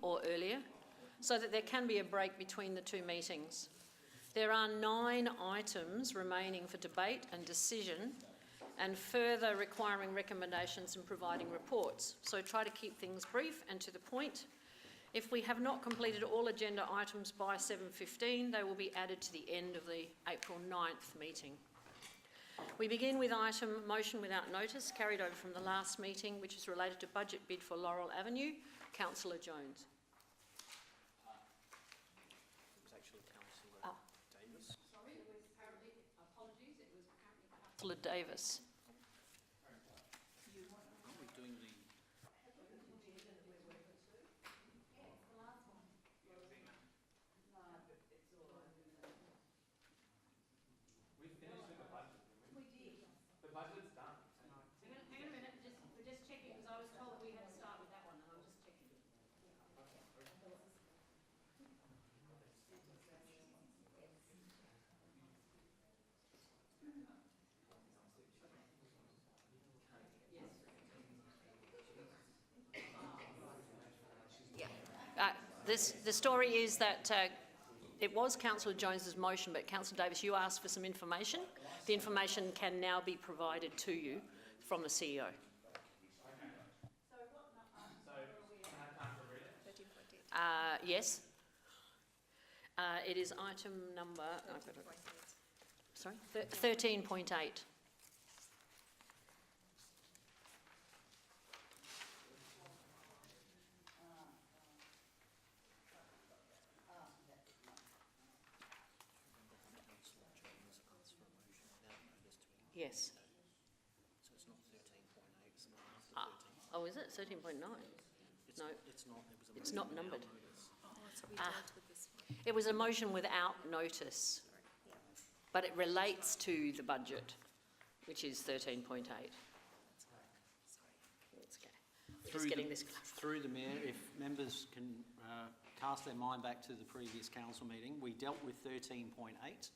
or earlier, so that there can be a break between the two meetings. There are 9 items remaining for debate and decision, and further requiring recommendations and providing reports. So try to keep things brief and to the point. If we have not completed all agenda items by 7:15, they will be added to the end of the April 9th meeting. We begin with item motion without notice, carried over from the last meeting, which is related to budget bid for Laurel Avenue. Councillor Jones. It was actually Councillor Davis. Sorry, it was apparently, apologies, it was apparently Councillor Davis. Are we doing the... We finished with the budget. We did. The budget's done. Hang on a minute, we're just checking, because I was told we had to start with that one, and I'm just checking. The story is that it was Councillor Jones's motion, but Councillor Davis, you asked for some information. The information can now be provided to you from the CEO. Yes. It is item number... Sorry? 13.8. Yes. So it's not 13.8, it's not after 13. Oh, is it 13.9? No. It's not. It was a not numbered. Oh, so we dealt with this one. It was a motion without notice, but it relates to the budget, which is 13.8. Sorry. That's okay. We're just getting this clarified. Through the Mayor, if members can cast their mind back to the previous council meeting, we dealt with 13.8.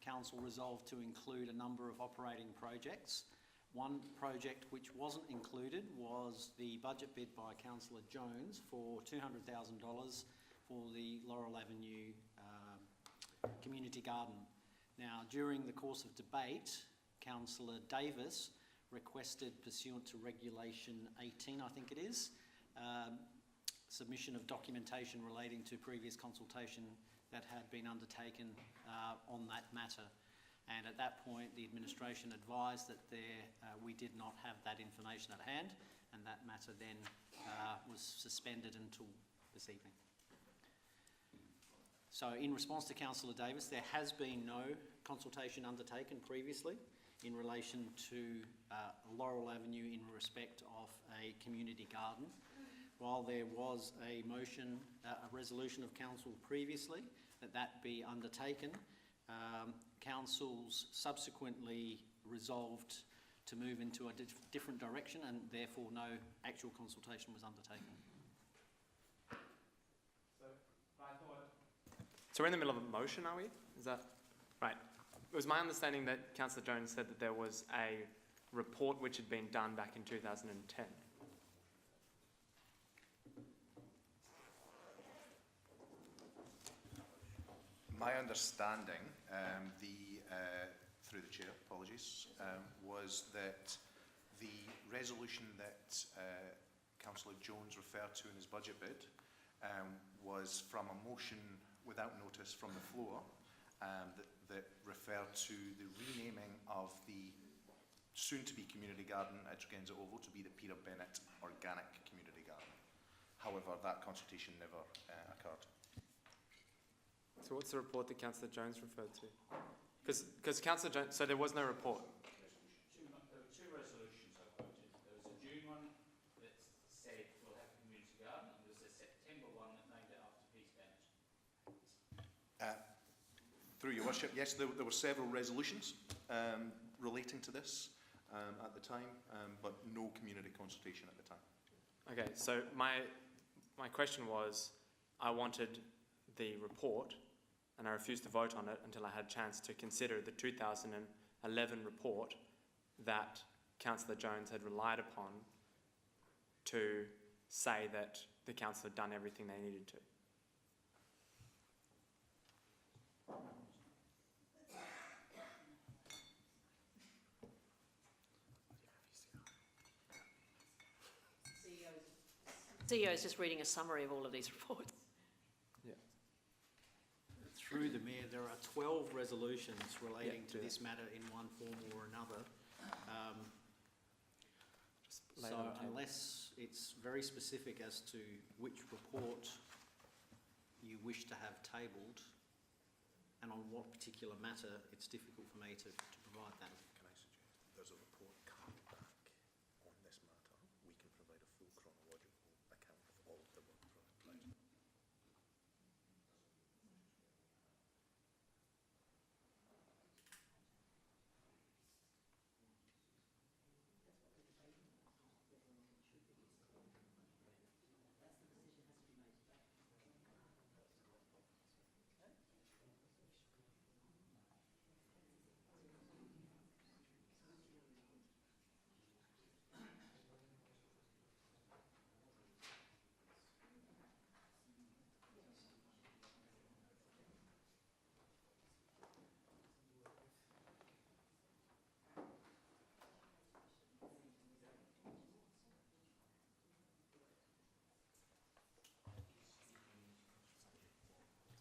Council resolved to include a number of operating projects. One project which wasn't included was the budget bid by Councillor Jones for $200,000 for the Laurel Avenue community garden. Now, during the course of debate, Councillor Davis requested, pursuant to Regulation 18, I think it is, submission of documentation relating to previous consultation that had been undertaken on that matter. And at that point, the administration advised that we did not have that information at hand, and that matter then was suspended until this evening. So in response to Councillor Davis, there has been no consultation undertaken previously in relation to Laurel Avenue in respect of a community garden. While there was a motion, a resolution of council previously that be undertaken, councils subsequently resolved to move into a different direction, and therefore no actual consultation was undertaken. So we're in the middle of a motion, are we? Is that right? It was my understanding that Councillor Jones said that there was a report which had been done back in 2010. My understanding, through the chair, apologies, was that the resolution that Councillor Jones referred to in his budget bid was from a motion without notice from the floor that referred to the renaming of the soon-to-be community garden at Tregenza Oval to be the Peter Bennett Organic Community Garden. However, that consultation never occurred. So what's the report that Councillor Jones referred to? Because Councillor Jones, so there was no report. There were 2 resolutions I quoted. There was a June one that said we'll have a community garden, and there was a September one that named it after Peter Bennett. Through your worship, yes, there were several resolutions relating to this at the time, but no community consultation at the time. Okay, so my question was, I wanted the report, and I refused to vote on it until I had a chance to consider the 2011 report that Councillor Jones had relied upon to say that the council had done everything they needed to. CEO is just reading a summary of all of these reports. Through the Mayor, there are 12 resolutions relating to do this matter in one form or another. Lay it So on the table. unless it's very specific as to which report you wish to have tabled and on what particular matter, it's difficult for me to provide that. Can I suggest there's a report coming back on this matter? We can provide a full chronological account of all of the work provided.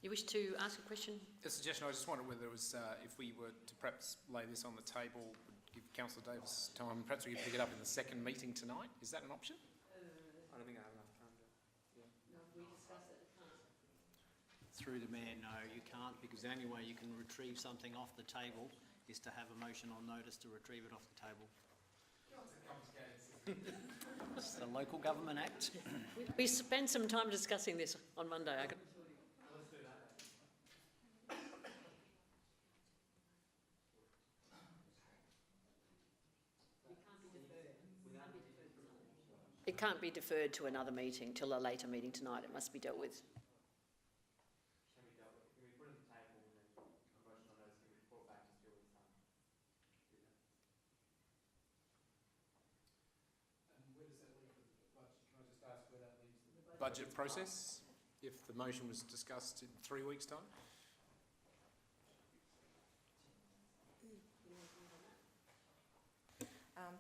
You wish to ask a question? A suggestion, I just wondered whether it was, if we were to perhaps lay this on the table, would give Councillor Davis time, perhaps we could pick it up in the second meeting tonight. Is that an option? I don't think I have enough time to. Through the Mayor, no, you can't, because the only way you can retrieve something off the table is to have a motion on notice to retrieve it off the table. It's the Local Government Act. We spent some time discussing this on Monday. It can't be deferred to another meeting, till a later meeting tonight. It must be dealt with. Can we put it on the table and then a motion on notice can be brought back in 2 weeks' time? Where does that leave the budget? Can I just ask where that leaves the budget process? If the motion was discussed in 3 weeks' time?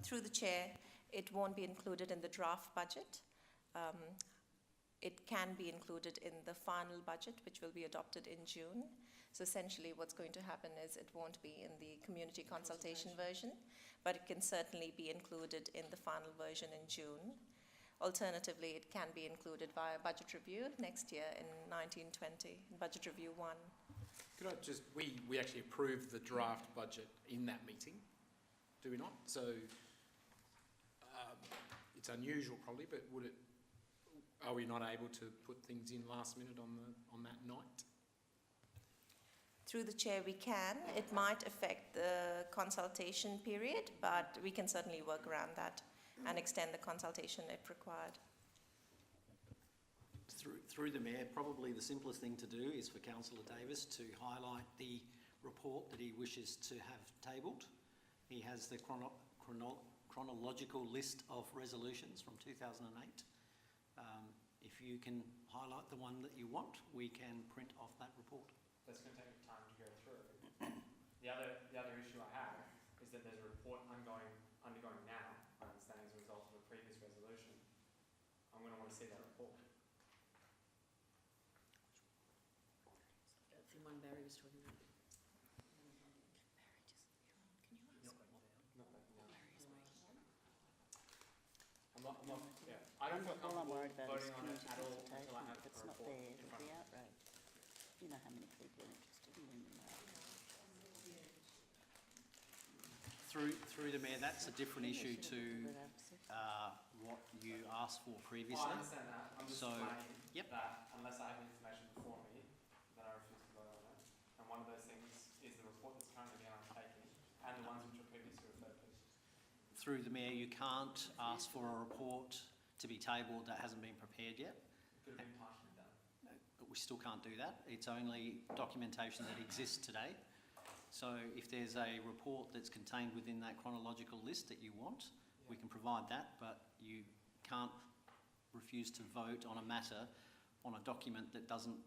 Through the chair, it won't be included in the draft budget. It can be included in the final budget, which will be adopted in June. So essentially what's going to happen is it won't be in the community consultation version, but it can certainly be included in the final version in June. Alternatively, it can be included via budget review next year in 1920, Budget Review 1. Could I just, we actually approved the draft budget in that meeting, do we not? So it's unusual probably, but are we not able to put things in last minute on that night? Through the chair, we can. It might affect the consultation period, but we can certainly work around that and extend the consultation if required. Through the Mayor, probably the simplest thing to do is for Councillor Davis to highlight the report that he wishes to have tabled. He has the chronological list of resolutions from 2008. If you can highlight the one that you want, we can print off that report. That's going to take time to go through. The other issue I have is that there's a report undergoing now, I understand, as a result of a previous resolution. I'm going to want to see that report. That's the one Barry was talking about. I don't feel All I'm comfortable worried about is voting on it community at all until I consultation. have If it's a not report there, in it'll front be of me. outrage. You know how many people are interested in women Through the Mayor, that's a different issue to what you asked for previously. I understand that. I'm just So, explaining yep. that unless I have the information before me, that I refuse to vote on it. And one of those things is the report that's currently being undertaken and the ones which were previously referred to. Through the Mayor, you can't ask for a report to be tabled that hasn't been prepared yet. It could have been partially done. But we still can't do that. It's only documentation that exists today. So if there's a report that's contained within that chronological list that you want, we can provide that, but you can't refuse to vote on a matter on a document that doesn't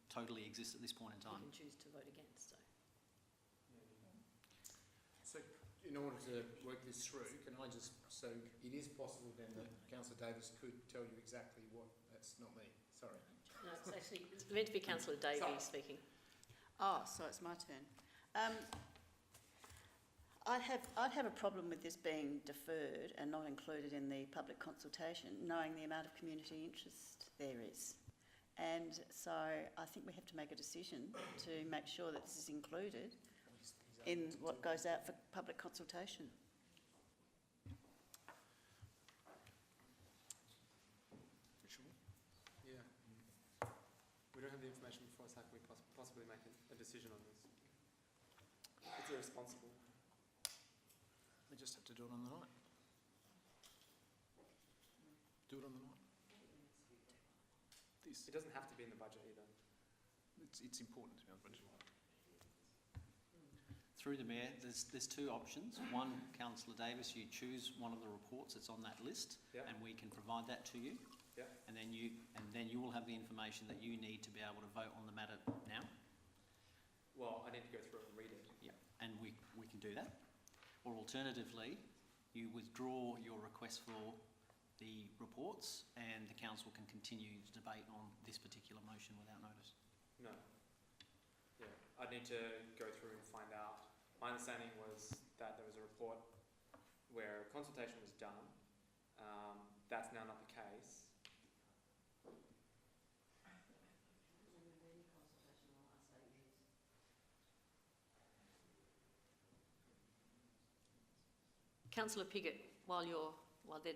totally exist at this point in You time. can choose to vote against, so. So in order to work this through, can I just, so it is possible then that Councillor Davis could tell you exactly what, that's not me, sorry. No, it's actually, it's meant to be Councillor Davies speaking. Oh, so it's my turn. I'd have a problem with this being deferred and not included in the public consultation, knowing the amount of community interest there is. And so I think we have to make a decision to make sure that this is included in what goes out for public consultation. Yeah. We don't have the information before us. How can we possibly make a decision on this? It's irresponsible. We just have to do it on the night. Do it on the night. It doesn't have to be in the budget either. It's important to be on the budget. Through the Mayor, there's two options. One, Councillor Davis, you choose one of the reports that's on that list, Yeah. and we can provide that to you. Yeah. And then you will have the information that you need to be able to vote on the matter now. Well, I need to go through it and read it. Yeah, and we can do that. Or alternatively, you withdraw your request for the reports and the council can continue the debate on this particular motion without notice. No. Yeah, I'd need to go through and find out. My understanding was that there was a report where consultation was done. That's now not the case. Councillor Piggott, while they're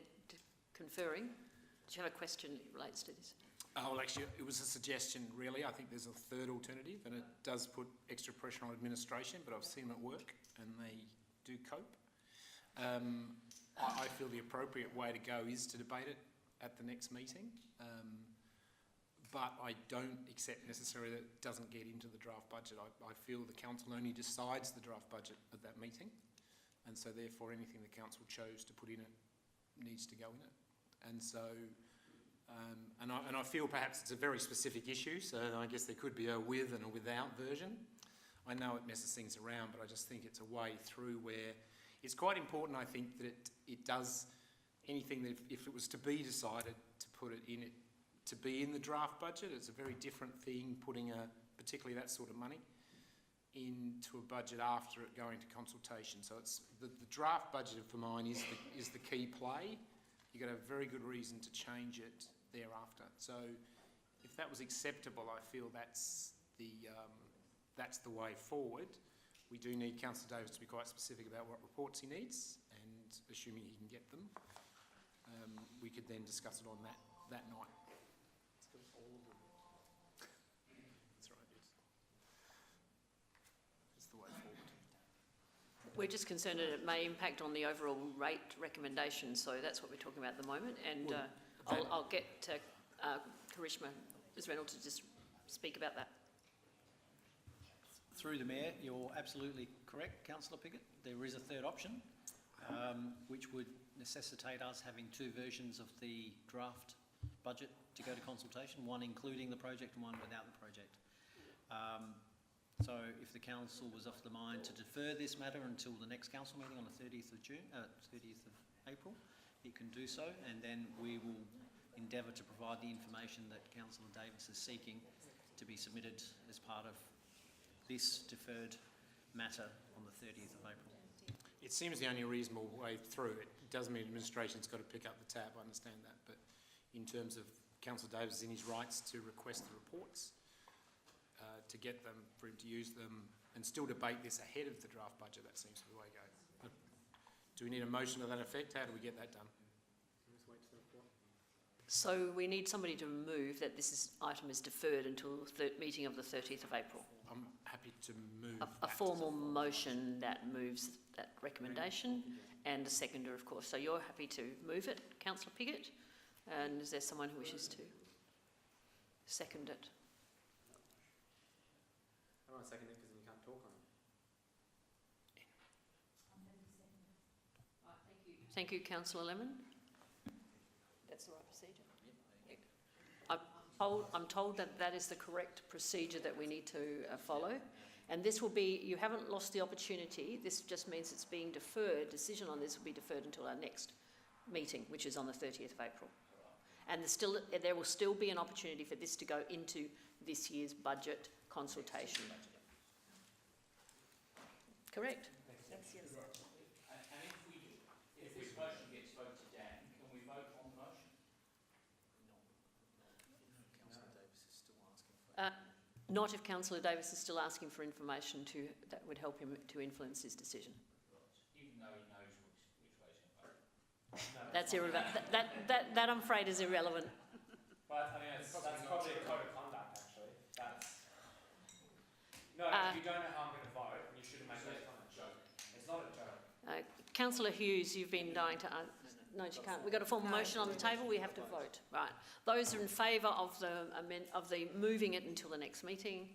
conferring, do you have a question that relates to this? Well, actually, it was a suggestion, really. I think there's a third alternative, and it does put extra pressure on administration, but I've seen them at work, and they do cope. I feel the appropriate way to go is to debate it at the next meeting, but I don't accept necessarily that it doesn't get into the draft budget. I feel the council only decides the draft budget at that meeting, and so therefore anything the council chose to put in it needs to go in it. And so, and I feel perhaps it's a very specific issue, so I guess there could be a with and a without version. I know it messes things around, but I just think it's a way through where it's quite important, I think, that it does anything that if it was to be decided to put it in it, to be in the draft budget, it's a very different thing putting particularly that sort of money into a budget after it going to consultation. So it's the draft budget for mine is the key play. You've got to have a very good reason to change it thereafter. So if that was acceptable, I feel that's the way forward. We do need Councillor Davis to be quite specific about what reports he needs, and assuming he can get them, we could then discuss it on that night. Let's go with all of them. That's right, yes. That's the way forward. We're just concerned that it may impact on the overall rate recommendation, so that's what we're talking about at the moment. And I'll get Karishma Reynolds to just speak about that. Through the Mayor, you're absolutely correct, Councillor Piggott. There is a third option, which would necessitate us having two versions of the draft budget to go to consultation, one including the project and one without the project. So if the council was of the mind to defer this matter until the next council meeting on the 30th of April, it can do so, and then we will endeavour to provide the information that Councillor Davis is seeking to be submitted as part of this deferred matter on the 30th of April. It seems the only reasonable way through. It does mean administration's got to pick up the tab, I understand that, but in terms of Councillor Davis in his rights to request the reports, to get them, for him to use them, and still debate this ahead of the draft budget, that seems to be the way to go. Do we need a motion to that effect? How do we get that done? Let's wait till the report. So we need somebody to move that item is deferred until the meeting of the 30th of April. I'm happy to move A that. formal motion that moves that recommendation, and a seconder, of course. So you're happy to move it, Councillor Piggott? And is there someone who wishes to second it? I don't want to second it because then you can't talk on it. Thank you, Councillor Lemon. That's the right procedure. I'm told that that is the correct procedure that we need to follow. And this will be, you haven't lost the opportunity, this just means it's being deferred, decision on this will be deferred until our next meeting, which is on the 30th of April. And there will still be an opportunity for this to go into this year's budget consultation. Correct? That's yes. And if this motion gets voted down, can we vote on the motion? Not if Councillor Davis is still asking for information that would help him to influence his decision. Even though he knows which way he's going to vote. That's irrelevant. That I'm afraid is irrelevant. But I mean, that's probably a code of conduct, actually. No, if you don't know how I'm going to vote, you shouldn't make those kind of joke. It's not a joke. Councillor Hughes, you've been dying to... no, you can't. We've got a formal motion on the table. We have to vote. Right. Those are in favour of the moving it until the next meeting.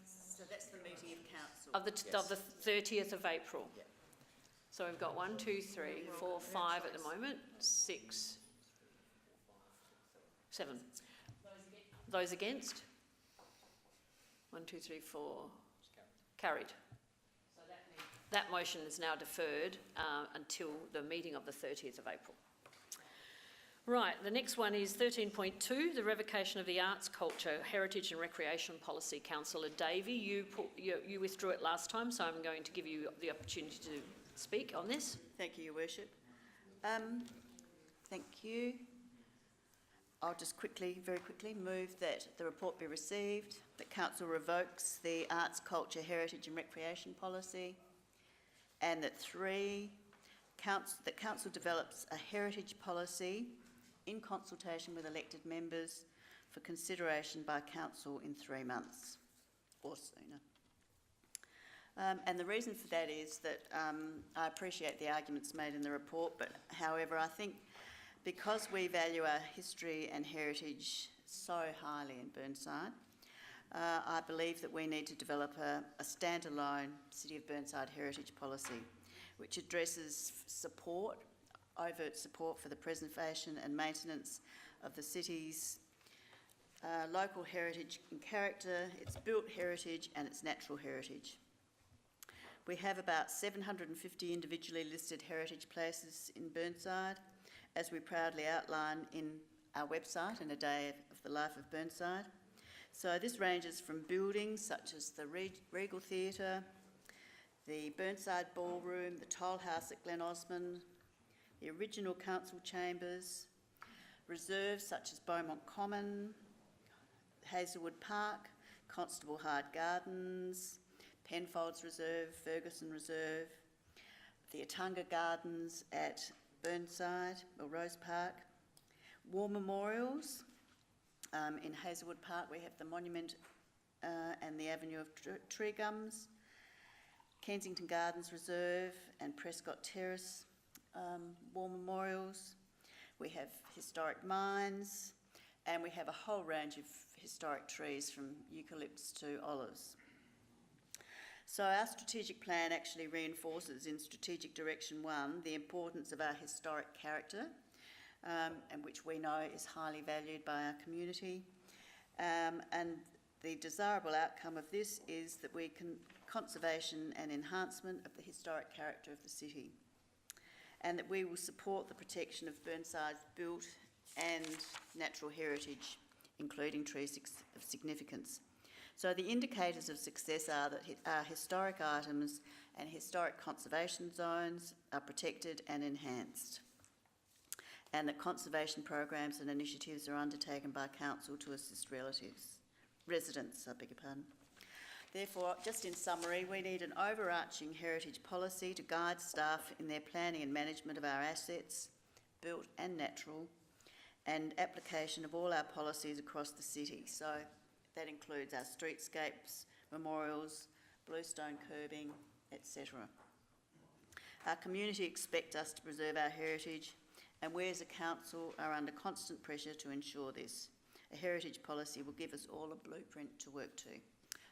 So that's the meeting of council. Of the 30th of April. Yep. So we've got 1, 2, 3, 4, 5 at the moment, 6, 7. Those against? 1, 2, 3, 4. Carried. So that motion is now deferred until the meeting of the 30th of April. Right, the next one is 13.2, the revocation of the Arts, Culture, Heritage and Recreation Policy. Councillor Davey, you withdrew it last time, so I'm going to give you the opportunity to speak on this. Thank you, Your Worship. Thank you. I'll just very quickly move that the report be received, that Council revokes the Arts, Culture, Heritage and Recreation Policy, and that 3, that Council develops a heritage policy in consultation with elected members for consideration by Council in 3 months or sooner. And the reason for that is that I appreciate the arguments made in the report, but however, I think because we value our history and heritage so highly in Burnside, I believe that we need to develop a standalone City of Burnside heritage policy which addresses overt support for the preservation and maintenance of the city's local heritage and character, its built heritage and its natural heritage. We have about 750 individually listed heritage places in Burnside, as we proudly outline in our website in A Day of the Life of Burnside. So this ranges from buildings such as the Regal Theatre, the Burnside Ballroom, the Toll House at Glen Osmond, the original council chambers, reserves such as Beaumont Common, Hazelwood Park, Constable Hyde Gardens, Penfolds Reserve, Ferguson Reserve, the Atunga Gardens at Burnside or Rose Park, war memorials. In Hazelwood Park we have the Monument and the Avenue of Tree Gums, Kensington Gardens Reserve and Prescott Terrace war memorials. We have historic mines, and we have a whole range of historic trees from eucalypts to olives. So our strategic plan actually reinforces in Strategic Direction 1 the importance of our historic character, and which we know is highly valued by our community. And the desirable outcome of this is that we can conservation and enhancement of the historic character of the city, and that we will support the protection of Burnside's built and natural heritage, including trees of significance. So the indicators of success are that our historic items and historic conservation zones are protected and enhanced, and that conservation programs and initiatives are undertaken by council to assist residents. Therefore, just in summary, we need an overarching heritage policy to guide staff in their planning and management of our assets, built and natural, and application of all our policies across the city. So that includes our streetscapes, memorials, bluestone curbing, etc. Our community expect us to preserve our heritage, and we as a council are under constant pressure to ensure this. A heritage policy will give us all a blueprint to work to.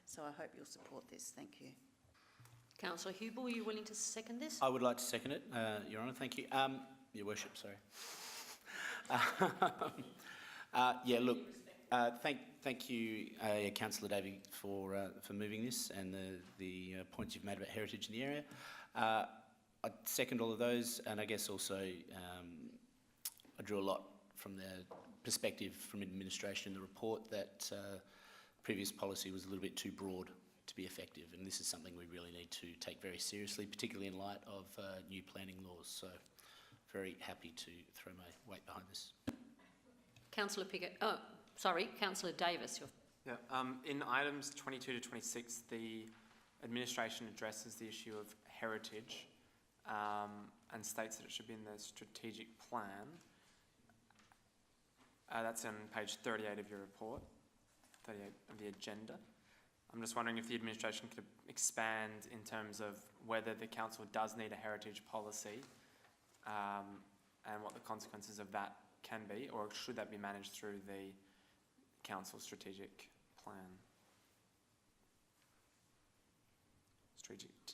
So I hope you'll support this. Thank you. Councillor Hubel, are you willing to second this? I would like to second it, Your Honour. Thank you. Your Worship, sorry. Thank you, Councillor Davey, for moving this and the points you've made about heritage in the area. I second all of those, and I guess also I drew a lot from the perspective from administration in the report that previous policy was a little bit too broad to be effective, and this is something we really need to take very seriously, particularly in light of new planning laws. So, very happy to throw my weight behind this. Councillor Pickett. Oh, sorry, Councillor Davis. Yeah, in items 22 to 26, the administration addresses the issue of heritage and states that it should be in the strategic plan. That's on page 38 of your report, 38 of the agenda. I'm just wondering if the administration could expand in terms of whether the council does need a heritage policy and what the consequences of that can be, or should that be managed through the council strategic plan?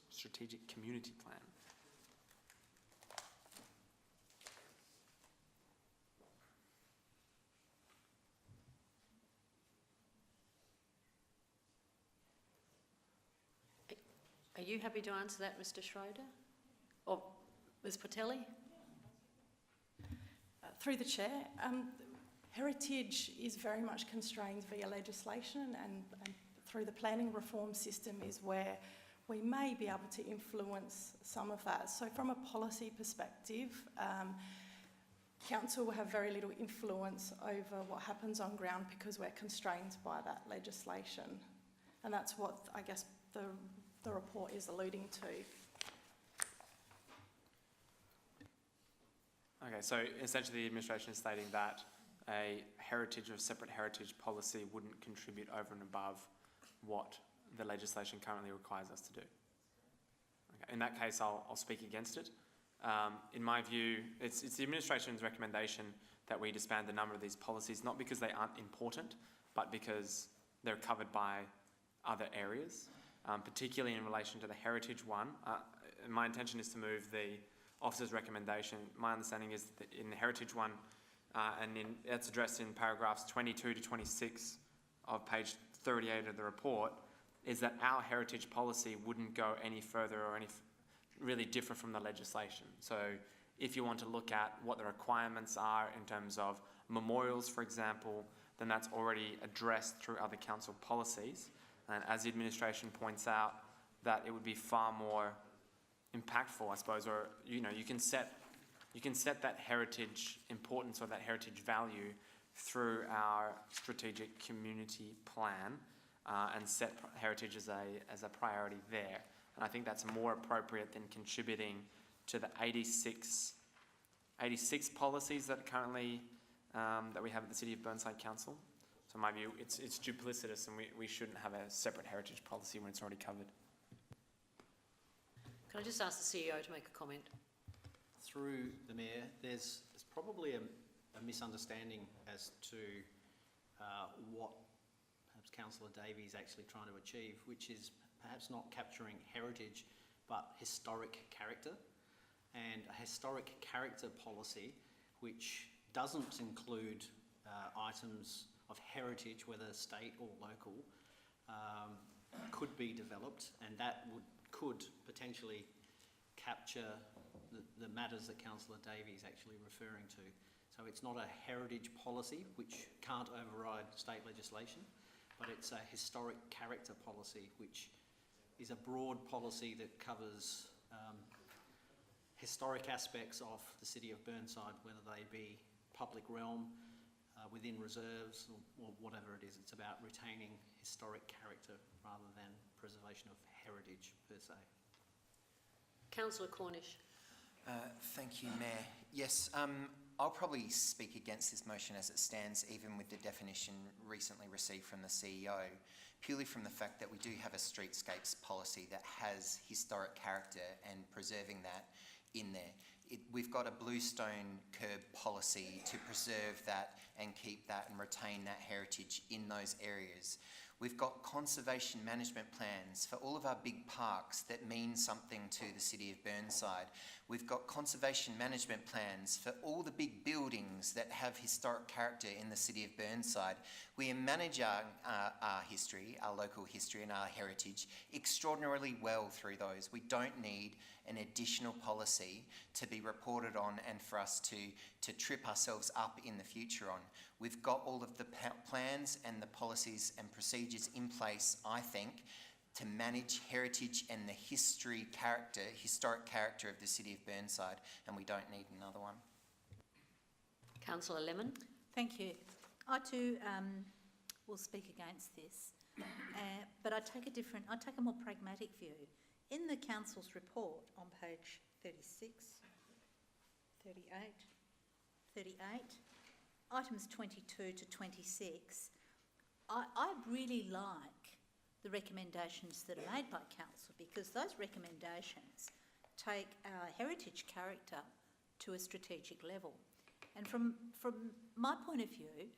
Strategic community plan. Are you happy to answer that, Mr. Schroeder? Or Ms. Patelli? Through the chair, heritage is very much constrained via legislation, and through the planning reform system is where we may be able to influence some of that. So from a policy perspective, council will have very little influence over what happens on ground because we're constrained by that legislation. And that's what I guess the report is alluding to. Okay, so essentially the administration is stating that a heritage or separate heritage policy wouldn't contribute over and above what the legislation currently requires us to do. Okay, in that case, I'll speak against it. In my view, it's the administration's recommendation that we disband a number of these policies, not because they aren't important, but because they're covered by other areas, particularly in relation to the heritage one. My intention is to move the officer's recommendation. My understanding is that in the heritage one, that's addressed in paragraphs 22 to 26 of page 38 of the report, is that our heritage policy wouldn't go any further or really differ from the legislation. So if you want to look at what the requirements are in terms of memorials, for example, then that's already addressed through other council policies. And as the administration points out, that it would be far more impactful, I suppose, or you can set that heritage importance or that heritage value through our strategic community plan and set heritage as a priority there. And I think that's more appropriate than contributing to the 86 policies that currently that we have at the City of Burnside Council. So in my view, it's duplicitous, and we shouldn't have a separate heritage policy when it's already covered. Can I just ask the CEO to make a comment? Through the Mayor, there's probably a misunderstanding as to what perhaps Councillor Davies is actually trying to achieve, which is perhaps not capturing heritage but historic character. And a historic character policy which doesn't include items of heritage, whether state or local, could be developed, and that could potentially capture the matters that Councillor Davies is actually referring to. So it's not a heritage policy which can't override state legislation, but it's a historic character policy which is a broad policy that covers historic aspects of the City of Burnside, whether they be public realm, within reserves or whatever it is. It's about retaining historic character rather than preservation of heritage per se. Councillor Cornish. Thank you, Mayor. Yes, I'll probably speak against this motion as it stands, even with the definition recently received from the CEO, purely from the fact that we do have a streetscapes policy that has historic character and preserving that in there. We've got a bluestone curb policy to preserve that and keep that and retain that heritage in those areas. We've got conservation management plans for all of our big parks that mean something to the city of Burnside. We've got conservation management plans for all the big buildings that have historic character in the city of Burnside. We manage our history, our local history and our heritage extraordinarily well through those. We don't need an additional policy to be reported on and for us to trip ourselves up in the future on. We've got all of the plans and the policies and procedures in place, I think, to manage heritage and the historic character of the city of Burnside, and we don't need another one. Councillor Lemon. Thank you. I too will speak against this, but I take a more pragmatic view. In the council's report on page 36, 38, items 22 to 26, I really like the recommendations that are made by council, because those recommendations take our heritage character to a strategic level. And from my point of view,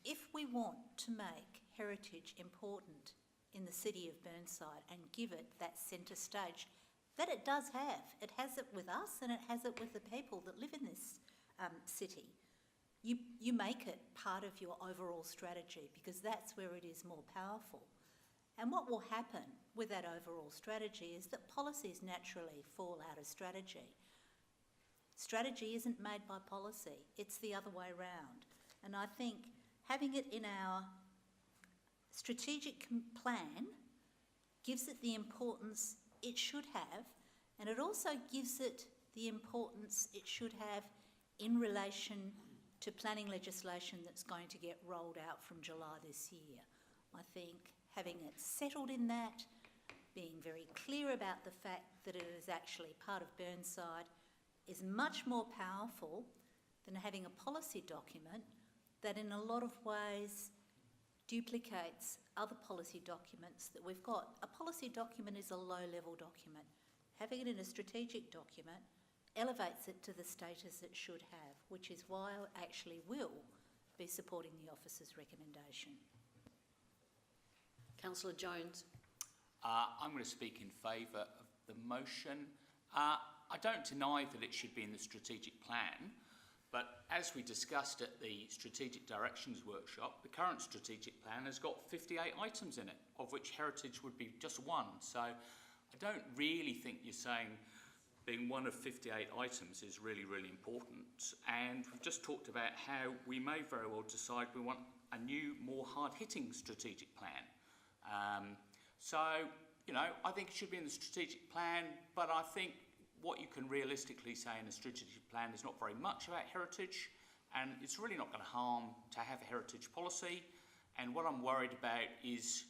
if we want to make heritage important in the city of Burnside and give it that centre stage that it does have, it has it with us and it has it with the people that live in this city, you make it part of your overall strategy, because that's where it is more powerful. And what will happen with that overall strategy is that policies naturally fall out of strategy. Strategy isn't made by policy, it's the other way round. And I think having it in our strategic plan gives it the importance it should have, and it also gives it the importance it should have in relation to planning legislation that's going to get rolled out from July this year. I think having it settled in that, being very clear about the fact that it is actually part of Burnside, is much more powerful than having a policy document that in a lot of ways duplicates other policy documents that we've got. A policy document is a low-level document. Having it in a strategic document elevates it to the status it should have, which is why I actually will be supporting the officer's recommendation. Councillor Jones. I'm going to speak in favour of the motion. I don't deny that it should be in the strategic plan, but as we discussed at the Strategic Directions Workshop, the current strategic plan has got 58 items in it, of which heritage would be just one. So I don't really think you're saying being one of 58 items is really, really important. And we've just talked about how we may very well decide we want a new, more hard-hitting strategic plan. So, you know, I think it should be in the strategic plan, but I think what you can realistically say in a strategic plan is not very much about heritage, and it's really not going to harm to have a heritage policy. And what I'm worried about is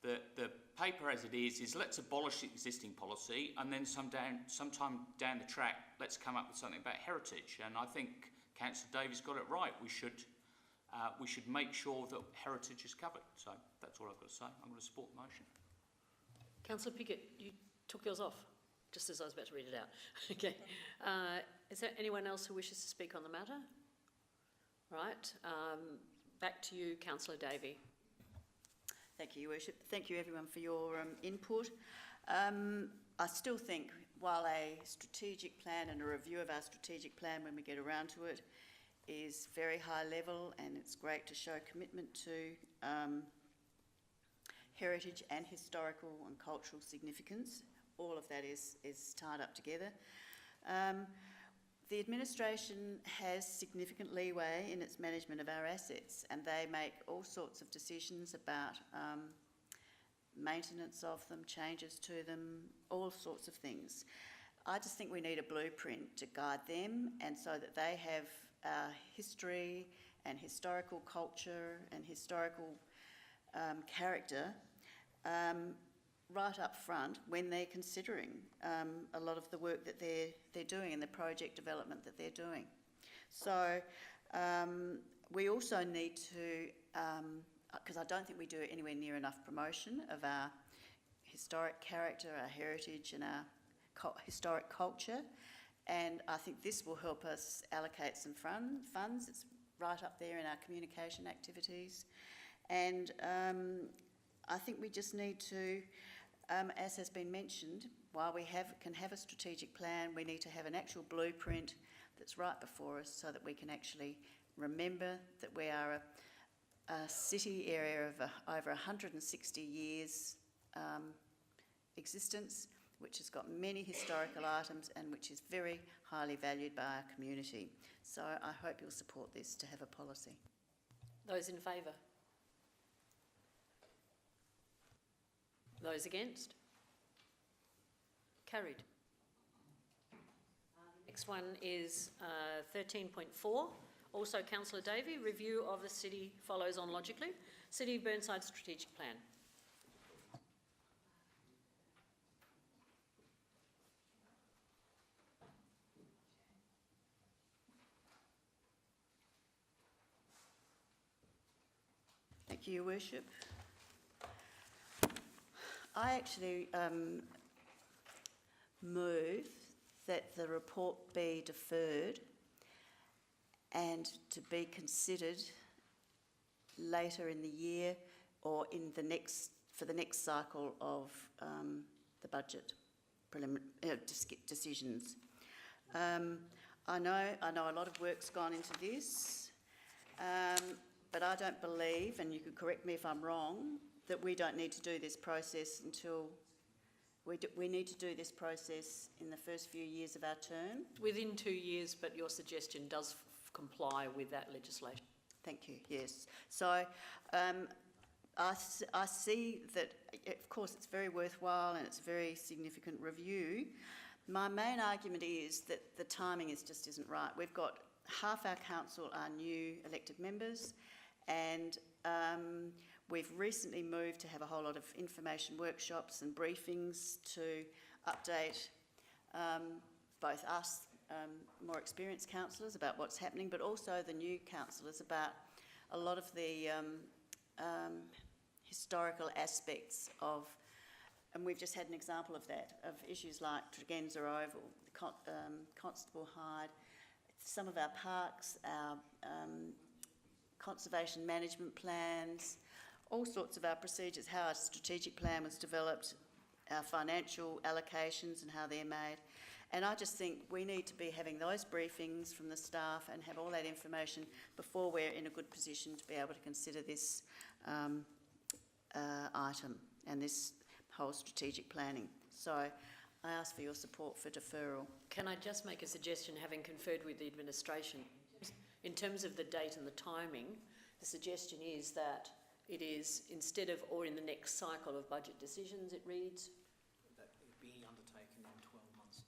that the paper as it is let's abolish the existing policy, and then sometime down the track, let's come up with something about heritage. And I think Councillor Davies got it right. We should make sure that heritage is covered. So that's all I've got to say. I'm going to support the motion. Councillor Pickett, you took yours off just as I was about to read it out. Okay. Is there anyone else who wishes to speak on the matter? Right. Back to you, Councillor Davey. Thank you, Your Worship. Thank you, everyone, for your input. I still think while a strategic plan and a review of our strategic plan when we get around to it is very high level, and it's great to show commitment to heritage and historical and cultural significance. All of that is tied up together. The administration has significant leeway in its management of our assets, and they make all sorts of decisions about maintenance of them, changes to them, all sorts of things. I just think we need a blueprint to guide them, and so that they have history and historical culture and historical character right up front when they're considering a lot of the work that they're doing and the project development that they're doing. So we also need to, because I don't think we do anywhere near enough promotion of our historic character, our heritage and our historic culture, and I think this will help us allocate some funds. It's right up there in our communication activities, and I think we just need to, as has been mentioned, while we can have a strategic plan, we need to have an actual blueprint that's right before us so that we can actually remember that we are a city area of over 160 years existence, which has got many historical items and which is very highly valued by our community. So I hope you'll support this to have a policy. Those in favour? Those against? Carried. Next one is 13.4. Also, Councillor Davey, review of the city follows on logically. City of Burnside Strategic Plan. Thank you, Your Worship. I actually move that the report be deferred and to be considered later in the year or in the for the next cycle of the budget decisions. I know a lot of work's gone into this, but I don't believe, and you could correct me if I'm wrong, that we don't need to do this process until we need to do this process in the first few years of our term. Within 2 years, but your suggestion does comply with that legislation. Thank you, yes. So I see that, of course, it's very worthwhile and it's a very significant review. My main argument is that the timing just isn't right. We've got half our council are new elected members, and we've recently moved to have a whole lot of information workshops and briefings to update both us, more experienced councillors, about what's happening, but also the new councillors about a lot of the historical aspects of, and we've just had an example of that, of issues like Tregenza Oval, Constable Hyde, some of our parks, our conservation management plans, all sorts of our procedures, how our strategic plan was developed, our financial allocations and how they're made. And I just think we need to be having those briefings from the staff and have all that information before we're in a good position to be able to consider this item and this whole strategic planning. So I ask for your support for deferral. Can I just make a suggestion, having conferred with the administration? In terms of the date and the timing, the suggestion is that it is, instead of or in the next cycle of budget decisions, it reads, That it be undertaken in 12 months.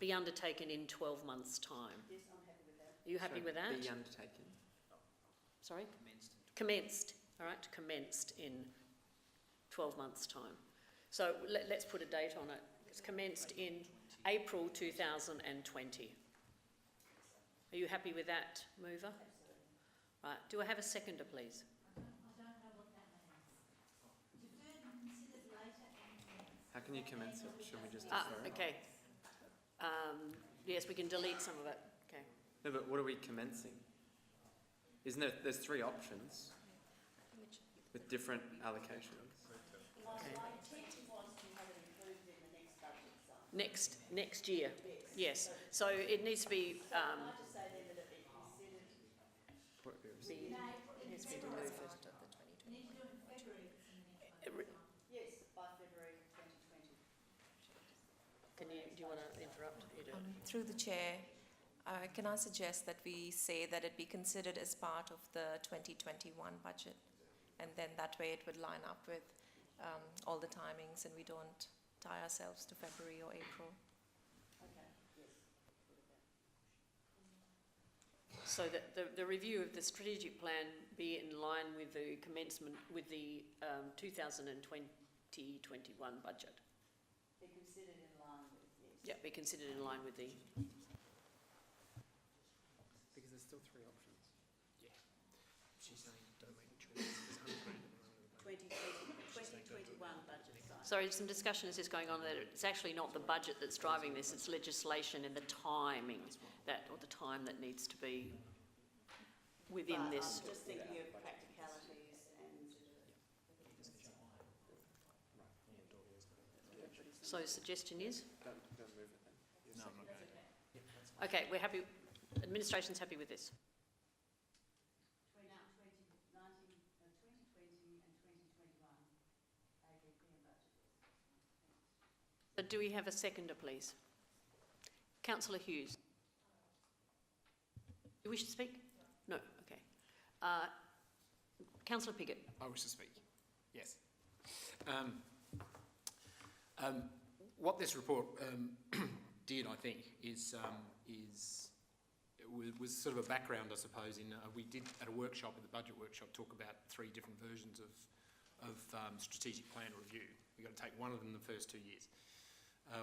be undertaken in 12 months' time. Yes, I'm happy with that. Are you happy with that? Be undertaken. Sorry? Commenced. Commenced, all right, commenced in 12 months' time. So let's put a date on it. It's commenced in April 2020. Are you happy with that, mover? Right, do I have a seconder, please? I don't know what that means. Deferred and considered later and commenced. How can you commence it? Should we just defer it? Okay. Yes, we can delete some of it. Okay. No, but what are we commencing? Isn't there, there's 3 options with different allocations. Okay. My intention was to have it included in the next budget cycle. Next year. Yes. So it needs to be. I just say then that it be considered. Needs to be removed. You need to do it in February if it's in the next budget. Yes, by February 2020. Do you want to interrupt? You do. Through the chair, can I suggest that we say that it be considered as part of the 2021 budget? And then that way it would line up with all the timings and we don't tie ourselves to February or April. Okay, yes. So that the review of the strategic plan be in line with the commencement, with the 2020-21 budget. Be considered in line with, yes. Yeah, be considered in line with the. Because there's still 3 options. Yeah. She's saying don't make choices. There's 100 2021 budget cycle. Sorry, some discussion is just going on that it's actually not the budget that's driving this, it's legislation and the timing that, or the time that needs to be within But this. I'm just thinking of practicalities and council's suggestion is? Don't move it then. No, I'm not going to. Okay, we're happy, administration's happy with this. Between 2020 and 2021, AVP and budget. So do we have a seconder, please? Councillor Hughes. You wish to speak? No, okay. Councillor Piggott. I wish to speak. Yes. What this report did, I think, was sort of a background, I suppose. We did at a workshop, at the budget workshop, talk about 3 different versions of strategic plan review. We've got to take one of them in the first 2 years.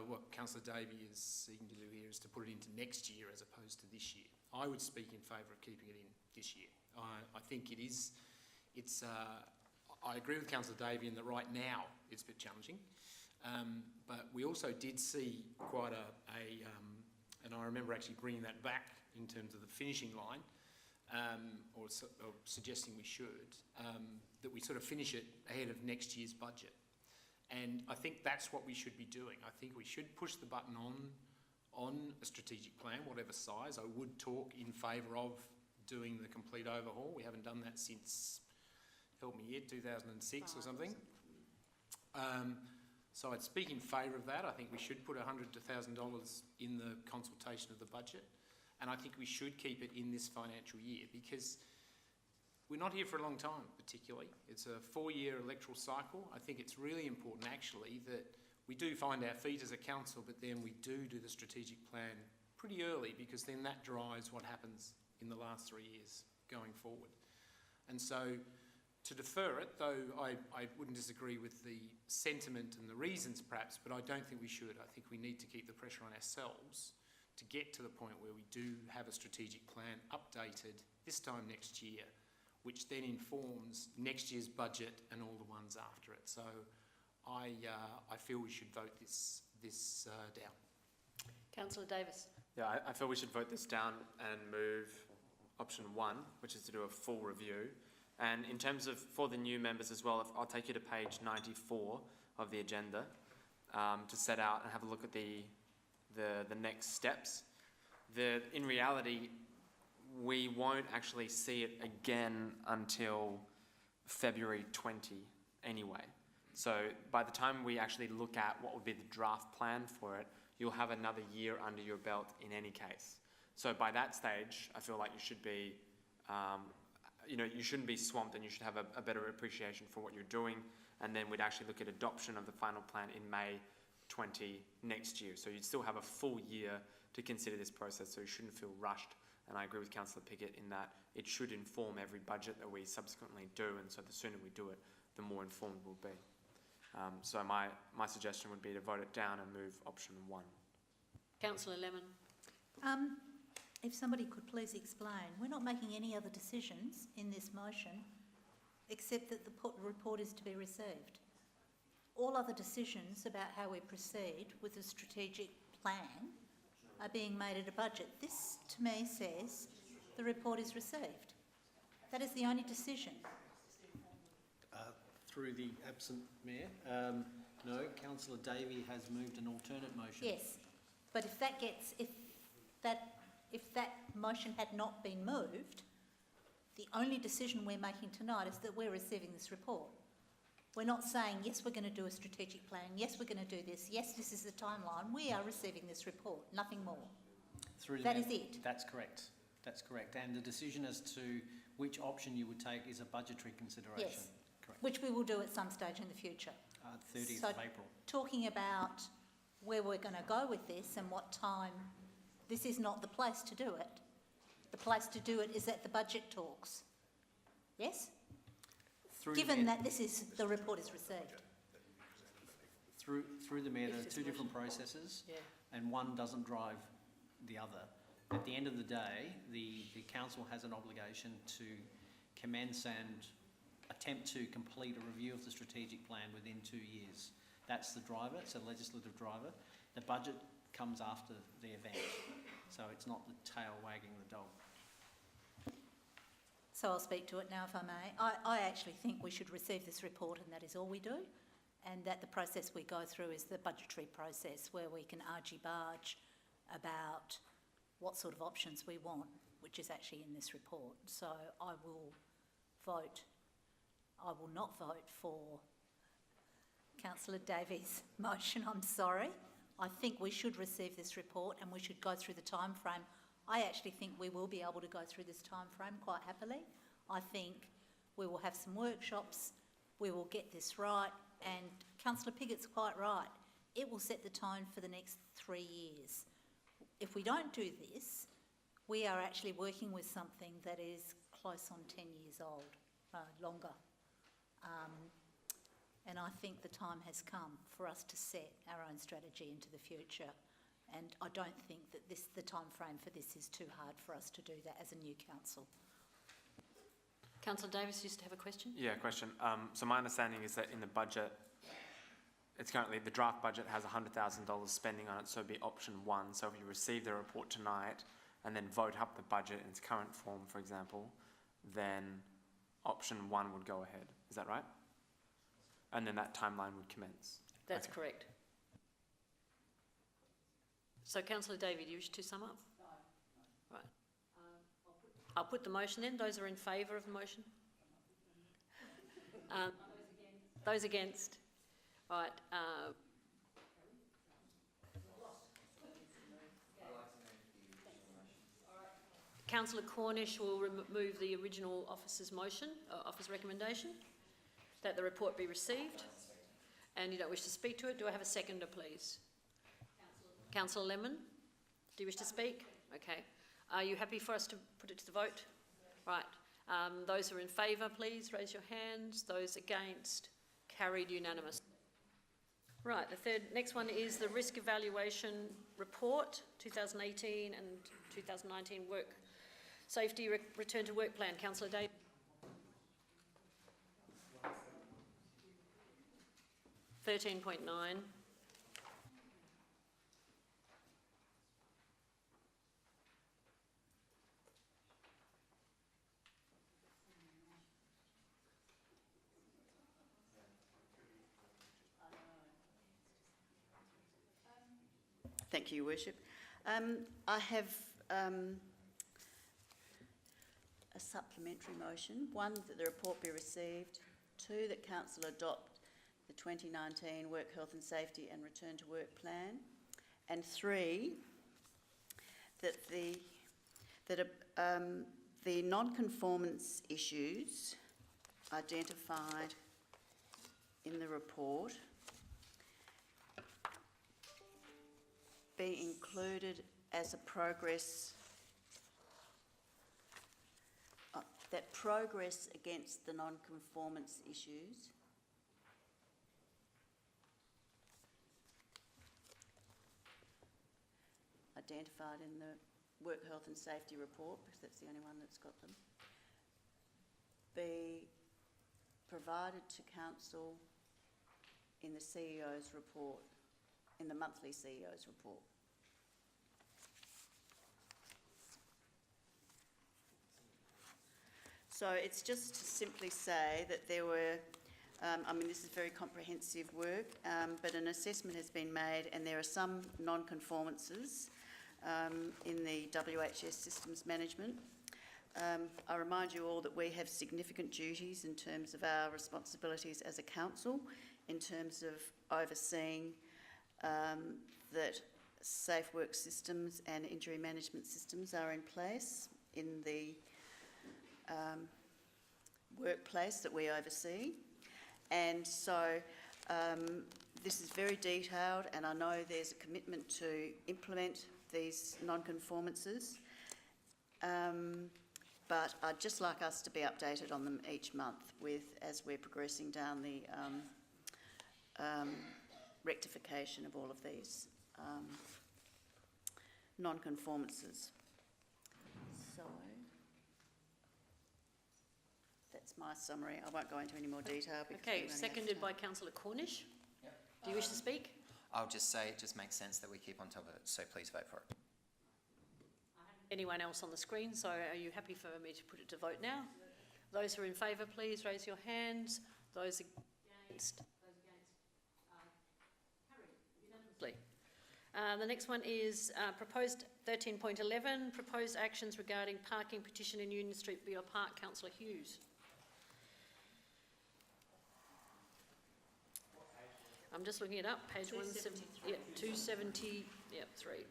What Councillor Davey is seeking to do here is to put it into next year as opposed to this year. I would speak in favour of keeping it in this year. I think it is. I agree with Councillor Davey in that right now it's a bit challenging, but we also did see quite and I remember actually bringing that back in terms of the finishing line, or suggesting we should, that we sort of finish it ahead of next year's budget. And I think that's what we should be doing. I think we should push the button on a strategic plan, whatever size. I would talk in favour of doing the complete overhaul. We haven't done that since, help me here, 2006 or something. So I'd speak in favour of that. I think we should put $100 to $1,000 in the consultation of the budget. And I think we should keep it in this financial year because we're not here for a long time, particularly. It's a 4-year electoral cycle. I think it's really important, actually, that we do find our feet as a council, but then we do the strategic plan pretty early because then that drives what happens in the last 3 years going forward. And so to defer it, though I wouldn't disagree with the sentiment and the reasons perhaps, but I don't think we should. I think we need to keep the pressure on ourselves to get to the point where we do have a strategic plan updated this time next year, which then informs next year's budget and all the ones after it. So I feel we should vote this down. Councillor Davis. Yeah, I feel we should vote this down and move option 1, which is to do a full review. And in terms of, for the new members as well, I'll take you to page 94 of the agenda to set out and have a look at the next steps. In reality, we won't actually see it again until February 20 anyway. So by the time we actually look at what would be the draft plan for it, you'll have another year under your belt in any case. So by that stage, I feel like you should be, you shouldn't be swamped and you should have a better appreciation for what you're doing. And then we'd actually look at adoption of the final plan in May 20 next year. So you'd still have a full year to consider this process, so you shouldn't feel rushed. And I agree with Councillor Piggott in that it should inform every budget that we subsequently do, and so the sooner we do it, the more informed we'll be. So my suggestion would be to vote it down and move option 1. Councillor Lemon. If somebody could please explain, we're not making any other decisions in this motion except that the report is to be received. All other decisions about how we proceed with the strategic plan are being made at a budget. This, to me, says the report is received. That is the only decision. Through the absent Mayor, no, Councillor Davey has moved an alternate motion. Yes, but if that motion had not been moved, the only decision we're making tonight is that we're receiving this report. We're not saying, yes, we're going to do a strategic plan, yes, we're going to do this, yes, this is the timeline. We are receiving this report, nothing more. That is it. That's correct. That's correct. And the decision as to which option you would take is a budgetary consideration. Yes, correct. Which we will do at some stage in the future. 30th So of April. talking about where we're going to go with this and what time, this is not the place to do it. The place to do it is at the budget talks. Yes? Given that the report is received. Through the Mayor, there are 2 different processes, and one doesn't drive the other. At the end of the day, the council has an obligation to commence and attempt to complete a review of the strategic plan within 2 years. That's the driver, it's a legislative driver. The budget comes after the event, so it's not the tail wagging the dog. So I'll speak to it now if I may. I actually think we should receive this report and that is all we do. and that the process we go through is the budgetary process where we can argy-barge about what sort of options we want, which is actually in this report. So I will not vote for Councillor Davies' motion, I'm sorry. I think we should receive this report and we should go through the time frame. I actually think we will be able to go through this time frame quite happily. I think we will have some workshops, we will get this right, and Councillor Piggott's quite right. It will set the tone for the next 3 years. If we don't do this, we are actually working with something that is close on 10 years old, longer. And I think the time has come for us to set our own strategy into the future. And I don't think that the time frame for this is too hard for us to do that as a new council. Councillor Davis used to have a question? Yeah, question. So my understanding is that in the budget, it's currently, the draft budget has $100,000 spending on it, so it'd be option 1. So if you receive the report tonight and then vote up the budget in its current form, for example, then option 1 would go ahead. Is that right? And then that timeline would commence. That's Okay. correct. So Councillor Davey, do you wish to sum up? No. Right. I'll put the motion in. Those are in favour of the motion? Those against? Right. Councillor Cornish will remove the original officer's motion, officer's recommendation, that the report be received. And you don't wish to speak to it. Do I have a seconder, please? Councillor Lemon, do you wish to speak? Okay. Are you happy for us to put it to the vote? Right. Those who are in favour, please raise your hands. Those against? Carried unanimous. Right, the next one is the Risk Evaluation Report, 2018 and 2019 Work Safety Return to Work Plan. Councillor Davis. $13.9. Thank you, Your Worship. I have a supplementary motion. 1, that the report be received. 2, that Council adopt the 2019 Work Health and Safety and Return to Work Plan. And 3, that the non-conformance issues identified in the report be included as a progress, that progress against the non-conformance issues identified in the Work Health and Safety report, because that's the only one that's got them, be provided to Council in the CEO's report, in the monthly CEO's report. So it's just to simply say that there were, I mean, this is very comprehensive work, but an assessment has been made and there are some non-conformances in the WHS systems management. I remind you all that we have significant duties in terms of our responsibilities as a council, in terms of overseeing that safe work systems and injury management systems are in place in the workplace that we oversee. And so this is very detailed, and I know there's a commitment to implement these non-conformances, but I'd just like us to be updated on them each month as we're progressing down the rectification of all of these non-conformances. So that's my summary. I won't go into any more detail. Okay, seconded by Councillor Cornish. Yep. Do you wish to speak? I'll just say it just makes sense that we keep on top of it, so please vote for it. Anyone else on the screen? So are you happy for me to put it to vote now? Those who are in favour, please raise your hands. Those against? The next one is proposed 13.11, proposed actions regarding parking petition in Union Street, Beale Park. Councillor Hughes. I'm just looking it up, page 170, yeah, 270, yeah, 3.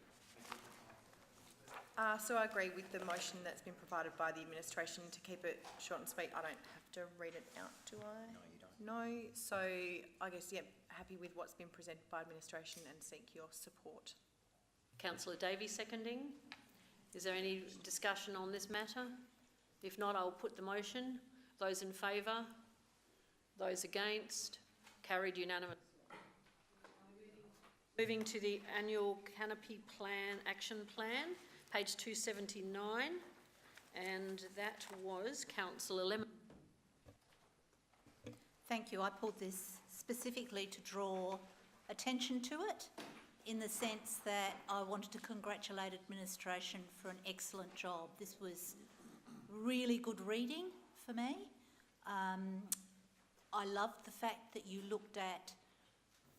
So I agree with the motion that's been provided by the administration to keep it short and sweet. I don't have to read it out, do I? No, you don't. No, so I guess, yeah, happy with what's been presented by administration and seek your support. Councillor Davey seconding. Is there any discussion on this matter? If not, I'll put the motion. Those in favour? Those against? Carried unanimously. Moving to the annual canopy plan, action plan, page 279, and that was Councillor Lemon. Thank you. I pulled this specifically to draw attention to it in the sense that I wanted to congratulate administration for an excellent job. This was really good reading for me. I loved the fact that you looked at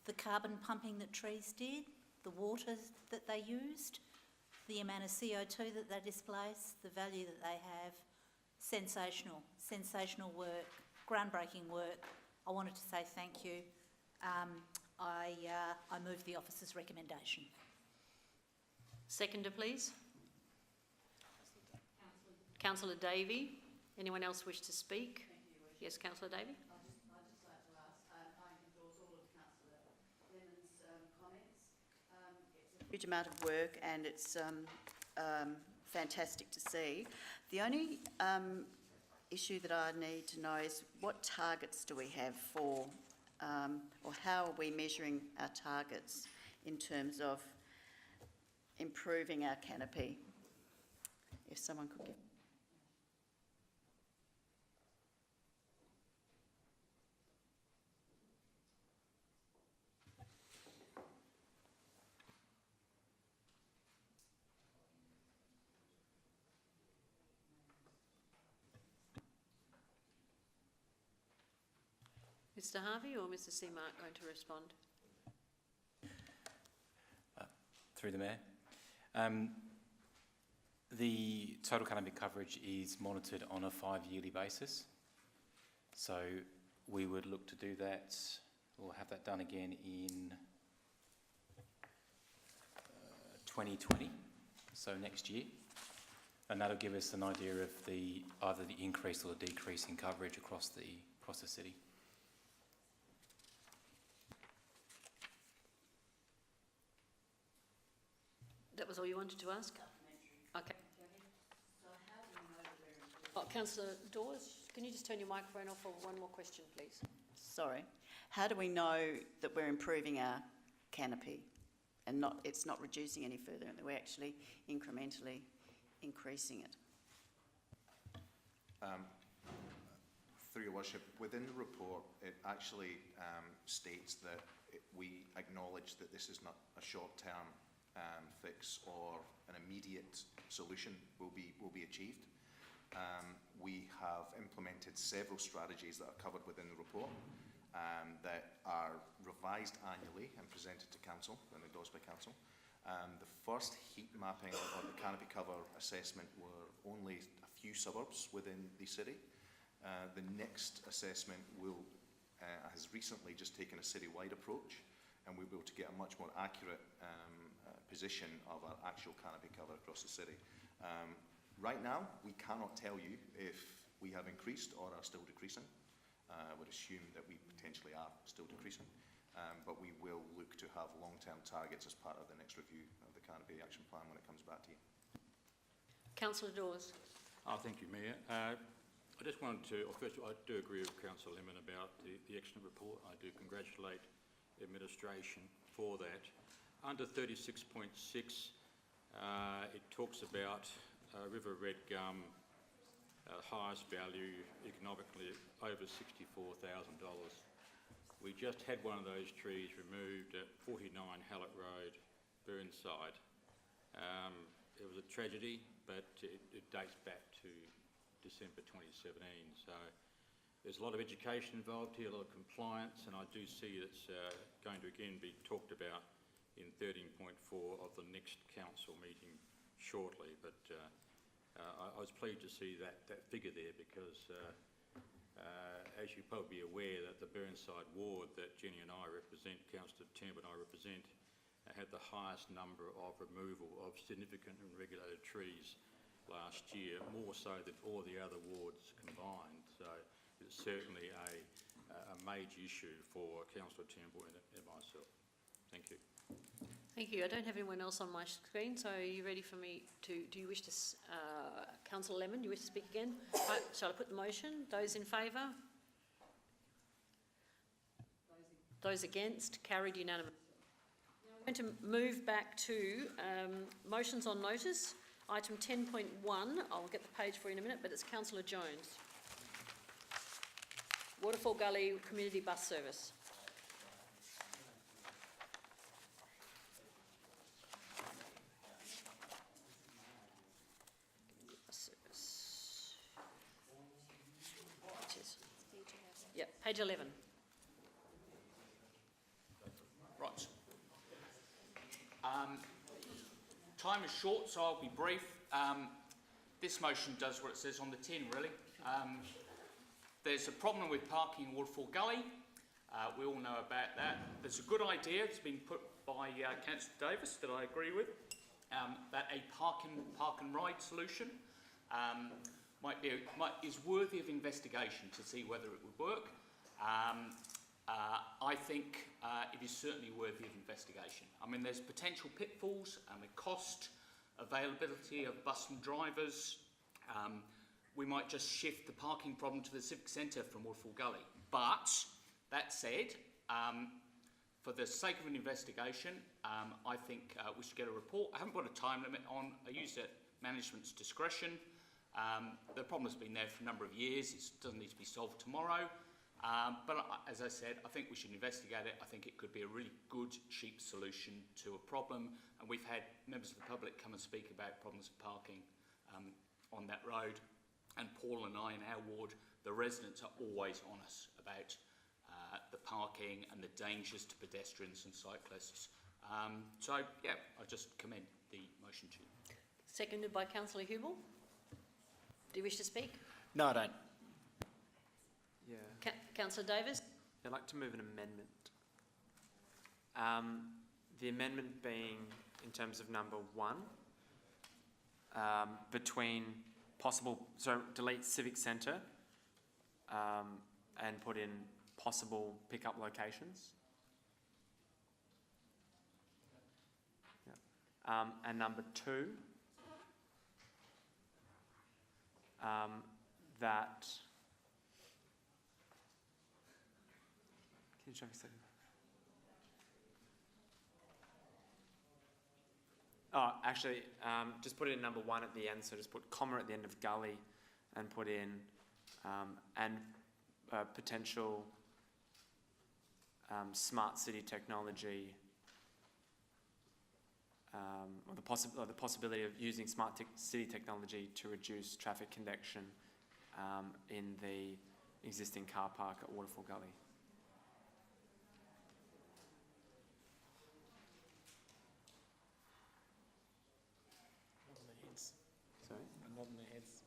the carbon pumping that trees did, the water that they used, the amount of CO2 that they displace, the value that they have. Sensational, sensational work, groundbreaking work. I wanted to say thank you. I move the officer's recommendation. Seconder, please. Councillor Davey. Anyone else wish to speak? Yes, Councillor Davey. I'd just like to ask, I endorse all of Councillor Lemon's comments. It's a Huge amount of work, and it's fantastic to see. The only issue that I need to know is what targets do we have for, or how are we measuring our targets in terms of improving our canopy? If someone could give. Mr Harvey or Mr Seamark going to respond? Through the Mayor. The total canopy coverage is monitored on a 5-yearly basis. So we would look to do that, or have that done again in 2020, so next year. And that'll give us an idea of either the increase or the decrease in coverage across the city. That was all you wanted to ask? Okay. Oh, Councillor Dawes, can you just turn your microphone off for one more question, please? Sorry. How do we know that we're improving our canopy and it's not reducing any further, and that we're actually incrementally increasing it? Through your worship, within the report, it actually states that we acknowledge that this is not a short-term fix or an immediate solution will be achieved. We have implemented several strategies that are covered within the report that are revised annually and presented to Council and endorsed by Council. The first heat mapping or the canopy cover assessment were only a few suburbs within the city. The next assessment has recently just taken a citywide approach, and we'll be able to get a much more accurate position of our actual canopy cover across the city. Right now, we cannot tell you if we have increased or are still decreasing. I would assume that we potentially are still decreasing, but we will look to have long-term targets as part of the next review of the Canopy Action Plan when it comes back to you. Councillor Dawes. Thank you, Mayor. I just wanted to, first of all, I do agree with Councillor Lemon about the excellent report. I do congratulate the administration for that. Under 36.6, it talks about river red gum, highest value economically over $64,000. We just had one of those trees removed at 49 Hallett Road, Burnside. It was a tragedy, but it dates back to December 2017. So there's a lot of education involved here, a lot of compliance, and I do see it's going to again be talked about in 13.4 of the next council meeting shortly. But I was pleased to see that figure there because, as you're probably aware, that the Burnside ward that Jenny and I represent, Councillor Temple and I represent, had the highest number of removal of significant and regulated trees last year, more so than all the other wards combined. So it's certainly a major issue for Councillor Temple and myself. Thank you. Thank you. I don't have anyone else on my screen, so are you ready for me to, do you wish to, Councillor Lemon, do you wish to speak again? Right, shall I put the motion? Those in favour? Those against? Carried unanimously. Now we're going to move back to motions on notice. Item 10.1, I'll get the page for you in a minute, but it's Councillor Jones. Waterfall Gully Community Bus Service. Yep, page 11. Right. Time is short, so I'll be brief. This motion does what it says on the tin, really. There's a problem with parking in Waterfall Gully. We all know about that. There's a good idea that's been put by Councillor Davis that I agree with, that a park and ride solution is worthy of investigation to see whether it would work. I think it is certainly worthy of investigation. I mean, there's potential pitfalls, the cost, availability of bus and drivers. We might just shift the parking problem to the Civic Centre from Waterfall Gully. But, that said, for the sake of an investigation, I think we should get a report. I haven't put a time limit on. I use it at management's discretion. The problem has been there for a number of years. It doesn't need to be solved tomorrow. But as I said, I think we should investigate it. I think it could be a really good, cheap solution to a problem. And we've had members of the public come and speak about problems of parking on that road. And Paul and I in our ward, the residents are always on us about the parking and the dangers to pedestrians and cyclists. So, yeah, I just commend the motion to you. Seconded by Councillor Hubel. Do you wish to speak? No, I don't. Yeah. Councillor Davis? I'd like to move an amendment. The amendment being, in terms of number 1, between possible, so delete Civic Centre and put in possible pickup locations. Yeah. And number 2, that, can you show me a second? Oh, actually, just put it in number 1 at the end, so just put comma at the end of gully and put in potential smart city technology, or the possibility of using city technology to reduce traffic congestion in the existing car park at Waterfall Gully. Sorry? Not in their heads.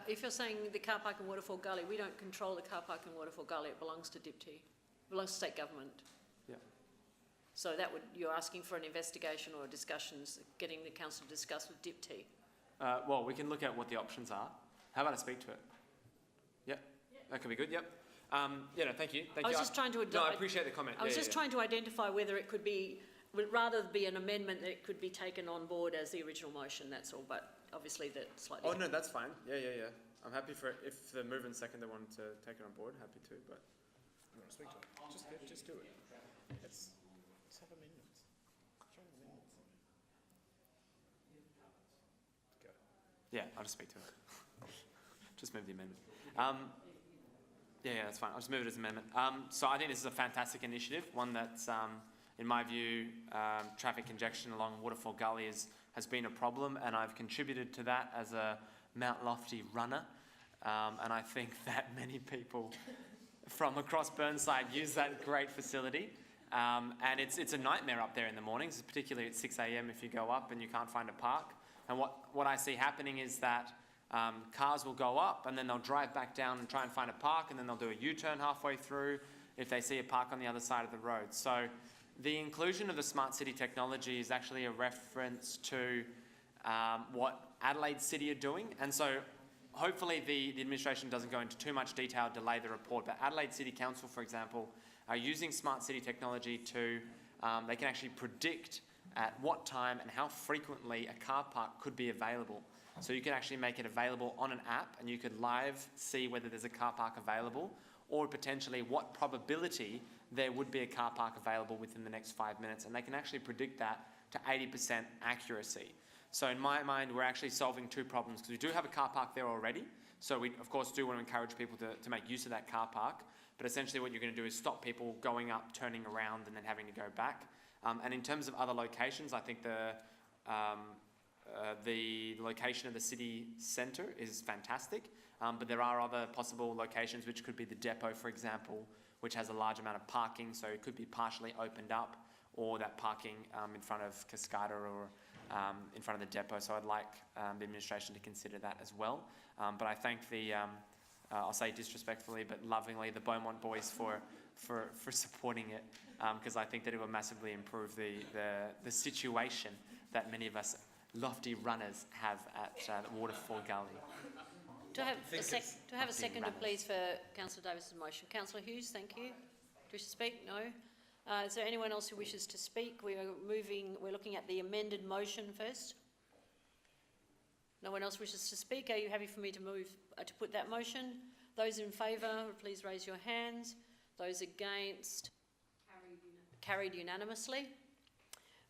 If you're saying the car park in Waterfall Gully, we don't control the car park in Waterfall Gully. It belongs to DIPTI. It belongs to state government. Yeah. So that would, you're asking for an investigation or discussions, getting the council to discuss with DIPTI. Well, we can look at what the options are. How about I speak to it? Yep. That could be good. Yep. Yeah. No, thank you. Thank I was you. just trying to. No, I appreciate the comment. I was just trying to identify whether it could be, rather be an amendment that it could be taken on board as the original motion. That's all. But obviously that slightly. Oh no, that's fine. Yeah. I'm happy for it. If the mover and seconder wanted to take it on board, happy to. But You want to speak to it? Just do it. Let's have amendments. Show them amendments. Go. yeah, I'll just speak to it. Just move the amendment. Yeah, that's fine. I'll just move it as an amendment. So I think this is a fantastic initiative, one that's, in my view, traffic congestion along Waterfall Gully has been a problem, and I've contributed to that as a Mount Lofty runner. And I think that many people from across Burnside use that great facility. And it's a nightmare up there in the mornings, particularly at 6 a.m. if you go up and you can't find a park. And what I see happening is that cars will go up and then they'll drive back down and try and find a park, and then they'll do a U-turn halfway through if they see a park on the other side of the road. So the inclusion of the smart city technology is actually a reference to what Adelaide City are doing. And so hopefully the administration doesn't go into too much detail, delay the report, but Adelaide City Council, for example, are using smart city technology to, they can actually predict at what time and how frequently a car park could be available. So you can actually make it available on an app, and you could live see whether there's a car park available, or potentially what probability there would be a car park available within the next 5 minutes. And they can actually predict that to 80% accuracy. So in my mind, we're actually solving two problems, because we do have a car park there already. So we, of course, do want to encourage people to make use of that car park. But essentially what you're going to do is stop people going up, turning around, and then having to go back. And in terms of other locations, I think the location of the city centre is fantastic. But there are other possible locations, which could be the depot, for example, which has a large amount of parking, so it could be partially opened up, or that parking in front of Cascada or in front of the depot. So I'd like the administration to consider that as well. But I thank the, I'll say disrespectfully but lovingly, the Beaumont boys for supporting it, because I think that it will massively improve the situation that many of us lofty runners have at Waterfall Gully. Do I have a seconder, please, for Councillor Davis's motion? Councillor Hughes, thank you. Do you wish to speak? No. Is there anyone else who wishes to speak? We're looking at the amended motion first. No one else wishes to speak. Are you happy for me to move to put that motion? Those in favour, please raise your hands. Those against? Carried unanimously.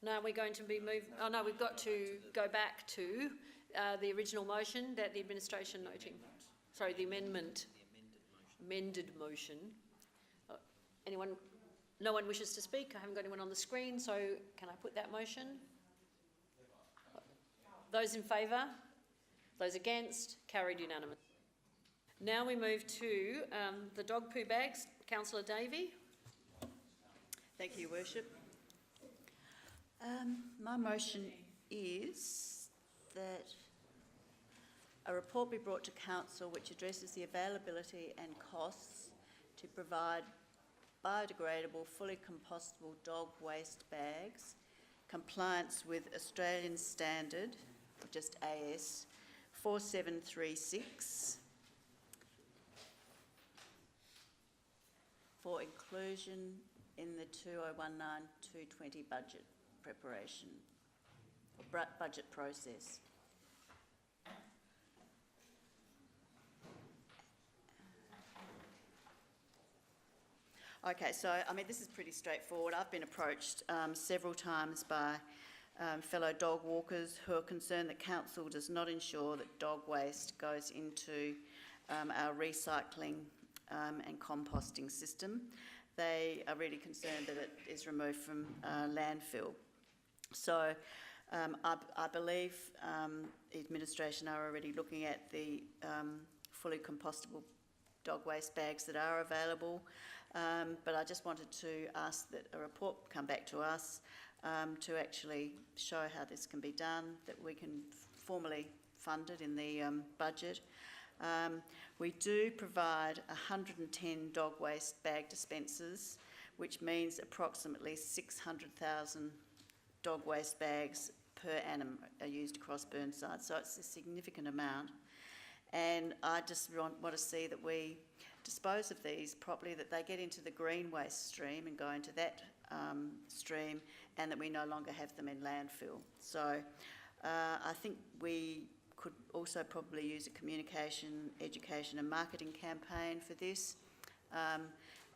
Now we're going to be moved. Oh no, we've got to go back to the original motion that the administration noting. Sorry, the amendment. Amended motion. Anyone? No one wishes to speak. I haven't got anyone on the screen, so can I put that motion? Those in favour? Those against? Carried unanimously. Now we move to the dog poo bags. Councillor Davey. Thank you, Your Worship. My motion is that a report be brought to Council which addresses the availability and costs to provide biodegradable, fully compostable dog waste bags, compliance with Australian Standard, just AS 4736, for inclusion in the 2019-220 budget preparation, or budget process. Okay, so, I mean, this is pretty straightforward. I've been approached several times by fellow dog walkers who are concerned that Council does not ensure that dog waste goes into our recycling and composting system. They are really concerned that it is removed from landfill. So I believe the administration are already looking at the fully compostable dog waste bags that are available. But I just wanted to ask that a report come back to us to actually show how this can be done, that we can formally fund it in the budget. We do provide 110 dog waste bag dispensers, which means approximately 600,000 dog waste bags per annum are used across Burnside, so it's a significant amount. And I just want to see that we dispose of these properly, that they get into the green waste stream and go into that stream, and that we no longer have them in landfill. So I think we could also probably use a communication, education and marketing campaign for this,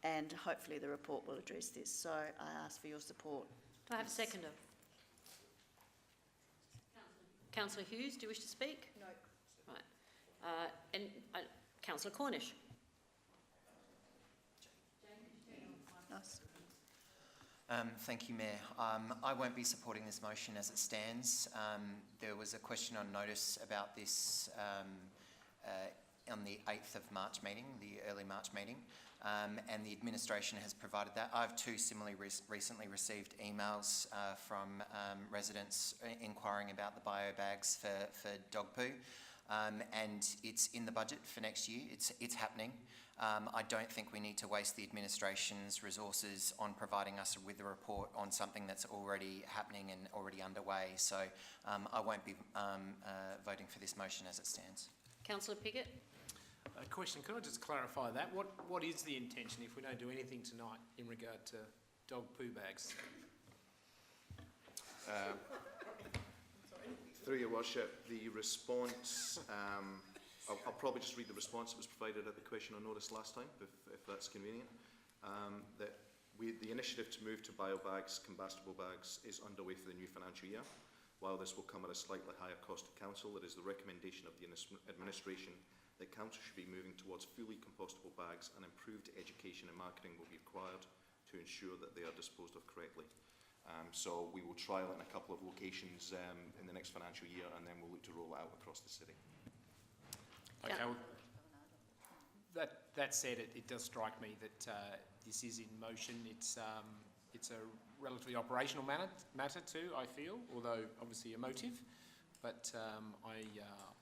and hopefully the report will address this. So I ask for your support. Do I have a seconder? Councillor Hughes, do you wish to speak? No. Right. And Councillor Cornish. Nice. Thank you, Mayor. I won't be supporting this motion as it stands. There was a question on notice about this on the 8th of March meeting, the early March meeting. and the administration has provided that. I have two similarly recently received emails from residents inquiring about the bio bags for dog poo, and it's in the budget for next year. It's happening. I don't think we need to waste the administration's resources on providing us with a report on something that's already happening and already underway. So I won't be voting for this motion as it stands. Councillor Piggott? Question, could I just clarify that? What is the intention if we don't do anything tonight in regard to dog poo bags? Through your worship, the response, I'll probably just read the response that was provided at the question on notice last time, if that's convenient. The initiative to move to biobags, combustible bags, is underway for the new financial year. While this will come at a slightly higher cost to council, it is the recommendation of the administration that council should be moving towards fully compostable bags, and improved education and marketing will be required to ensure that they are disposed of correctly. So we will trial it in a couple of locations in the next financial year, and then we'll look to roll it out across the city. Okay, well, that said, it does strike me that this is in motion. It's a relatively operational matter too, I feel, although obviously emotive, but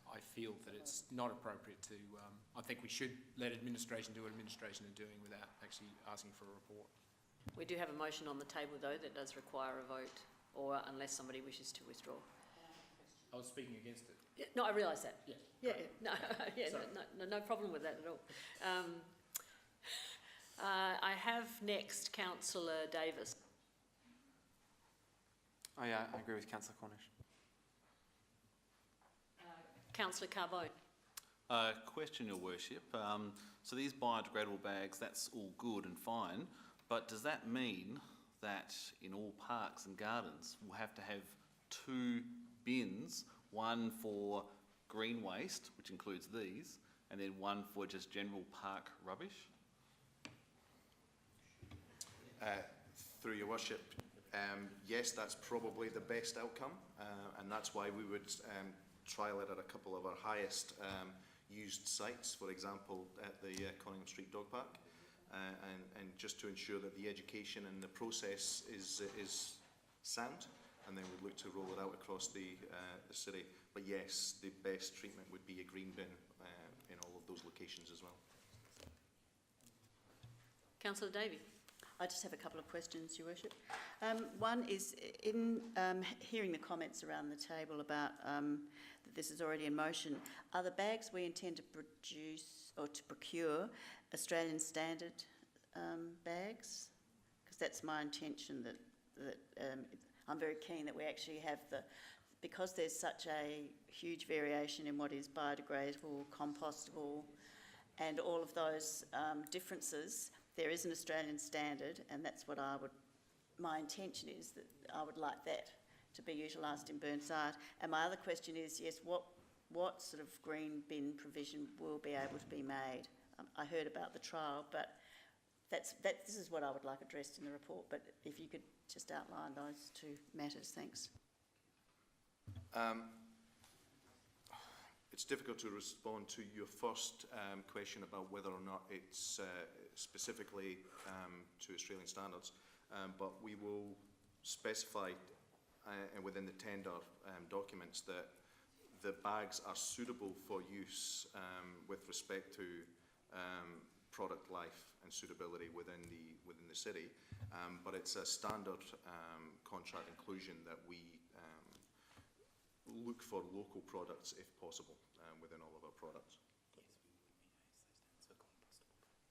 I feel that it's not appropriate to, I think we should let administration do what administration are doing without actually asking for a report. We do have a motion on the table, though, that does require a vote, or unless somebody wishes to withdraw. I was speaking against it. Yeah, no, I realise that. Yeah. Yeah, no, yeah, no problem with that at all. I have next Councillor Davis. I agree with Councillor Cornish. Councillor Carbone. Question, Your Worship. So these biodegradable bags, that's all good and fine, but does that mean that in all parks and gardens we'll have to have two bins, one for green waste, which includes these, and then one for just general park rubbish? Through your worship, yes, that's probably the best outcome, and that's why we would trial it at a couple of our highest used sites, for example, at the Conningham Street Dog Park, and just to ensure that the education and the process is sound, and then we'd look to roll it out across the city. But yes, the best treatment would be a green bin in all of those locations as well. Councillor Davey. I just have a couple of questions, Your Worship. One is, in hearing the comments around the table about that this is already in motion, are the bags we intend to produce or to procure Australian standard bags? Because that's my intention, that I'm very keen that we actually have because there's such a huge variation in what is biodegradable, compostable, and all of those differences. There is an Australian standard, and that's what my intention is, that I would like that to be utilised in Burnside. And my other question is, yes, what sort of green bin provision will be able to be made? I heard about the trial, but this is what I would like addressed in the report. But if you could just outline those two matters, thanks. It's difficult to respond to your first question about whether or not it's specifically to Australian standards, but we will specify within the tender documents that the bags are suitable for use with respect to product life and suitability within the city, but it's a standard contract inclusion that we look for local products if possible within all of our products.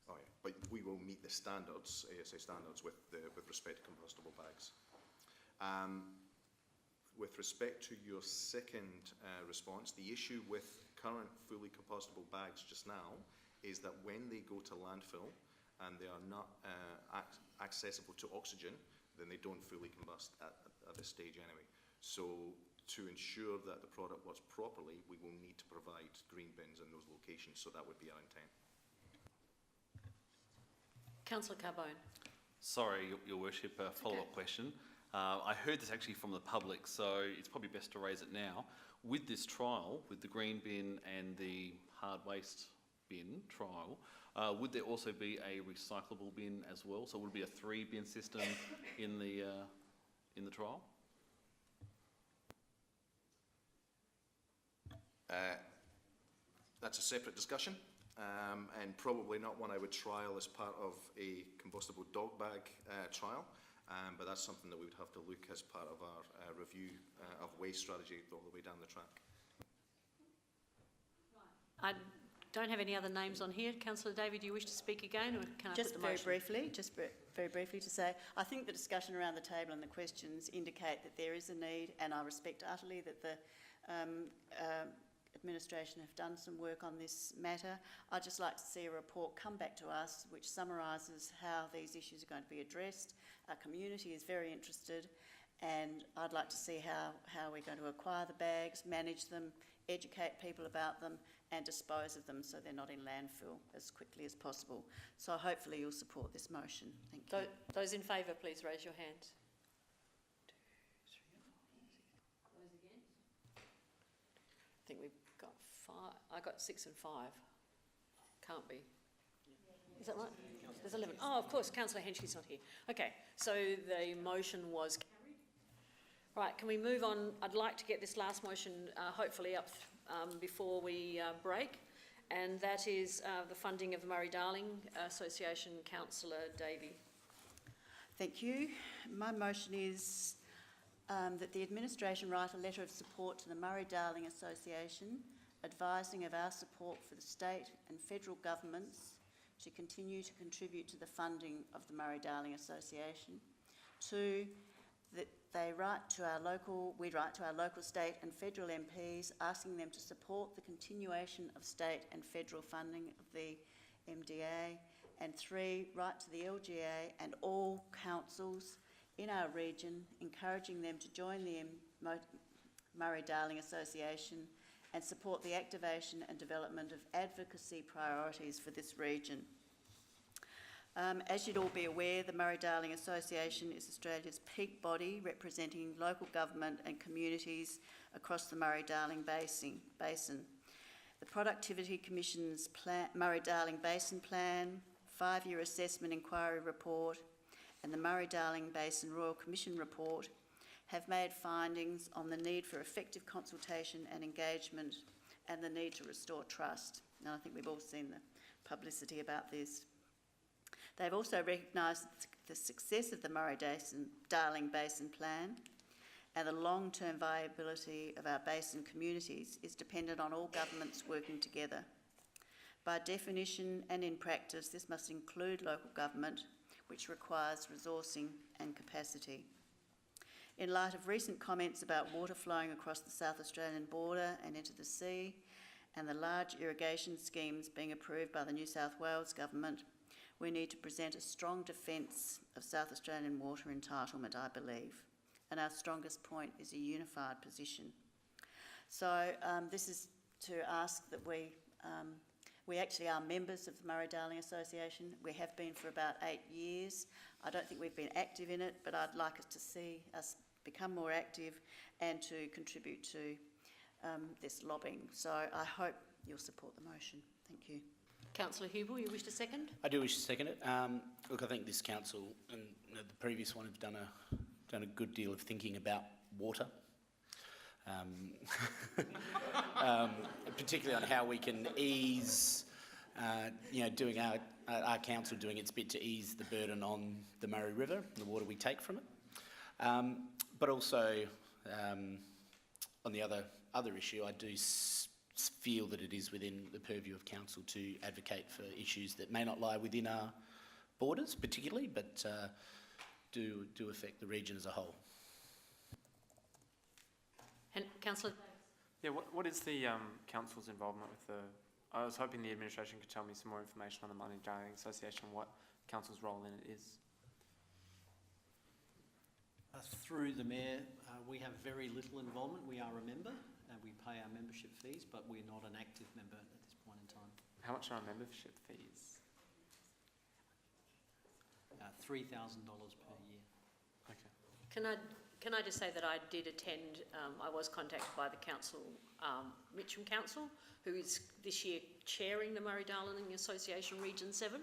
Oh yeah, but we will meet the standards, ASA standards, with respect to compostable bags. With respect to your second response, the issue with current fully compostable bags just now is that when they go to landfill and they are not accessible to oxygen, then they don't fully combust at this stage anyway. So to ensure that the product works properly, we will need to provide green bins in those locations, so that would be our intent. Councillor Carbone. Sorry, Your Worship, a follow-up question. I heard this actually from the public, so it's probably best to raise it now. With this trial, with the green bin and the hard waste bin trial, would there also be a recyclable bin as well? So would it be a 3-bin system in the trial? That's a separate discussion, and probably not one I would trial as part of a combustible dog bag trial, but that's something that we would have to look as part of our review of waste strategy all the way down the track. I don't have any other names on here. Councillor Davey, do you wish to speak again, or can I put the motion? Very briefly to say, I think the discussion around the table and the questions indicate that there is a need, and I respect utterly that the administration have done some work on this matter. I'd just like to see a report come back to us which summarises how these issues are going to be addressed. Our community is very interested, and I'd like to see how we're going to acquire the bags, manage them, educate people about them, and dispose of them so they're not in landfill as quickly as possible. So hopefully you'll support this motion. Thank you. Those in favour, please raise your hands. Those against? I think we've got 5. I got 6 and 5. Can't be. Is that right? There's 11. Oh, of course, Councillor Henschke's not here. Okay, so the motion was carried. Right, can we move on? I'd like to get this last motion hopefully up before we break, and that is the funding of the Murray-Darling Association. Councillor Davey. Thank you. My motion is that the administration write a letter of support to the Murray-Darling Association, advising of our support for the state and federal governments to continue to contribute to the funding of the Murray-Darling Association. 2, that we write to our local, state and federal MPs, asking them to support the continuation of state and federal funding of the MDA. And 3, write to the LGA and all councils in our region, encouraging them to join the Murray-Darling Association and support the activation and development of advocacy priorities for this region. As you'd all be aware, the Murray-Darling Association is Australia's peak body representing local government and communities across the Murray-Darling Basin. The Productivity Commission's Murray-Darling Basin Plan, 5-year assessment inquiry report, and the Murray-Darling Basin Royal Commission report have made findings on the need for effective consultation and engagement and the need to restore trust. And I think we've all seen the publicity about this. They've also recognised the success of the Murray-Darling Basin Plan, and the long-term viability of our basin communities is dependent on all governments working together. By definition and in practice, this must include local government, which requires resourcing and capacity. In light of recent comments about water flowing across the South Australian border and into the sea, and the large irrigation schemes being approved by the New South Wales Government, we need to present a strong defence of South Australian water entitlement, I believe. And our strongest point is a unified position. So this is to ask that we actually are members of the Murray-Darling Association. We have been for about 8 years. I don't think we've been active in it, but I'd like us to see us become more active and to contribute to this lobbying. So I hope you'll support the motion. Thank you. Councillor Hubel, you wish to second? I do wish to second it. Look, I think this council and the previous one have done a good deal of thinking about water, particularly on how we can ease, doing our council doing its bit to ease the burden on the Murray River and the water we take from it. But also, on the other issue, I do feel that it is within the purview of council to advocate for issues that may not lie within our borders particularly, but do affect the region as a whole. And Councillor? Yeah, what is the council's involvement with the... I was hoping the administration could tell me some more information on the Murray-Darling Association, what council's role in it is. Through the Mayor, we have very little involvement. We are a member and we pay our membership fees, but we're not an active member at this point in time. How much are our membership fees? $3,000 per year. Okay. Can Can I just say that I did attend, I was contacted by the council, Mitcham Council, who is this year chairing the Murray-Darling Association Region 7.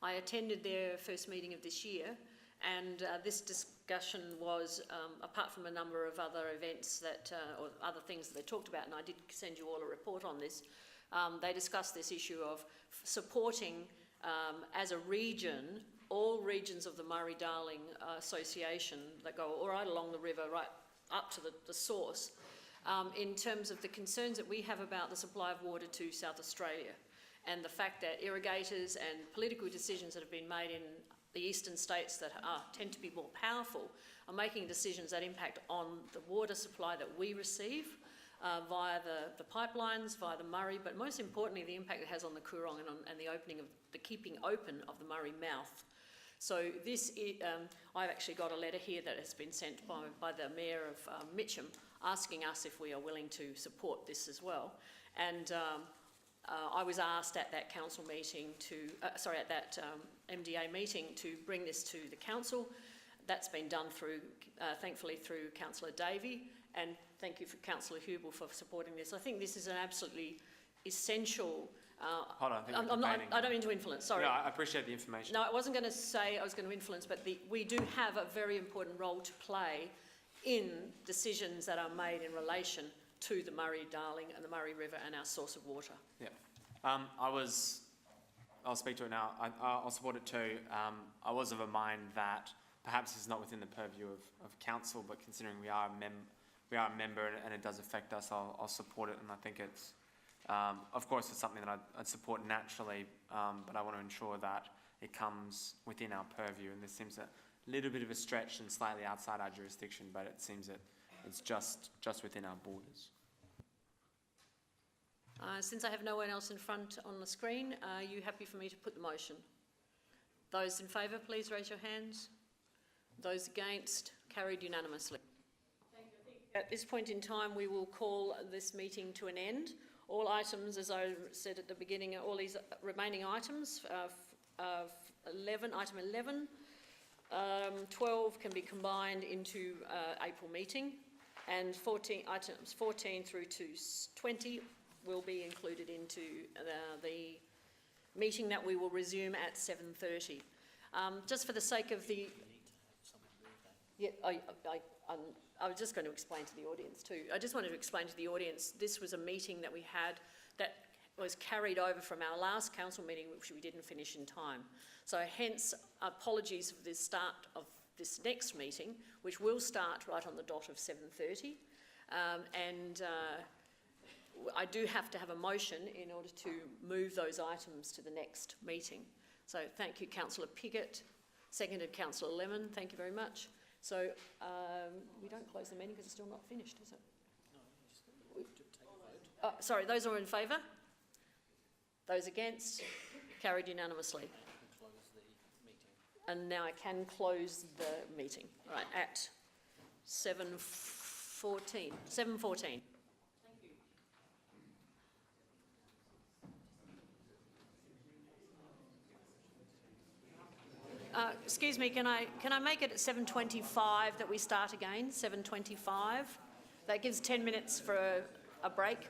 I attended their first meeting of this year, and this discussion was, apart from a number of other events that, or other things that they talked about, and I did send you all a report on this, they discussed this issue of supporting, as a region, all regions of the Murray-Darling Association that go right along the river, right up to the source, in terms of the concerns that we have about the supply of water to South Australia, and the fact that irrigators and political decisions that have been made in the eastern states that tend to be more powerful are making decisions that impact on the water supply that we receive via the pipelines, via the Murray, but most importantly the impact it has on the Coorong and the opening of the keeping open of the Murray mouth. So this, I've actually got a letter here that has been sent by the Mayor of Mitcham asking us if we are willing to support this as well. And I was asked at that council meeting to, at that MDA meeting to bring this to the council. That's been done through, thankfully through Councillor Davey, and thank you for Councillor Hubel for supporting this. I think this is an absolutely essential. Hold on, I don't mean to influence, sorry. No, I appreciate the information. No, I wasn't going to say I was going to influence, but we do have a very important role to play in decisions that are made in relation to the Murray-Darling and the Murray River and our source of water. Yeah. I'll speak to it now. I'll support it too. I was of a mind that perhaps it's not within the purview of council, but considering we are a member and it does affect us, I'll support it, and I think it's, of course, it's something that I'd support naturally, but I want to ensure that it comes within our purview, and this seems a little bit of a stretch and slightly outside our jurisdiction, but it seems that it's just within our borders. Since I have no one else in front on the screen, are you happy for me to put the motion? Those in favour, please raise your hands. Those against, carried unanimously. Thank you. At this point in time, we will call this meeting to an end. All items, as I said at the beginning, all these remaining items, item 11, 12 can be combined into April meeting, and items 14 through to 20 will be included into the meeting that we will resume at 7:30. Just for the sake of the... Yeah, I was just going to explain to the audience too. I just wanted to explain to the audience, this was a meeting that we had that was carried over from our last council meeting, which we didn't finish in time. So hence, apologies for the start of this next meeting, which will start right on the dot of 7:30. I do have to have a motion in order to move those items to the next meeting. So thank you, Councillor Piggott. Seconded, Councillor Lemon. Thank you very much. So we don't close the meeting because it's still not finished, is it? No, just take a vote. Sorry, those are in favour? Those against? Carried unanimously. Close the meeting. And now I can close the meeting, right, at 7:14. 7:14. Excuse me, can I make it at 7:25 that we start again? 7:25. That gives 10 minutes for a break.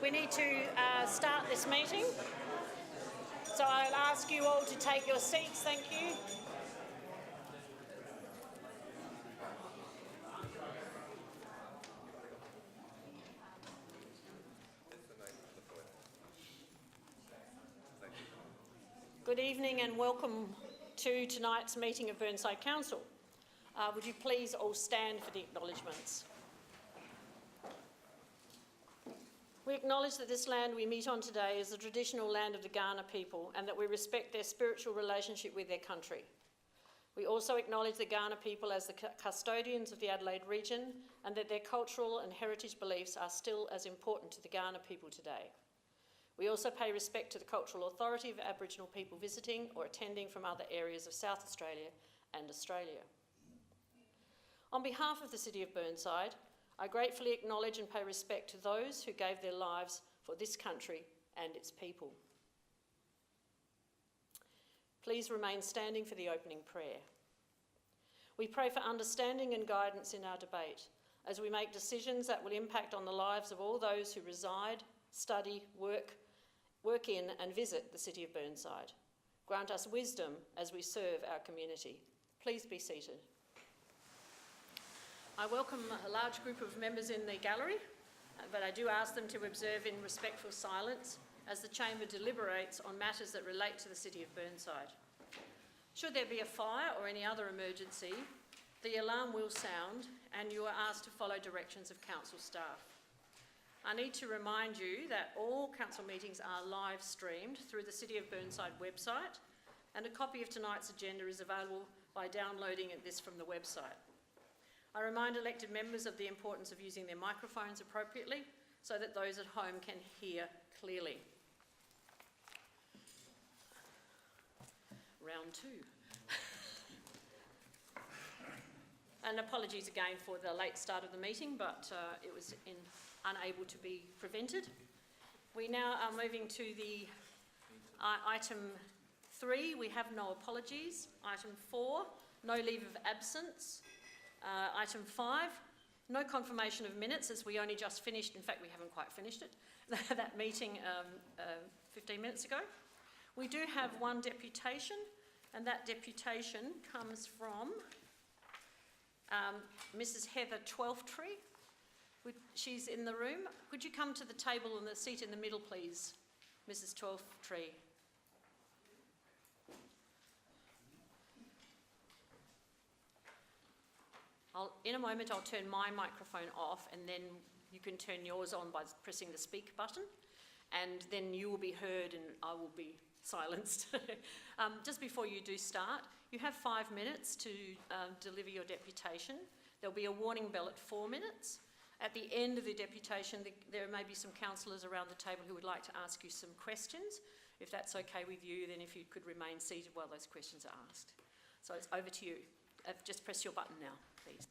We need to start this meeting. So I'll ask you all to take your seats. Thank you. Good evening and welcome to tonight's meeting of Burnside Council. Would you please all stand for the acknowledgements? We acknowledge that this land we meet on today is the traditional land of the Kaurna people and that we respect their spiritual relationship with their country. We also acknowledge the Kaurna people as the custodians of the Adelaide region and that their cultural and heritage beliefs are still as important to the Kaurna people today. We also pay respect to the cultural authority of Aboriginal people visiting or attending from other areas of South Australia and Australia. On behalf of the City of Burnside, I gratefully acknowledge and pay respect to those who gave their lives for this country and its people. Please remain standing for the opening prayer. We pray for understanding and guidance in our debate as we make decisions that will impact on the lives of all those who reside, study, work in and visit the City of Burnside. Grant us wisdom as we serve our community. Please be seated. I welcome a large group of members in the gallery, but I do ask them to observe in respectful silence as the Chamber deliberates on matters that relate to the City of Burnside. Should there be a fire or any other emergency, the alarm will sound and you are asked to follow directions of Council staff. I need to remind you that all Council meetings are live streamed through the City of Burnside website and a copy of tonight's agenda is available by downloading this from the website. I remind elected members of the importance of using their microphones appropriately so that those at home can hear clearly. Round two. And apologies again for the late start of the meeting, but it was unable to be prevented. We now are moving to the item 3. We have no apologies. Item 4, no leave of absence. Item 5, no confirmation of minutes as we only just finished, in fact we haven't quite finished it, that meeting 15 minutes ago. We do have one deputation and that deputation comes from Mrs Heather Twelftree. She's in the room. Could you come to the table and the seat in the middle please, Mrs Twelftree? In a moment I'll turn my microphone off and then you can turn yours on by pressing the speak button and then you will be heard and I will be silenced. Just before you do start, you have 5 minutes to deliver your deputation. There'll be a warning bell at 4 minutes. At the end of the deputation, there may be some councillors around the table who would like to ask you some questions. If that's okay with you, then if you could remain seated while those questions are asked. So it's over to you. Just press your button now, please.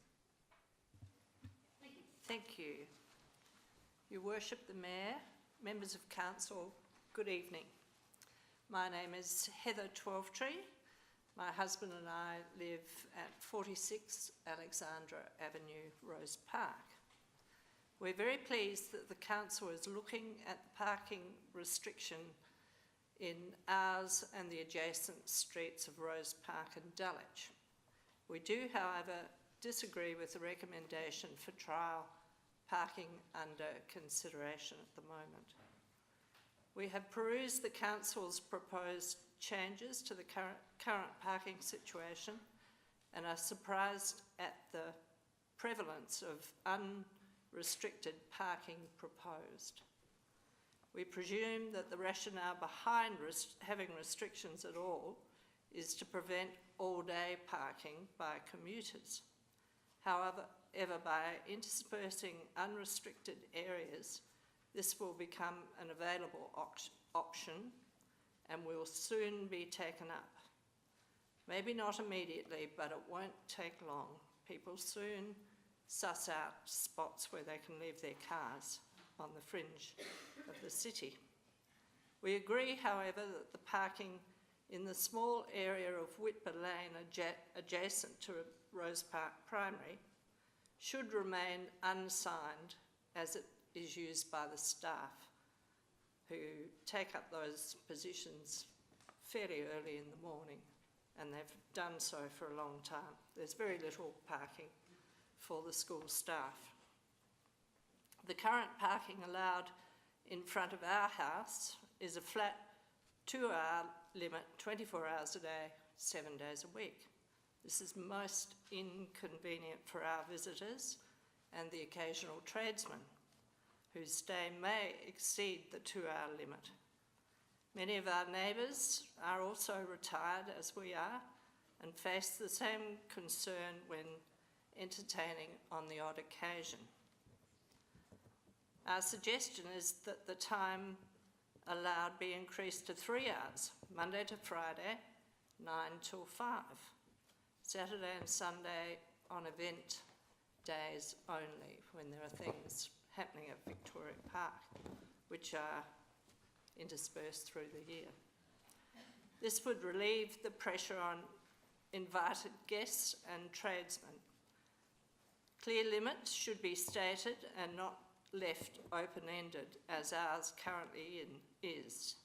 Thank you. Your Worship, the Mayor, members of Council, good evening. My name is Heather Twelftree. My husband and I live at 46 Alexandra Avenue, Rose Park. We're very pleased that the Council is looking at the parking restriction in ours and the adjacent streets of Rose Park and Dulwich. We do, however, disagree with the recommendation for trial parking under consideration at the moment. We have perused the Council's proposed changes to the current parking situation and are surprised at the prevalence of unrestricted parking proposed. We presume that the rationale behind having restrictions at all is to prevent all-day parking by commuters. However, by interspersing unrestricted areas, this will become an available option and will soon be taken up. Maybe not immediately, but it won't take long. People soon suss out spots where they can leave their cars on the fringe of the city. We agree, however, that the parking in the small area of Whitby Lane adjacent to Rose Park Primary should remain unsigned as it is used by the staff who take up those positions fairly early in the morning, and they've done so for a long time. There's very little parking for the school staff. The current parking allowed in front of our house is a flat 2-hour limit, 24 hours a day, 7 days a week. This is most inconvenient for our visitors and the occasional tradesman whose stay may exceed the 2-hour limit. Many of our neighbours are also retired, as we are, and face the same concern when entertaining on the odd occasion. Our suggestion is that the time allowed be increased to 3 hours, Monday to Friday, 9 till 5, Saturday and Sunday on event days only, when there are things happening at Victoria Park, which are interspersed through the year. This would relieve the pressure on invited guests and tradesmen. Clear limits should be stated and not left open-ended, as ours currently is.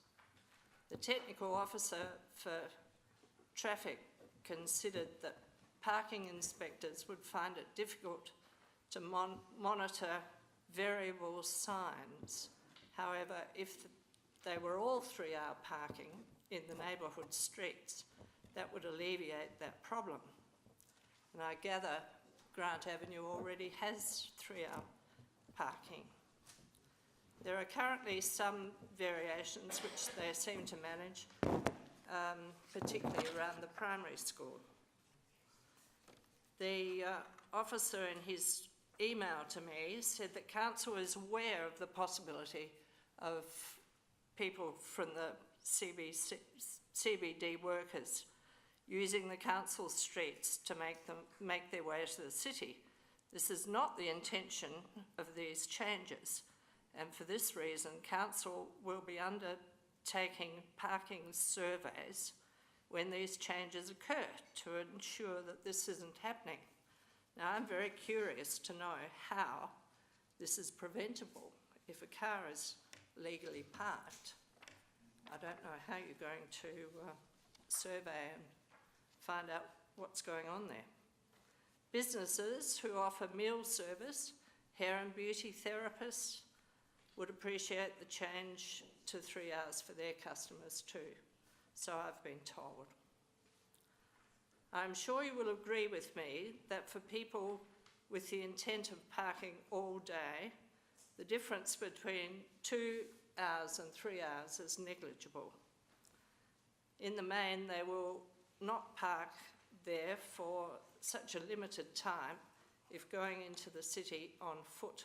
The technical officer for traffic considered that parking inspectors would find it difficult to monitor variable signs. However, if they were all 3-hour parking in the neighbourhood streets, that would alleviate that problem. And I gather Grant Avenue already has 3-hour parking. There are currently some variations which they seem to manage, particularly around the primary school. The officer in his email to me said that council is aware of the possibility of people from the CBD workers using the council streets to make their way to the city. This is not the intention of these changes, and for this reason, council will be undertaking parking surveys when these changes occur to ensure that this isn't happening. Now, I'm very curious to know how this is preventable if a car is legally parked. I don't know how you're going to survey and find out what's going on there. Businesses who offer meal service, hair and beauty therapists would appreciate the change to 3 hours for their customers too, so I've been told. I'm sure you will agree with me that for people with the intent of parking all day, the difference between 2 hours and 3 hours is negligible. In the main, they will not park there for such a limited time if going into the city on foot,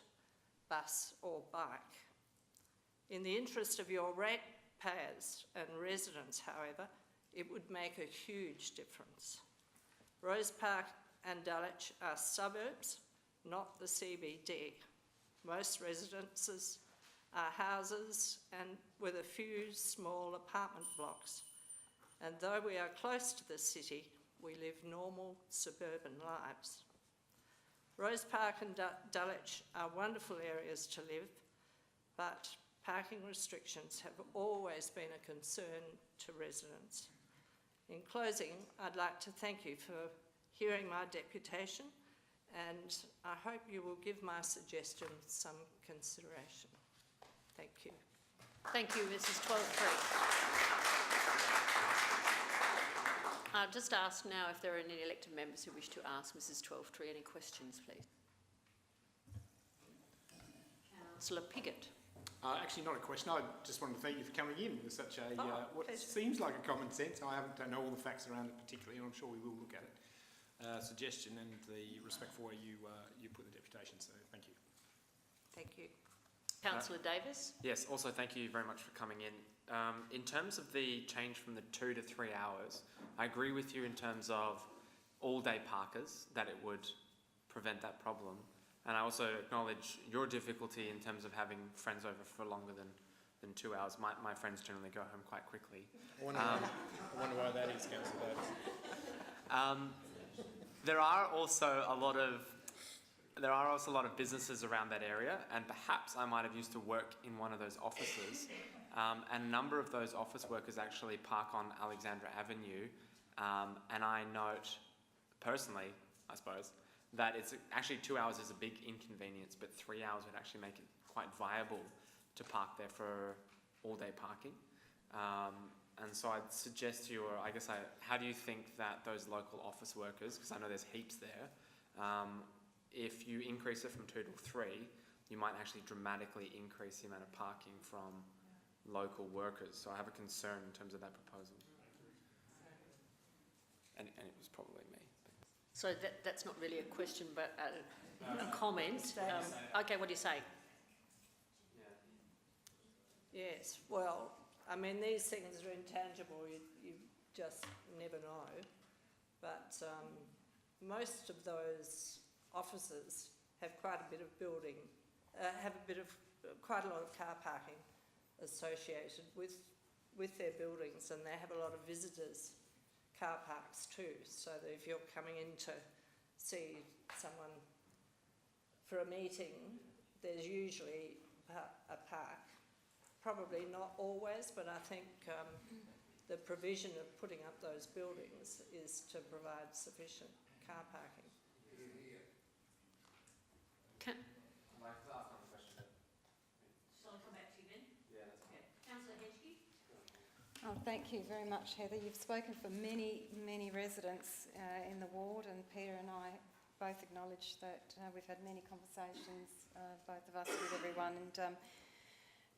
bus or bike. In the interest of your ratepayers and residents, however, it would make a huge difference. Rose Park and Dulwich are suburbs, not the CBD. Most residences are houses and with a few small apartment blocks. And though we are close to the city, we live normal suburban lives. Rose Park and Dulwich are wonderful areas to live, but parking restrictions have always been a concern to residents. In closing, I'd like to thank you for hearing my deputation, and I hope you will give my suggestions some consideration. Thank you. Thank you, Mrs. Twelvetree. I'll just ask now if there are any elected members who wish to ask Mrs. Twelvetree any questions, please. Councillor Piggott. Actually, not a question. I just wanted to thank you for coming in with such a, what seems like a common sense, I don't know all the facts around it particularly, and I'm sure we will look at it, suggestion and the respectful way you put the deputation, so thank you. Thank you. Councillor Davis. Yes, also thank you very much for coming in. In terms of the change from the 2 to 3 hours, I agree with you in terms of all-day parkers, that it would prevent that problem. And I also acknowledge your difficulty in terms of having friends over for longer than 2 hours. My friends generally go home quite quickly. I wonder why that is, Councillor Davis. There are also a lot of businesses around that area, and perhaps I might have used to work in one of those offices And a number of those office workers actually park on Alexandra Avenue, and I note, personally, I suppose, that it's actually 2 hours is a big inconvenience, but 3 hours would actually make it quite viable to park there for all-day parking. And so I'd suggest to you, or I guess how do you think that those local office workers, because I know there's heaps there, if you increase it from 2 to 3, you might actually dramatically increase the amount of parking from local workers. So I have a concern in terms of that proposal. And it was probably me. So that's not really a question, but a comment. Okay, what do you say? Yes, well, I mean, these things are intangible, you just never know. But most of those offices have quite a bit of building, quite a lot of car parking associated with their buildings, and they have a lot of visitors' car parks too, so that if you're coming in to see someone for a meeting, there's usually a park. Probably not always, but I think the provision of putting up those buildings is to provide sufficient car parking. Shall I come back to you then? Yeah, that's okay. Councillor Hedgie? Oh, thank you very much, Heather. You've spoken for many, many residents in the ward, and Peter and I both acknowledge that we've had many conversations, both of us with everyone,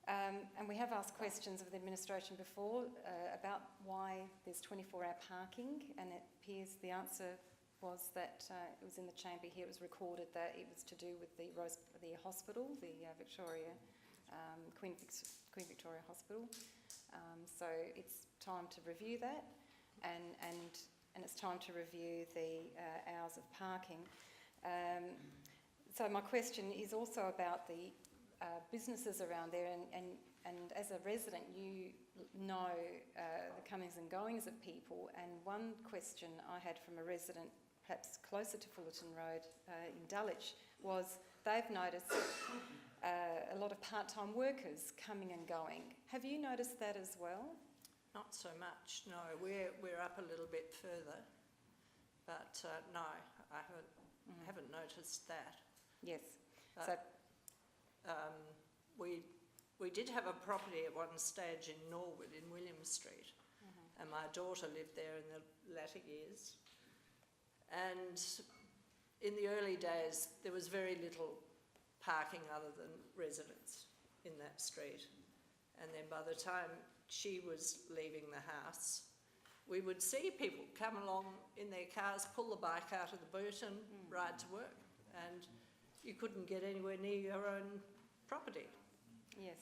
and we have asked questions of the administration before about why there's 24-hour parking, and it appears the answer was that it was in the chamber here, it was recorded that it was to do with the hospital, the Queen Victoria Hospital. So it's time to review that, and it's time to review the hours of parking. So my question is also about the businesses around there, and as a resident, you know the comings and goings of people. And one question I had from a resident, perhaps closer to Fullerton Road in Dulwich, was they've noticed a lot of part-time workers coming and going. Have you noticed that as well? Not so much, no. We're up a little bit further, but no, I haven't noticed that. Yes. But, we did have a property at one stage in Norwood in William Street, and my daughter lived there in the latter years. And in the early days, there was very little parking other than residents in that street. And then by the time she was leaving the house, we would see people come along in their cars, pull the bike out of the boot and ride to work. And you couldn't get anywhere near your own property. Yes.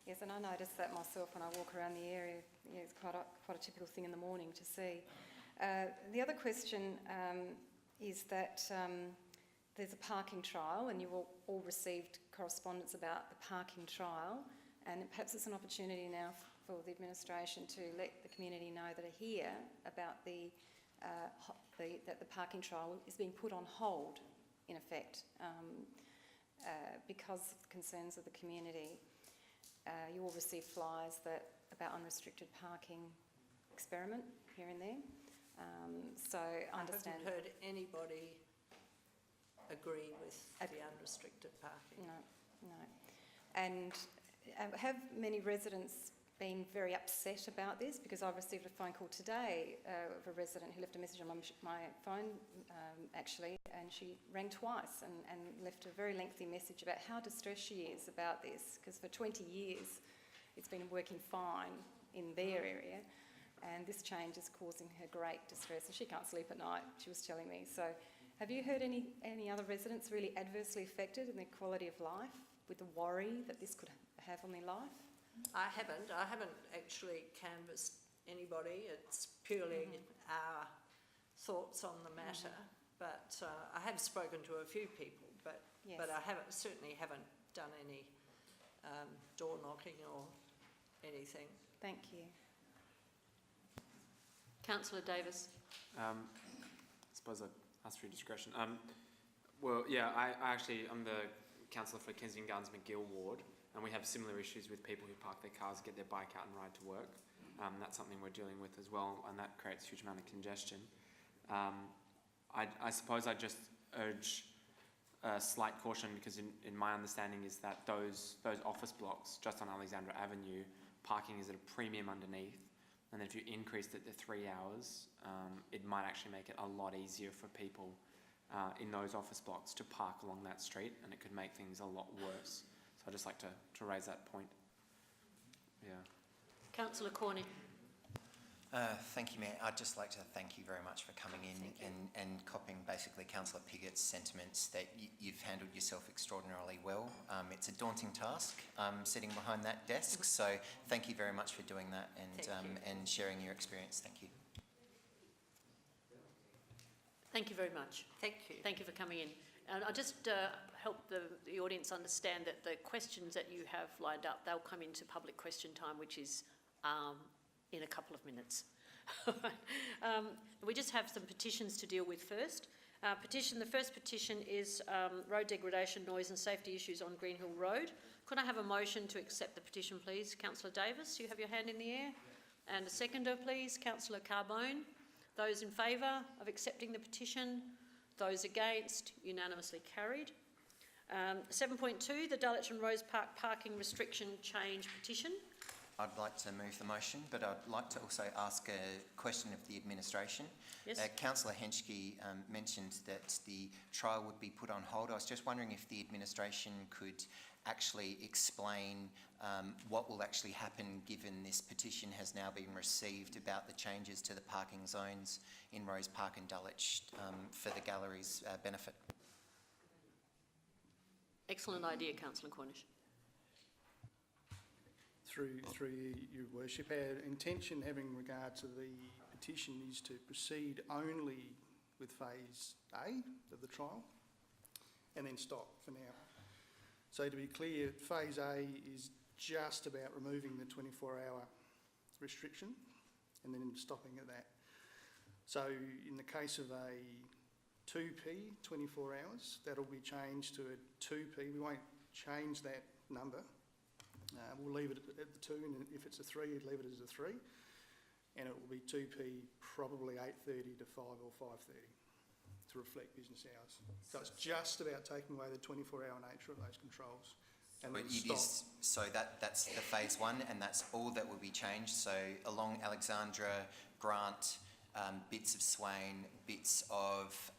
Yes, and I notice that myself when I walk around the area. Yeah, it's quite a typical thing in the morning to see. The other question is that there's a parking trial, and you've all received correspondence about the parking trial, and perhaps it's an opportunity now for the administration to let the community know that are here about that the parking trial is being put on hold, in effect, because of the concerns of the community. You all received flyers about unrestricted parking experiment here and there. So I understand. I haven't heard anybody agree with the unrestricted parking. No. And have many residents been very upset about this? Because I received a phone call today of a resident who left a message on my phone, actually, and she rang twice and left a very lengthy message about how distressed she is about this, because for 20 years it's been working fine in their area, and this change is causing her great distress, and she can't sleep at night, she was telling me. So have you heard any other residents really adversely affected in their quality of life with the worry that this could have on their life? I haven't actually canvassed anybody. It's purely our thoughts on the matter. But I have spoken to a few people, but I certainly haven't done any door knocking or anything. Thank you. Councillor Davis. I suppose I'd ask for your discretion. Well, yeah, I'm the councillor for Kensington Gardens McGill ward, And we have similar issues with people who park their cars, get their bike out and ride to work. That's something we're dealing with as well, and that creates a huge amount of congestion. I suppose I just urge slight caution, because in my understanding is that those office blocks just on Alexandra Avenue, parking is at a premium underneath, and if you increased it to 3 hours, it might actually make it a lot easier for people in those office blocks to park along that street, and it could make things a lot worse. So I'd just like to raise that point. Yeah. Councillor Cornish. Thank you, Mayor. I'd just like to thank you very much for coming in and copying basically Councillor Piggott's sentiments that you've handled yourself extraordinarily well. It's a daunting task sitting behind that desk, so thank you very much for doing that and sharing your experience. Thank you. Thank you very much. Thank you. Thank you for coming in. And I'll just help the audience understand that the questions that you have lined up, they'll come into public question time, which is in a couple of minutes. We just have some petitions to deal with first. The first petition is road degradation, noise and safety issues on Greenhill Road. Could I have a motion to accept the petition, please? Councillor Davis, you have your hand in the air. And a seconder, please. Councillor Carbone. Those in favour of accepting the petition? Those against? Unanimously carried. 7.2, the Dulwich and Rose Park parking restriction change petition. I'd like to move the motion, but I'd like to also ask a question of the administration. Yes. Councillor Henschke mentioned that the trial would be put on hold. I was just wondering if the administration could actually explain what will actually happen given this petition has now been received about the changes to the parking zones in Rose Park and Dulwich for the gallery's benefit. Excellent idea, Councillor Cornish. Through your worship, our intention having regard to the petition is to proceed only with phase A of the trial and then stop for now. So to be clear, phase A is just about removing the 24-hour restriction and then stopping at that. So in the case of a 2P, 24 hours, that'll be changed to a 2P. We won't change that number. We'll leave it at the 2, and if it's a 3, you'd leave it as a 3. And it will be 2P, probably 8:30 to 5 or 5:30 to reflect business hours. So it's just about taking away the 24-hour nature of those controls. And But then it stop. is, so that's the phase 1, and that's all that will be changed. So along Alexandra, Grant, bits of Swain, bits of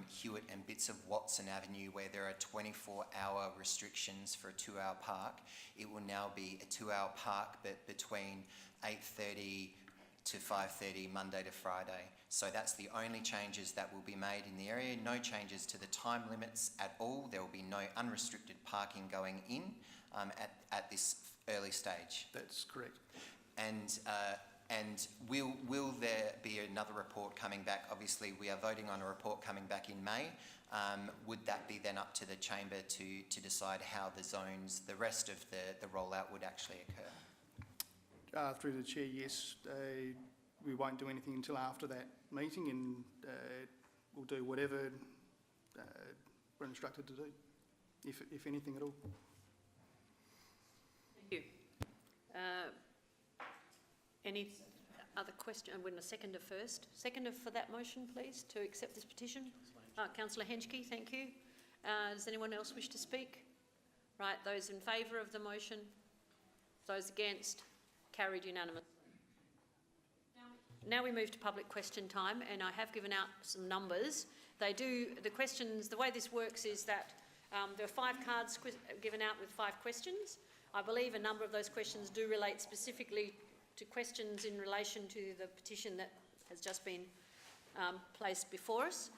Hewitt and bits of Watson Avenue, where there are 24-hour restrictions for a 2-hour park, it will now be a 2-hour park, but between 8:30 to 5:30 Monday to Friday. So that's the only changes that will be made in the area. No changes to the time limits at all. There will be no unrestricted parking going in at this early stage. That's correct. And will there be another report coming back? Obviously, we are voting on a report coming back in May. Would that be then up to the chamber to decide how the zones, the rest of the rollout would actually occur? Through the chair, yes. We won't do anything until after that meeting, and we'll do whatever we're instructed to do, if anything at all. Thank you. Any other question? I'm going to seconder first. Seconder for that motion, please, to accept this petition. Councillor Henschke, thank you. Does anyone else wish to speak? Right, those in favour of the motion? Those against? Carried unanimously. Now we move to public question time, and I have given out some numbers. The questions, the way this works is that there are 5 cards given out with 5 questions. I believe a number of those questions do relate specifically to questions in relation to the petition that has just been placed before us.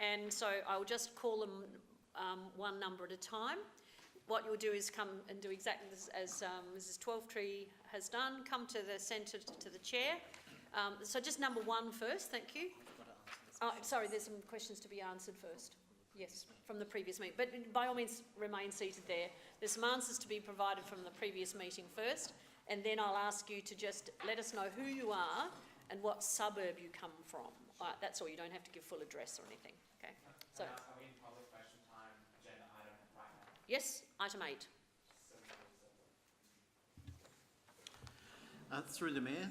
And so I'll just call them one number at a time. What you'll do is come and do exactly this as Mrs. Twelvetree has done. Come to the centre to the chair. So just number 1 first, thank you. Sorry, there's some questions to be answered first. Yes, from the previous meeting. But by all means, remain seated there. There's some answers to be provided from the previous meeting first, and then I'll ask you to just let us know who you are and what suburb you come from. That's all. You don't have to give full address or anything. Okay. So. Are we in public question time, agenda item right now? Yes, item 8. Through the Mayor,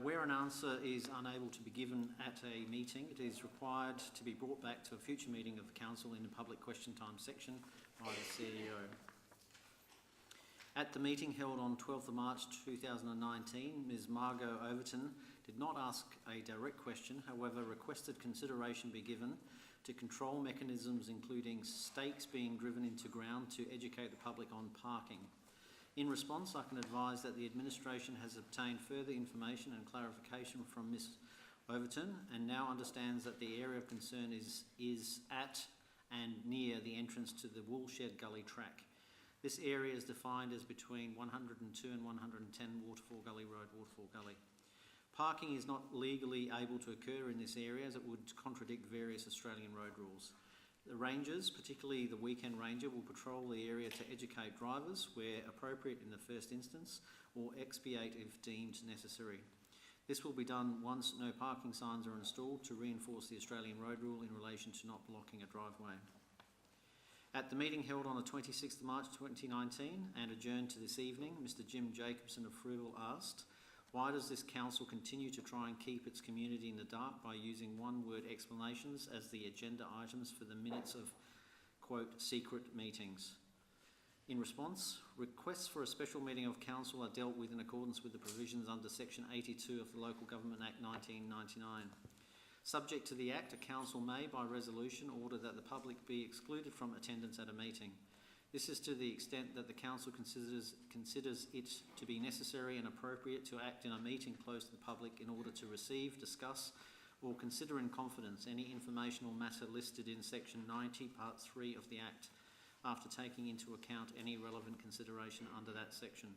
where an answer is unable to be given at a meeting, it is required to be brought back to a future meeting of the Council in the public question time section by the CEO. At the meeting held on 12th of March 2019, Ms Margot Overton did not ask a direct question, however requested consideration be given to control mechanisms including stakes being driven into ground to educate the public on parking. In response, I can advise that the administration has obtained further information and clarification from Ms Overton and now understands that the area of concern is at and near the entrance to the Woolshed Gully track. This area is defined as between 102 and 110 Waterfall Gully Road, Waterfall Gully. Parking is not legally able to occur in this area as it would contradict various Australian road rules. The rangers, particularly the weekend ranger, will patrol the area to educate drivers where appropriate in the first instance or expiate if deemed necessary. This will be done once no parking signs are installed to reinforce the Australian road rule in relation to not blocking a driveway. At the meeting held on the 26th of March 2019 and adjourned to this evening, Mr Jim Jacobson of Fruitville asked, why does this council continue to try and keep its community in the dark by using one-word explanations as the agenda items for the minutes of, quote, secret meetings? In response, requests for a special meeting of council are dealt with in accordance with the provisions under section 82 of the Local Government Act 1999. Subject to the Act, a council may, by resolution, order that the public be excluded from attendance at a meeting. This is to the extent that the council considers it to be necessary and appropriate to act in a meeting closed to the public in order to receive, discuss, or consider in confidence any information or matter listed in section 90, part 3 of the Act, after taking into account any relevant consideration under that section.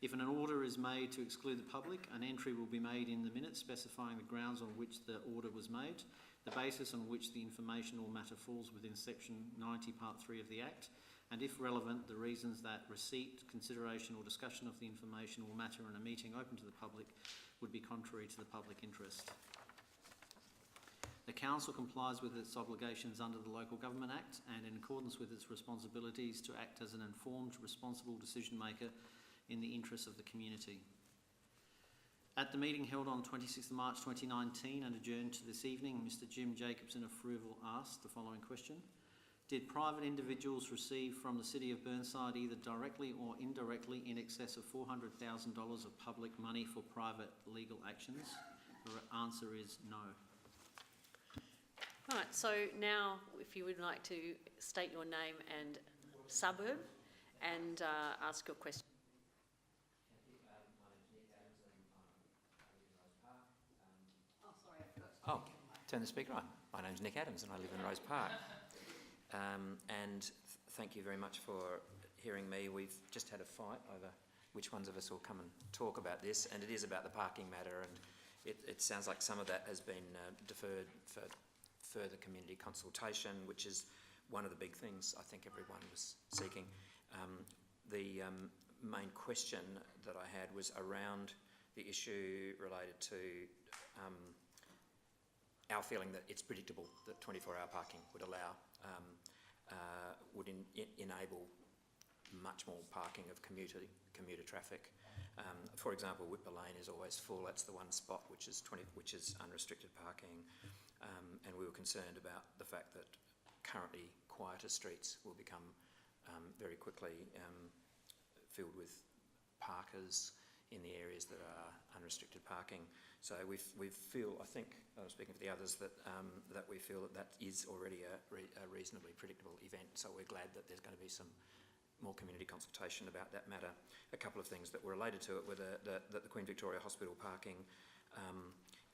If an order is made to exclude the public, an entry will be made in the minutes specifying the grounds on which the order was made, the basis on which the information or matter falls within section 90 part 3 of the Act, and if relevant, the reasons that receipt, consideration or discussion of the information or matter in a meeting open to the public would be contrary to the public interest. The Council complies with its obligations under the Local Government Act and in accordance with its responsibilities to act as an informed, responsible decision maker in the interests of the community. At the meeting held on 26th of March 2019 and adjourned to this evening, Mr Jim Jacobson of Fruitville asked the following question. Did private individuals receive from the City of Burnside either directly or indirectly in excess of $400,000 of public money for private legal actions? The answer is no. Right, so now if you would like to state your name and suburb and ask your question. Oh, turn the speaker on. My name's Nick Adams and I live in Rose Park. Thank you very much for hearing me. We've just had a fight over which ones of us will come and talk about this, and it is about the parking matter, and it sounds like some of that has been deferred for further community consultation, which is one of the big things I think everyone was seeking. The main question that I had was around the issue related to our feeling that it's predictable that 24-hour parking would allow, would enable much more parking of commuter traffic. For example, Whitby Lane is always full. That's the one spot which is unrestricted parking. And we were concerned about the fact that currently quieter streets will become very quickly filled with parkers in the areas that are unrestricted parking. So we feel, I think, I'm speaking for the others, that we feel that is already a reasonably predictable event. So we're glad that there's going to be some more community consultation about that matter. A couple of things that were related to it were that the Queen Victoria Hospital parking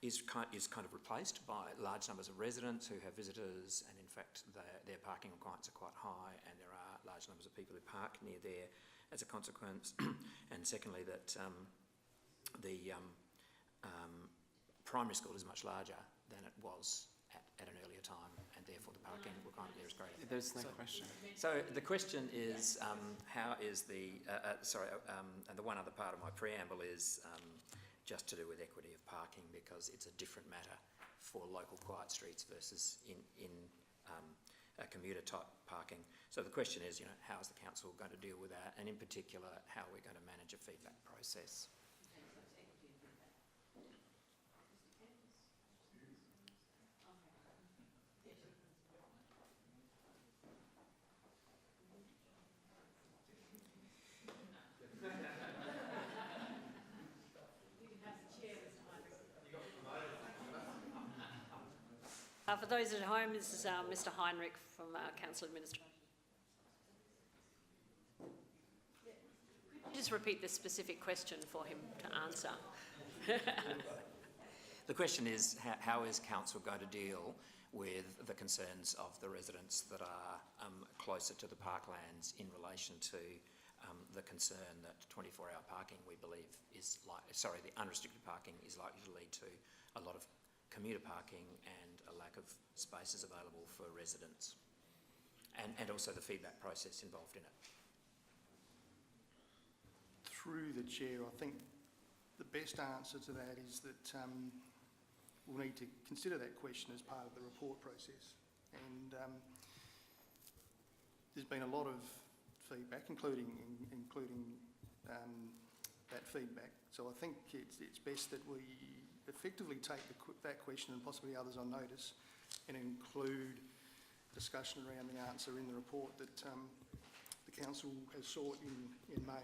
is kind of replaced by large numbers of residents who have visitors, and in fact their parking requirements are quite high, and there are large numbers of people who park near there as a consequence. And secondly, that the primary school is much larger than it was at an earlier time, and therefore the parking requirement there is greater. There's no question. So the question is, how is the, and the one other part of my preamble is just to do with equity of parking, because it's a different matter for local quiet streets versus in commuter type parking. So the question is, how is the council going to deal with that, and in particular, how we're going to manage a feedback process. For those at home, this is Mr Heinrich from Council Administration. Just repeat the specific question for him to answer. The question is, how is council going to deal with the concerns of the residents that are closer to the parklands in relation to the concern that 24-hour parking, we believe, the unrestricted parking is likely to lead to a lot of commuter parking and a lack of spaces available for residents, and also the feedback process involved in it. Through the chair, I think the best answer to that is that we'll need to consider that question as part of the report process. And there's been a lot of feedback, including that feedback. So I think it's best that we effectively take that question and possibly others on notice and include discussion around the answer in the report that the council has sought in May.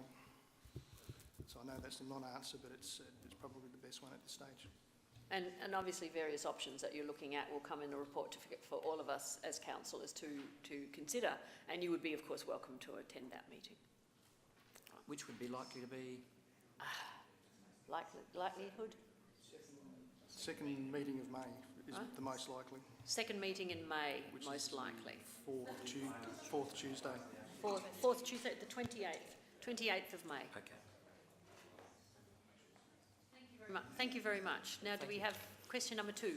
So I know that's a non-answer, but it's probably the best one at this stage. And obviously various options that you're looking at will come in the report for all of us as councillors to consider, and you would be, of course, welcome to attend that meeting. Which would be likely to be? Likelihood? Second meeting of May is the most likely. Second meeting in May, which most likely. Fourth Tuesday. Fourth Tuesday, the 28th of May. Okay. Thank you very much. Now, do we have question number 2?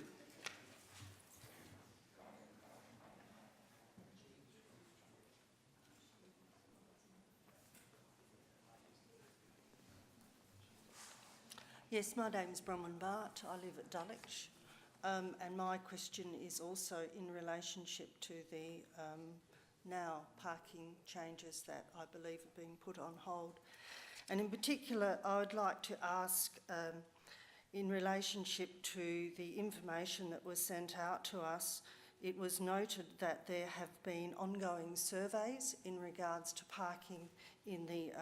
Yes, my name is Bronwyn Bart. I live at Dulwich, and my question is also in relationship to the now parking changes that I believe are being put on hold. And in particular, I would like to ask in relationship to the information that was sent out to us, it was noted that there have been ongoing surveys in regards to parking in the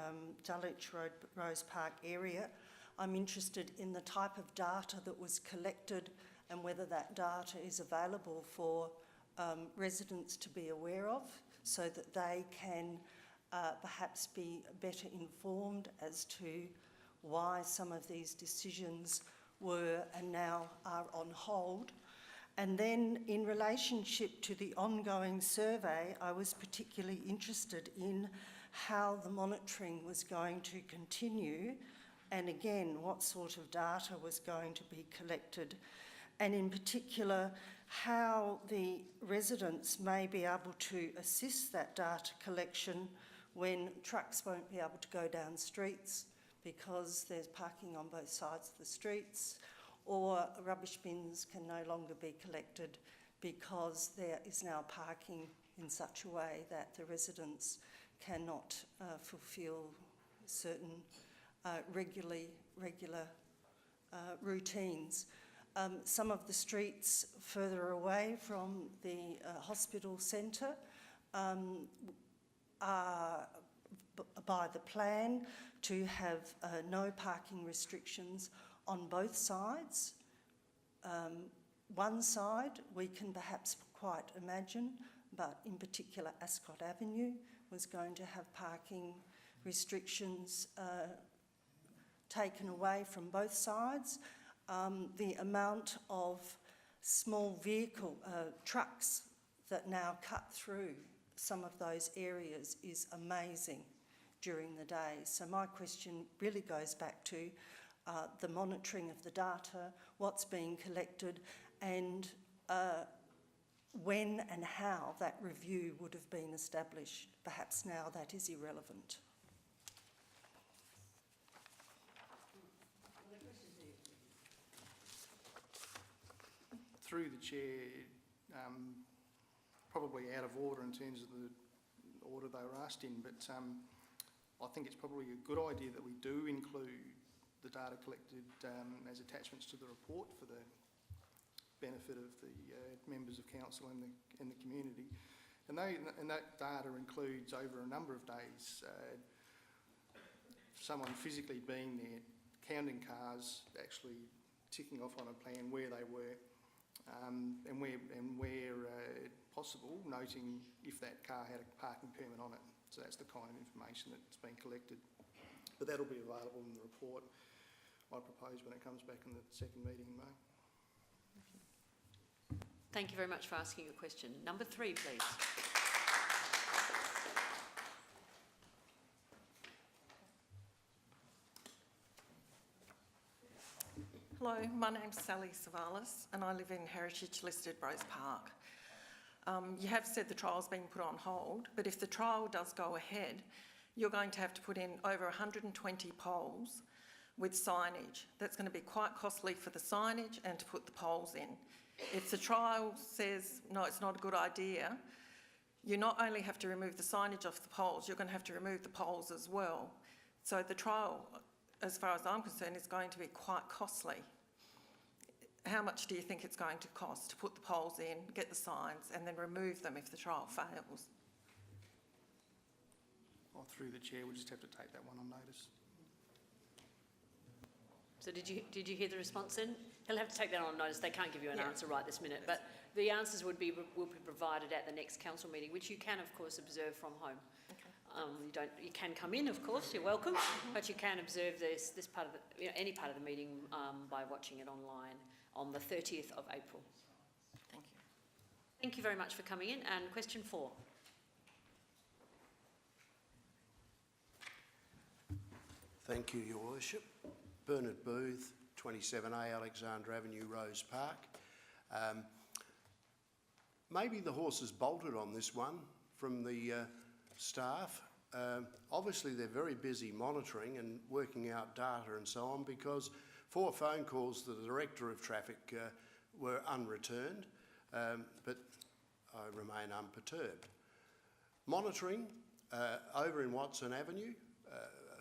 Dulwich Rose Park area. I'm interested in the type of data that was collected and whether that data is available for residents to be aware of so that they can perhaps be better informed as to why some of these decisions were and now are on hold. And then in relationship to the ongoing survey, I was particularly interested in how the monitoring was going to continue, and again, what sort of data was going to be collected, and in particular, how the residents may be able to assist that data collection when trucks won't be able to go down streets because there's parking on both sides of the streets, or rubbish bins can no longer be collected because there is now parking in such a way that the residents cannot fulfil certain regular routines. Some of the streets further away from the hospital centre are by the plan to have no parking restrictions on both sides. One side we can perhaps quite imagine, but in particular Ascot Avenue was going to have parking restrictions taken away from both sides. The amount of small vehicle trucks that now cut through some of those areas is amazing during the day. So my question really goes back to the monitoring of the data, what's being collected, and when and how that review would have been established. Perhaps now that is irrelevant. Through the chair, probably out of order in terms of the order they were asked in, but I think it's probably a good idea that we do include the data collected as attachments to the report for the benefit of the members of council and the community. And that data includes over a number of days someone physically being there, counting cars, actually ticking off on a plan where they were, and where possible, noting if that car had a parking permit on it. So that's the kind of information that's been collected. But that'll be available in the report, I propose, when it comes back in the second meeting in May. Thank you very much for asking your question. Number 3, please. Hello, my name's Sally Savalas and I live in heritage listed Rose Park. You have said the trial's been put on hold, but if the trial does go ahead, you're going to have to put in over 120 poles with signage. That's going to be quite costly for the signage and to put the poles in. If the trial says, no, it's not a good idea, you not only have to remove the signage off the poles, you're going to have to remove the poles as well. So the trial, as far as I'm concerned, is going to be quite costly. How much do you think it's going to cost to put the poles in, get the signs, and then remove them if the trial fails? Well, through the chair, we'll just have to take that one on notice. So did you hear the response then? He'll have to take that on notice. They can't give you an answer right this minute, but the answers will be provided at the next council meeting, which you can, of course, observe from home. Okay. You can come in, of course. You're welcome, but you can observe this part of the, any part of the meeting by watching it online on the 30th of April. Thank you. Thank you very much for coming in. And question 4. Thank you, Your Worship. Bernard Booth, 27A Alexandra Avenue, Rose Park. Maybe the horse has bolted on this one from the staff. Obviously, they're very busy monitoring and working out data and so on, because 4 phone calls to the Director of Traffic were unreturned, but I remain unperturbed. Monitoring over in Watson Avenue,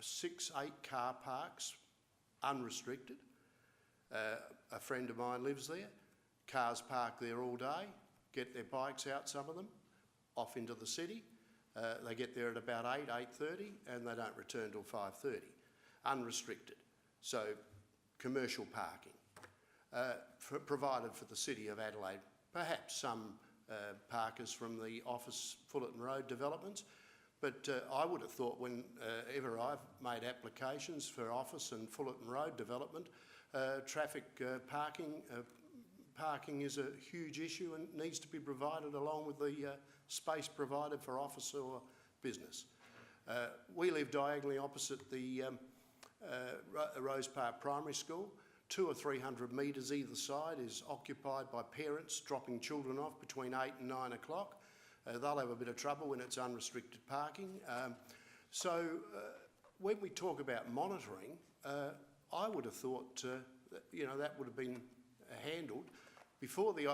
6, 8 car parks, unrestricted. A friend of mine lives there. Cars park there all day, get their bikes out, some of them, off into the city. They get there at about 8, 8:30 and they don't return till 5:30. Unrestricted. So commercial parking provided for the City of Adelaide. Perhaps some parkers from the office Fullerton Road developments, but I would have thought whenever I've made applications for office and Fullerton Road development, traffic parking is a huge issue and needs to be provided along with the space provided for office or business. We live diagonally opposite the Rose Park Primary School. 200 or 300 metres either side is occupied by parents dropping children off between 8 and 9 o'clock. They'll have a bit of trouble when it's unrestricted parking. So when we talk about monitoring, I would have thought that would have been handled before the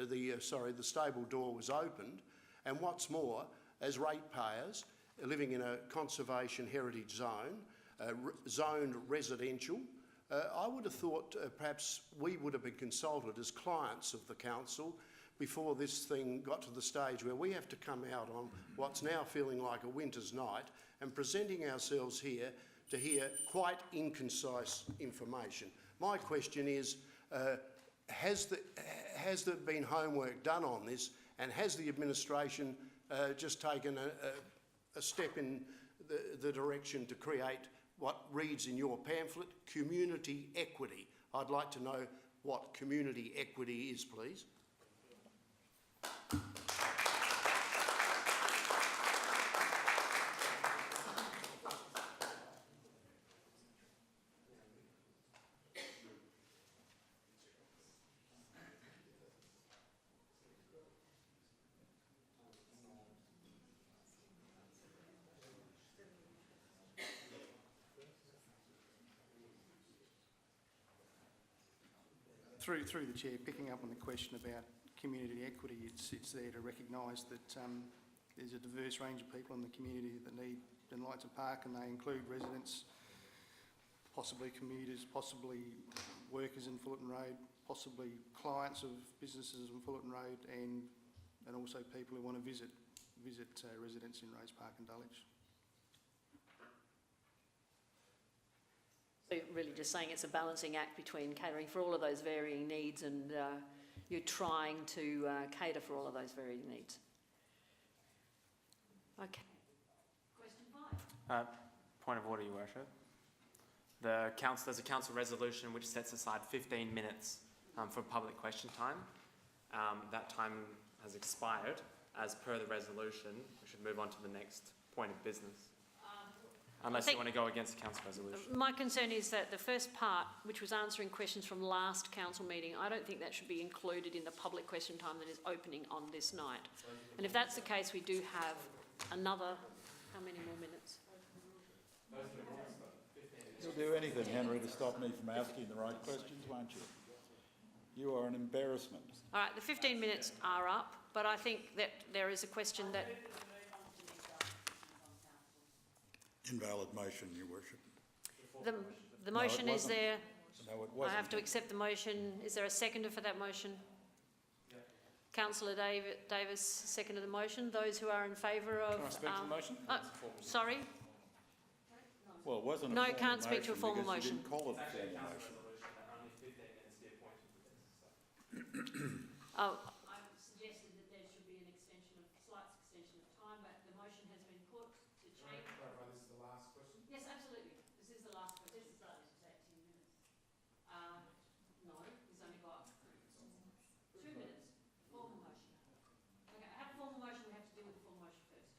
the stable door was opened. And what's more, as ratepayers living in a conservation heritage zone, zoned residential, I would have thought perhaps we would have been consulted as clients of the council before this thing got to the stage where we have to come out on what's now feeling like a winter's night and presenting ourselves here to hear quite inconcise information. My question is, has there been homework done on this, and has the administration just taken a step in the direction to create what reads in your pamphlet, community equity? I'd like to know what community equity is, please. Through the chair, picking up on the question about community equity. It's there to recognise that there's a diverse range of people in the community that need and like to park, and they include residents, possibly commuters, possibly workers in Fullerton Road, possibly clients of businesses in Fullerton Road, and also people who want to visit residents in Rose Park and Dulwich. So you're really just saying it's a balancing act between catering for all of those varying needs and you're trying to cater for all of those varying needs. Okay. Question 5. Point of order, Your Worship. There's a council resolution which sets aside 15 minutes for public question time. That time has expired. As per the resolution, we should move on to the next point of business. Unless you want to go against the council resolution. My concern is that the first part, which was answering questions from last council meeting, I don't think that should be included in the public question time that is opening on this night. And if that's the case, we do have another, how many more minutes? You'll do anything, Henry, to stop me from asking the right questions, won't you? You are an embarrassment. All right, the 15 minutes are up, but I think that there is a question that... Invalid motion, Your Worship. The motion is there. No, it wasn't. I have to accept the motion. Is there a seconder for that motion? Councillor Davis seconded the motion. Those who are in favour of... Can I speak to the motion? Sorry? Well, it wasn't a No, formal can't speak to a motion formal because you motion. didn't call it a formal motion. Oh, I've suggested that there should be an slight extension of time, but the motion has been put to change. Clarify, this is the last question? Yes, absolutely. This is the last question. This is likely to take 10 minutes. No, he's only got 2 minutes. Formal motion. Okay, I have a formal motion. We have to deal with the formal motion first.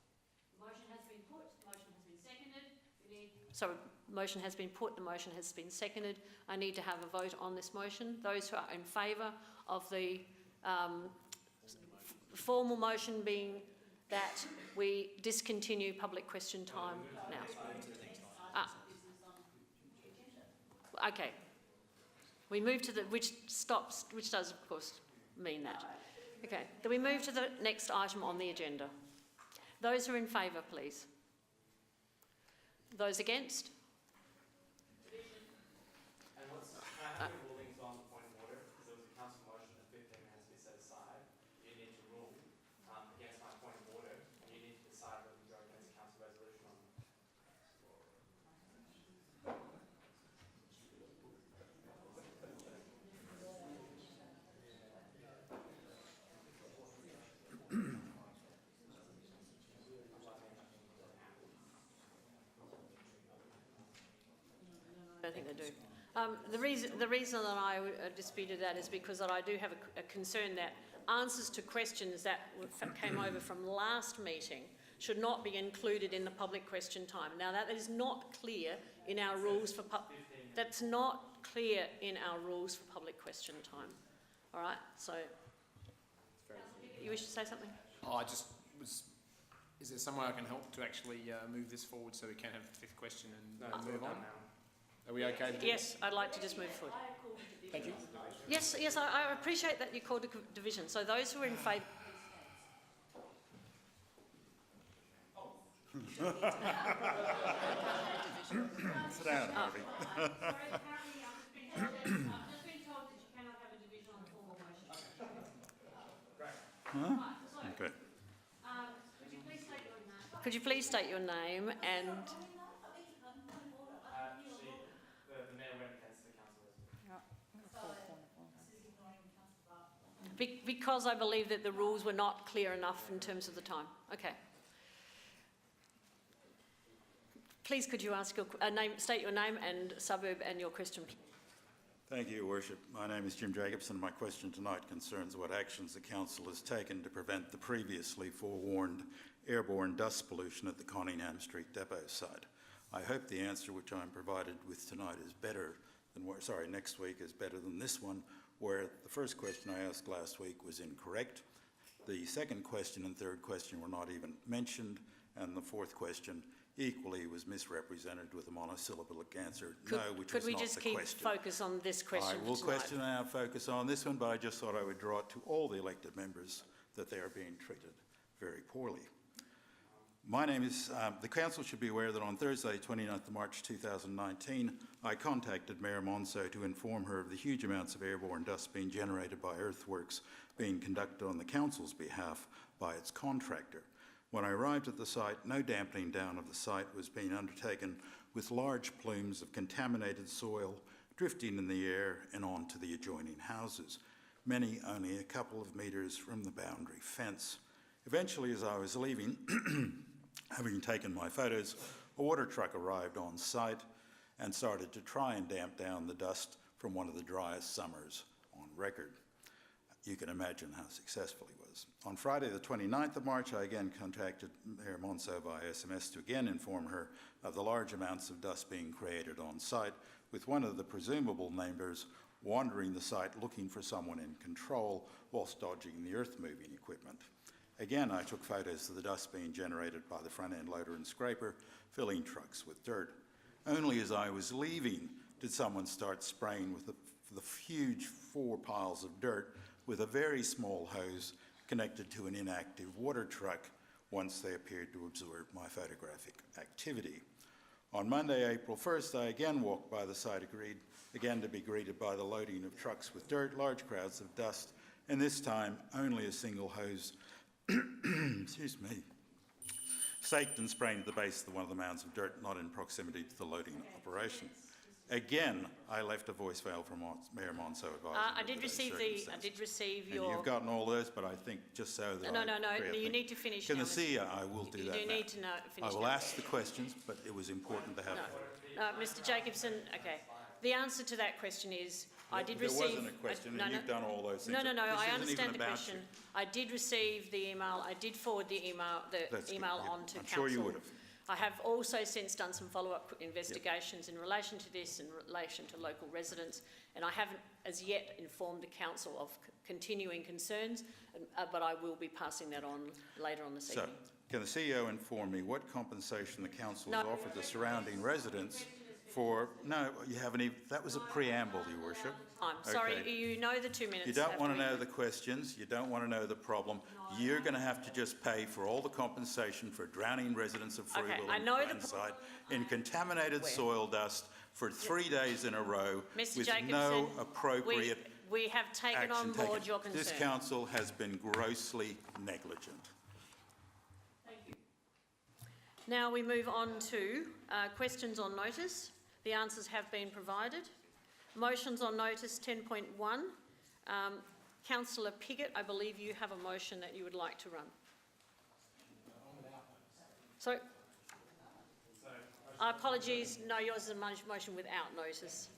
The motion has been put. The motion has been seconded. Sorry, motion has been put. The motion has been seconded. I need to have a vote on this motion. Those who are in favour of the formal motion being that we discontinue public question time now. Okay. We move to the, which does of course mean that. Okay, then we move to the next item on the agenda. Those who are in favour, please. Those against? And what's, can I have your rulings on the point of order? Because there was a council motion that 15 minutes be set aside. You need to rule against my point of order, and you need to decide whether you go against the council resolution or not. I don't think they do. The reason that I disputed that is because that I do have a concern that answers to questions that came over from last meeting should not be included in the public question time. Now that is not clear in our rules for that's not clear in our rules for public question time. All right. So, you wish to say something? Oh, I just was. Is there some way I can help to actually move this forward so we can have the fifth question and move on? Are we okay to do Yes, I'd like to just move forward. Thank you. Yes, I appreciate that you called a division. So those who are in favour... Sit down, Harvey. Sorry, apparently I've just been told that you cannot have a division on a formal motion. Huh? Right, so, Okay. could you please state your name and... The mayor went against the council resolution. Because I believe that the rules were not clear enough in terms of the time. Okay. Please could you ask your state your name and suburb and your question. Thank you, Your Worship. My name is Jim Jacobson. My question tonight concerns what actions the Council has taken to prevent the previously forewarned airborne dust pollution at the Conningham Street depot site. I hope the answer which I'm provided with tonight is better than, next week is better than this one, where the first question I asked last week was incorrect. The second question and third question were not even mentioned, and the fourth question equally was misrepresented with a monosyllabic answer, Could, no, which could was we not just the keep question. focus on this question I will for tonight? question now focus on this one, but I just thought I would draw it to all the elected members that they are being treated very poorly. My name is, the Council should be aware that on Thursday, 29th of March 2019, I contacted Mayor Monso to inform her of the huge amounts of airborne dust being generated by earthworks being conducted on the Council's behalf by its contractor. When I arrived at the site, no dampening down of the site was being undertaken, with large plumes of contaminated soil drifting in the air and onto the adjoining houses, many only a couple of metres from the boundary fence. Eventually, as I was leaving, having taken my photos, a water truck arrived on site and started to try and damp down the dust from one of the driest summers on record. You can imagine how successful he was. On Friday the 29th of March, I again contacted Mayor Monso via SMS to again inform her of the large amounts of dust being created on site, with one of the presumable neighbours wandering the site looking for someone in control whilst dodging the earth-moving equipment. Again, I took photos of the dust being generated by the front-end loader and scraper, filling trucks with dirt. Only as I was leaving did someone start spraying with the huge 4 piles of dirt with a very small hose connected to an inactive water truck once they appeared to observe my photographic activity. On Monday, April 1st, I again walked by the site, again to be greeted by the loading of trucks with dirt, large crowds of dust, and this time only a single hose excuse me, staked and sprained at the base of one of the mounds of dirt, not in proximity to the loading operation. Again, I left a voicemail from Mayor Monso advising I did receive and your... you've gotten all those, but I think just so that No, I you need to finish Can now. the CEO, I will do that You now. need to finish I will now. ask the questions, but it was important to have them. Mr Jacobson, okay. The answer to that question is, I did There receive... wasn't a question, and you've done all those things. No, This I isn't understand even the about question. you. I did receive the email, I did forward the email That's good. on to I'm council. sure you would have. I have also since done some follow-up investigations in relation to this, in relation to local residents, and I haven't as yet informed the council of continuing concerns, but I will be passing that on later on this So, evening. can the CEO inform me what compensation the council has offered the surrounding residents for... No, you haven't even... That was a preamble, Your Worship. I'm sorry, Okay. you know the 2 minutes. You don't want to have know the questions, you don't want to know the problem. You're going to have to just pay for all the compensation for drowning residents of Okay, Freewill I and know the Burnside in contaminated soil dust for 3 days in a row Mr. with Jacobson, no appropriate we have taken action on board taken. your concern. This council has been grossly negligent. Thank you. Now we move on to questions on notice. The answers have been provided. Motions on notice 10.1. Councillor Piggott, I believe you have a motion that you would like to run. So, apologies, no, yours is a motion without notice.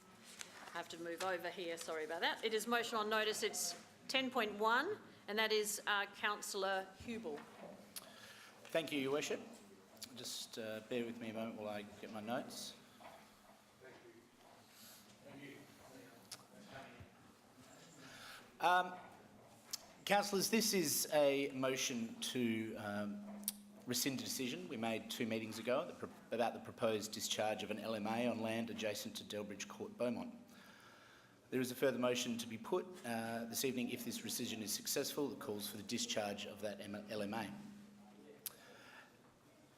I have to move over here, sorry about that. It is motion on notice, it's 10.1, and that is Councillor Hubel. Thank you, Your Worship. Just bear with me a moment while I get my notes. Councillors, this is a motion to rescind a decision we made 2 meetings ago about the proposed discharge of an LMA on land adjacent to Delbridge Court, Beaumont. There is a further motion to be put this evening if this rescission is successful that calls for the discharge of that LMA.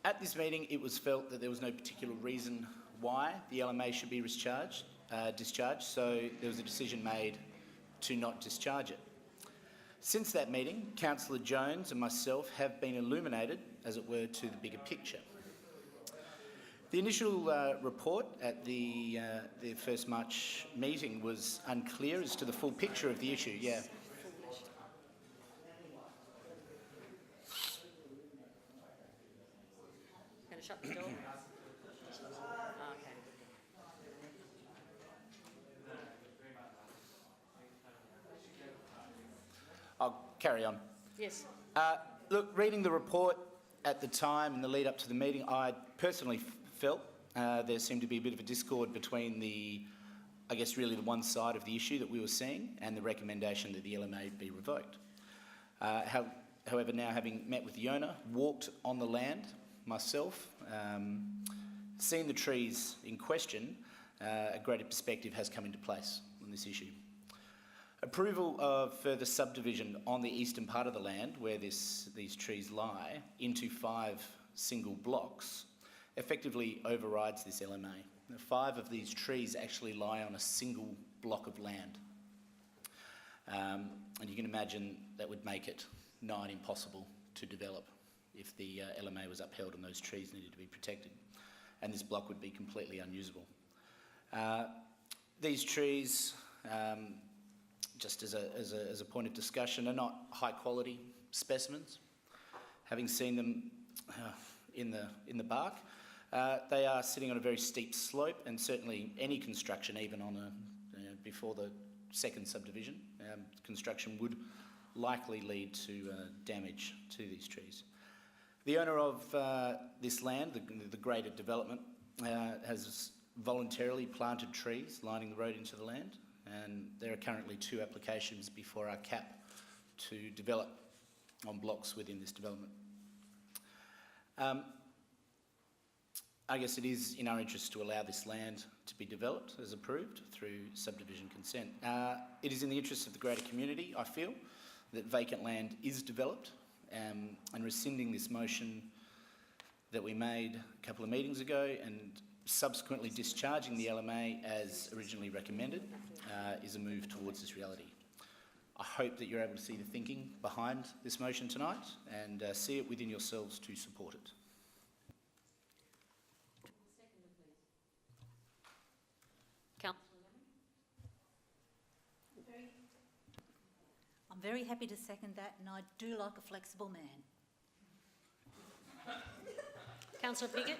At this meeting, it was felt that there was no particular reason why the LMA should be discharged, so there was a decision made to not discharge it. Since that meeting, Councillor Jones and myself have been illuminated, as it were, to the bigger picture. The initial report at the first March meeting was unclear as to the full picture of the issue, yeah. Going to shut the door? Okay. I'll carry on. Yes. Look, reading the report at the time in the lead up to the meeting, I personally felt there seemed to be a bit of a discord between really the one side of the issue that we were seeing and the recommendation that the LMA be revoked. However, now having met with the owner, walked on the land myself, seeing the trees in question, a greater perspective has come into place on this issue. Approval of further subdivision on the eastern part of the land where these trees lie into 5 single blocks effectively overrides this LMA. Now, 5 of these trees actually lie on a single block of land. And you can imagine that would make it nigh on impossible to develop if the LMA was upheld and those trees needed to be protected. And this block would be completely unusable. These trees, just as a point of discussion, are not high quality specimens. Having seen them in the bark, they are sitting on a very steep slope, and certainly any construction, even on before the second subdivision, construction would likely lead to damage to these trees. The owner of this land, the greater development, has voluntarily planted trees lining the road into the land, and there are currently 2 applications before our CAP to develop on blocks within this development. I guess it is in our interest to allow this land to be developed as approved through subdivision consent. It is in the interest of the greater community, I feel, that vacant land is developed, and rescinding this motion that we made a couple of meetings ago and subsequently discharging the LMA as originally recommended is a move towards this reality. I hope that you're able to see the thinking behind this motion tonight and see it within yourselves to support it. I'm very happy to second that, and I do like a flexible man. Councillor Piggott?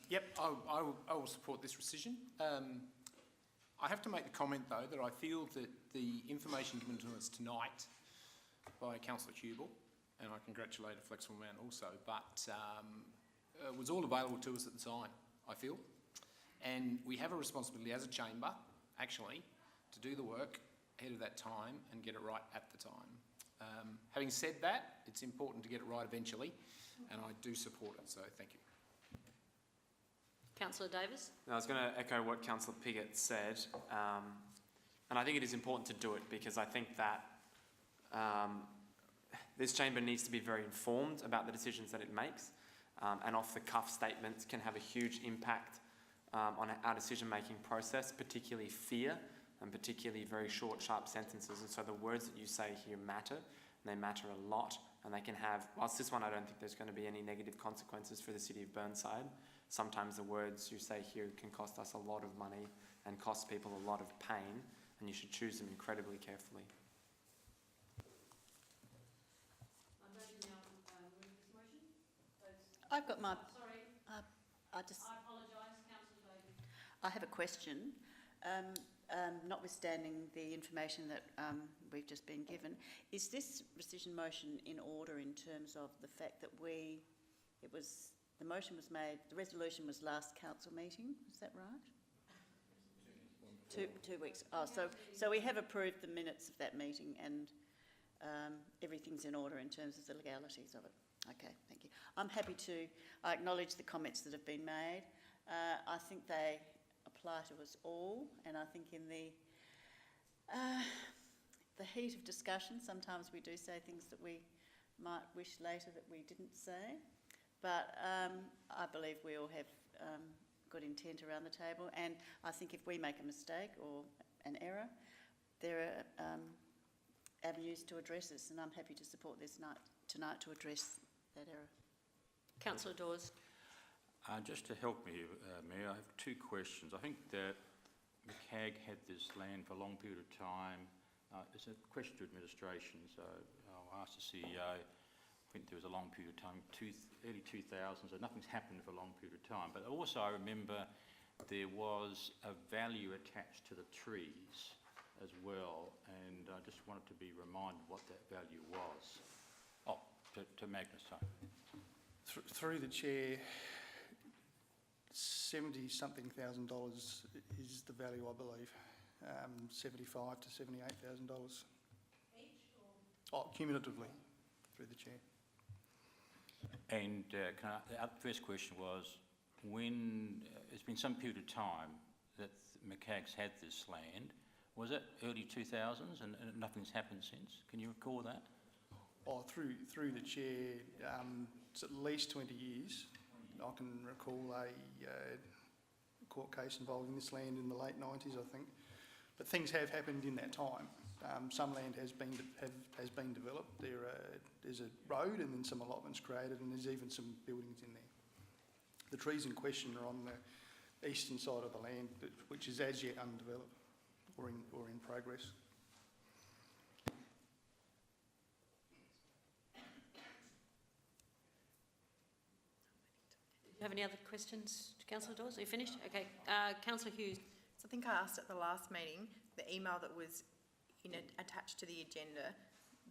Yep, I will support this rescission. I have to make the comment, though, that I feel that the information given to us tonight by Councillor Hubel, and I congratulate a flexible man also, but was all available to us at the time, I feel. And we have a responsibility as a chamber, actually, to do the work ahead of that time and get it right at the time. Having said that, it's important to get it right eventually, and I do support it, so thank you. Councillor Davis? I was going to echo what Councillor Piggott said, and I think it is important to do it because I think that this chamber needs to be very informed about the decisions that it makes, and off-the-cuff statements can have a huge impact on our decision-making process, particularly fear and particularly very short, sharp sentences. And so the words that you say here matter, and they matter a lot, and they can have, whilst this one I don't think there's going to be any negative consequences for the city of Burnside, sometimes the words you say here can cost us a lot of money and cost people a lot of pain, and you should choose them incredibly carefully. I've got my... Sorry. I apologise, Councillor Davis. I have a question. Notwithstanding the information that we've just been given, is this rescission motion in order in terms of the fact that the motion was made, the resolution was last council meeting, is that right? 2 weeks. Oh, so we have approved the minutes of that meeting and everything's in order in terms of the legalities of it. Okay, thank you. I'm happy to acknowledge the comments that have been made. I think they apply to us all, and I think in the heat of discussion, sometimes we do say things that we might wish later that we didn't say, but I believe we all have good intent around the table, and I think if we make a mistake or an error, there are avenues to address this, and I'm happy to support this tonight to address that error. Councillor Dawes. Just to help me, Mayor, I have 2 questions. I think that McCag had this land for a long period of time. It's a question to administration, so I'll ask the CEO. I think there was a long period of time, early 2000s, so nothing's happened for a long period of time. But also I remember there was a value attached to the trees as well, and I just wanted to be reminded what that value was. Oh, to Magnus, sorry. Through the chair, $70-something thousand is the value, I believe. $75,000 to $78,000. Each or? Oh, cumulatively, through the chair. And the first question was, when it's been some period of time that McCags had this land, was it early 2000s and nothing's happened since? Can you recall that? Oh, through the chair, it's at least 20 years. I can recall a court case involving this land in the late 90s, I think. But things have happened in that time. Some land has been developed. There's a road and then some allotments created, and there's even some buildings in there. The trees in question are on the eastern side of the land, which is as yet undeveloped or in progress. Do you have any other questions to Councillor Dawes? Are you finished? Okay. Councillor Hughes. So I think I asked at the last meeting, the email that was attached to the agenda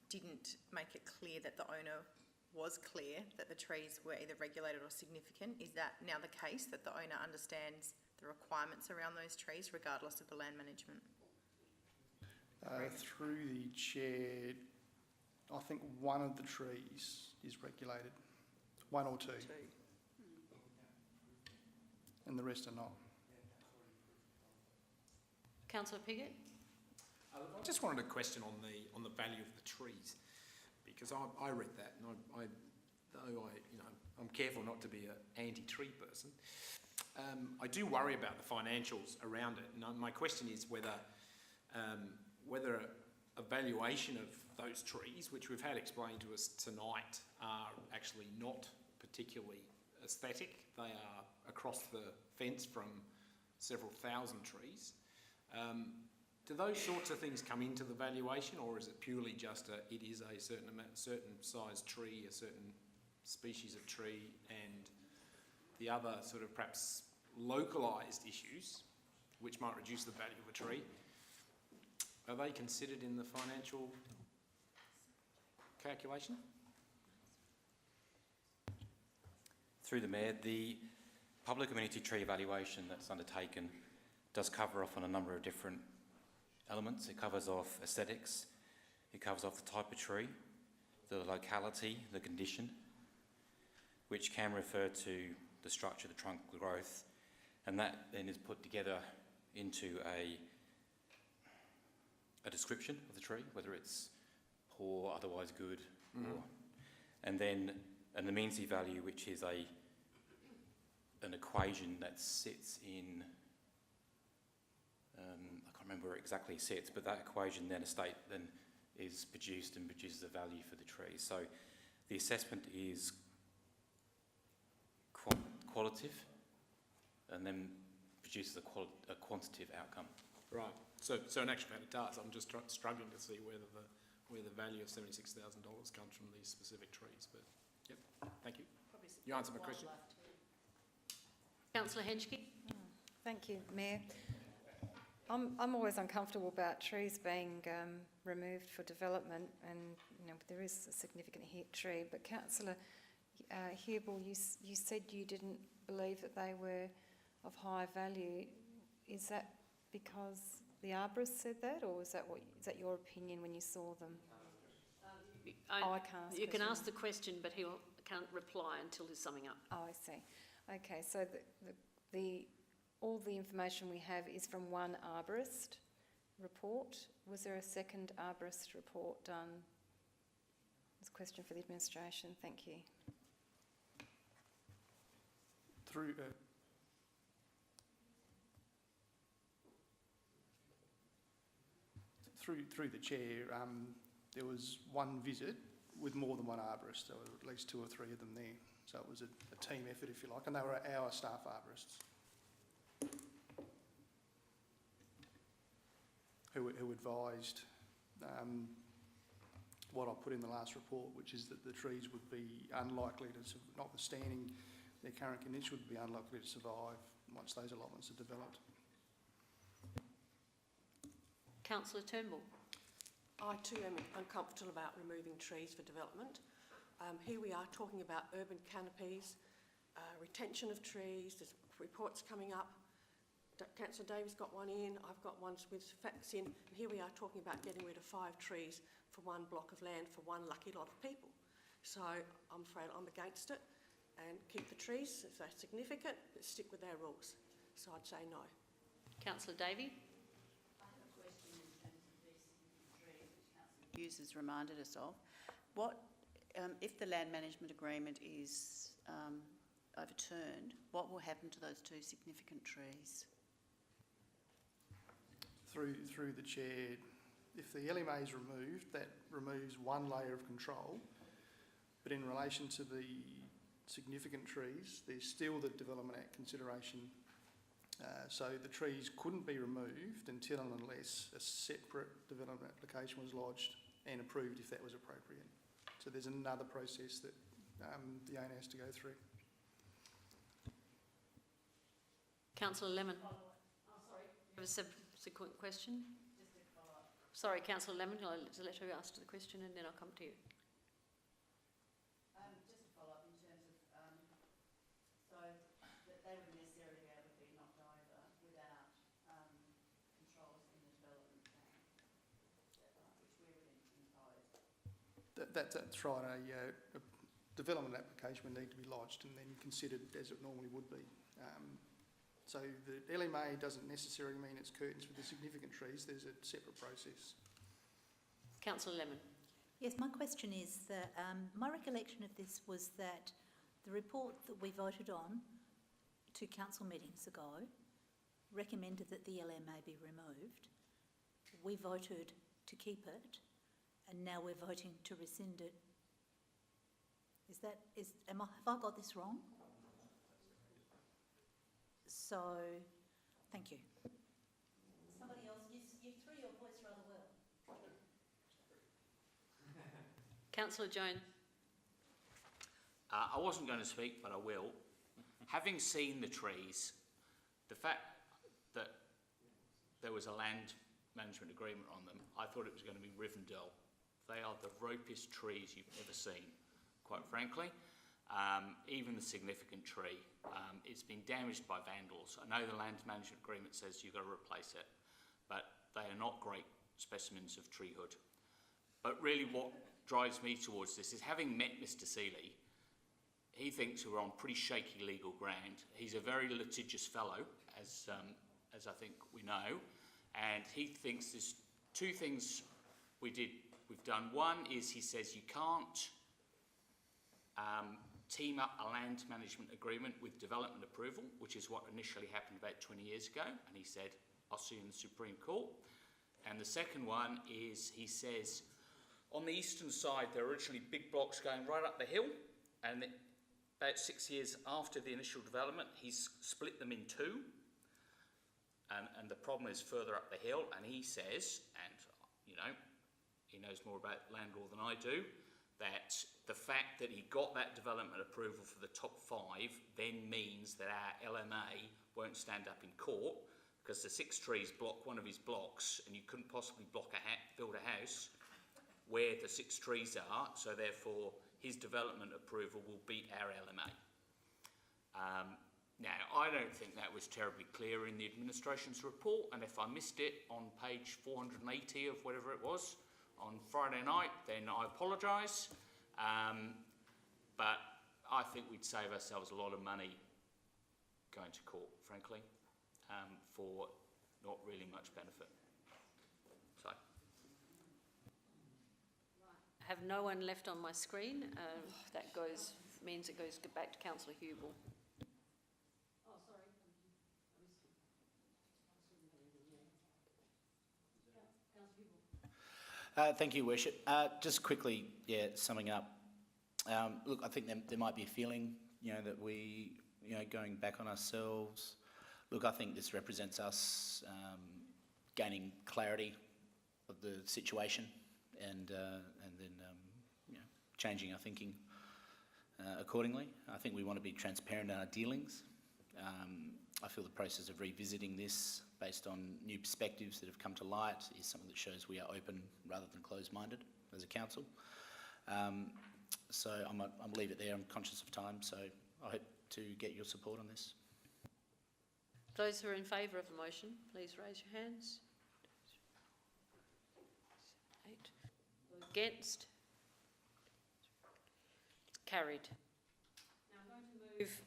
didn't make it clear that the owner was clear that the trees were either regulated or significant. Is that now the case, that the owner understands the requirements around those trees regardless of the land management? Through the chair, I think one of the trees is regulated, one or two. And the rest are not. Councillor Piggott. I just wanted a question on the value of the trees, because I read that, and I'm careful not to be an anti-tree person. I do worry about the financials around it, and my question is whether a valuation of those trees, which we've had explained to us tonight, are actually not particularly aesthetic. They are across the fence from several thousand trees. Do those sorts of things come into the valuation, or is it purely just it is a certain size tree, a certain species of tree, and the other sort of perhaps localised issues, which might reduce the value of a tree, are they considered in the financial calculation? Through the Mayor, the public amenity tree evaluation that's undertaken does cover off on a number of different elements. It covers off aesthetics, it covers off the type of tree, the locality, the condition, which can refer to the structure, the trunk, the growth, and that then is put together into a description of the tree, whether it's poor, otherwise good, and then an amenity value, which is an equation that sits in, I can't remember where it exactly sits, but that equation then is produced and produces a value for the tree. So the assessment is qualitative and then produces a quantitative outcome. Right. So in actual fact it does. I'm just struggling to see where the value of $76,000 comes from these specific trees. But yep, thank you. You answered my question. Councillor Henschke. Thank you, Mayor. I'm always uncomfortable about trees being removed for development, and there is a significant tree. But Councillor Hubel, you said you didn't believe that they were of high value. Is that because the arborist said that, or is that your opinion when you saw them? I can't. You can ask the question, but he can't reply until he's summing up. Oh, I see. Okay, so all the information we have is from one arborist report. Was there a second arborist report done? It's a question for the administration. Thank you. Through the chair, there was one visit with more than one arborist. There were at least 2 or 3 of them there. So it was a team effort, if you like, and they were our staff arborists who advised what I put in the last report, which is that the trees would be unlikely to, notwithstanding their current condition, would be unlikely to survive once those allotments are developed. Councillor Turnbull. I too am uncomfortable about removing trees for development. Here we are talking about urban canopies, retention of trees, there's reports coming up. Councillor Davies got one in, I've got ones with facts in, and here we are talking about getting rid of 5 trees for one block of land for one lucky lot of people. So I'm afraid I'm against it, and keep the trees if they're significant, but stick with our rules. So I'd say no. Councillor Davey? Hughes has reminded us of. What, if the land management agreement is overturned, what will happen to those 2 significant trees? Through the chair, if the LMA is removed, that removes one layer of control. But in relation to the significant trees, there's still the Development Act consideration. So the trees couldn't be removed until and unless a separate development application was lodged and approved if that was appropriate. So there's another process that the owner has to go through. Councillor Lemon? Sorry. You have a subsequent question? Just a follow-up. Sorry, Councillor Lemon, I'll let her ask the question and then I'll come to you. Just a follow-up in terms of, so that they wouldn't necessarily be able to be knocked over without controls in the development plan, which we would impose. That's right. A development application would need to be lodged and then considered as it normally would be. So the LMA doesn't necessarily mean it's curtains for the significant trees. There's a separate process. Councillor Lemon. Yes, my question is that my recollection of this was that the report that we voted on 2 council meetings ago recommended that the LMA be removed. We voted to keep it, and now we're voting to rescind it. Have I got this wrong? So, thank you. Somebody else, you threw your voice rather well. Councillor Jones. I wasn't going to speak, but I will. Having seen the trees, the fact that there was a land management agreement on them, I thought it was going to be Rivendell. They are the ropiest trees you've ever seen, quite frankly. Even the significant tree, it's been damaged by vandals. I know the land management agreement says you've got to replace it, but they are not great specimens of treehood. But really what drives me towards this is, having met Mr. Seeley, he thinks we're on pretty shaky legal ground. He's a very litigious fellow, as I think we know, and he thinks there's 2 things we've done. One is he says you can't team up a land management agreement with development approval, which is what initially happened about 20 years ago, and he said, I'll see you in the Supreme Court. And the second one is he says, on the eastern side, there are originally big blocks going right up the hill, and about 6 years after the initial development, he's split them in 2, and the problem is further up the hill, and he says, and you know, he knows more about land law than I do, that the fact that he got that development approval for the top 5 then means that our LMA won't stand up in court, because the 6 trees block one of his blocks, and you couldn't possibly build a house where the 6 trees are, so therefore his development approval will beat our LMA. Now, I don't think that was terribly clear in the administration's report, and if I missed it on page 480 of whatever it was on Friday night, then I apologise. But I think we'd save ourselves a lot of money going to court, frankly, for not really much benefit. So. I have no one left on my screen. That means it goes back to Councillor Hubel. Oh, sorry. Thank you, Worship. Just quickly, summing up. Look, I think there might be a feeling, that we, going back on ourselves. Look, I think this represents us gaining clarity of the situation and then, changing our thinking accordingly. I think we want to be transparent in our dealings. I feel the process of revisiting this based on new perspectives that have come to light is something that shows we are open rather than closed-minded as a council. So I'm leave it there. I'm conscious of time, so I hope to get your support on this. Those who are in favour of the motion, please raise your hands. 8. Against? Carried.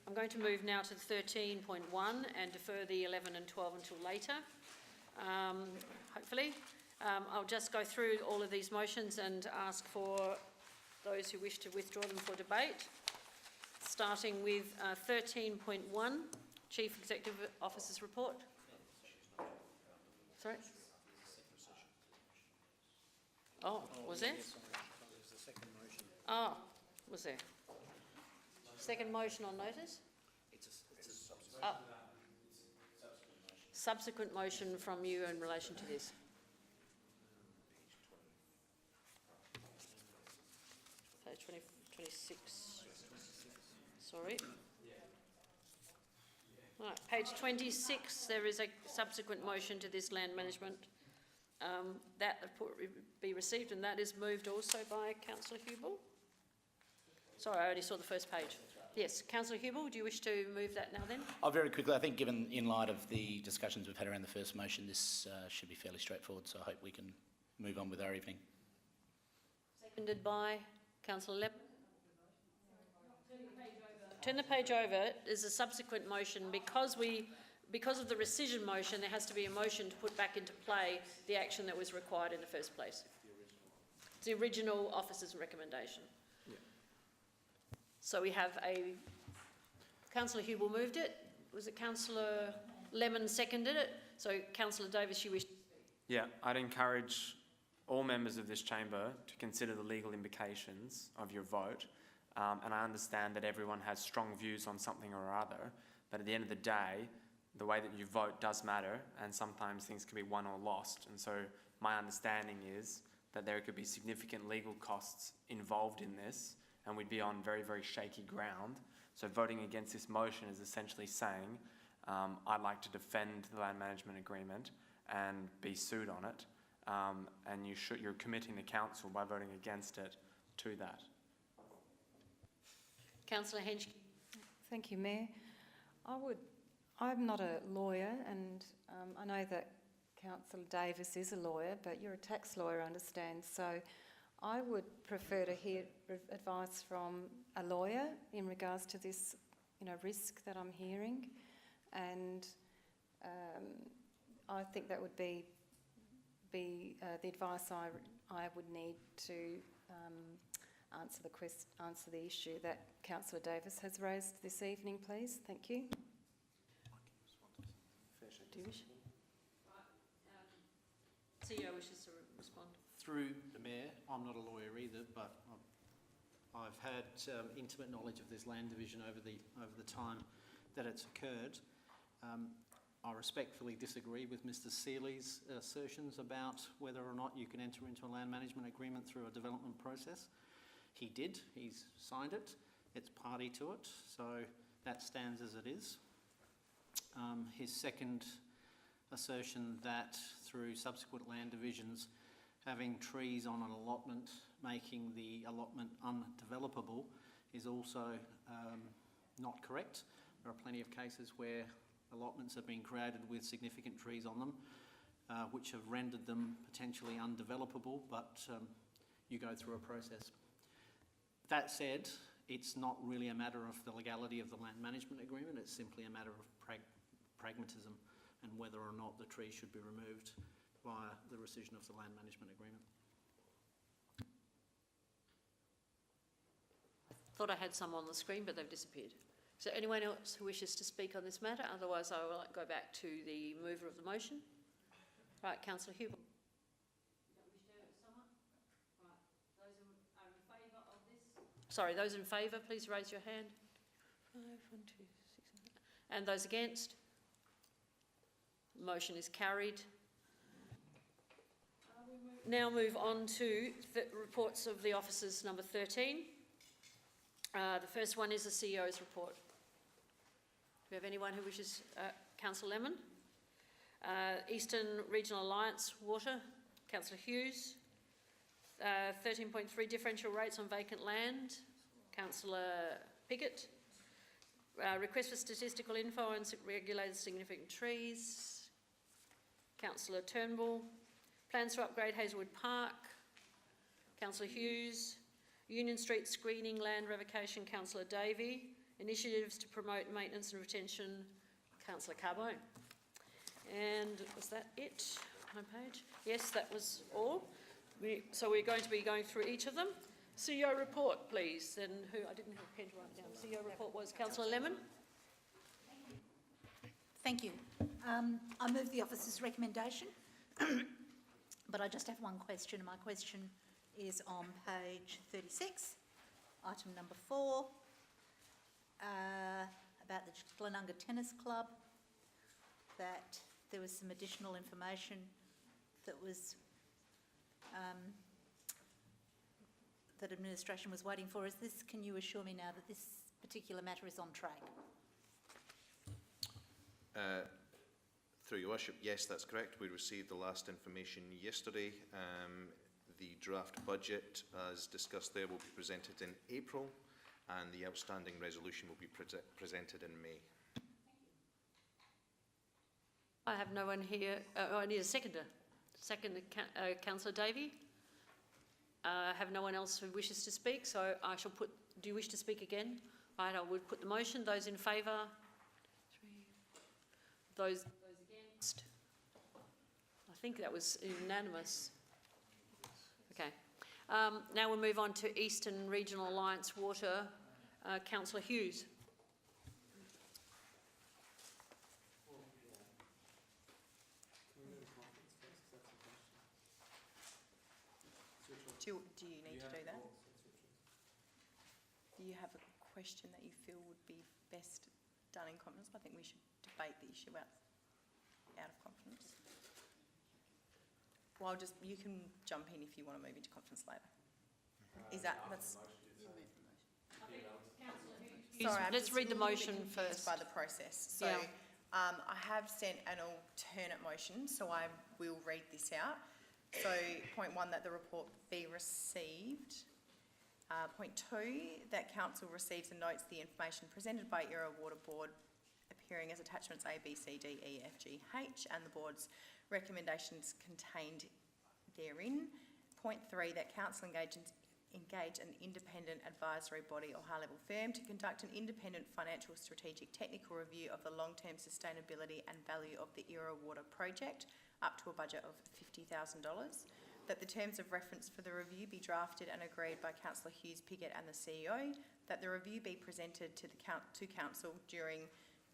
I'm going to move now to 13.1 and defer the 11 and 12 until later, hopefully. I'll just go through all of these motions and ask for those who wish to withdraw them for debate. Starting with 13.1, Chief Executive Officer's report. Sorry? Oh, was there? Oh, was there? Second motion on notice? Subsequent motion from you in relation to this. Page 26. Sorry. Right, page 26, there is a subsequent motion to this land management. That report will be received, and that is moved also by Councillor Hubel. Sorry, I only saw the first page. Yes, Councillor Hubel, do you wish to move that now then? Very quickly, I think given in light of the discussions we've had around the first motion, this should be fairly straightforward, so I hope we can move on with our evening. Seconded by Councillor Lemon. Turn the page over. There's a subsequent motion. Because of the rescission motion, there has to be a motion to put back into play the action that was required in the first place. It's the original officer's recommendation. Yeah. So we have a... Councillor Hubel moved it. Was it Councillor Lemon seconded it? So Councillor Davis, you wish... Yeah, I'd encourage all members of this chamber to consider the legal implications of your vote. And I understand that everyone has strong views on something or other, but at the end of the day, the way that you vote does matter, and sometimes things can be won or lost. And so my understanding is that there could be significant legal costs involved in this, and we'd be on very, very shaky ground. So voting against this motion is essentially saying, I'd like to defend the land management agreement and be sued on it, and you're committing the council by voting against it to that. Councillor Henschke. Thank you, Mayor. I'm not a lawyer, and I know that Councillor Davis is a lawyer, but you're a tax lawyer, I understand. So I would prefer to hear advice from a lawyer in regards to this, risk that I'm hearing, and I think that would be the advice I would need to answer the issue that Councillor Davis has raised this evening, please. Thank you. Do you wish? CEO wishes to respond. Through the Mayor, I'm not a lawyer either, but I've had intimate knowledge of this land division over the time that it's occurred. I respectfully disagree with Mr. Seeley's assertions about whether or not you can enter into a land management agreement through a development process. He did, he's signed it, it's party to it, so that stands as it is. His second assertion that through subsequent land divisions, having trees on an allotment, making the allotment undevelopable, is also not correct. There are plenty of cases where allotments have been created with significant trees on them, which have rendered them potentially undevelopable, but you go through a process. That said, it's not really a matter of the legality of the land management agreement, it's simply a matter of pragmatism and whether or not the tree should be removed via the rescission of the land management agreement. Thought I had some on the screen, but they've disappeared. Is there anyone else who wishes to speak on this matter? Otherwise, I will go back to the mover of the motion. Right, Councillor Hubel. Sorry, those in favour, please raise your hand. 5, 1, 2, 6, 8. And those against? Motion is carried. Now move on to the reports of the officers, number 13. The first one is the CEO's report. Do we have anyone who wishes? Councillor Lemon. Eastern Regional Alliance Water, Councillor Hughes. 13.3 differential rates on vacant land, Councillor Piggott. Request for statistical info on regulated significant trees, Councillor Turnbull. Plans to upgrade Hazelwood Park, Councillor Hughes. Union Street screening land revocation, Councillor Davey. Initiatives to promote maintenance and retention, Councillor Carbone. And was that it? Homepage? Yes, that was all. So we're going to be going through each of them. CEO report, please. And who? I didn't have a pen to write it down. CEO report was Councillor Lemon. Thank you. I move the officer's recommendation, but I just have one question. My question is on page 36, item number 4, about the Glenunga Tennis Club, that there was some additional information that was that administration was waiting for. Can you assure me now that this particular matter is on track? Through your worship, yes, that's correct. We received the last information yesterday. The draft budget, as discussed there, will be presented in April, and the outstanding resolution will be presented in May. I have no one here. I need a seconder. Second, Councillor Davey. I have no one else who wishes to speak, so I shall put. Do you wish to speak again? Right, I would put the motion. Those in favour? 3. Those against? I think that was unanimous. Okay. Now we'll move on to Eastern Regional Alliance Water. Councillor Hughes. Do you need to do that? Do you have a question that you feel would be best done in conference? I think we should debate the issue out of conference. Well, you can jump in if you want to move into conference later. That's... Sorry, let's read the motion first. By the process. So yeah. I have sent an alternate motion, so I will read this out. So, point 1, that the report be received. Point 2, that council receives and notes the information presented by Era Water Board appearing as attachments A, B, C, D, E, F, G, H, and the board's recommendations contained therein. Point 3, that council engage an independent advisory body or high-level firm to conduct an independent financial strategic technical review of the long-term sustainability and value of the Era Water project, up to a budget of $50,000, that the terms of reference for the review be drafted and agreed by Councillor Hughes Piggott and the CEO, that the review be presented to Council during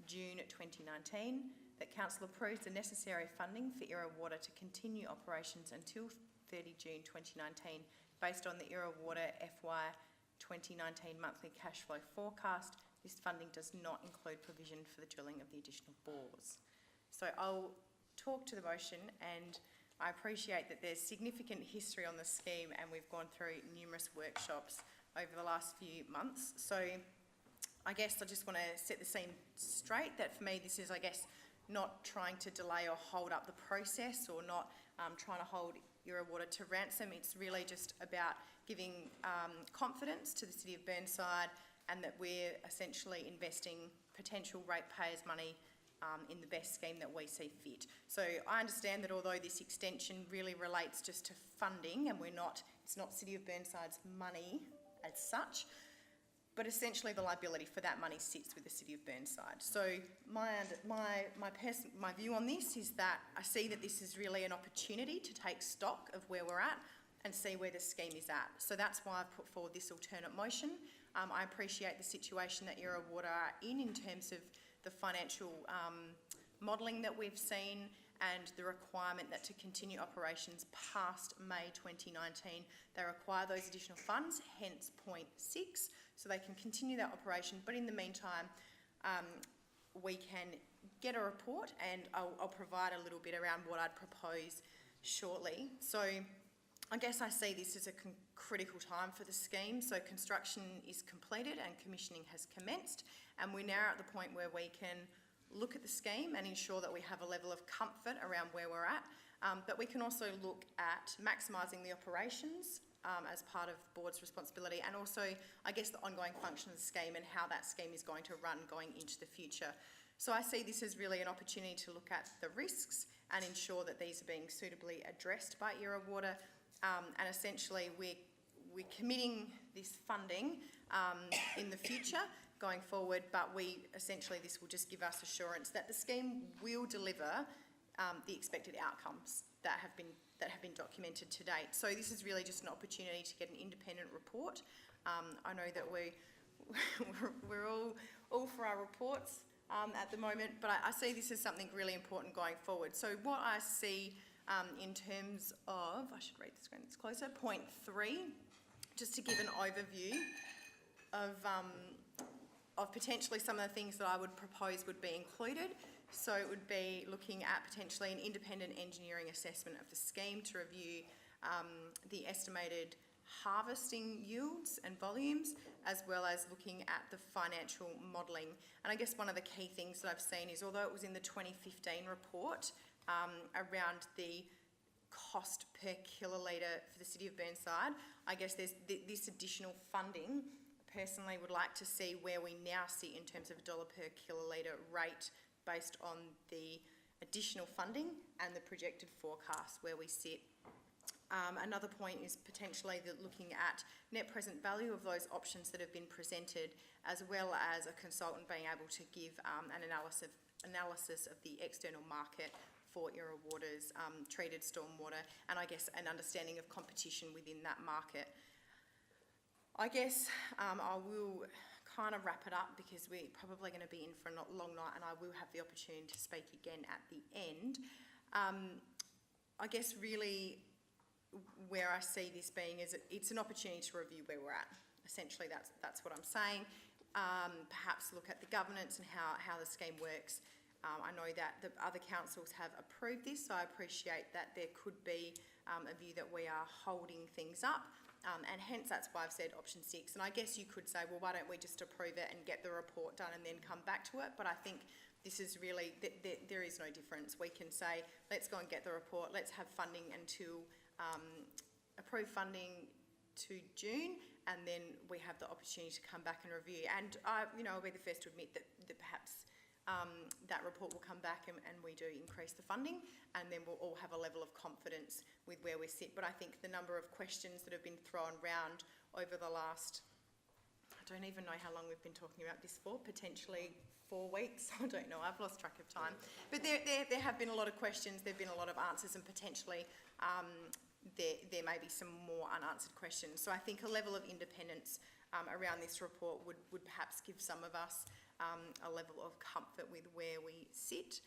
June 2019, that Council approves the necessary funding for Era Water to continue operations until 30 June 2019 based on the Era Water FY 2019 monthly cash flow forecast. This funding does not include provision for the drilling of the additional bores. So I'll talk to the motion, and I appreciate that there's significant history on the scheme and we've gone through numerous workshops over the last few months. So I guess I just want to set the scene straight that for me this is, I guess, not trying to delay or hold up the process or not trying to hold Era Water to ransom. It's really just about giving confidence to the City of Burnside and that we're essentially investing potential ratepayers' money in the best scheme that we see fit. So I understand that although this extension really relates just to funding and it's not City of Burnside's money as such, but essentially the liability for that money sits with the City of Burnside. So my view on this is that I see that this is really an opportunity to take stock of where we're at and see where the scheme is at. So that's why I've put forward this alternate motion. I appreciate the situation that Era Water are in terms of the financial modelling that we've seen and the requirement that to continue operations past May 2019, they require those additional funds, hence point 6, so they can continue that operation. But in the meantime, we can get a report and I'll provide a little bit around what I'd propose shortly. So I guess I see this as a critical time for the scheme. So construction is completed and commissioning has commenced, and we're now at the point where we can look at the scheme and ensure that we have a level of comfort around where we're at, but we can also look at maximising the operations as part of the board's responsibility, and also, I guess, the ongoing function of the scheme and how that scheme is going to run going into the future. So I see this as really an opportunity to look at the risks and ensure that these are being suitably addressed by Era Water, and essentially we're committing this funding in the future going forward, but this will just give us assurance that the scheme will deliver the expected outcomes that have been documented to date. So this is really just an opportunity to get an independent report. I know that we're all for our reports at the moment, but I see this as something really important going forward. So what I see in terms of, I should read the screen that's closer, point 3, just to give an overview of potentially some of the things that I would propose would be included. So it would be looking at potentially an independent engineering assessment of the scheme to review the estimated harvesting yields and volumes, as well as looking at the financial modelling. And I guess one of the key things that I've seen is, although it was in the 2015 report around the cost per kilolitre for the City of Burnside, I guess there's this additional funding. Personally would like to see where we now sit in terms of $1 per kilolitre rate based on the additional funding and the projected forecast where we sit. Another point is potentially looking at net present value of those options that have been presented, as well as a consultant being able to give an analysis of the external market for Irra Water's treated stormwater, and I guess an understanding of competition within that market. I guess I will kind of wrap it up because we're probably going to be in for a long night, and I will have the opportunity to speak again at the end. I guess really where I see this being is it's an opportunity to review where we're at. Essentially, that's what I'm saying. Perhaps look at the governance and how the scheme works. I know that the other councils have approved this, so I appreciate that there could be a view that we are holding things up. And hence that's why I've said option 6. And I guess you could say, well, why don't we just approve it and get the report done and then come back to it? But I think this is really, there is no difference. We can say, let's go and get the report, let's have funding until, approve funding to June, and then we have the opportunity to come back and review. And I'll be the first to admit that perhaps that report will come back and we do increase the funding, and then we'll all have a level of confidence with where we sit. But I think the number of questions that have been thrown around over the last, I don't even know how long we've been talking about this for, potentially 4 weeks, I don't know, I've lost track of time. But there have been a lot of questions, there have been a lot of answers, and potentially there may be some more unanswered questions. So I think a level of independence around this report would perhaps give some of us a level of comfort with where we sit.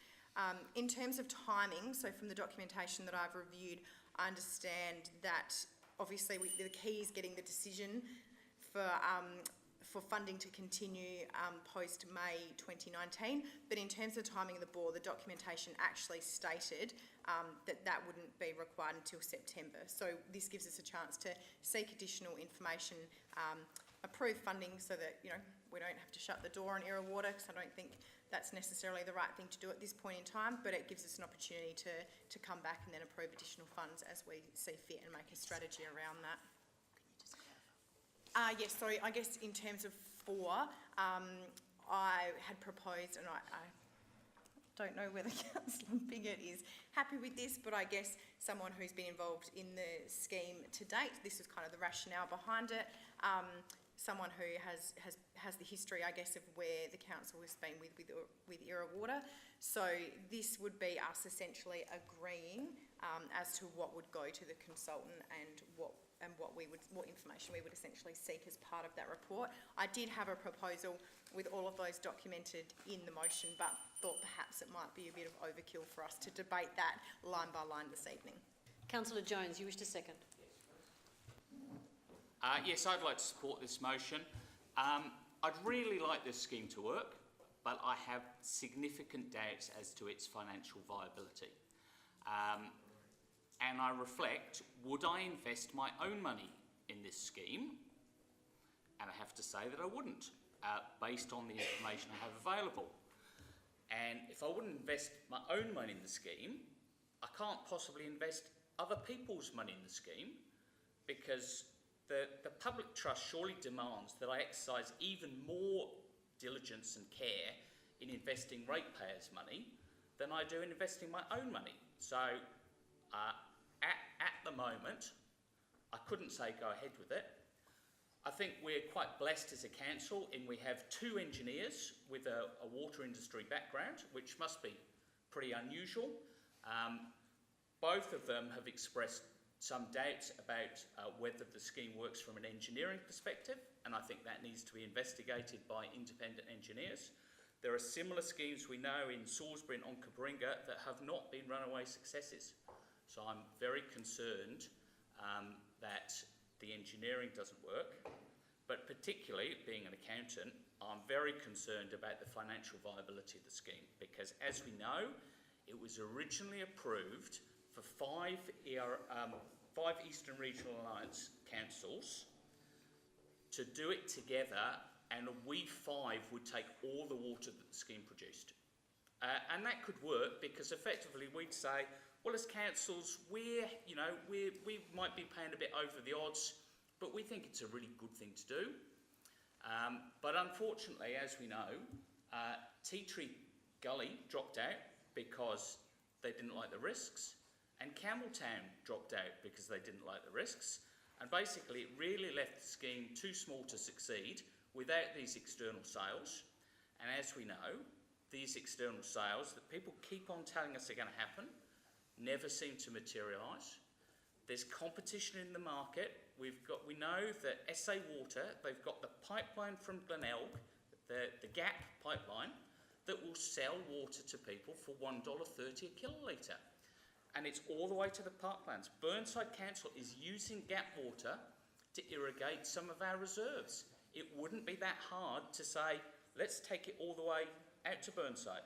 In terms of timing, so from the documentation that I've reviewed, I understand that obviously the key is getting the decision for funding to continue post-May 2019, but in terms of timing of the board, the documentation actually stated that wouldn't be required until September. So this gives us a chance to seek additional information, approve funding so that we don't have to shut the door on Irra Water, because I don't think that's necessarily the right thing to do at this point in time, but it gives us an opportunity to come back and then approve additional funds as we see fit and make a strategy around that. Yes, sorry, I guess in terms of 4, I had proposed, and I don't know whether Councillor Biggett is happy with this, but I guess someone who's been involved in the scheme to date, this is kind of the rationale behind it, someone who has the history, I guess, of where the council has been with Irra Water. So this would be us essentially agreeing as to what would go to the consultant and what information we would essentially seek as part of that report. I did have a proposal with all of those documented in the motion, but thought perhaps it might be a bit of overkill for us to debate that line by line this evening. Councillor Jones, you wish to second? Yes, I'd like to support this motion. I'd really like this scheme to work, but I have significant doubts as to its financial viability. And I reflect, would I invest my own money in this scheme? And I have to say that I wouldn't, based on the information I have available. And if I wouldn't invest my own money in the scheme, I can't possibly invest other people's money in the scheme, because the public trust surely demands that I exercise even more diligence and care in investing ratepayers' money than I do in investing my own money. So at the moment, I couldn't say go ahead with it. I think we're quite blessed as a council in we have 2 engineers with a water industry background, which must be pretty unusual. Both of them have expressed some doubts about whether the scheme works from an engineering perspective, and I think that needs to be investigated by independent engineers. There are similar schemes we know in Salisbury and Onkaparinga that have not been runaway successes. So I'm very concerned that the engineering doesn't work, but particularly, being an accountant, I'm very concerned about the financial viability of the scheme, because as we know, it was originally approved for 5 Eastern Regional Alliance councils to do it together, and we 5 would take all the water that the scheme produced. And that could work, because effectively we'd say, well, as councils, we might be paying a bit over the odds, but we think it's a really good thing to do. But unfortunately, as we know, Tea Tree Gully dropped out because they didn't like the risks, and Campbelltown dropped out because they didn't like the risks, and basically it really left the scheme too small to succeed without these external sales. And as we know, these external sales that people keep on telling us are going to happen never seem to materialise. There's competition in the market. We know that SA Water, they've got the pipeline from Glenelg, the Gap pipeline, that will sell water to people for $1.30 a kilolitre. And it's all the way to the parklands. Burnside Council is using Gap water to irrigate some of our reserves. It wouldn't be that hard to say, let's take it all the way out to Burnside.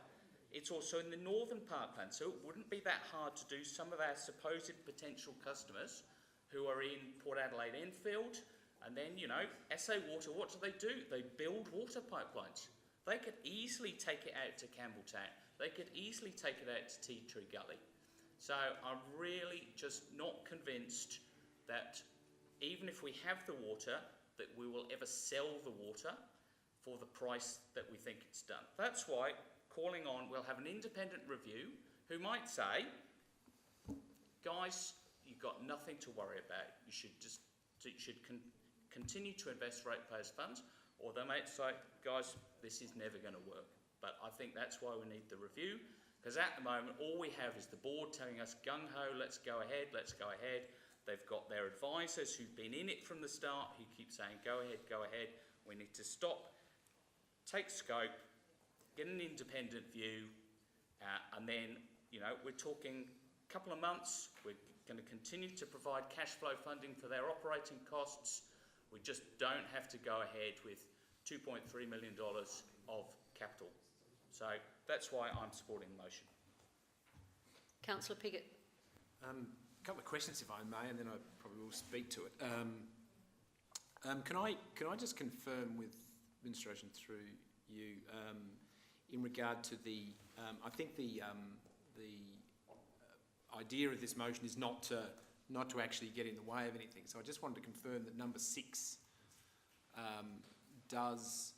It's also in the northern parkland, so it wouldn't be that hard to do some of our supposed potential customers who are in Port Adelaide Enfield, and then, SA Water, what do? They build water pipelines. They could easily take it out to Campbelltown. They could easily take it out to Tea Tree Gully. So I'm really just not convinced that even if we have the water, that we will ever sell the water for the price that we think it's done. That's why calling on, we'll have an independent review who might say, guys, you've got nothing to worry about. You should continue to invest ratepayers' funds, or they might say, guys, this is never going to work. But I think that's why we need the review, because at the moment, all we have is the board telling us, gung-ho, let's go ahead, let's go ahead. They've got their advisors who've been in it from the start, who keep saying, go ahead, go ahead. We need to stop, take scope, get an independent view, and then, we're talking a couple of months, we're going to continue to provide cash flow funding for their operating costs. We just don't have to go ahead with $2.3 million of capital. So that's why I'm supporting the motion. Councillor Piggott. A couple of questions, if I may, and then I probably will speak to it. Can I just confirm with administration through you in regard to the I think the idea of this motion is not to actually get in the way of anything. So I just wanted to confirm that number 6 does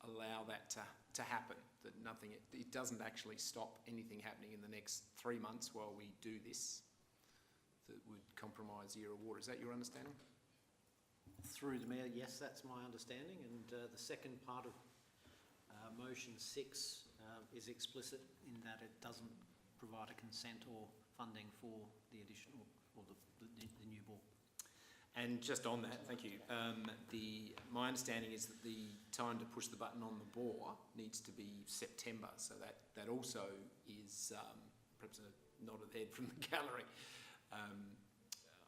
allow that to happen. That it doesn't actually stop anything happening in the next 3 months while we do this that would compromise year of water. Is that your understanding? Through the Mayor, yes, that's my understanding. And the second part of motion 6 is explicit in that it doesn't provide a consent or funding for the additional or the new bore. And just on that, thank you. My understanding is that the time to push the button on the bore needs to be September. So that also is perhaps a nod of the head from the gallery.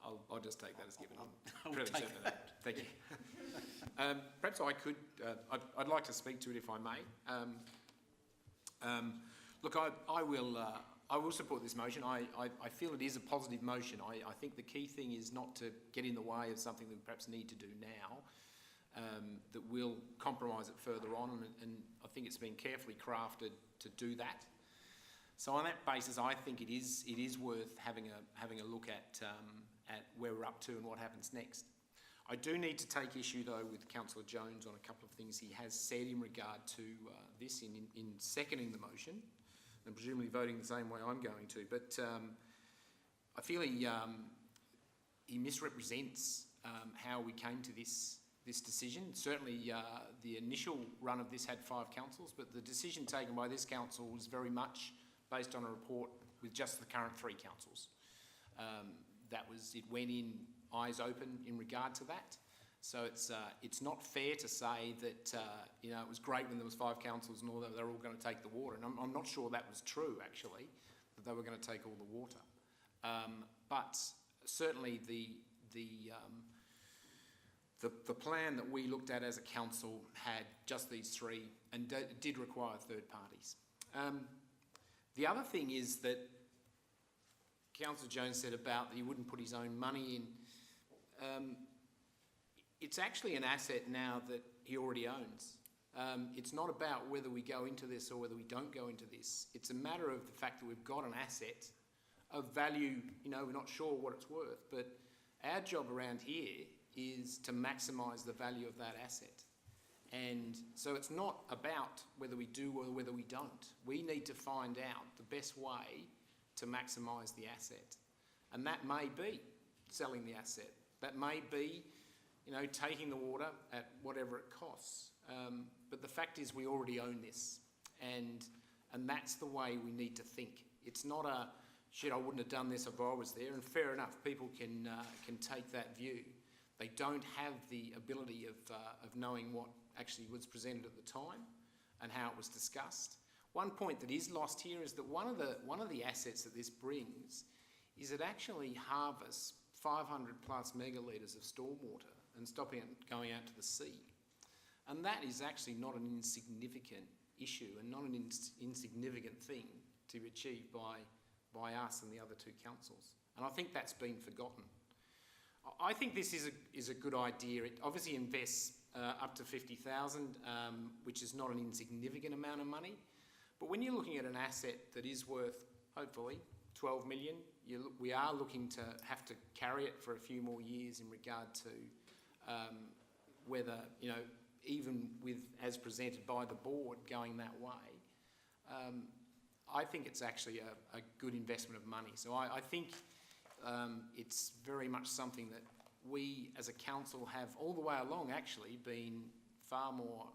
I'll just take that as given. I'm really certain of that. Thank you. Perhaps I could. I'd like to speak to it if I may. Look, I will support this motion. I feel it is a positive motion. I think the key thing is not to get in the way of something that we perhaps need to do now that will compromise it further on, and I think it's been carefully crafted to do that. So on that basis, I think it is worth having a look at where we're up to and what happens next. I do need to take issue, though, with Councillor Jones on a couple of things he has said in regard to this in seconding the motion, and presumably voting the same way I'm going to. But I feel he misrepresents how we came to this decision. Certainly the initial run of this had 5 councils, but the decision taken by this council was very much based on a report with just the current 3 councils. It went in eyes open in regard to that. So it's not fair to say that it was great when there was 5 councils and all that they're all going to take the water. And I'm not sure that was true actually, that they were going to take all the water. But certainly the plan that we looked at as a council had just these 3 and did require third parties. The other thing is that Councillor Jones said about that he wouldn't put his own money in. It's actually an asset now that he already owns. It's not about whether we go into this or whether we don't go into this. It's a matter of the fact that we've got an asset of value. We're not sure what it's worth, but our job around here is to maximise the value of that asset. And so it's not about whether we do or whether we don't. We need to find out the best way to maximise the asset. And that may be selling the asset. That may be, taking the water at whatever it costs. But the fact is we already own this. And that's the way we need to think. It's not a, shit, I wouldn't have done this if I was there. And fair enough, people can take that view. They don't have the ability of knowing what actually was presented at the time and how it was discussed. One point that is lost here is that one of the assets that this brings is it actually harvests 500 plus megalitres of stormwater and stopping it going out to the sea. And that is actually not an insignificant issue and not an insignificant thing to be achieved by us and the other 2 councils. And I think that's been forgotten. I think this is a good idea. It obviously invests up to 50,000, which is not an insignificant amount of money. But when you're looking at an asset that is worth, hopefully, 12 million, we are looking to have to carry it for a few more years in regard to whether, even with, as presented by the board, going that way. I think it's actually a good investment of money. So I think it's very much something that we as a council have all the way along actually been far more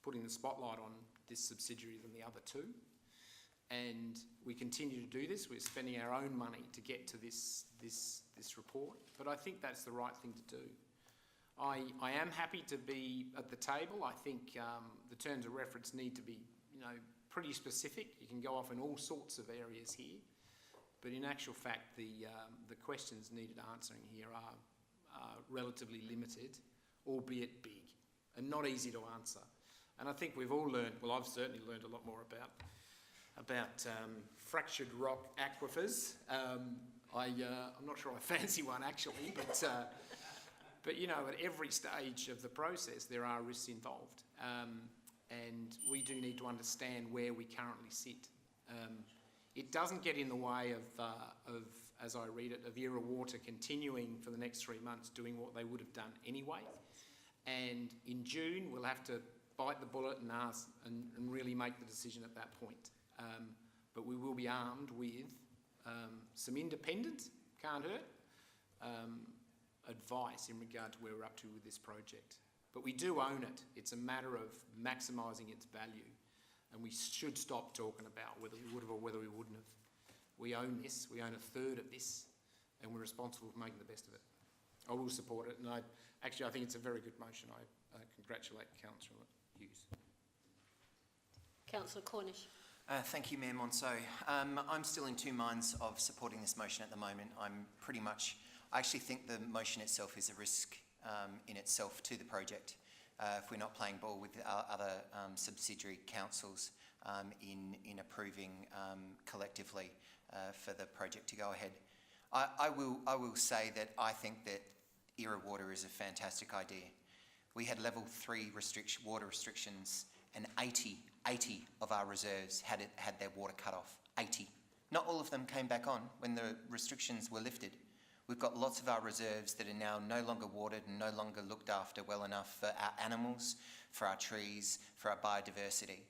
putting the spotlight on this subsidiary than the other 2. And we continue to do this. We're spending our own money to get to this report, but I think that's the right thing to do. I am happy to be at the table. I think the terms of reference need to be, pretty specific. You can go off in all sorts of areas here, but in actual fact, the questions needed answering here are relatively limited, albeit big, and not easy to answer. And I think we've all learned, well, I've certainly learned a lot more about fractured rock aquifers. I'm not sure I fancy one actually, but at every stage of the process there are risks involved, and we do need to understand where we currently sit. It doesn't get in the way of, as I read it, of Era Water continuing for the next 3 months doing what they would have done anyway. And in June we'll have to bite the bullet and ask and really make the decision at that point. But we will be armed with some independent, can't hurt, advice in regard to where we're up to with this project. But we do own it. It's a matter of maximising its value. And we should stop talking about whether we would have or whether we wouldn't have. We own this. We own a third of this, and we're responsible for making the best of it. I will support it, and I think it's a very good motion. I congratulate Councillor Hughes. Councillor Cornish. Thank you, Mayor Monceau. I'm still in 2 minds of supporting this motion at the moment. I actually think the motion itself is a risk in itself to the project. If we're not playing ball with other subsidiary councils in approving collectively for the project to go ahead. I will say that I think that Era Water is a fantastic idea. We had level 3 water restrictions, and 80 of our reserves had their water cut off. 80. Not all of them came back on when the restrictions were lifted. We've got lots of our reserves that are now no longer watered and no longer looked after well enough for our animals, for our trees, for our biodiversity.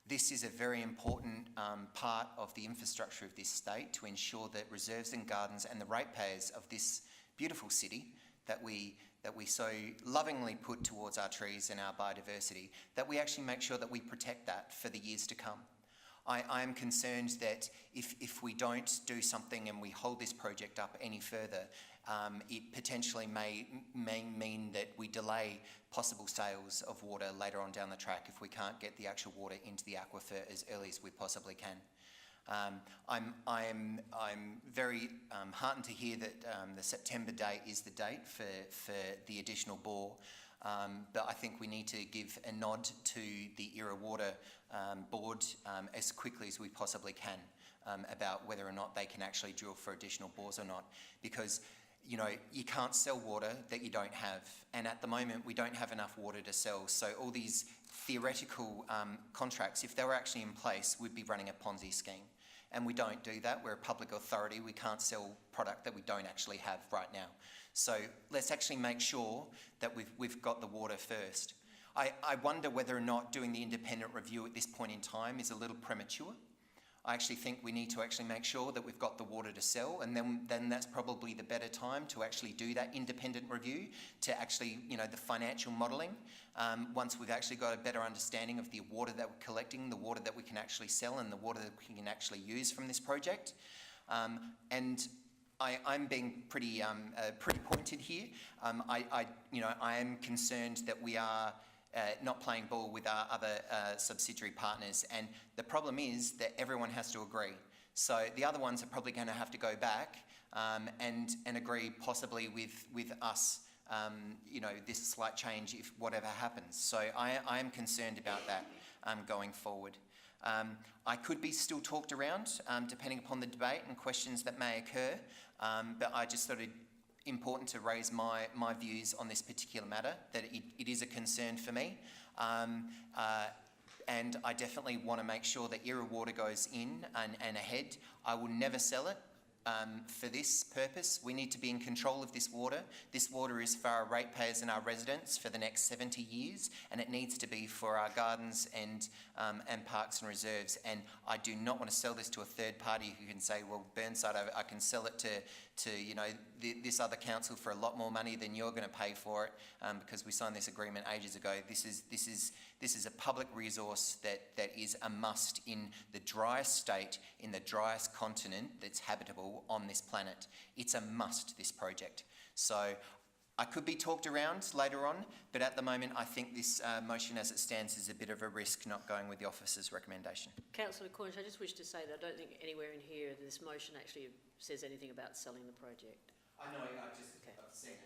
This is a very important part of the infrastructure of this state to ensure that reserves and gardens and the ratepayers of this beautiful city that we so lovingly put towards our trees and our biodiversity, that we actually make sure that we protect that for the years to come. I am concerned that if we don't do something and we hold this project up any further, it potentially may mean that we delay possible sales of water later on down the track if we can't get the actual water into the aquifer as early as we possibly can. I'm very heartened to hear that the September date is the date for the additional bore, but I think we need to give a nod to the Era Water board as quickly as we possibly can about whether or not they can actually drill for additional bores or not, because you can't sell water that you don't have, and at the moment we don't have enough water to sell. So all these theoretical contracts, if they were actually in place, we'd be running a Ponzi scheme. And we don't do that. We're a public authority. We can't sell product that we don't actually have right now. So let's actually make sure that we've got the water first. I wonder whether or not doing the independent review at this point in time is a little premature. I actually think we need to actually make sure that we've got the water to sell, and then that's probably the better time to actually do that independent review, to actually, the financial modelling. Once we've actually got a better understanding of the water that we're collecting, the water that we can actually sell, and the water that we can actually use from this project. And I'm being pretty pointed here. I am concerned that we are not playing ball with our other subsidiary partners, and the problem is that everyone has to agree. So the other ones are probably going to have to go back and agree possibly with us, this slight change if whatever happens. So I am concerned about that going forward. I could be still talked around depending upon the debate and questions that may occur, but I just thought it important to raise my views on this particular matter, that it is a concern for me, and I definitely want to make sure that Era Water goes in and ahead. I will never sell it for this purpose. We need to be in control of this water. This water is for our ratepayers and our residents for the next 70 years, and it needs to be for our gardens and parks and reserves. And I do not want to sell this to a third party who can say, well, Burnside, I can sell it to this other council for a lot more money than you're going to pay for it, because we signed this agreement ages ago. This is a public resource that is a must in the driest state, in the driest continent that's habitable on this planet. It's a must, this project. So I could be talked around later on, but at the moment I think this motion as it stands is a bit of a risk, not going with the officer's recommendation. Councillor Cornish, I just wish to say that I don't think anywhere in here this motion actually says anything about selling the project. I know, I've seen it.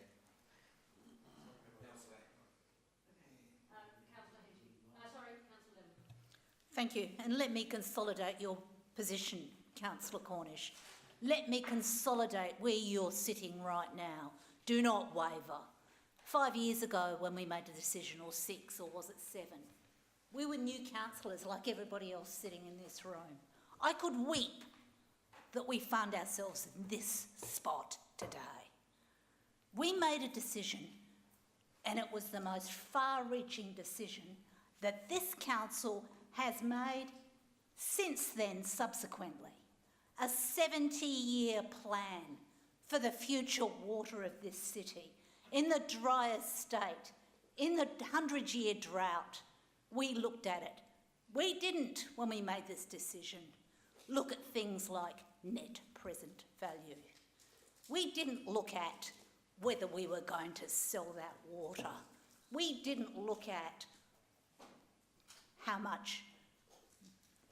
Thank you. And let me consolidate your position, Councillor Cornish. Let me consolidate where you're sitting right now. Do not waver. 5 years ago when we made the decision, or 6, or was it 7, we were new councillors like everybody else sitting in this room. I could weep that we found ourselves in this spot today. We made a decision, and it was the most far-reaching decision that this council has made since then, subsequently. A 70-year plan for the future water of this city. In the driest state, in the 100-year drought, we looked at it. We didn't, when we made this decision, look at things like net present value. We didn't look at whether we were going to sell that water. We didn't look at how much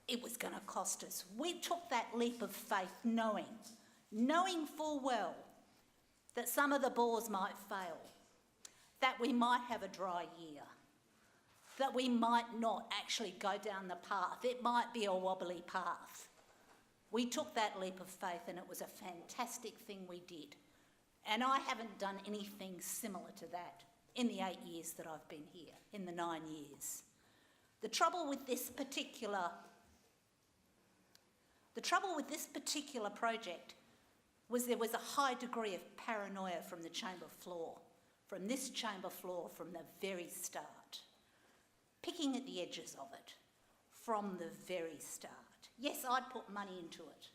it was going to cost us. We took that leap of faith knowing full well that some of the bores might fail, that we might have a dry year, that we might not actually go down the path. It might be a wobbly path. We took that leap of faith, and it was a fantastic thing we did. And I haven't done anything similar to that in the 8 years that I've been here, in the 9 years. The trouble with this particular project was there was a high degree of paranoia from the chamber floor, from this chamber floor from the very start, picking at the edges of it, from the very start. Yes, I'd put money into it.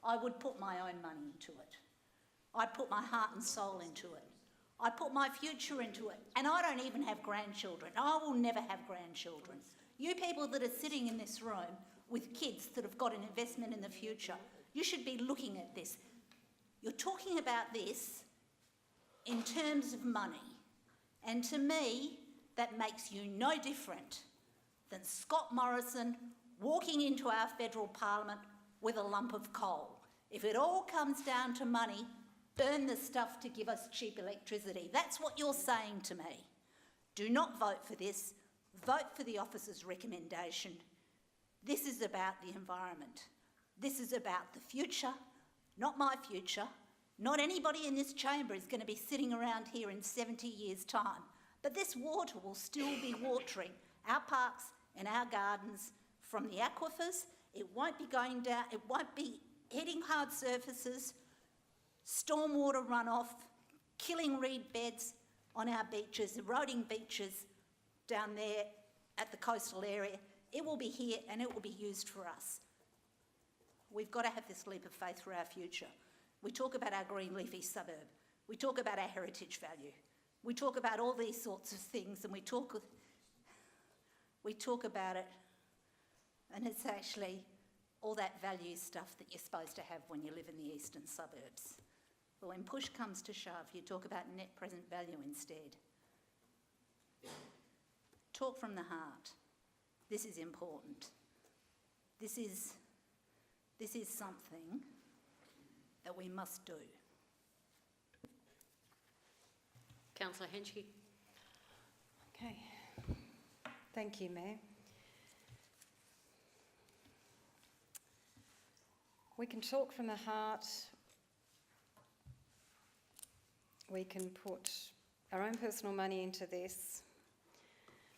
I would put my own money into it. I'd put my heart and soul into it. I'd put my future into it. And I don't even have grandchildren. I will never have grandchildren. You people that are sitting in this room with kids that have got an investment in the future, you should be looking at this. You're talking about this in terms of money. And to me, that makes you no different than Scott Morrison walking into our federal parliament with a lump of coal. If it all comes down to money, burn the stuff to give us cheap electricity. That's what you're saying to me. Do not vote for this. Vote for the officer's recommendation. This is about the environment. This is about the future, not my future. Not anybody in this chamber is going to be sitting around here in 70 years' time. But this water will still be watering our parks and our gardens from the aquifers. It won't be going down, it won't be hitting hard surfaces, stormwater runoff, killing reed beds on our beaches, eroding beaches down there at the coastal area. It will be here and it will be used for us. We've got to have this leap of faith for our future. We talk about our green leafy suburb. We talk about our heritage value. We talk about all these sorts of things and we talk about it, and it's actually all that value stuff that you're supposed to have when you live in the eastern suburbs. But when push comes to shove, you talk about net present value instead. Talk from the heart. This is important. This is something that we must do. Councillor Henschke. Okay. Thank you, Mayor. We can talk from the heart. We can put our own personal money into this.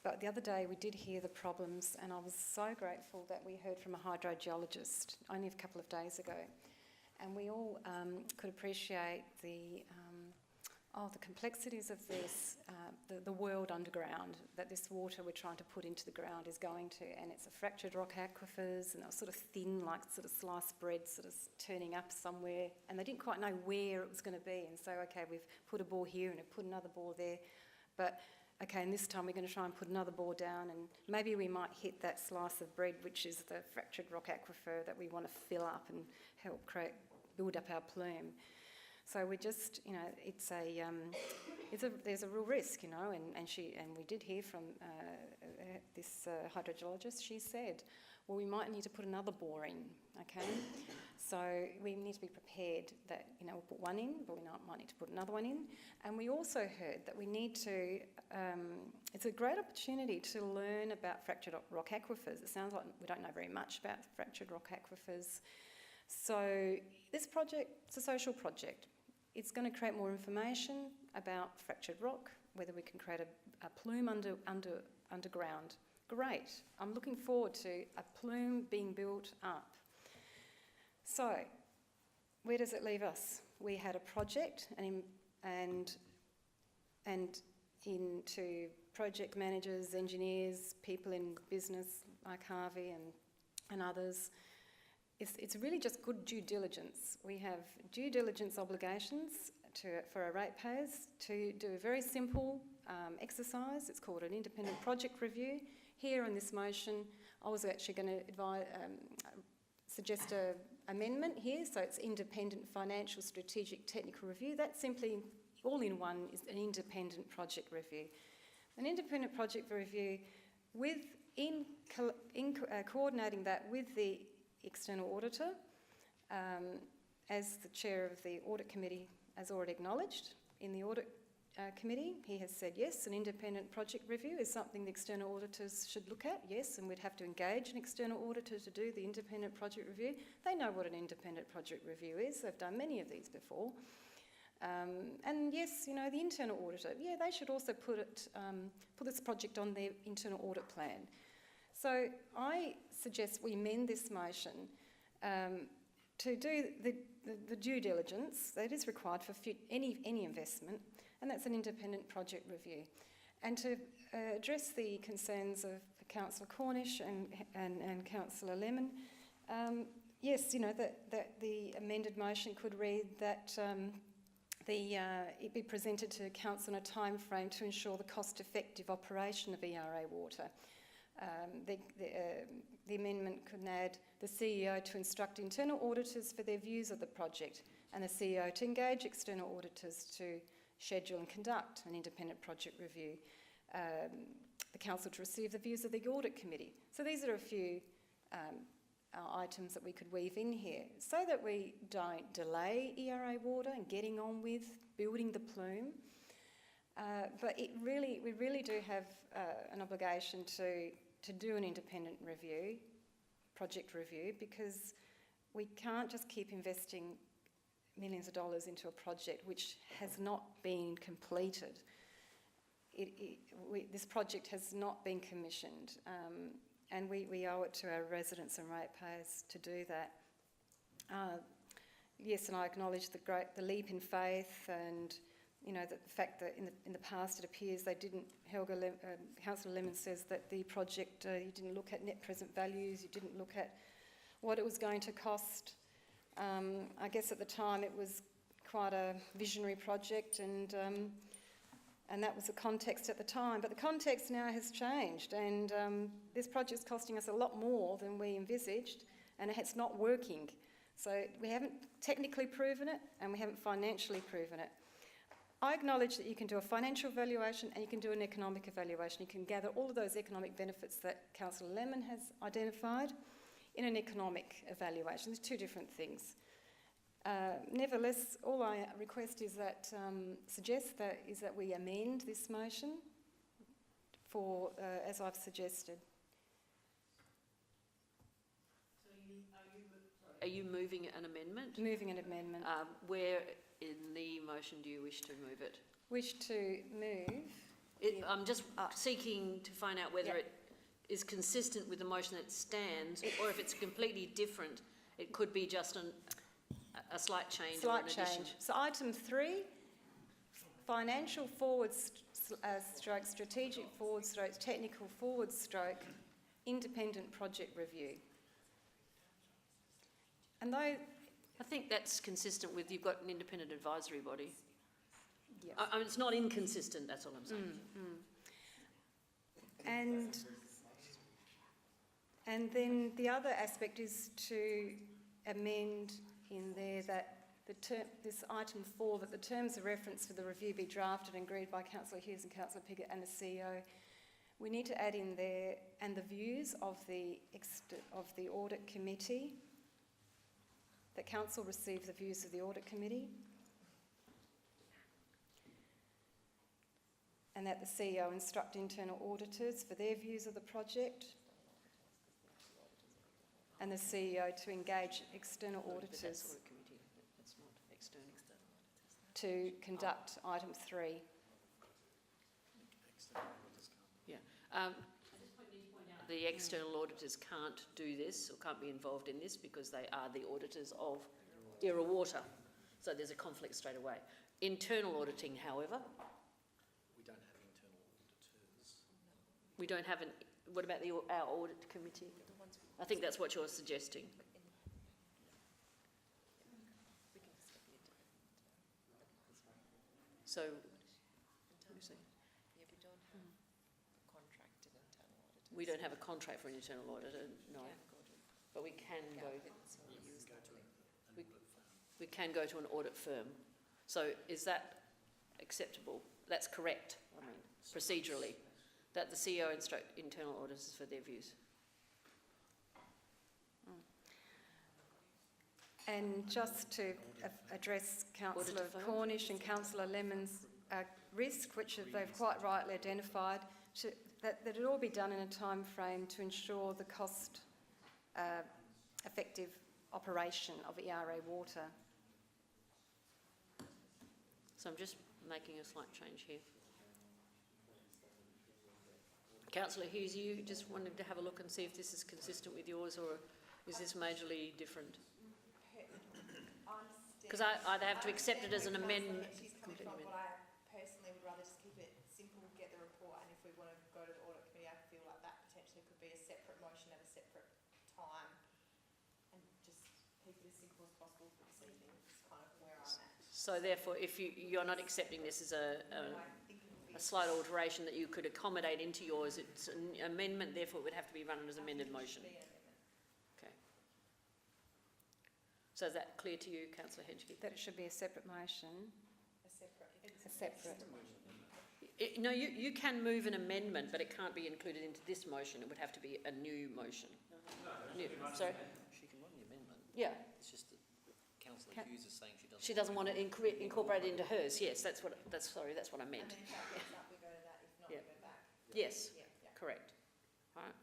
But the other day we did hear the problems, and I was so grateful that we heard from a hydrogeologist only a couple of days ago. And we all could appreciate the complexities of this, the world underground, that this water we're trying to put into the ground is going to, and it's a fractured rock aquifers, and they're sort of thin, like sort of sliced bread, sort of turning up somewhere, and they didn't quite know where it was going to be, and so, okay, we've put a bore here and we've put another bore there, but okay, and this time we're going to try and put another bore down, and maybe we might hit that slice of bread, which is the fractured rock aquifer that we want to fill up and help build up our plume. So we're just, you know, there's a real risk, you know, and we did hear from this hydrogeologist. She said, well, we might need to put another bore in, okay? So we need to be prepared that, you know, we'll put one in, but we might need to put another one in. And we also heard that we need to, it's a great opportunity to learn about fractured rock aquifers. It sounds like we don't know very much about fractured rock aquifers. So this project, it's a social project. It's going to create more information about fractured rock, whether we can create a plume underground. Great. I'm looking forward to a plume being built up. So, where does it leave us? We had a project and into project managers, engineers, people in business like Harvey and others. It's really just good due diligence. We have due diligence obligations for our ratepayers to do a very simple exercise. It's called an independent project review. Here in this motion, I was actually going to suggest an amendment here, so it's independent financial strategic technical review. That simply, all in one, is an independent project review. An independent project review coordinating that with the external auditor, as the chair of the audit committee has already acknowledged in the audit committee, he has said yes, an independent project review is something the external auditors should look at, yes, and we'd have to engage an external auditor to do the independent project review. They know what an independent project review is, they've done many of these before. And yes, you know, the internal auditor, yeah, they should also put this project on their internal audit plan. So I suggest we amend this motion to do the due diligence that is required for any investment, and that's an independent project review. And to address the concerns of Councillor Cornish and Councillor Lemon. Yes, you know, that the amended motion could read that it be presented to Council in a time frame to ensure the cost-effective operation of ERA water. The amendment could add the CEO to instruct internal auditors for their views of the project and the CEO to engage external auditors to schedule and conduct an independent project review. The Council to receive the views of the Audit Committee. So these are a few items that we could weave in here so that we don't delay ERA water and getting on with building the plume. But we really do have an obligation to do an independent review, project review, because we can't just keep investing millions of dollars into a project which has not been completed. This project has not been commissioned, and we owe it to our residents and ratepayers to do that. Yes, and I acknowledge the leap in faith, and you know the fact that in the past it appears they didn't. Councillor Lemon says that the project you didn't look at net present values, you didn't look at what it was going to cost. I guess at the time it was quite a visionary project, and that was the context at the time. But the context now has changed, and this project's costing us a lot more than we envisaged, and it's not working. So we haven't technically proven it, and we haven't financially proven it. I acknowledge that you can do a financial evaluation and you can do an economic evaluation. You can gather all of those economic benefits that Councillor Lemon has identified in an economic evaluation. There's two different things. Nevertheless, all I request is that, suggest that we amend this motion for, as I've suggested. Are you moving an amendment? Moving an amendment. Where in the motion do you wish to move it? Wish to move? I'm just seeking to find out whether it is consistent with the motion that stands, or if it's completely different. It could be just a slight change or an addition. So item 3, financial forward stroke, strategic forward stroke, technical forward stroke, independent project review. And though I think that's consistent with you've got an independent advisory body. Yeah. I mean, it's not inconsistent, that's all I'm saying. And then the other aspect is to amend in there that this item 4, that the terms of reference for the review be drafted and agreed by Councillor Hughes and Councillor Piggott and the CEO. We need to add in there, and the views of the Audit Committee, that Council receive the views of the Audit Committee, and that the CEO instruct internal auditors for their views of the project, and the CEO to engage external auditors. But that's Audit Committee, that's not external. To conduct item 3. Yeah. I just need to point out the external auditors can't do this or can't be involved in this because they are the auditors of ERA Water. So there's a conflict straight away. Internal auditing, however. We don't have internal auditors. We don't have an. What about our audit committee? I think that's what you're suggesting. So, we don't have a contract for an internal auditor, no. But we can go. We can go to an audit firm. So is that acceptable? That's correct, I mean, procedurally, that the CEO instruct internal auditors for their views. And just to address Councillor Cornish and Councillor Lemon's risk, which they've quite rightly identified, that it all be done in a time frame to ensure the cost effective operation of ERA Water. So I'm just making a slight change here. Councillor Hughes, you just wanted to have a look and see if this is consistent with yours, or is this majorly different? Because I either have to accept it as an amendment. But I personally would rather just keep it simple, get the report, and if we want to go to the audit committee, I feel like that potentially potentially could be a separate motion at a separate time and just keep it as simple as possible for this evening. It's kind of where I'm at. So therefore, if you're not accepting this as a slight alteration that you could accommodate into yours, it's an amendment, therefore it would have to be run as amended motion. Okay. So is that clear to you, Councillor Hedgeby? That it should be a separate motion. A separate. No, you can move an amendment, but it can't be included into this motion. It would have to be a new motion. Sorry? She can run the amendment. Yeah. It's just that Councillor Hughes is saying She doesn't want it incorporated into hers. Yes, that's what I meant. And then if that comes up, we go to that. If not, Yeah. we go back. Yes, Yeah. correct. Right.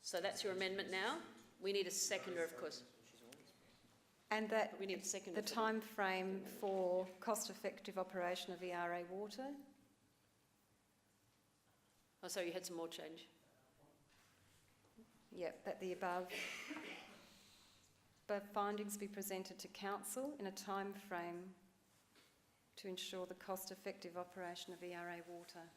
So that's your amendment now. We need a seconder, of course. And that We need a seconder. the time frame for cost-effective operation of ERA water. Oh, sorry, you had some more change. Yep, that the above findings be presented to council in a time frame to ensure the cost-effective operation of ERA water.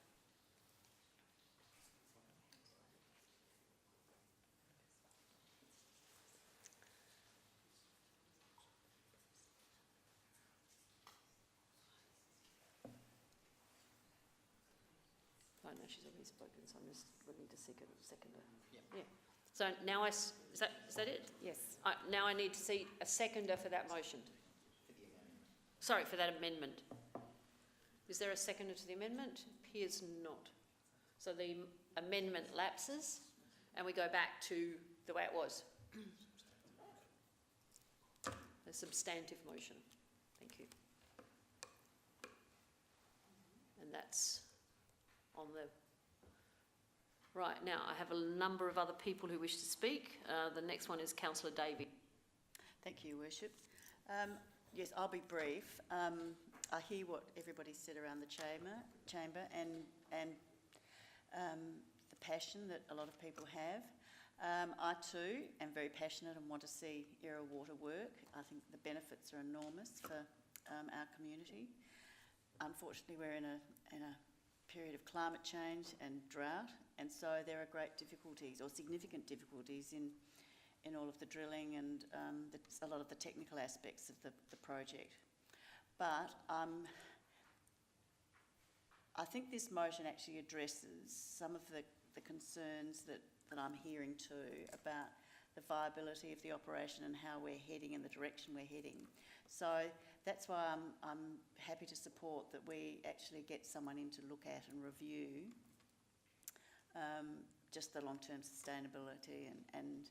Oh, no, she's already spoken, so I'm just looking to seconder. Yeah. So now is that it? Yes. Now I need to see a seconder for that motion. Sorry, for that amendment. Is there a seconder to the amendment? Appears not. So the amendment lapses and we go back to the way it was. A substantive motion. Thank you. And that's on the... Right, now I have a number of other people who wish to speak. The next one is Councillor Davey. Thank you, Worship. Yes, I'll be brief. I hear what everybody said around the chamber and the passion that a lot of people have. I too am very passionate and want to see ERA water work. I think the benefits are enormous for our community. Unfortunately, we're in a period of climate change and drought, and so there are great difficulties or significant difficulties in all of the drilling and a lot of the technical aspects of the project. But I think this motion actually addresses some of the concerns that I'm hearing too about the viability of the operation and how we're heading and the direction we're heading. So that's why I'm happy to support that we actually get someone in to look at and review just the long-term sustainability and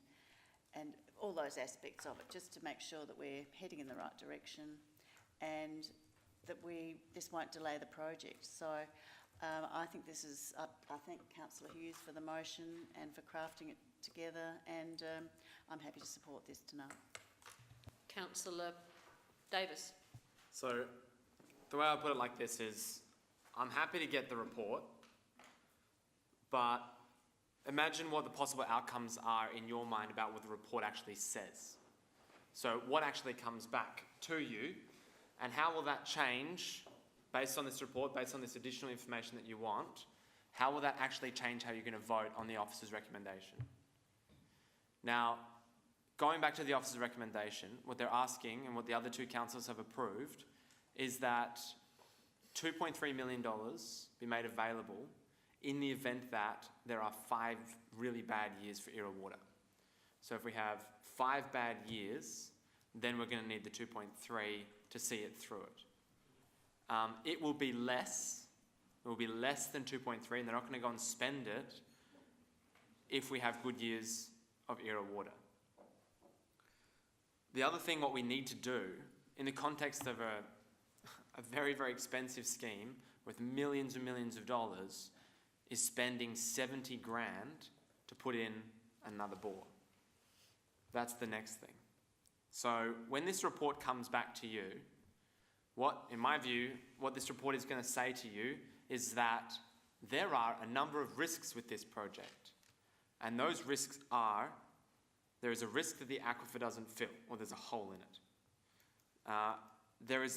all those aspects of it, just to make sure that we're heading in the right direction and that this won't delay the project. So I think this is, I thank Councillor Hughes for the motion and for crafting it together, and I'm happy to support this tonight. Councillor Davis. So the way I put it like this is, I'm happy to get the report, but imagine what the possible outcomes are in your mind about what the report actually says. So what actually comes back to you, and how will that change based on this report, based on this additional information that you want? How will that actually change how you're going to vote on the officer's recommendation? Now, going back to the officer's recommendation, what they're asking and what the other two councillors have approved is that $2.3 million be made available in the event that there are 5 really bad years for ERA water. So if we have 5 bad years, then we're going to need the 2.3 to see it through it. It will be less. It will be less than 2.3, and they're not going to go and spend it if we have good years of ERA water. The other thing, what we need to do, in the context of a very, very expensive scheme with millions and millions of dollars, is spending 70 grand to put in another bore. That's the next thing. So when this report comes back to you, in my view, what this report is going to say to you is that there are a number of risks with this project. And those risks are, there is a risk that the aquifer doesn't fill, or there's a hole in it.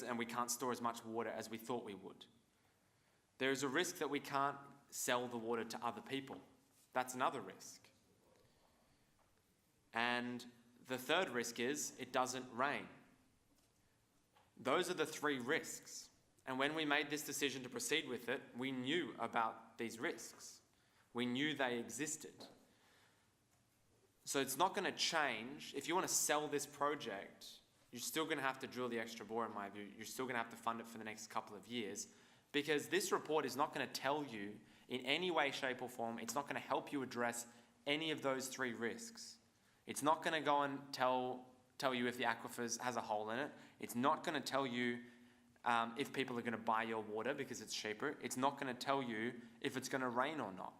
And we can't store as much water as we thought we would. There is a risk that we can't sell the water to other people. That's another risk. And the third risk is it doesn't rain. Those are the three risks. And when we made this decision to proceed with it, we knew about these risks. We knew they existed. So it's not going to change. If you want to sell this project, you're still going to have to drill the extra bore, in my view. You're still going to have to fund it for the next couple of years, because this report is not going to tell you in any way, shape or form, it's not going to help you address any of those three risks. It's not going to go and tell you if the aquifer has a hole in it. It's not going to tell you if people are going to buy your water because it's cheaper. It's not going to tell you if it's going to rain or not.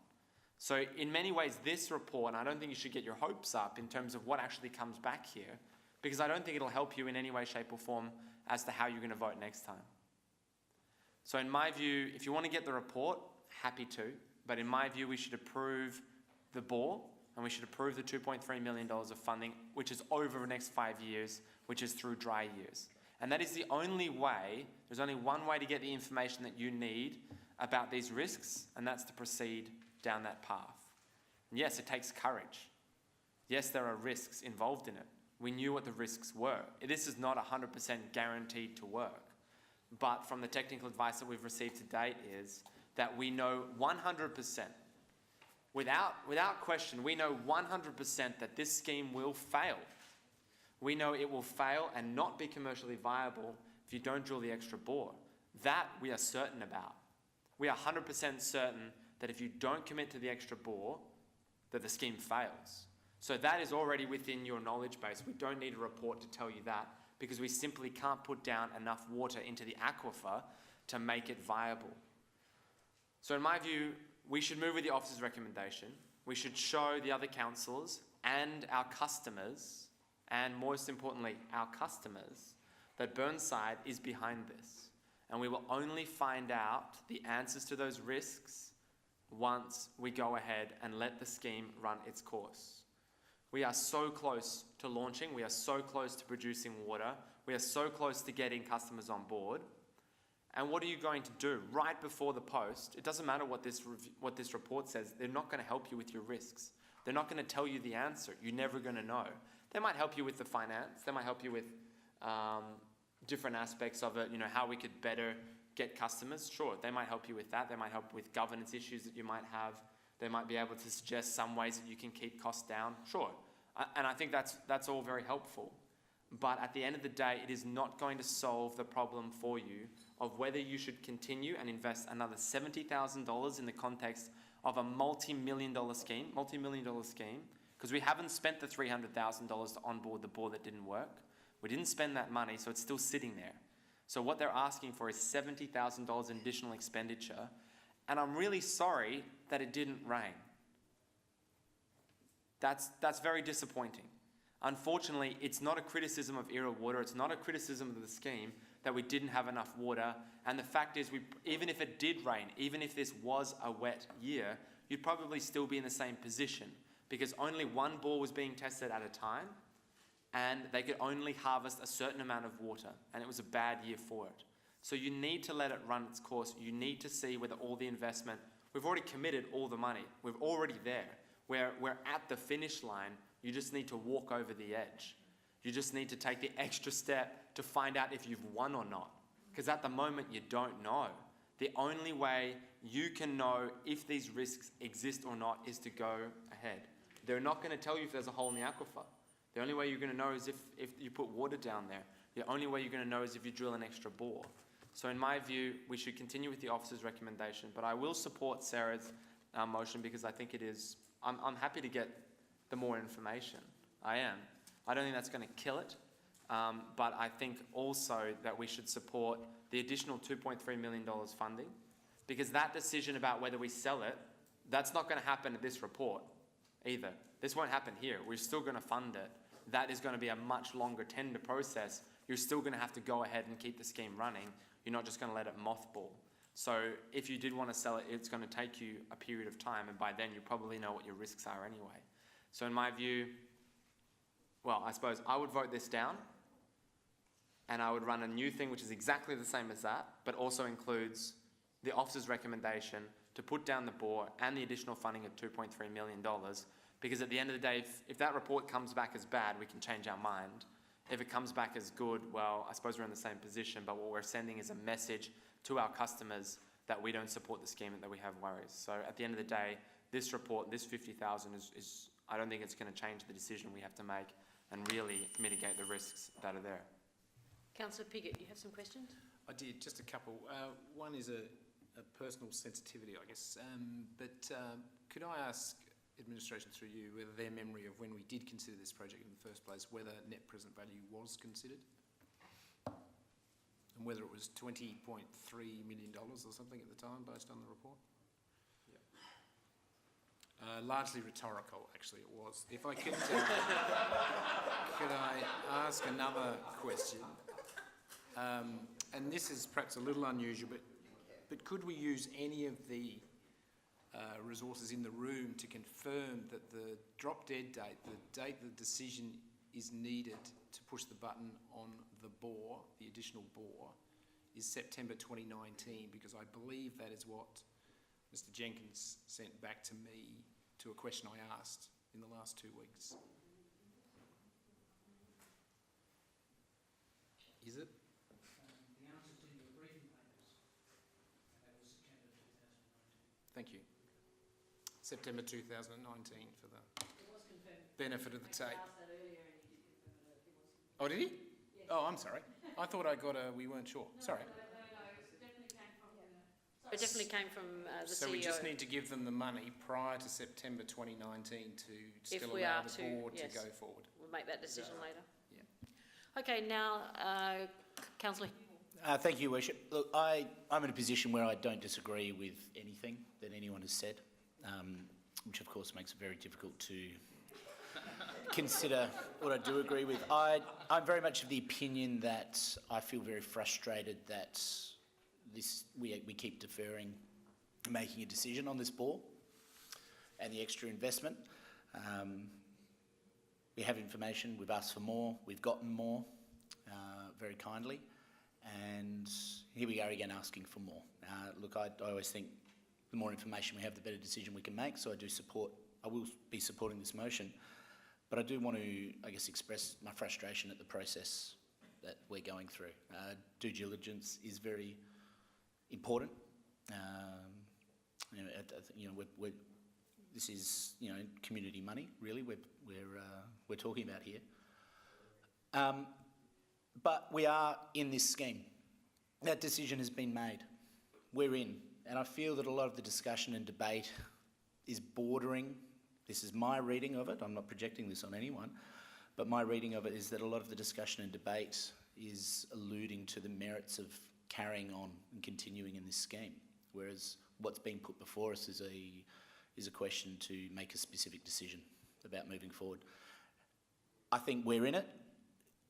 So in many ways, this report, and I don't think you should get your hopes up in terms of what actually comes back here, because I don't think it'll help you in any way, shape or form as to how you're going to vote next time. So in my view, if you want to get the report, happy to. But in my view, we should approve the bore, and we should approve the $2.3 million of funding, which is over the next 5 years, which is through dry years. And that is the only way, there's only one way to get the information that you need about these risks, and that's to proceed down that path. And yes, it takes courage. Yes, there are risks involved in it. We knew what the risks were. This is not 100% guaranteed to work. But from the technical advice that we've received to date is that we know 100%, without question, we know 100% that this scheme will fail. We know it will fail and not be commercially viable if you don't drill the extra bore. That we are certain about. We are 100% certain that if you don't commit to the extra bore, that the scheme fails. So that is already within your knowledge base. We don't need a report to tell you that, because we simply can't put down enough water into the aquifer to make it viable. So in my view, we should move with the officer's recommendation. We should show the other councillors and our customers, and most importantly, our customers, that Burnside is behind this. And we will only find out the answers to those risks once we go ahead and let the scheme run its course. We are so close to launching. We are so close to producing water. We are so close to getting customers on board. And what are you going to do right before the post? It doesn't matter what this report says. They're not going to help you with your risks. They're not going to tell you the answer. You're never going to know. They might help you with the finance. They might help you with different aspects of it, how we could better get customers. Sure, they might help you with that. They might help with governance issues that you might have. They might be able to suggest some ways that you can keep costs down. Sure. And I think that's all very helpful. But at the end of the day, it is not going to solve the problem for you of whether you should continue and invest another $70,000 in the context of a multi-million-dollar scheme, because we haven't spent the $300,000 to onboard the bore that didn't work. We didn't spend that money, so it's still sitting there. So what they're asking for is $70,000 in additional expenditure, and I'm really sorry that it didn't rain. That's very disappointing. Unfortunately, it's not a criticism of Era Water, it's not a criticism of the scheme that we didn't have enough water, and the fact is, even if it did rain, even if this was a wet year, you'd probably still be in the same position, because only one bore was being tested at a time, and they could only harvest a certain amount of water, and it was a bad year for it. So you need to let it run its course. You need to see whether all the investment, we've already committed all the money. We're already there. We're at the finish line. You just need to walk over the edge. You just need to take the extra step to find out if you've won or not. Because at the moment, you don't know. The only way you can know if these risks exist or not is to go ahead. They're not going to tell you if there's a hole in the aquifer. The only way you're going to know is if you put water down there. The only way you're going to know is if you drill an extra bore. So in my view, we should continue with the officer's recommendation, but I will support Sarah's motion because I think it is, I'm happy to get the more information. I am. I don't think that's going to kill it, but I think also that we should support the additional $2.3 million funding, because that decision about whether we sell it, that's not going to happen at this report either. This won't happen here. We're still going to fund it. That is going to be a much longer tender process. You're still going to have to go ahead and keep the scheme running. You're not just going to let it mothball. So if you did want to sell it, it's going to take you a period of time, and by then you probably know what your risks are anyway. So in my view, well, I suppose I would vote this down, and I would run a new thing which is exactly the same as that, but also includes the officer's recommendation to put down the bore and the additional funding of $2.3 million, because at the end of the day, if that report comes back as bad, we can change our mind. If it comes back as good, well, I suppose we're in the same position, but what we're sending is a message to our customers that we don't support the scheme and that we have worries. So at the end of the day, this report, this 50,000 is I don't think it's going to change the decision we have to make and really mitigate the risks that are there. Councillor Piggott, you have some questions? I did, just a couple. One is a personal sensitivity, I guess. Could I ask administration through you whether their memory of when we did consider this project in the first place, whether net present value was considered? And whether it was $20.3 million or something at the time based on the report? Largely rhetorical, actually, it was. If I could, could I ask another question? And this is perhaps a little unusual, but could we use any of the resources in the room to confirm that the drop-dead date, the date the decision is needed to push the button on the bore, the additional bore, is September 2019, because I believe that is what Mr Jenkins sent back to me to a question I asked in the last 2 weeks. Is it? The answer's in your briefing papers, and that was September 2019. Thank you. September 2019 for the It was confirmed. benefit of the tape. I asked that earlier and he did confirm that it was. Oh, did he? Yes. Oh, I'm sorry. I thought I got a, we weren't sure. Sorry. No, it definitely came from the So CEO. we just need to give them the money prior to September 2019 to still If we allow are the to, board yes. to go forward. We'll make that decision later. Yeah. Okay, now, Councillor. Thank you, Worship. Look, I'm in a position where I don't disagree with anything that anyone has said, which of course makes it very difficult to consider what I do agree with. I'm very much of the opinion that I feel very frustrated that we keep deferring making a decision on this bore and the extra investment. We have information, we've asked for more, we've gotten more, very kindly, and here we are again asking for more. Look, I always think the more information we have, the better decision we can make, so I will be supporting this motion, but I do want to, I guess, express my frustration at the process that we're going through. Due diligence is very important. This is community money. Really, we're talking about here. But we are in this scheme. That decision has been made. We're in, and I feel that a lot of the discussion and debate is bordering. This is my reading of it. I'm not projecting this on anyone, but my reading of it is that a lot of the discussion and debate is alluding to the merits of carrying on and continuing in this scheme, whereas what's being put before us is a question to make a specific decision about moving forward. I think we're in it.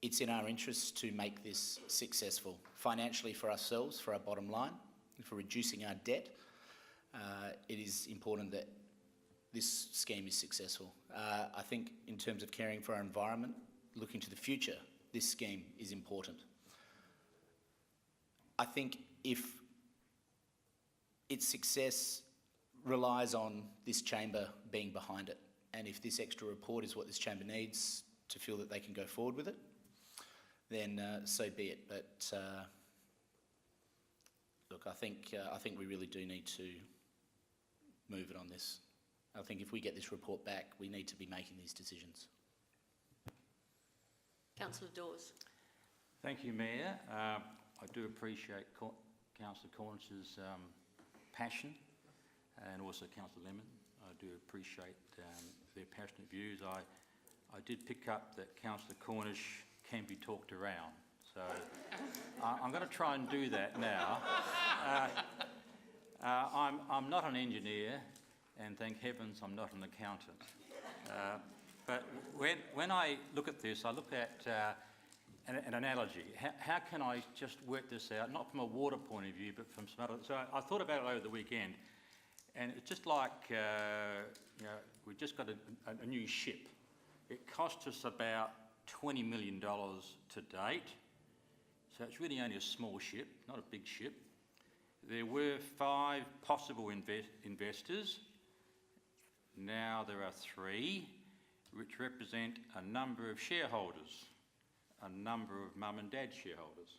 It's in our interests to make this successful, financially for ourselves, for our bottom line, for reducing our debt. It is important that this scheme is successful. I think in terms of caring for our environment, looking to the future, this scheme is important. I think if its success relies on this chamber being behind it, and if this extra report is what this chamber needs to feel that they can go forward with it, then so be it. But look, I think we really do need to move it on this. I think if we get this report back, we need to be making these decisions. Councillor Dawes. Thank you, Mayor. I do appreciate Councillor Cornish's passion, and also Councillor Lemon. I do appreciate their passionate views. I did pick up that Councillor Cornish can be talked around, so I'm going to try and do that now. I'm not an engineer, and thank heavens I'm not an accountant. But when I look at this, I look at an analogy. How can I just work this out, not from a water point of view, but from some other... So I thought about it over the weekend, and it's just like, we've just got a new ship. It cost us about $20 million to date, so it's really only a small ship, not a big ship. There were 5 possible investors. Now there are 3, which represent a number of shareholders, a number of mum and dad shareholders,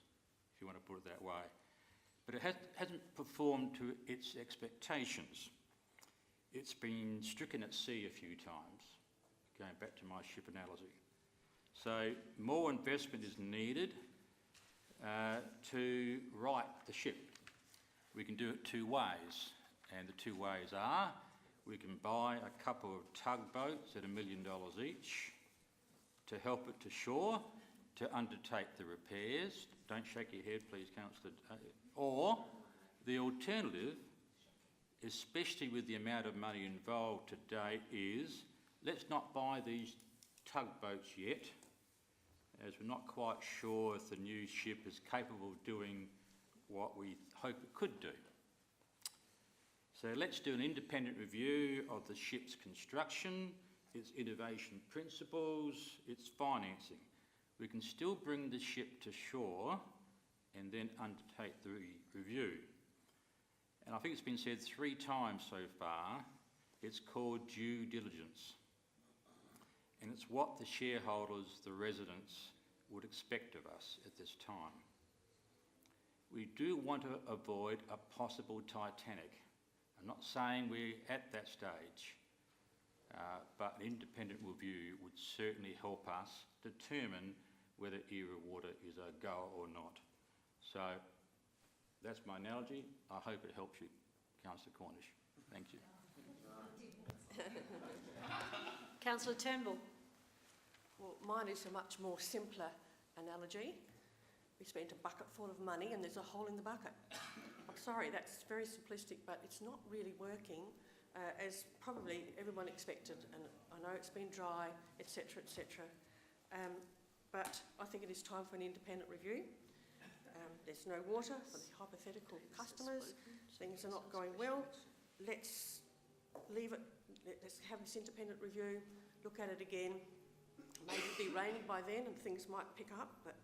if you want to put it that way. But it hasn't performed to its expectations. It's been stricken at sea a few times, going back to my ship analogy. So more investment is needed to right the ship. We can do it 2 ways, and the 2 ways are: we can buy a couple of tugboats at $1 million each to help it to shore, to undertake the repairs. Don't shake your head, please, Councillor. Or the alternative, especially with the amount of money involved to date, is let's not buy these tugboats yet, as we're not quite sure if the new ship is capable of doing what we hope it could do. So let's do an independent review of the ship's construction, its innovation principles, its financing. We can still bring the ship to shore and then undertake the review. And I think it's been said 3 times so far, it's called due diligence. And it's what the shareholders, the residents, would expect of us at this time. We do want to avoid a possible Titanic. I'm not saying we're at that stage, but an independent review would certainly help us determine whether Era Water is a goer or not. So that's my analogy. I hope it helps you, Councillor Cornish. Thank you. Councillor Turnbull. Well, mine is a much more simpler analogy. We spent a bucket full of money and there's a hole in the bucket. I'm sorry, that's very simplistic, but it's not really working as probably everyone expected. And I know it's been dry, etc., etc. But I think it is time for an independent review. There's no water for the hypothetical customers. Things are not going well. Let's leave it. Let's have this independent review, look at it again. Maybe it'll be raining by then and things might pick up, but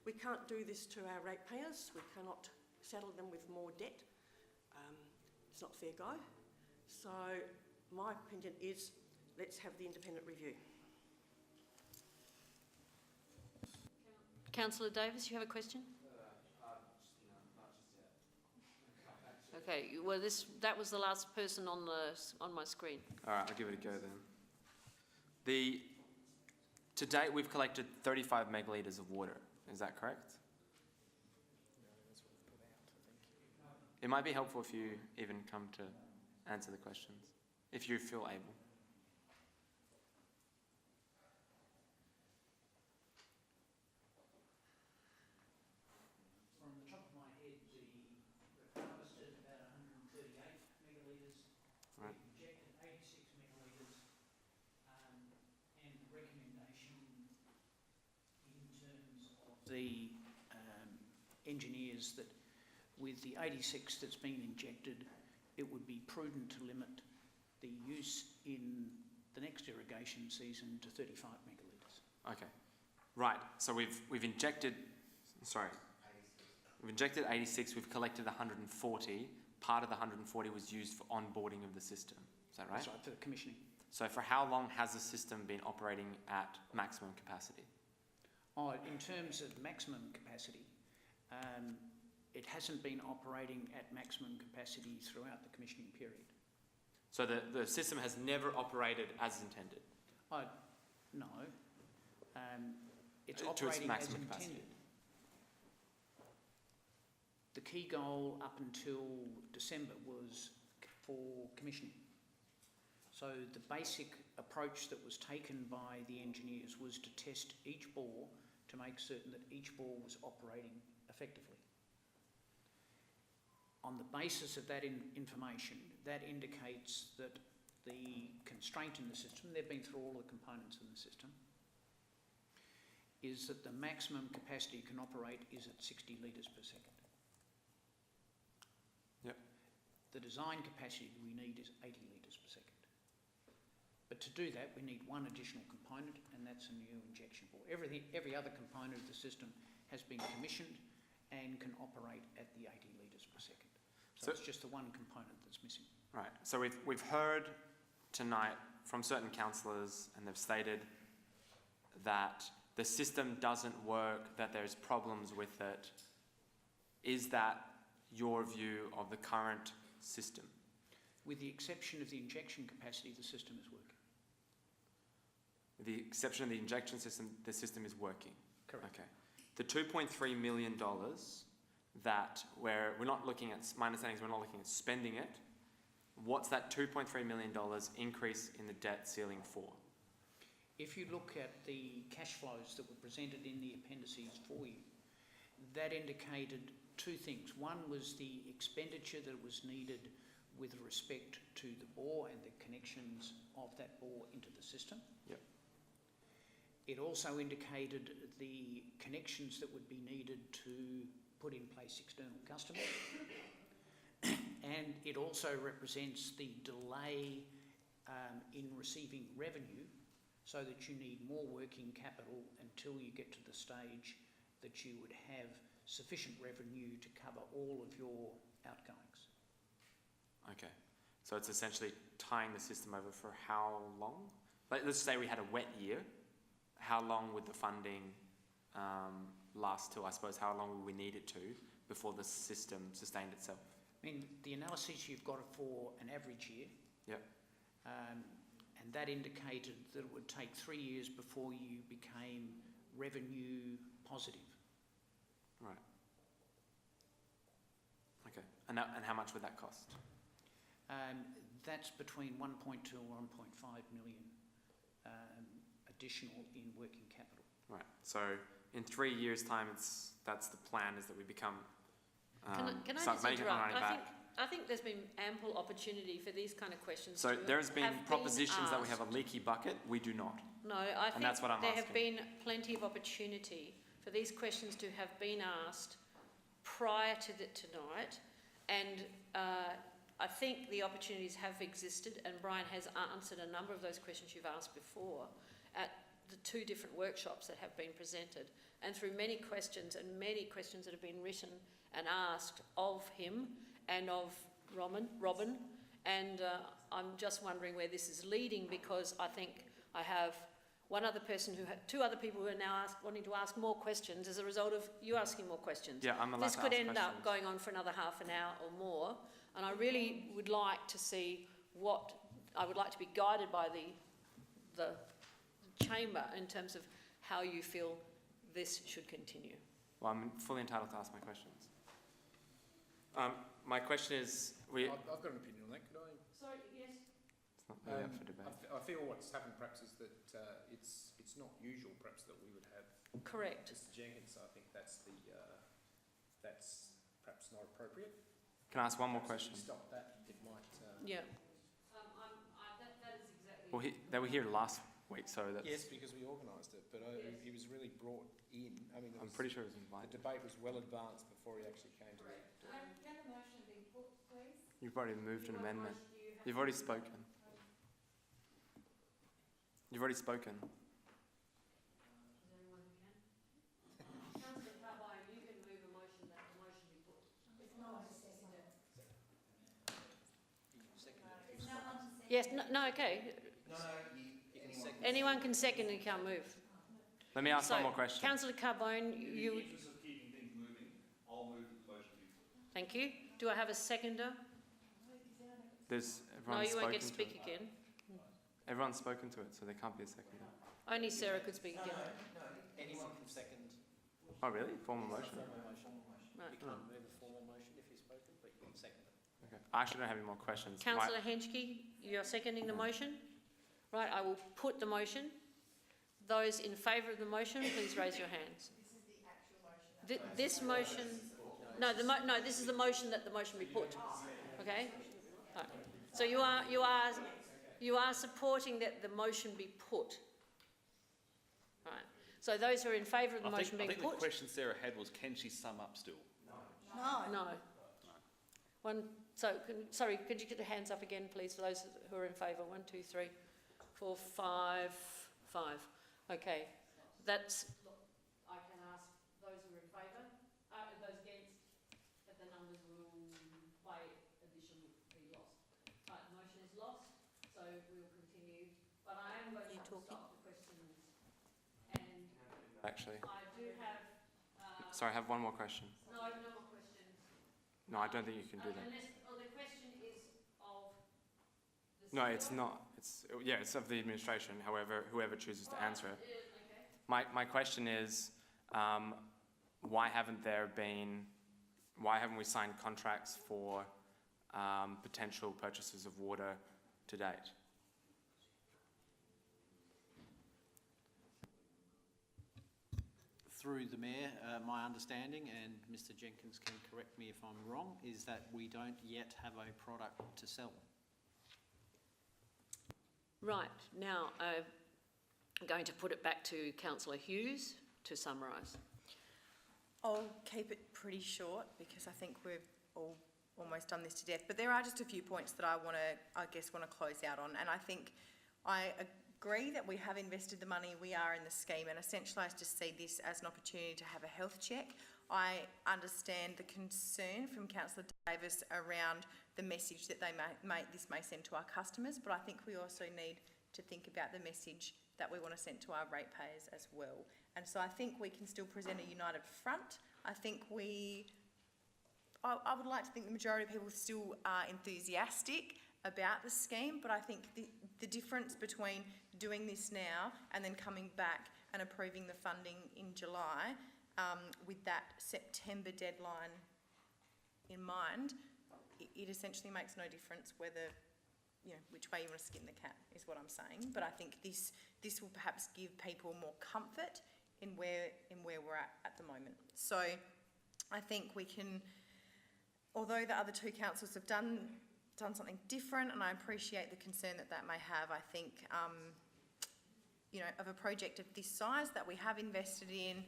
we can't do this to our ratepayers. We cannot saddle them with more debt. It's not fair go. So my opinion is let's have the independent review. Councillor Davis, you have a question? Okay, well that was the last person on my screen. All right, I'll give it a go then. To date, we've collected 35 megalitres of water. Is that correct? It might be helpful if you even come to answer the questions, if you feel able. From the top of my head, we've harvested about 138 megalitres, Right. we've injected 86 megalitres, and the recommendation in terms of the engineers that with the 86 that's been injected, it would be prudent to limit the use in the next irrigation season to 35 megalitres. Okay. Right. So we've injected. Sorry. We've injected 86. We've collected 140. Part of the 140 was used for onboarding of the system. Is that right? That's right, for the commissioning. So for how long has the system been operating at maximum capacity? Oh, in terms of maximum capacity, it hasn't been operating at maximum capacity throughout the commissioning period. So the system has never operated as intended? No. It's to operating its maximum as capacity. intended. The key goal up until December was for commissioning. So the basic approach that was taken by the engineers was to test each bore to make certain that each bore was operating effectively. On the basis of that information, that indicates that the constraint in the system, they've been through all the components in the system, is that the maximum capacity can operate is at 60 litres per second. Yep. The design capacity we need is 80 litres per second. But to do that, we need one additional component, and that's a new injection bore. Every other component of the system has been commissioned and can operate at the 80 litres per second. So it's just the one component that's missing. Right, so we've heard tonight from certain councillors, and they've stated that the system doesn't work, that there's problems with it. Is that your view of the current system? With the exception of the injection capacity, the system is working. With the exception of the injection system, the system is working? Correct. Okay. The $2.3 million that we're not looking at, my understanding is we're not looking at spending it. What's that $2.3 million increase in the debt ceiling for? If you look at the cash flows that were presented in the appendices for you, that indicated two things. One was the expenditure that was needed with respect to the bore and the connections of that bore into the system. Yep. It also indicated the connections that would be needed to put in place external customers. And it also represents the delay in receiving revenue, so that you need more working capital until you get to the stage that you would have sufficient revenue to cover all of your outgoings. Okay, so it's essentially tying the system over for how long? Like, let's say we had a wet year. How long would the funding last till? I suppose how long would we need it to before the system sustained itself? I mean, the analysis you've got for an average year, Yep. And that indicated that it would take 3 years before you became revenue positive. Right. Okay, and how much would that cost? That's between 1.2 and 1.5 million additional in working capital. Right, so in 3 years' time, that's the plan, is that we become Can I just interrupt? I think there's been ample opportunity for these kind of questions. So there's been have propositions that we asked. have a leaky bucket. We do not. No, I think that's what I'm there have asking. been plenty of opportunity for these questions to have been asked prior to tonight, and I think the opportunities have existed, and Brian has answered a number of those questions you've asked before at the 2 different workshops that have been presented, and through many questions that have been written and asked of him and of Robin, and I'm just wondering where this is leading, because I think I have one other person two other people who are now wanting to ask more questions as a result of you asking more questions. Yeah, I'm allowed This to could ask end up questions. going on for another half an hour or more, and I really would like to see I would like to be guided by the chamber in terms of how you feel this should continue. Well, I'm fully entitled to ask my questions. My question is, I've got an opinion on that, could I? Sorry, yes. It's not really up for debate. I feel what's happened perhaps is that it's not usual perhaps that we would have Correct. Mr Jenkins, so I think that's perhaps not appropriate. Can I ask one more Perhaps question? if we stop that, it might... Yeah. That is exactly... Well, they were here last week, so that's... Yes, because we organised it, but he was really brought in. I mean, I'm pretty sure it was invited. the debate was well advanced before he actually came to it. Can the motion be put, please? You've already moved an amendment. You've already spoken. You've already spoken. Councillor Carbine, you can move a motion that the motion be put. Yes, no, okay. Anyone can second and can't move. Let me ask So, one more question. Councillor Carbone, you... interest of keeping things moving, I'll move the motion be put. Thank you. Do I have a seconder? There's No, everyone's you won't spoken get to to speak it. again. Everyone's spoken to it, so there can't be a seconder. Only Sarah could speak again. No, anyone can second Oh, really? Formal motion? a formal motion. Right. You can't move a formal motion if you've spoken, but you can second it. Okay. I actually don't have any more questions. Councillor Henschke, you're seconding the motion? Right, I will put the motion. Those in favour of the motion, please raise your hands. This is the actual motion. This motion, no, this is the motion that the motion be put. Okay? Right. So you are supporting that the motion be put. Right. So those who are in favour of the motion being I think put? the question Sarah had was, can she sum up still? No. Sorry, could you get the hands up again, please, for those who are in favour? 1, 2, 3, 4, 5. Okay. That's... I can ask those who are in favour, those against, but the numbers will... by addition be lost. Right, the motion is lost, so we'll continue. But I am going to have to stop the questions. And Actually. I do have... Sorry, I have one more question. No, no more questions. No, I don't think you can do that. Unless, the question is of... No, it's not. It's of the administration, however, whoever chooses to answer it. Okay. My question is, why haven't we signed contracts for potential purchases of water to date? Through the Mayor, my understanding, and Mr Jenkins can correct me if I'm wrong, is that we don't yet have a product to sell. Right, now I'm going to put it back to Councillor Hughes to summarise. I'll keep it pretty short because I think we've all almost done this to death, but there are just a few points that I want to close out on, and I think I agree that we have invested the money, we are in the scheme, and essentially I just see this as an opportunity to have a health check. I understand the concern from Councillor Davis around the message that this may send to our customers, but I think we also need to think about the message that we want to send to our ratepayers as well. And so I think we can still present a united front. I think I would like to think the majority of people still are enthusiastic about the scheme, but I think the difference between doing this now and then coming back and approving the funding in July with that September deadline in mind, it essentially makes no difference whether, which way you want to skin the cat is what I'm saying. But I think this will perhaps give people more comfort in where we're at the moment. So I think we can, although the other two councils have done something different, and I appreciate the concern that may have, I think, of a project of this size that we have invested in,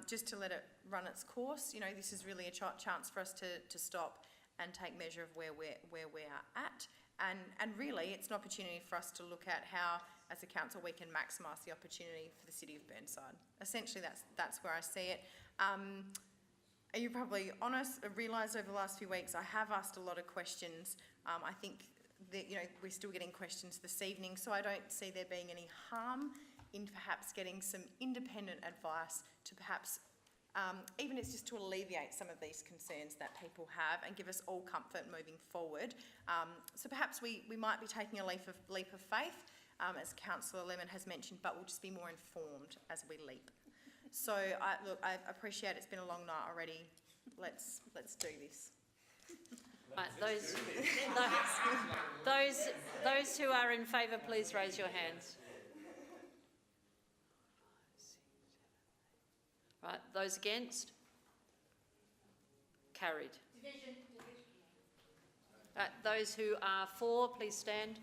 just to let it run its course, this is really a chance for us to stop and take measure of where we are at. And really, it's an opportunity for us to look at how, as a council, we can maximise the opportunity for the city of Burnside. Essentially, that's where I see it. You probably realise over the last few weeks I have asked a lot of questions. I think that we're still getting questions this evening, so I don't see there being any harm in perhaps getting some independent advice to perhaps even it's just to alleviate some of these concerns that people have and give us all comfort moving forward. So perhaps we might be taking a leap of faith, as Councillor Lemon has mentioned, but we'll just be more informed as we leap. So I appreciate it's been a long night already. Let's do this. Right, those who are in favour, please raise your hands. Right, those against? Carried. Right, those who are for, please stand.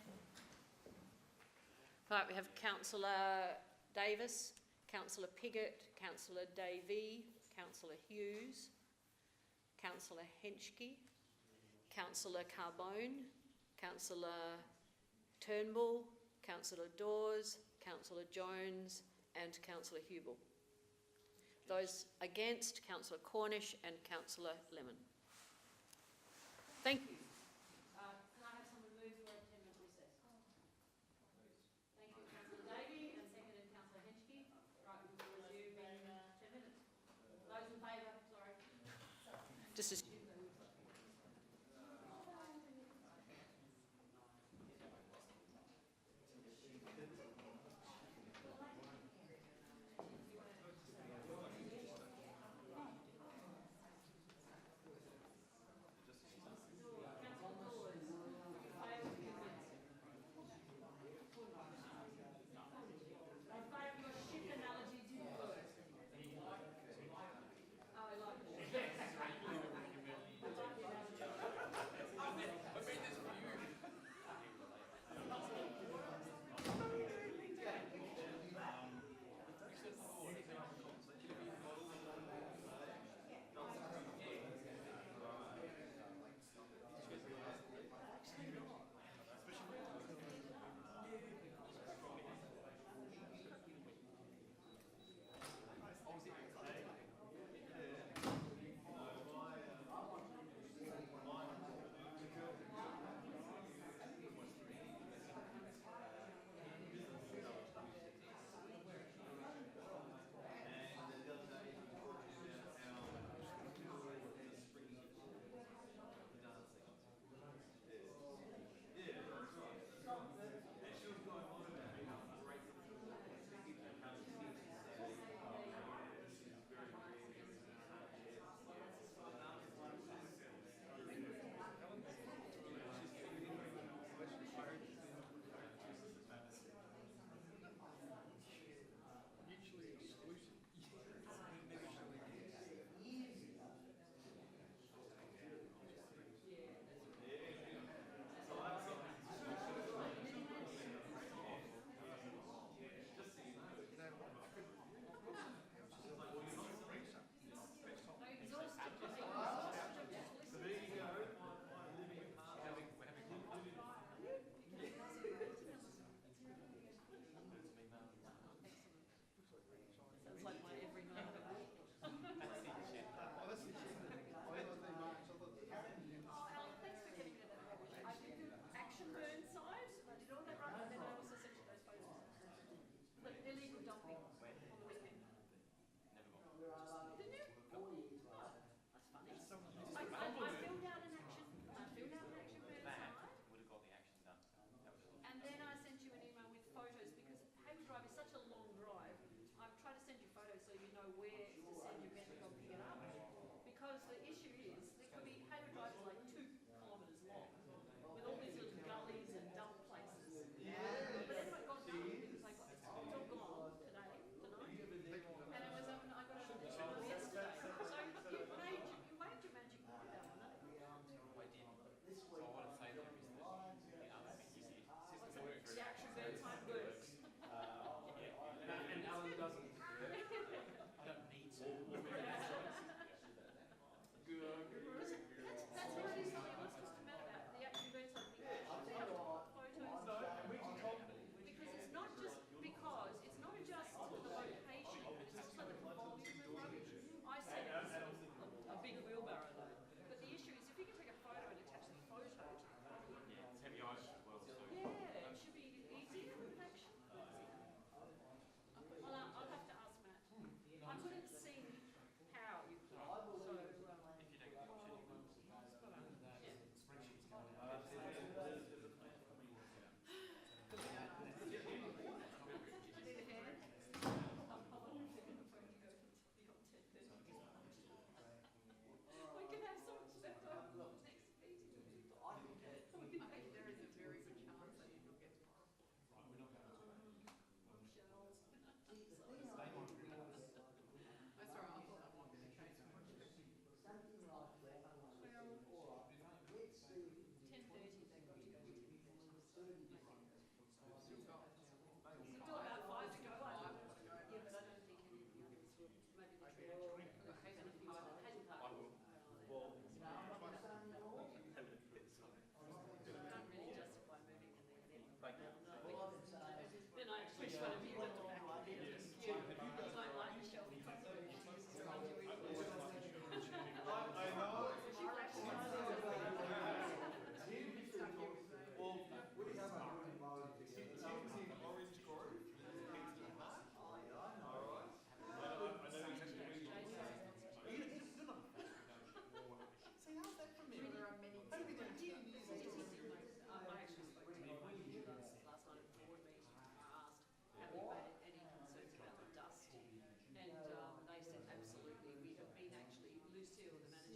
Right, we have Councillor Davis, Councillor Piggott, Councillor Davey, Councillor Hughes, Councillor Henschke, Councillor Carbone, Councillor Turnbull, Councillor Dawes, Councillor Jones and Councillor Hubel. Those against, Councillor Cornish and Councillor Lemon. Thank you. Can I have someone move for a 10-minute recess? Thank you, Councillor Davey, and seconded Councillor Henschke. Right, we'll resume in 10 minutes. Those in favour, sorry. Just as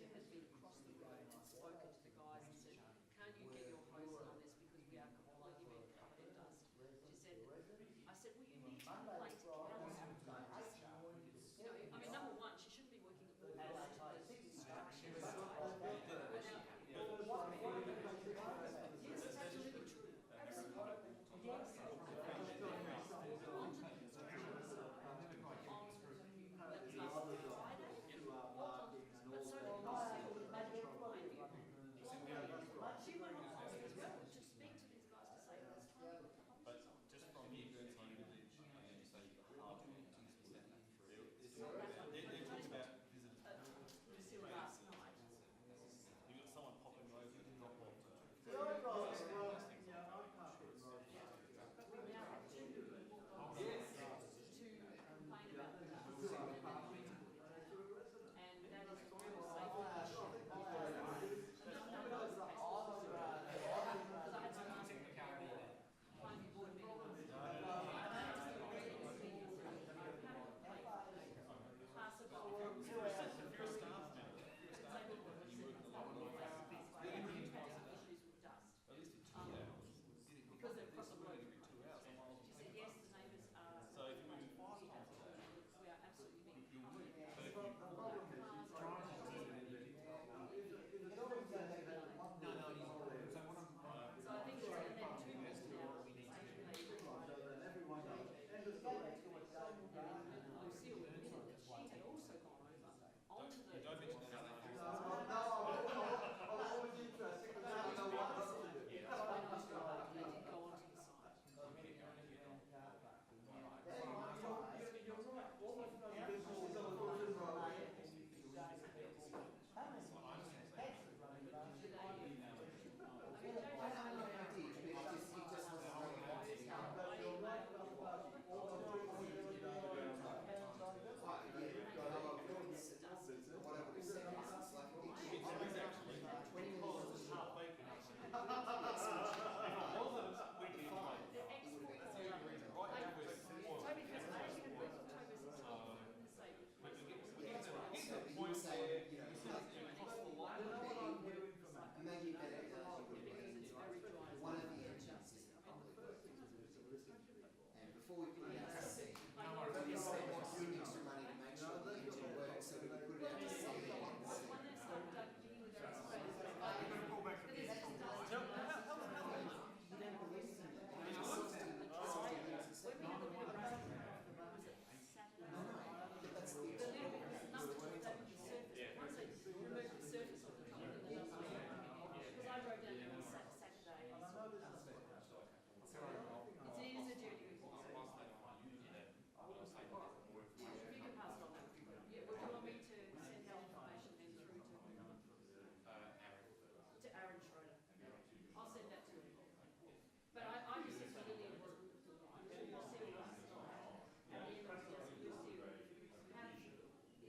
manager has been across the road and spoken to the guys and said, can't you get your hose on this because we are completely being covered in dust. She said, I said, well, you need to complain to council. You know, I mean, number one, she shouldn't be working all close to the construction site. Yes, it's absolutely true. Absolutely. Yes. She went on as well to speak to these guys to say it's time to put the But just from the Burnside village, you say you've got half the meetings, is that true? They're talking about visitors. last night. You've got someone popping over to drop off. But we now have two to complain about the dust. And that is a real safety issue. Because they're across the road. She said, yes, the neighbours are. So if you move fast, we are absolutely being covered. So I think it's and then two months now.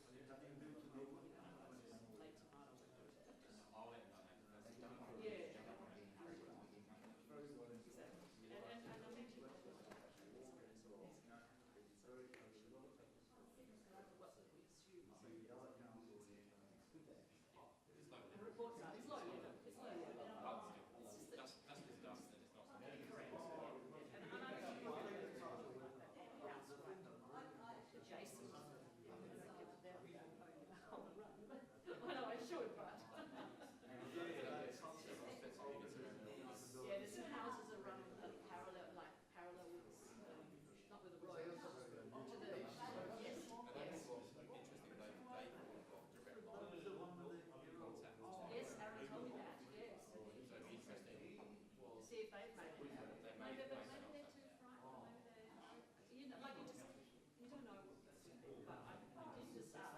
Lucille admitted that she had also gone over onto the. don't mention that.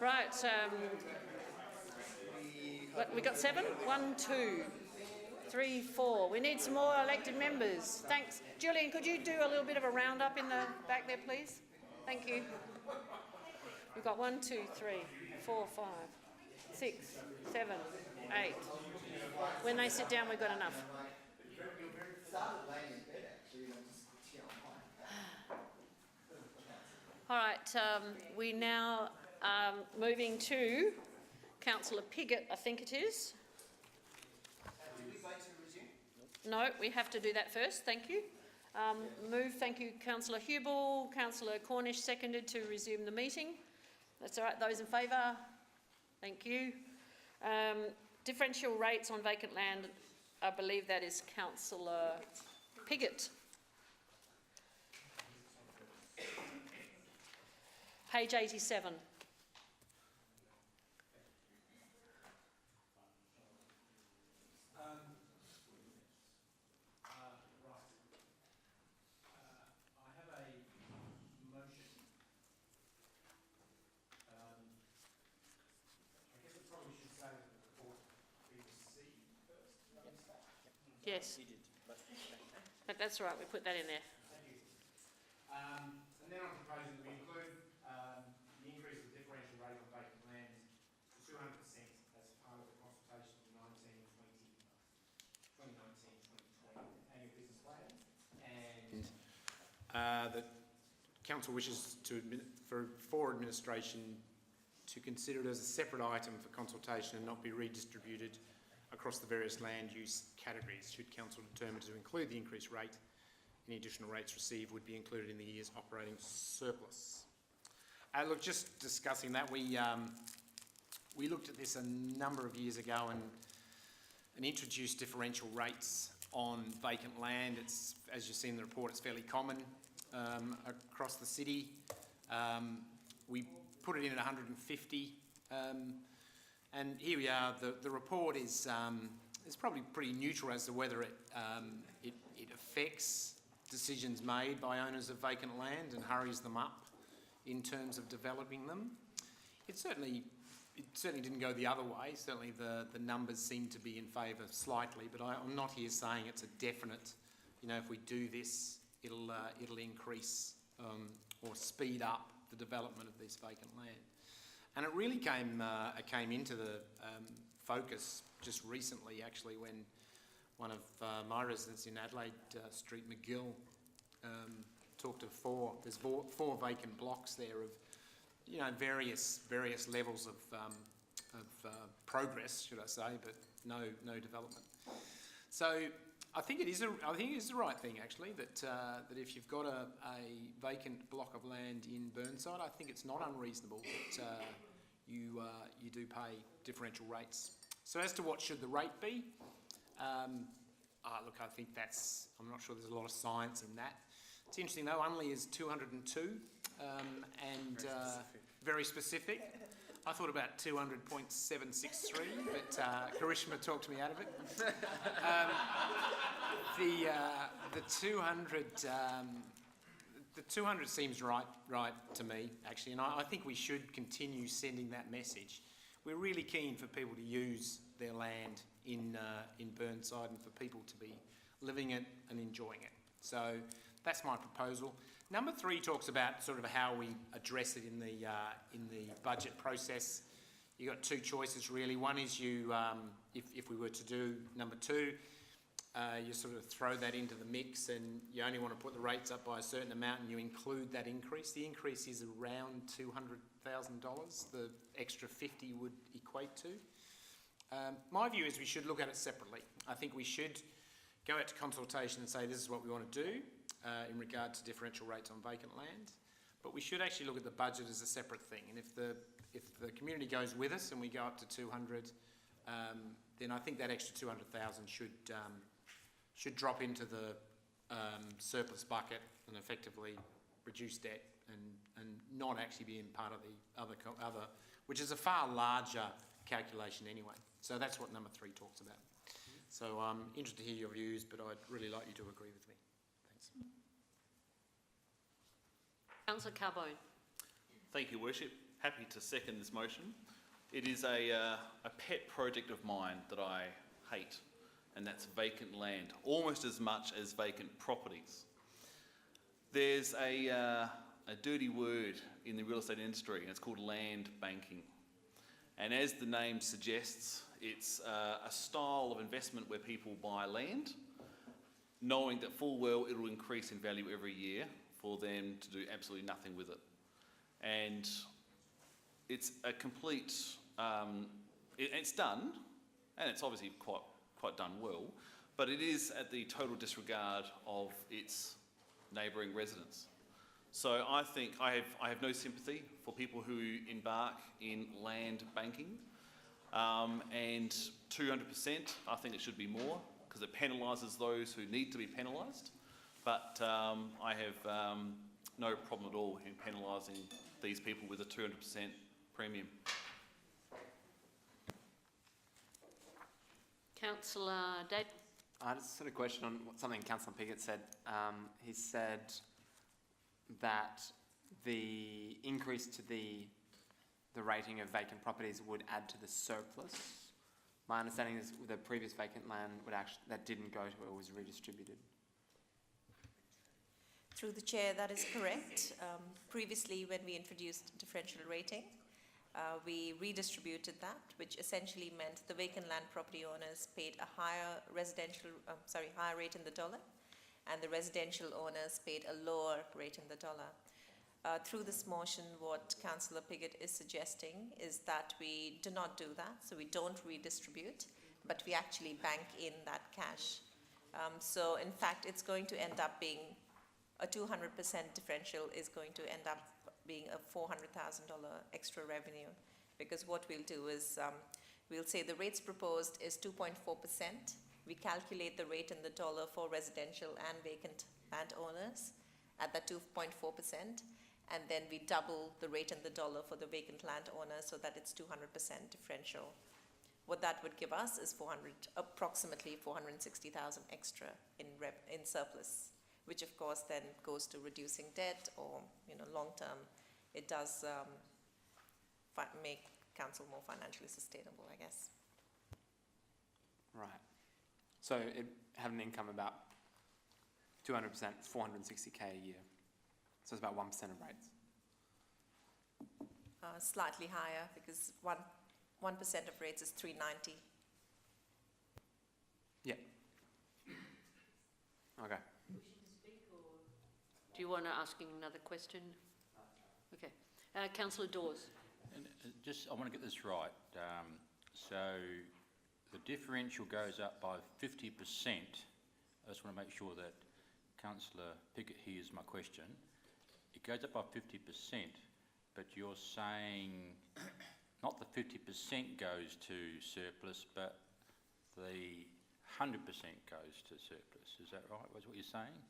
Right, we got 7? 1, 2, 3, 4. We need some more elected members. Thanks. Julian, could you do a little bit of a roundup in the back there, please? Thank you. We've got 1, 2, 3, 4, 5, 6, 7, 8. When they sit down, we've got enough. All right, we now are moving to Councillor Piggott, I think it is. No, we have to do that first, thank you. Thank you, Councillor Hubel. Councillor Cornish seconded to resume the meeting. That's all right, those in favour? Thank you. Differential rates on vacant land, I believe that is Councillor Piggott. Page 87. Yes. But that's all right, we put that in there. Thank you. And then I'm proposing that we include the increase of the differential rate on vacant land to 200% as part of the consultation of the 2019-2020 annual business plan. And the council wishes for administration to consider it as a separate item for consultation and not be redistributed across the various land use categories. Should council determine to include the increased rate, any additional rates received would be included in the year's operating surplus. Look, just discussing that, we looked at this a number of years ago and introduced differential rates on vacant land. It's, as you see in the report, it's fairly common across the city. We put it in at 150. And here we are. The report is probably pretty neutral as to whether it affects decisions made by owners of vacant land and hurries them up in terms of developing them. It certainly didn't go the other way. Certainly the numbers seem to be in favour slightly, but I'm not here saying it's a definite. You know, if we do this, it'll increase or speed up the development of this vacant land. And it really came into the focus just recently, actually, when one of my residents in Adelaide Street, McGill, talked of there's four vacant blocks there of, you know, various levels of progress, should I say, but no development. So I think it is the right thing, actually, that if you've got a vacant block of land in Burnside, I think it's not unreasonable that you do pay differential rates. So as to what should the rate be, look, I think I'm not sure there's a lot of science in that. It's interesting though, Unley is 202, and very specific. I thought about 200.763, but Karishma talked me out of it. The 200 seems right to me, actually, and I think we should continue sending that message. We're really keen for people to use their land in Burnside and for people to be living it and enjoying it. So that's my proposal. Number 3 talks about sort of how we address it in the budget process. You've got 2 choices really. One is if we were to do number 2, you sort of throw that into the mix and you only want to put the rates up by a certain amount and you include that increase. The increase is around $200,000. The extra 50 would equate to. My view is we should look at it separately. I think we should go out to consultation and say this is what we want to do in regard to differential rates on vacant land. But we should actually look at the budget as a separate thing. And if the community goes with us and we go up to 200, then I think that extra 200,000 should drop into the surplus bucket and effectively reduce debt and not actually be in part of the other, which is a far larger calculation anyway. So that's what number 3 talks about. So I'm interested to hear your views, but I'd really like you to agree with me. Thanks. Councillor Carbone. Thank you, Worship. happy to second this motion. It is a pet project of mine that I hate, and that's vacant land, almost as much as vacant properties. There's a dirty word in the real estate industry, and it's called land banking. And as the name suggests, it's a style of investment where people buy land, knowing that full well it'll increase in value every year for them to do absolutely nothing with it. And it's a complete, it's done, and it's obviously quite done well, but it is at the total disregard of its neighbouring residents. So I think I have no sympathy for people who embark in land banking, and 200%, I think it should be more, because it penalises those who need to be penalised. But I have no problem at all in penalising these people with a 200% premium. Councillor Davis. I just had a question on something Councillor Piggott said. He said that the increase to the rating of vacant properties would add to the surplus. My understanding is the previous vacant land that didn't go to it was redistributed. Through the chair, that is correct. Previously, when we introduced differential rating, we redistributed that, which essentially meant the vacant land property owners paid a higher higher rate in the dollar, and the residential owners paid a lower rate in the dollar. Through this motion, what Councillor Piggott is suggesting is that we do not do that, so we don't redistribute, but we actually bank in that cash. So in fact, it's going to end up being a 200% differential is going to end up being a $400,000 extra revenue, because what we'll do is we'll say the rates proposed is 2.4%. We calculate the rate in the dollar for residential and vacant land owners at that 2.4%, and then we double the rate in the dollar for the vacant land owners so that it's 200% differential. What that would give us is approximately 460,000 extra in surplus, which of course then goes to reducing debt, or long term it does make council more financially sustainable, I guess. Right. So it had an income about 200%, 460k a year. So it's about 1% of rates. Slightly higher, because 1% of rates is 390. Yeah. Okay. Do you want to ask another question? Okay. Councillor Dawes. And I want to get this right. So the differential goes up by 50%. I just want to make sure that Councillor Piggott hears my question. It goes up by 50%, but you're saying not the 50% goes to surplus, but the 100% goes to surplus. Is that right? Was what you're saying?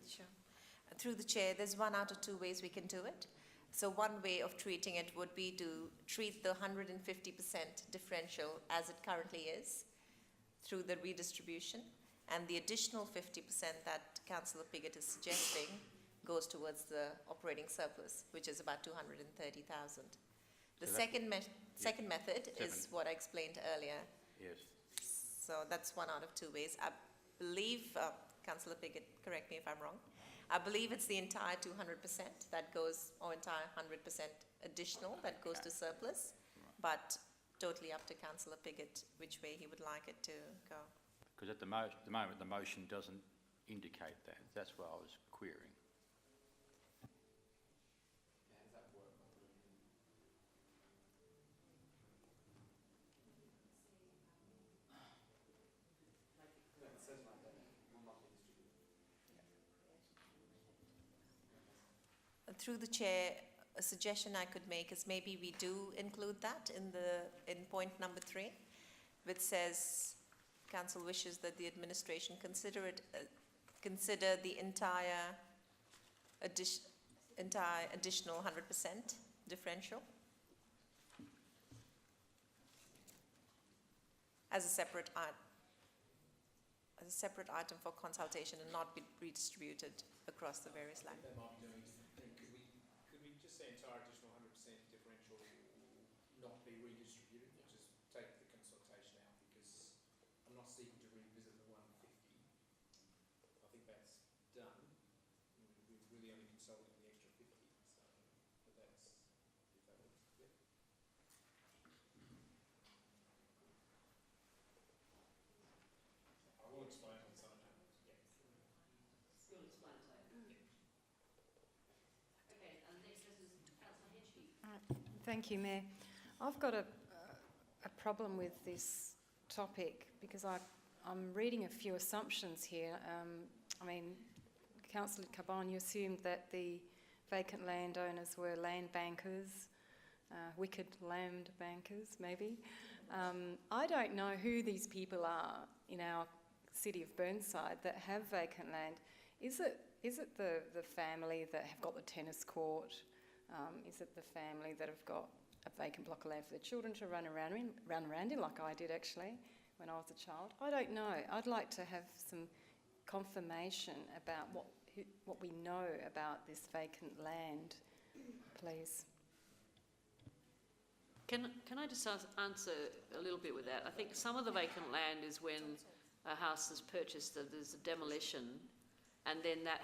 Sure. Through the chair, there's one out of two ways we can do it. So one way of treating it would be to treat the 150% differential as it currently is through the redistribution, and the additional 50% that Councillor Piggott is suggesting goes towards the operating surplus, which is about 230,000. The second method is what I explained earlier. Yes. So that's one out of two ways. I believe, Councillor Piggott, correct me if I'm wrong, I believe it's the entire 200% that goes, or entire 100% additional that goes to surplus, but totally up to Councillor Piggott which way he would like it to go. Because at the moment the motion doesn't indicate that. That's what I was querying. Through the chair, a suggestion I could make is maybe we do include that in point number 3, which says council wishes that the administration consider the entire additional 100% differential as a separate item. as a separate item for consultation and not be redistributed across the various land. They might be doing a different thing. Could we just say entire additional 100% differential not be redistributed, just take the consultation out, because I'm not seeking to revisit the 150. I think that's done. We're really only consulting on the extra 50. So, but that's if that would, yep. I will explain on some of that. Yep. You'll explain it later. Okay, and next is Councillor Hedgie. Thank you, Mayor. I've got a problem with this topic because I'm reading a few assumptions here. I mean, Councillor Caban, you assumed that the vacant landowners were land bankers, wicked land bankers, maybe. I don't know who these people are in our city of Burnside that have vacant land. Is it the family that have got the tennis court? Is it the family that have got a vacant block of land for their children to run around in, like I did actually when I was a child? I don't know. I'd like to have some confirmation about what we know about this vacant land, please. Can I just answer a little bit with that? I think some of the vacant land is when a house is purchased, that there's a demolition, and then that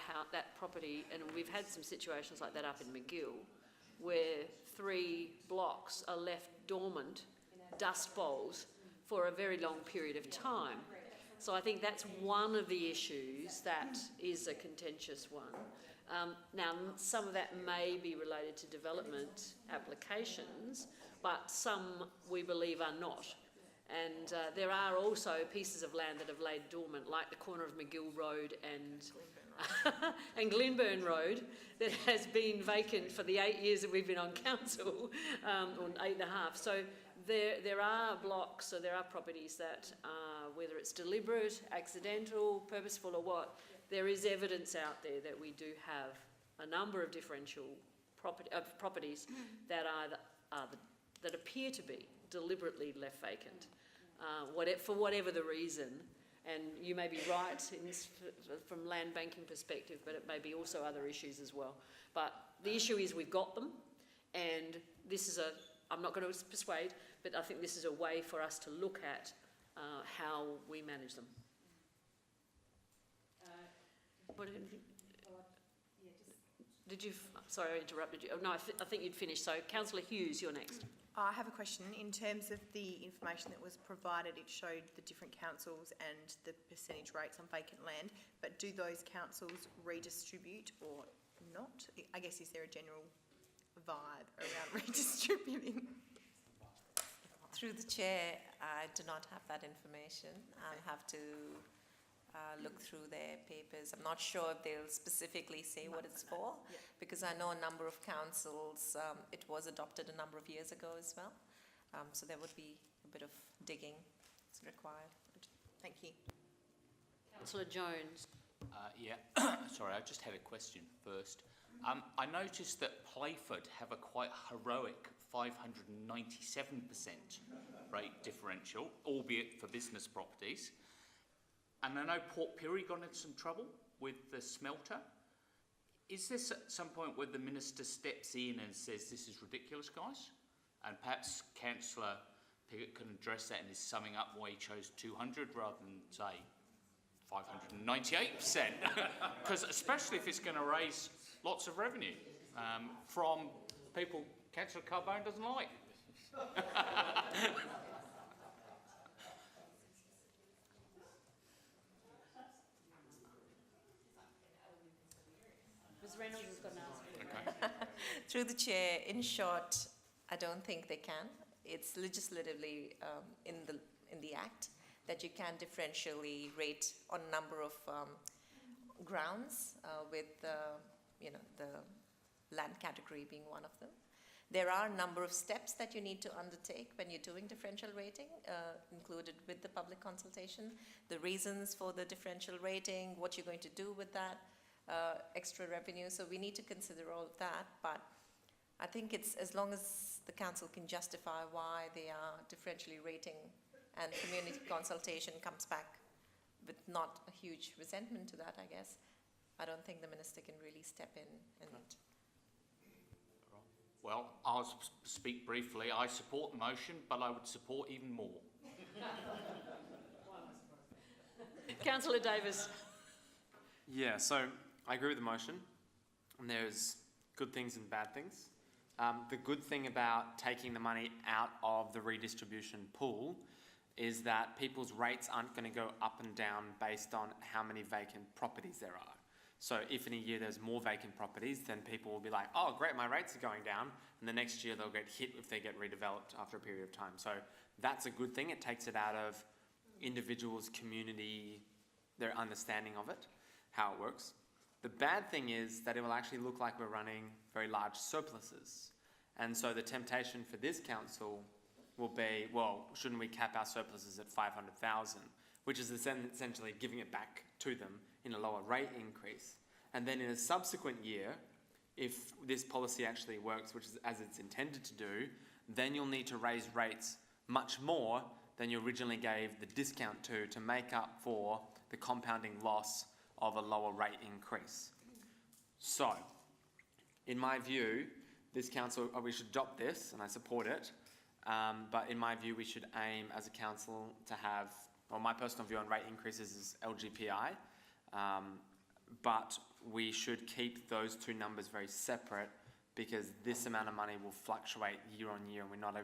property, and we've had some situations like that up in McGill, where 3 blocks are left dormant, dust bowls, for a very long period of time. So I think that's one of the issues that is a contentious one. Now, some of that may be related to development applications, but some we believe are not. And there are also pieces of land that have laid dormant, like the corner of McGill Road and Glenburn Road, that has been vacant for the 8 years that we've been on council, or 8.5. So there are blocks, or there are properties that, whether it's deliberate, accidental, purposeful or what, there is evidence out there that we do have a number of differential properties that that appear to be deliberately left vacant, for whatever the reason. And you may be right in this, from land banking perspective, but it may be also other issues as well. But the issue is we've got them, and this is I'm not going to persuade, but I think this is a way for us to look at how we manage them. Did you? Sorry, I interrupted you. Oh, no, I think you'd finished. So, Councillor Hughes, you're next. I have a question. In terms of the information that was provided, it showed the different councils and the percentage rates on vacant land, but do those councils redistribute or not? I guess, is there a general vibe around redistributing? Through the chair, I do not have that information. I'll have to look through their papers. I'm not sure if they'll specifically say what it's for, because I know a number of councils, it was adopted a number of years ago as well. So there would be a bit of digging required. Thank you. Councillor Jones. Yeah, sorry, I just had a question first. I noticed that Playford have a quite heroic 597% rate differential, albeit for business properties. And I know Port Pirie got into some trouble with the smelter. Is this at some point where the minister steps in and says, this is ridiculous, guys? And perhaps Councillor Piggott can address that in his summing up why he chose 200 rather than, say, 598%? Because especially if it's going to raise lots of revenue from people Councillor Carbone doesn't like. Ms Reynolds has got an answer. Okay. Through the chair, in short, I don't think they can. It's legislatively in the Act that you can differentially rate on a number of grounds, with the land category being one of them. There are a number of steps that you need to undertake when you're doing differential rating, included with the public consultation, the reasons for the differential rating, what you're going to do with that extra revenue. So we need to consider all of that, but I think it's as long as the council can justify why they are differentially rating and community consultation comes back with not a huge resentment to that, I guess. I don't think the minister can really step in and Well, I'll speak briefly. I support the motion, but I would support even more. Councillor Davis. Yeah, so I agree with the motion, and there's good things and bad things. The good thing about taking the money out of the redistribution pool is that people's rates aren't going to go up and down based on how many vacant properties there are. So if in a year there's more vacant properties, then people will be like, oh great, my rates are going down, and the next year they'll get hit if they get redeveloped after a period of time. So that's a good thing. It takes it out of individuals' community, their understanding of it, how it works. The bad thing is that it will actually look like we're running very large surpluses. And so the temptation for this council will be, well, shouldn't we cap our surpluses at 500,000, which is essentially giving it back to them in a lower rate increase. And then in a subsequent year, if this policy actually works, which is as it's intended to do, then you'll need to raise rates much more than you originally gave the discount to make up for the compounding loss of a lower rate increase. So, in my view, this council, we should adopt this, and I support it, but in my view, we should aim as a council to have, well, my personal view on rate increases is LGPI, but we should keep those two numbers very separate because this amount of money will fluctuate year on year, and we're not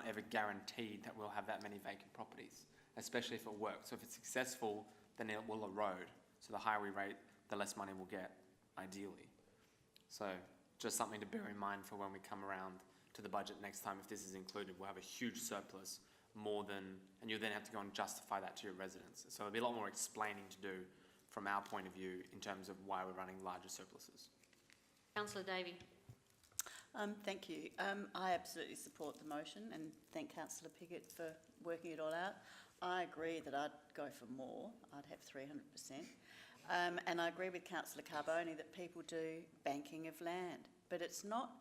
ever guaranteed that we'll have that many vacant properties, especially if it works. So if it's successful, then it will erode. So the higher we rate, the less money we'll get, ideally. So just something to bear in mind for when we come around to the budget next time. If this is included, we'll have a huge surplus, more than, and you'll then have to go and justify that to your residents. So there'll be a lot more explaining to do from our point of view in terms of why we're running larger surpluses. Councillor Davey. Thank you. I absolutely support the motion and thank Councillor Piggott for working it all out. I agree that I'd go for more. I'd have 300%. And I agree with Councillor Carboni that people do banking of land, but it's not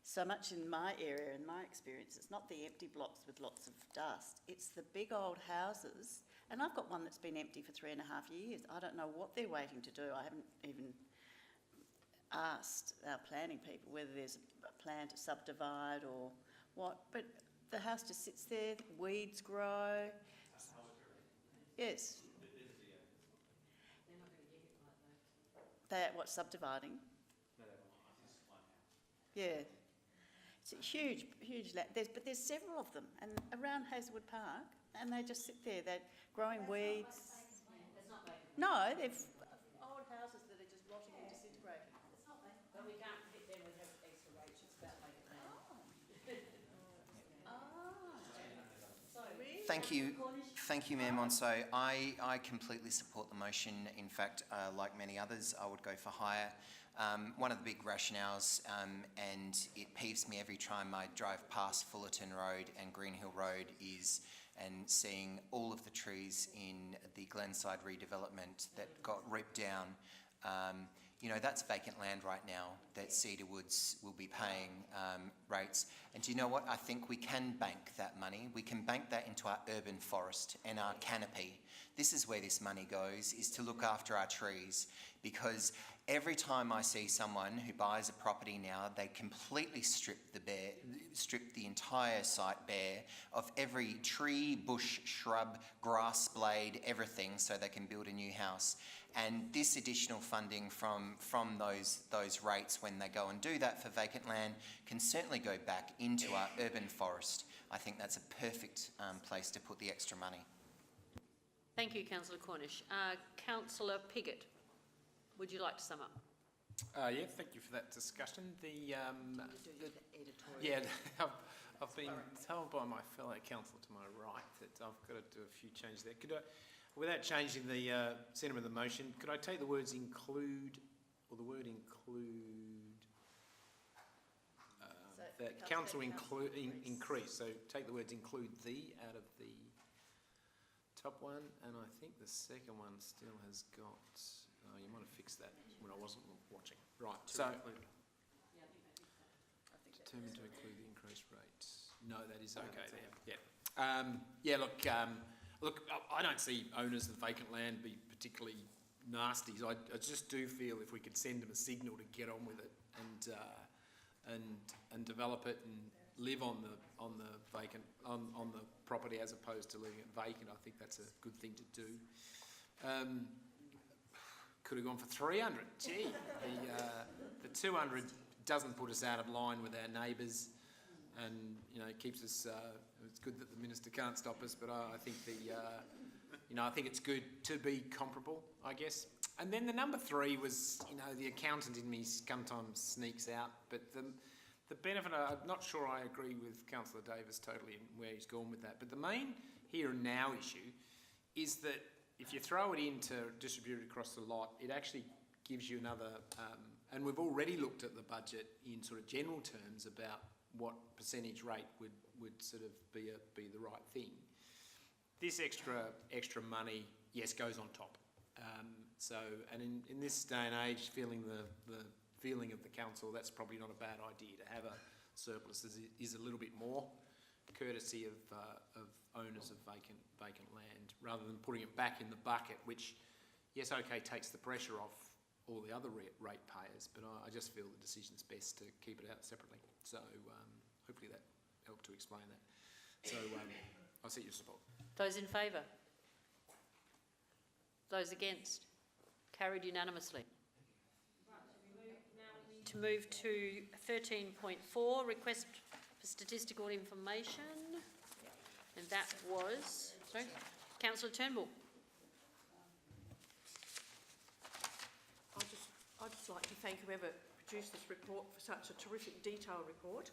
so much in my area, in my experience, it's not the empty blocks with lots of dust. It's the big old houses, and I've got one that's been empty for 3.5 years. I don't know what they're waiting to do. I haven't even asked our planning people whether there's a plan to subdivide or what, but the house just sits there, weeds grow. Yes. They're what, subdividing? Yeah. It's a huge, huge land. But there's several of them, and around Hazelwood Park, and they just sit there. They're growing weeds. No, they're old houses that are just rotting and disintegrating. But we can't hit them with extra rates. It's about making land. Thank you, Mayor Monceau. I completely support the motion. In fact, like many others, I would go for higher. One of the big rationales, and it peeves me every time I drive past Fullerton Road and Greenhill Road, is and seeing all of the trees in the Glenside redevelopment that got ripped down. You know, that's vacant land right now that Cedar Woods will be paying rates. And do you know what? I think we can bank that money. We can bank that into our urban forest and our canopy. This is where this money goes, is to look after our trees, because every time I see someone who buys a property now, they completely strip the entire site bare of every tree, bush, shrub, grass blade, everything, so they can build a new house. And this additional funding from those rates when they go and do that for vacant land can certainly go back into our urban forest. I think that's a perfect place to put the extra money. Thank you, Councillor Cornish. Councillor Piggott, would you like to sum up? Yeah, thank you for that discussion. I've been told by my fellow councillor to my right that I've got to do a few changes there. Could I, without changing the sentiment of the motion, could I take the words include, or the word include, that council increase, so take the words include the out of the top one, and I think the second one still has got, you might have fixed that when I wasn't watching. Right, so, determined to include the increased rates. No, that is okay there, yeah. Yeah, look, Look, I don't see owners of vacant land be particularly nasty. I just do feel if we could send them a signal to get on with it and develop it and live on the vacant on the property as opposed to leaving it vacant, I think that's a good thing to do. Could have gone for 300. Gee, the 200 doesn't put us out of line with our neighbours, and it keeps us. It's good that the minister can't stop us, but I think I think it's good to be comparable, I guess. And then the number 3 was, the accountant in me sometimes sneaks out, but the benefit, I'm not sure I agree with Councillor Davis totally in where he's gone with that, but the main here and now issue is that if you throw it in to distribute it across the lot, it actually gives you another, and we've already looked at the budget in sort of general terms about what percentage rate would sort of be the right thing. This extra money, yes, goes on top. And in this day and age, feeling the feeling of the council, that's probably not a bad idea. To have a surplus is a little bit more courtesy of owners of vacant land, rather than putting it back in the bucket, which, yes, okay, takes the pressure off all the other rate payers, but I just feel the decision's best to keep it out separately. So hopefully that helped to explain that. So I seek your support. Those in favour? Those against? Carried unanimously. To move to 13.4, request for statistical information, and that was, sorry, Councillor Turnbull. I'd just like to thank whoever produced this report for such a terrific detailed report.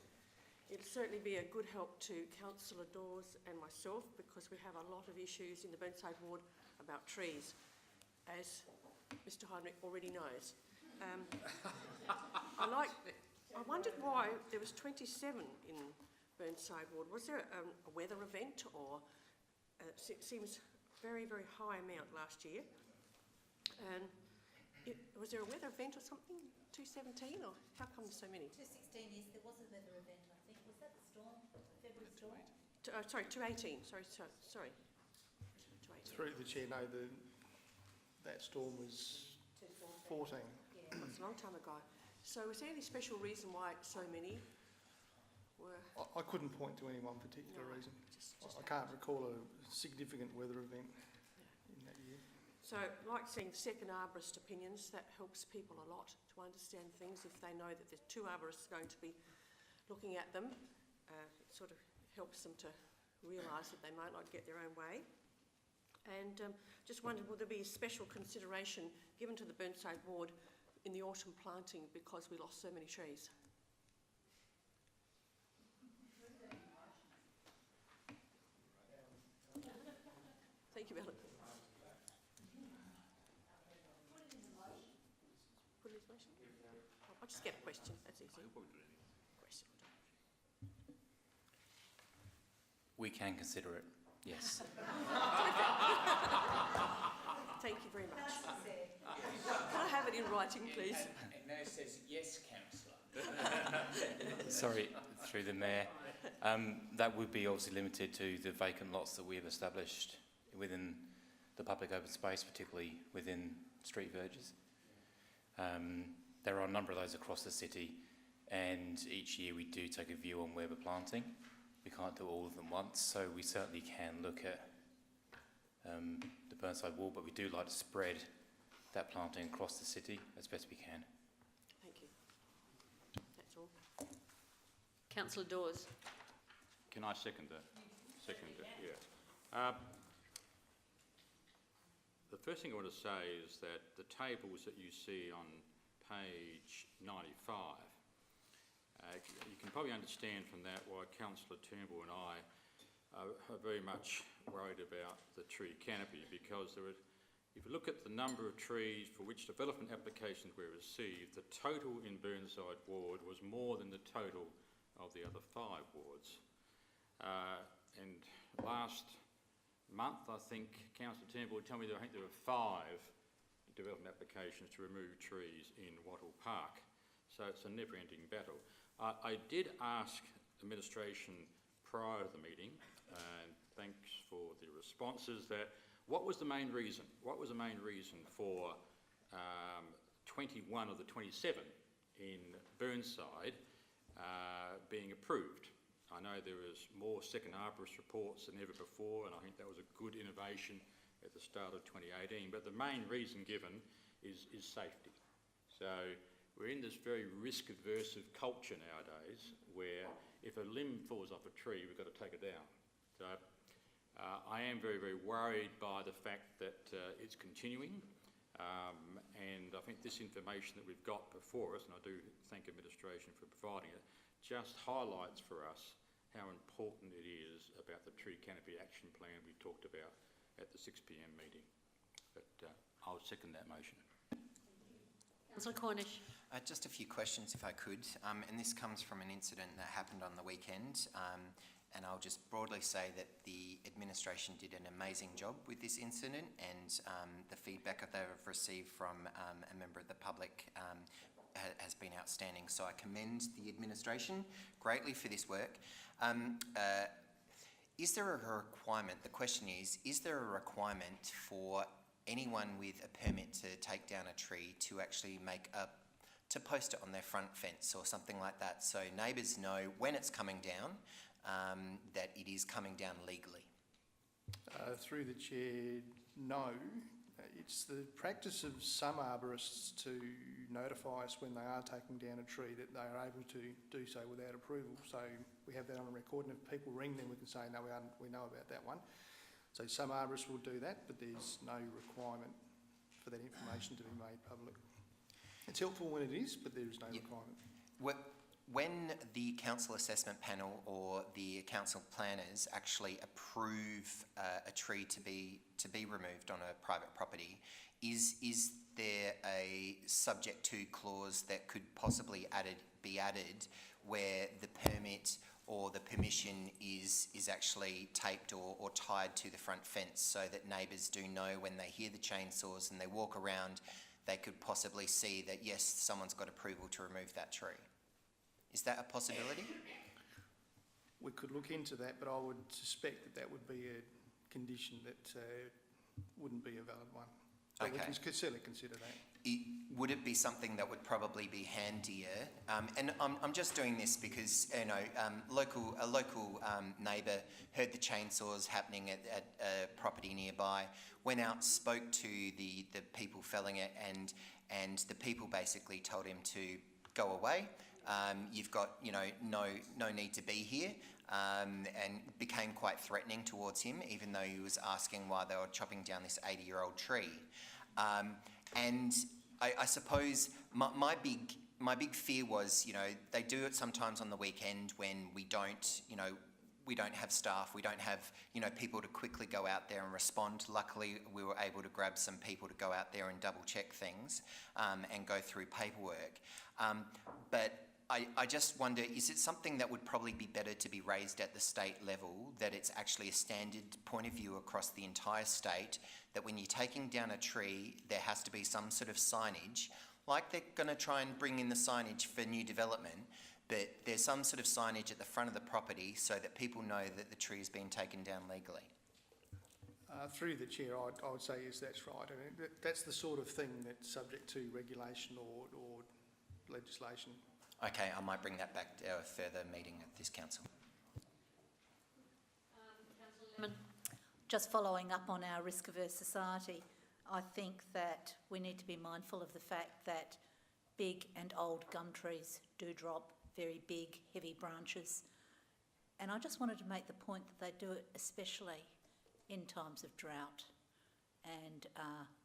It'll certainly be a good help to Councillor Dawes and myself, because we have a lot of issues in the Burnside ward about trees, as Mr Heinrich already knows. I wondered why there was 27 in Burnside ward. Was there a weather event, or it seems very, very high amount last year? And was there a weather event or something? 217, or how come so many? 216 is, there was a weather event, I think. Was that the storm? February storm? Sorry, 218. Sorry. 218. Through the chair, no, that storm was 14. Yeah, it's a long time ago. So was there any special reason why so many were? I couldn't point to any one particular reason. I can't recall a significant weather event in that year. So like seeing second arborist opinions, that helps people a lot to understand things. If they know that there's 2 arborists going to be looking at them, it sort of helps them to realise that they might not get their own way. And just wondered, will there be a special consideration given to the Burnside ward in the autumn planting because we lost so many trees? Thank you, Ellen. Put it in the motion? I'll just get a question, that's easy. Question. We can consider it, yes. Thank you very much. Can I have it in writing, please? It now says yes, councillor. Sorry, through the mayor. That would be obviously limited to the vacant lots that we have established within the public open space, particularly within street verges. There are a number of those across the city, and each year we do take a view on where we're planting. We can't do all of them once, so we certainly can look at the Burnside wall, but we do like to spread that planting across the city as best we can. Thank you. That's all. Councillor Dawes. Can I second that? Second that, yeah. The first thing I want to say is that the tables that you see on page 95, you can probably understand from that why Councillor Turnbull and I are very much worried about the tree canopy, because if you look at the number of trees for which development applications were received, the total in Burnside ward was more than the total of the other 5 wards. And last month, I think Councillor Turnbull told me that I think there were 5 development applications to remove trees in Wattle Park. So it's a never-ending battle. I did ask administration prior to the meeting, and thanks for the responses. What was the main reason? What was the main reason for 21 of the 27 in Burnside being approved? I know there was more second arborist reports than ever before, and I think that was a good innovation at the start of 2018, but the main reason given is safety. So we're in this very risk-averse culture nowadays where if a limb falls off a tree, we've got to take it down. So I am very, very worried by the fact that it's continuing, and I think this information that we've got before us, and I do thank administration for providing it, just highlights for us how important it is about the tree canopy action plan we talked about at the 6 p.m. meeting. But I'll second that motion. Councillor Cornish. Just a few questions, if I could. And this comes from an incident that happened on the weekend. And I'll just broadly say that the administration did an amazing job with this incident, and the feedback that they've received from a member of the public has been outstanding. So I commend the administration greatly for this work. Is there a requirement, the question is there a requirement for anyone with a permit to take down a tree to actually to post it on their front fence or something like that, so neighbours know when it's coming down that it is coming down legally? Through the chair, no. It's the practice of some arborists to notify us when they are taking down a tree that they are able to do so without approval. So we have that on record, and if people ring, then we can say, no, we know about that one. So some arborists will do that, but there's no requirement for that information to be made public. It's helpful when it is, but there is no requirement. When the council assessment panel or the council planners actually approve a tree to be removed on a private property, is there a subject to clause that could possibly be added where the permit or the permission is actually taped or tied to the front fence, so that neighbours do know when they hear the chainsaws and they walk around, they could possibly see that yes, someone's got approval to remove that tree? Is that a possibility? We could look into that, but I would suspect that would be a condition that wouldn't be a valid one. But Okay. we can certainly consider that. Would it be something that would probably be handier? And I'm just doing this because a local neighbour heard the chainsaws happening at a property nearby, went out, spoke to the people felling it, and the people basically told him to go away. You've got no need to be here, and became quite threatening towards him, even though he was asking why they were chopping down this 80-year-old tree. And I suppose my big fear was, they do it sometimes on the weekend when we don't have staff, we don't have people to quickly go out there and respond. Luckily, we were able to grab some people to go out there and double check things and go through paperwork. But I just wonder, is it something that would probably be better to be raised at the state level, that it's actually a standard point of view across the entire state, that when you're taking down a tree, there has to be some sort of signage, like they're going to try and bring in the signage for new development, but there's some sort of signage at the front of the property so that people know that the tree has been taken down legally? Through the chair, I would say yes, that's right. I mean, that's the sort of thing that's subject to regulation or legislation. Okay, I might bring that back to a further meeting at this council. Councillor Lemon. Just following up on our risk-averse society, I think that we need to be mindful of the fact that big and old gum trees do drop very big, heavy branches. And I just wanted to make the point that they do it especially in times of drought, and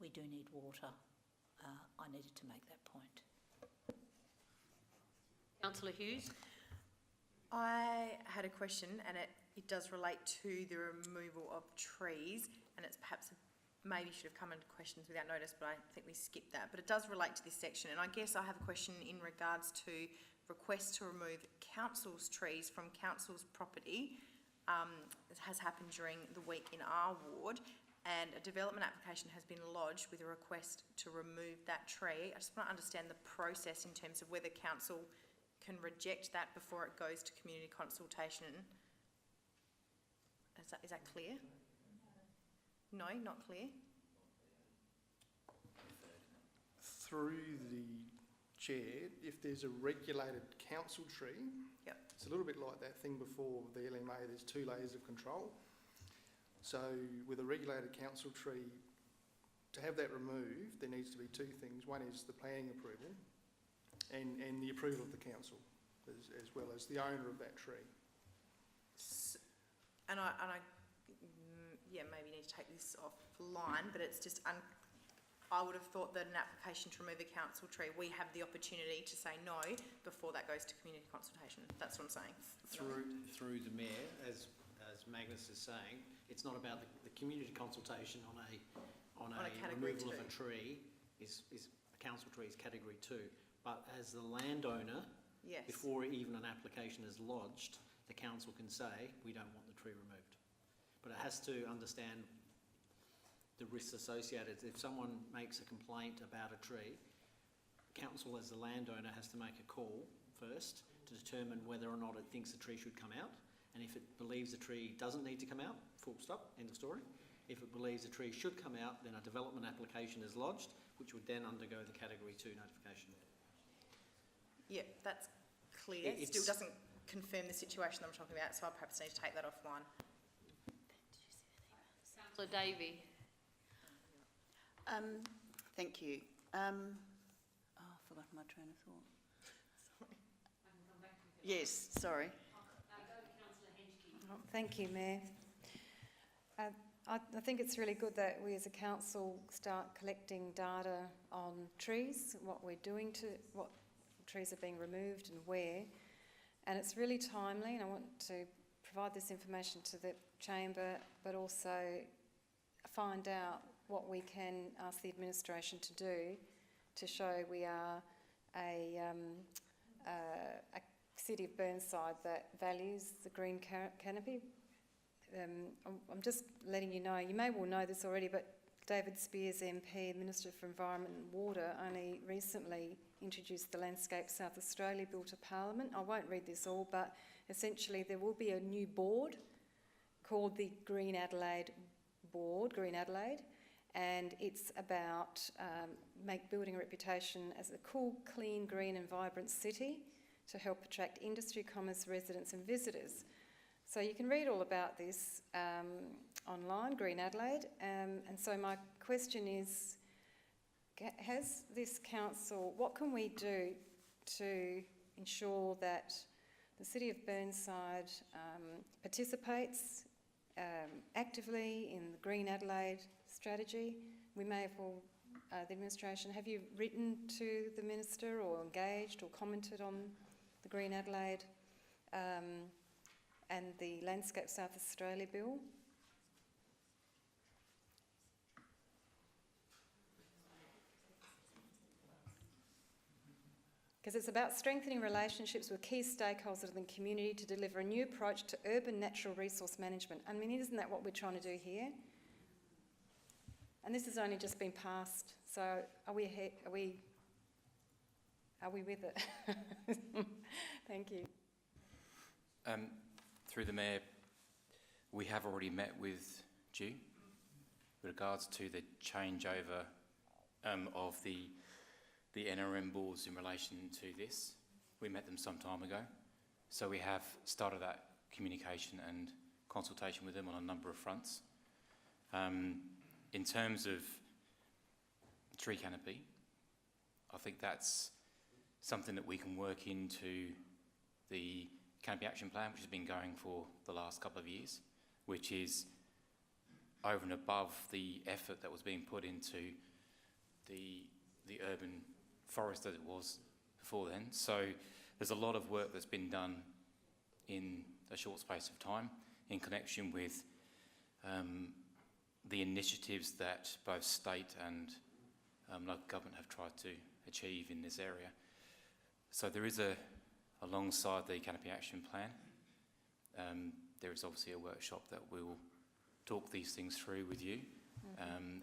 we do need water. I needed to make that point. Councillor Hughes. I had a question, and it does relate to the removal of trees, and it's perhaps maybe should have come into questions without notice, but I think we skipped that. But it does relate to this section, and I guess I have a question in regards to requests to remove council's trees from council's property. It has happened during the week in our ward, and a development application has been lodged with a request to remove that tree. I just want to understand the process in terms of whether council can reject that before it goes to community consultation, Is that clear? No, not clear. Through the chair, if there's a regulated council tree, Yep. it's a little bit like that thing before the LMA, there's 2 layers of control. So with a regulated council tree, to have that removed, there needs to be 2 things. One is the planning approval and the approval of the council, as well as the owner of that tree. And I maybe need to take this offline, but it's just, I would have thought that an application to remove a council tree, we have the opportunity to say no before that goes to community consultation. That's what I'm saying. Through the Mayor, as Magnus is saying, it's not about the community consultation on a removal of a tree is a council tree is category 2, but as the landowner, yes, before even an application is lodged, the council can say we don't want the tree removed, but it has to understand the risks associated. If someone makes a complaint about a tree, council as the landowner has to make a call first to determine whether or not it thinks the tree should come out, and if it believes the tree doesn't need to come out, full stop, end of story. If it believes the tree should come out, then a development application is lodged, which would then undergo the category 2 notification. Yeah, that's clear. It still doesn't confirm the situation I'm talking about, so I perhaps need to take that offline. Councillor Davey. Thank you. I've forgotten my train of thought. Sorry. Yes, sorry. Thank you, Mayor. I think it's really good that we as a council start collecting data on trees, what we're doing to, what trees are being removed and where. And it's really timely, and I want to provide this information to the chamber, but also find out what we can ask the administration to do to show we are a city of Burnside that values the green canopy. I'm just letting you know, you may well know this already, but David Spears MP, Minister for Environment and Water, only recently introduced the Landscape South Australia Bill to Parliament. I won't read this all, but essentially there will be a new board called the Green Adelaide Board, Green Adelaide, and it's about building a reputation as a cool, clean, green and vibrant city to help attract industry, commerce, residents and visitors. So you can read all about this online, Green Adelaide, and so my question is, has this council, what can we do to ensure that the City of Burnside participates actively in the Green Adelaide strategy? We may have all, the administration, have you written to the Minister or engaged or commented on the Green Adelaide and the Landscape South Australia Bill? Because it's about strengthening relationships with key stakeholders in the community to deliver a new approach to urban natural resource management. I mean, isn't that what we're trying to do here? And this has only just been passed, so are we with it? Thank you. Through the Mayor, we have already met with Dew with regards to the changeover of the NRM boards in relation to this. We met them some time ago, so we have started that communication and consultation with them on a number of fronts. In terms of tree canopy, I think that's something that we can work into the Canopy Action Plan, which has been going for the last couple of years, which is over and above the effort that was being put into the urban forest as it was before then. So there's a lot of work that's been done in a short space of time in connection with the initiatives that both state and local government have tried to achieve in this area. So there is alongside the Canopy Action Plan, there is obviously a workshop that will talk these things through with you,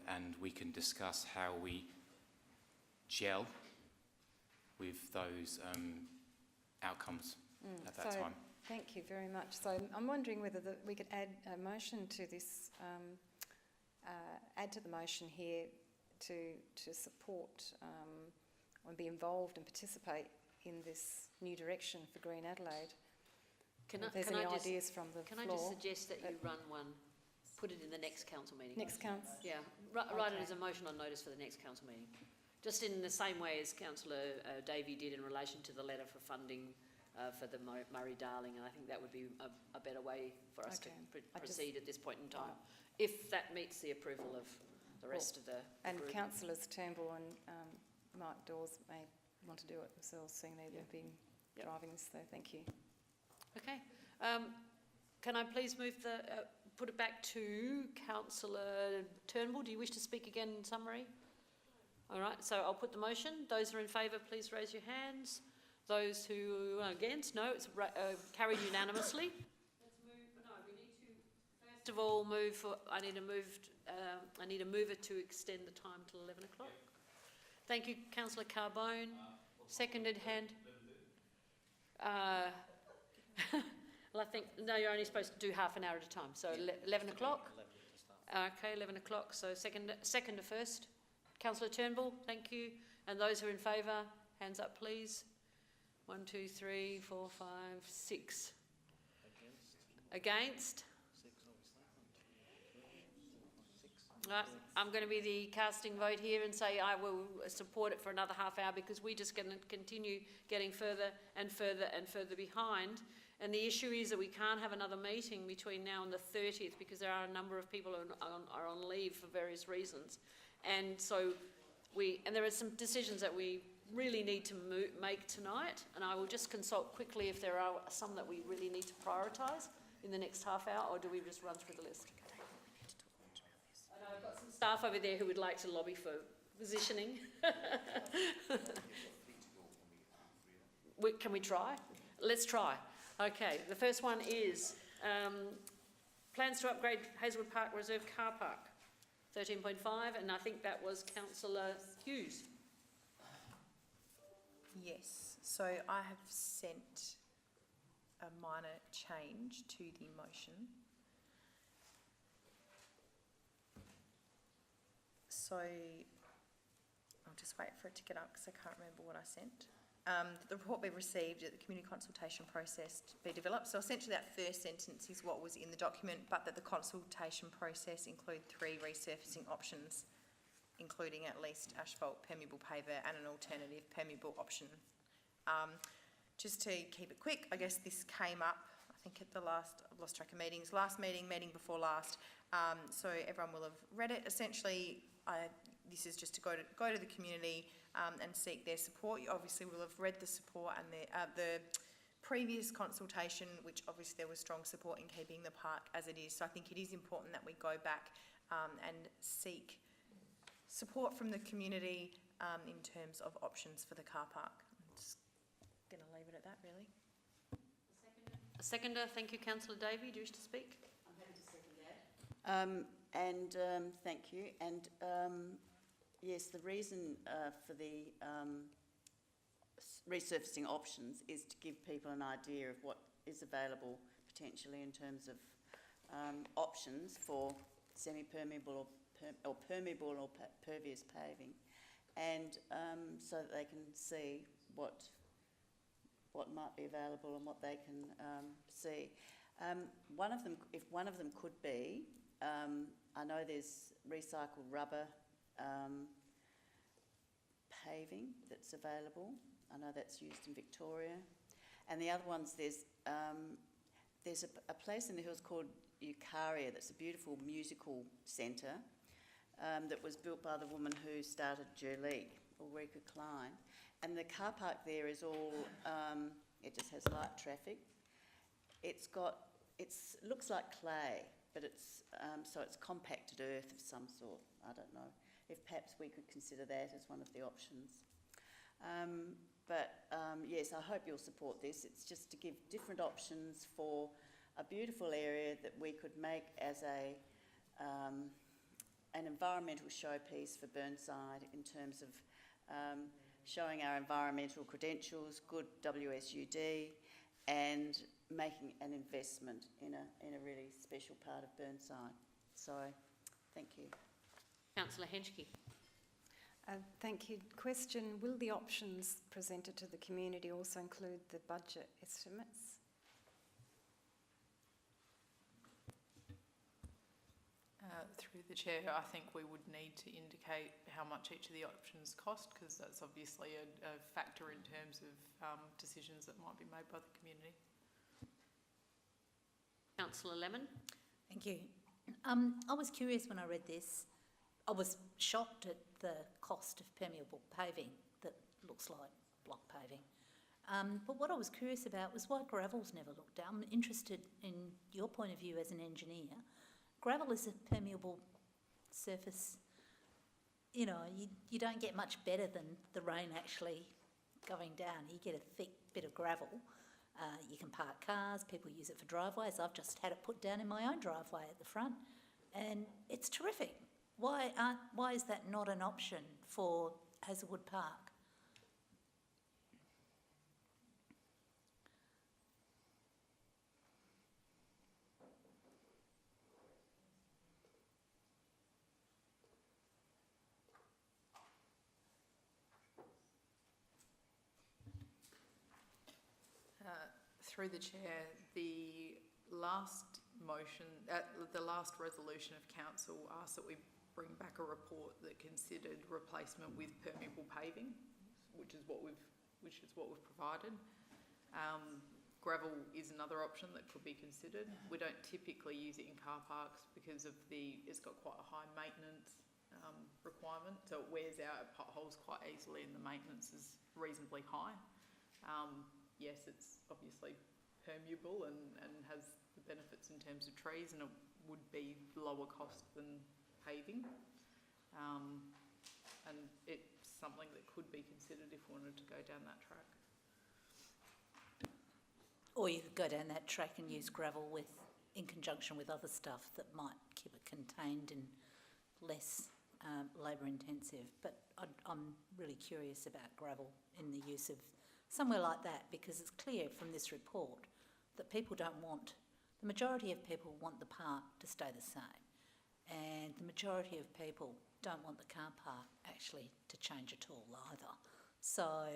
and we can discuss how we gel with those outcomes at that time. Thank you very much. So I'm wondering whether we could add a motion to this, add to the motion here to support and be involved and participate in this new direction for Green Adelaide. If there's any ideas from the floor. Can I just suggest that you run one, put it in the next council meeting? Next council? Yeah, write it as a motion on notice for the next council meeting. Just in the same way as Councillor Davey did in relation to the letter for funding for the Murray-Darling, and I think that would be a better way for us to proceed at this point in time, if that meets the approval of the rest of the And group. Councillors Turnbull and Mark Dawes may want to do it themselves, seeing they've been driving this, so thank you. Okay. Can I please move put it back to Councillor Turnbull? Do you wish to speak again in summary? All right, so I'll put the motion. Those who are in favour, please raise your hands. Those who are against, no, it's carried unanimously. Let's move. No, we need to first of all move for. I need a mover to extend the time till 11 o'clock. Thank you, Councillor Carbone. Seconded hand. Well, I think no, you're only supposed to do half an hour at a time. So 11 o'clock. Okay, 11 o'clock. So seconder first. Councillor Turnbull, thank you. And those who are in favour, hands up, please. 1, 2, 3, 4, 5, 6. Against? I'm going to be the casting vote here and say I will support it for another half hour, because we're just going to continue getting further and further and further behind. And the issue is that we can't have another meeting between now and the 30th, because there are a number of people who are on leave for various reasons. And so there are some decisions that we really need to make tonight, and I will just consult quickly if there are some that we really need to prioritise in the next half hour, or do we just run through the list? I know I've got some staff over there who would like to lobby for positioning. Can we try? Let's try. Okay, the first one is plans to upgrade Hazelwood Park Reserve Car Park, 13.5, and I think that was Councillor Hughes. Yes, so I have sent a minor change to the motion. So I'll just wait for it to get up because I can't remember what I sent. The report we've received at the community consultation process to be developed. So essentially that first sentence is what was in the document, but that the consultation process include 3 resurfacing options, including at least asphalt, permeable paver and an alternative permeable option. Just to keep it quick, I guess this came up, I think at the last, I've lost track of meetings, last meeting before last, so everyone will have read it. Essentially, this is just to go to the community and seek their support. You obviously will have read the support and the previous consultation, which obviously there was strong support in keeping the park as it is. So I think it is important that we go back and seek support from the community in terms of options for the car park. I'm just going to leave it at that, really. A seconder, thank you, Councillor Davey. Do you wish to speak? I'm happy to second that. Thank you. And yes, the reason for the resurfacing options is to give people an idea of what is available potentially in terms of options for semi-permeable or permeable or pervious paving, and so that they can see what might be available and what they can see. One of them, if one of them could be, I know there's recycled rubber paving that's available. I know that's used in Victoria. And the other ones, there's a place in the hills called Eucharia that's a beautiful musical centre that was built by the woman who started Julie, Ulrika Klein. And the car park there is all, it just has light traffic. Looks like clay, but it's, so it's compacted earth of some sort. I don't know if perhaps we could consider that as one of the options. Yes, I hope you'll support this. It's just to give different options for a beautiful area that we could make as an environmental showpiece for Burnside in terms of showing our environmental credentials, good WSUD, and making an investment in a really special part of Burnside. So, thank you. Councillor Henschke. Thank you. Question, will the options presented to the community also include the budget estimates? Through the chair, I think we would need to indicate how much each of the options cost, because that's obviously a factor in terms of decisions that might be made by the community. Councillor Lemon. Thank you. I was curious when I read this. I was shocked at the cost of permeable paving that looks like block paving. But what I was curious about was why gravel's never looked at. I'm interested in your point of view as an engineer. Gravel is a permeable surface. You know, you don't get much better than the rain actually going down. You get a thick bit of gravel. You can park cars, people use it for driveways. I've just had it put down in my own driveway at the front, and it's terrific. Why is that not an option for Hazelwood Park? Through the chair, the last motion, the last resolution of council asked that we bring back a report that considered replacement with permeable paving, which is what we've provided. Gravel is another option that could be considered. We don't typically use it in car parks because of it's got quite a high maintenance requirement, so it wears out at potholes quite easily, and the maintenance is reasonably high. Yes, it's obviously permeable and has the benefits in terms of trees, and it would be lower cost than paving. And it's something that could be considered if we wanted to go down that track. Or you could go down that track and use gravel in conjunction with other stuff that might keep it contained and less labour intensive. But I'm really curious about gravel in the use of somewhere like that, because it's clear from this report that the majority of people want the park to stay the same, and the majority of people don't want the car park actually to change at all either. So,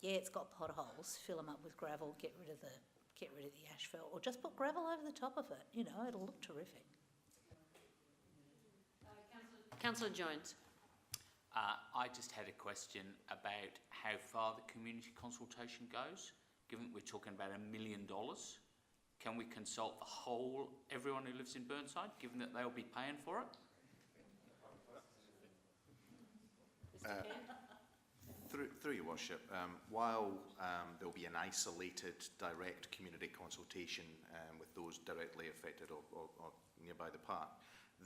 yeah, it's got potholes, fill them up with gravel, get rid of the asphalt, or just put gravel over the top of it. You know, it'll look terrific. Councillor Jones. I just had a question about how far the community consultation goes. Given that we're talking about $1 million, can we consult everyone who lives in Burnside, given that they'll be paying for it? Through your worship, while there'll be an isolated direct community consultation with those directly affected or nearby the park,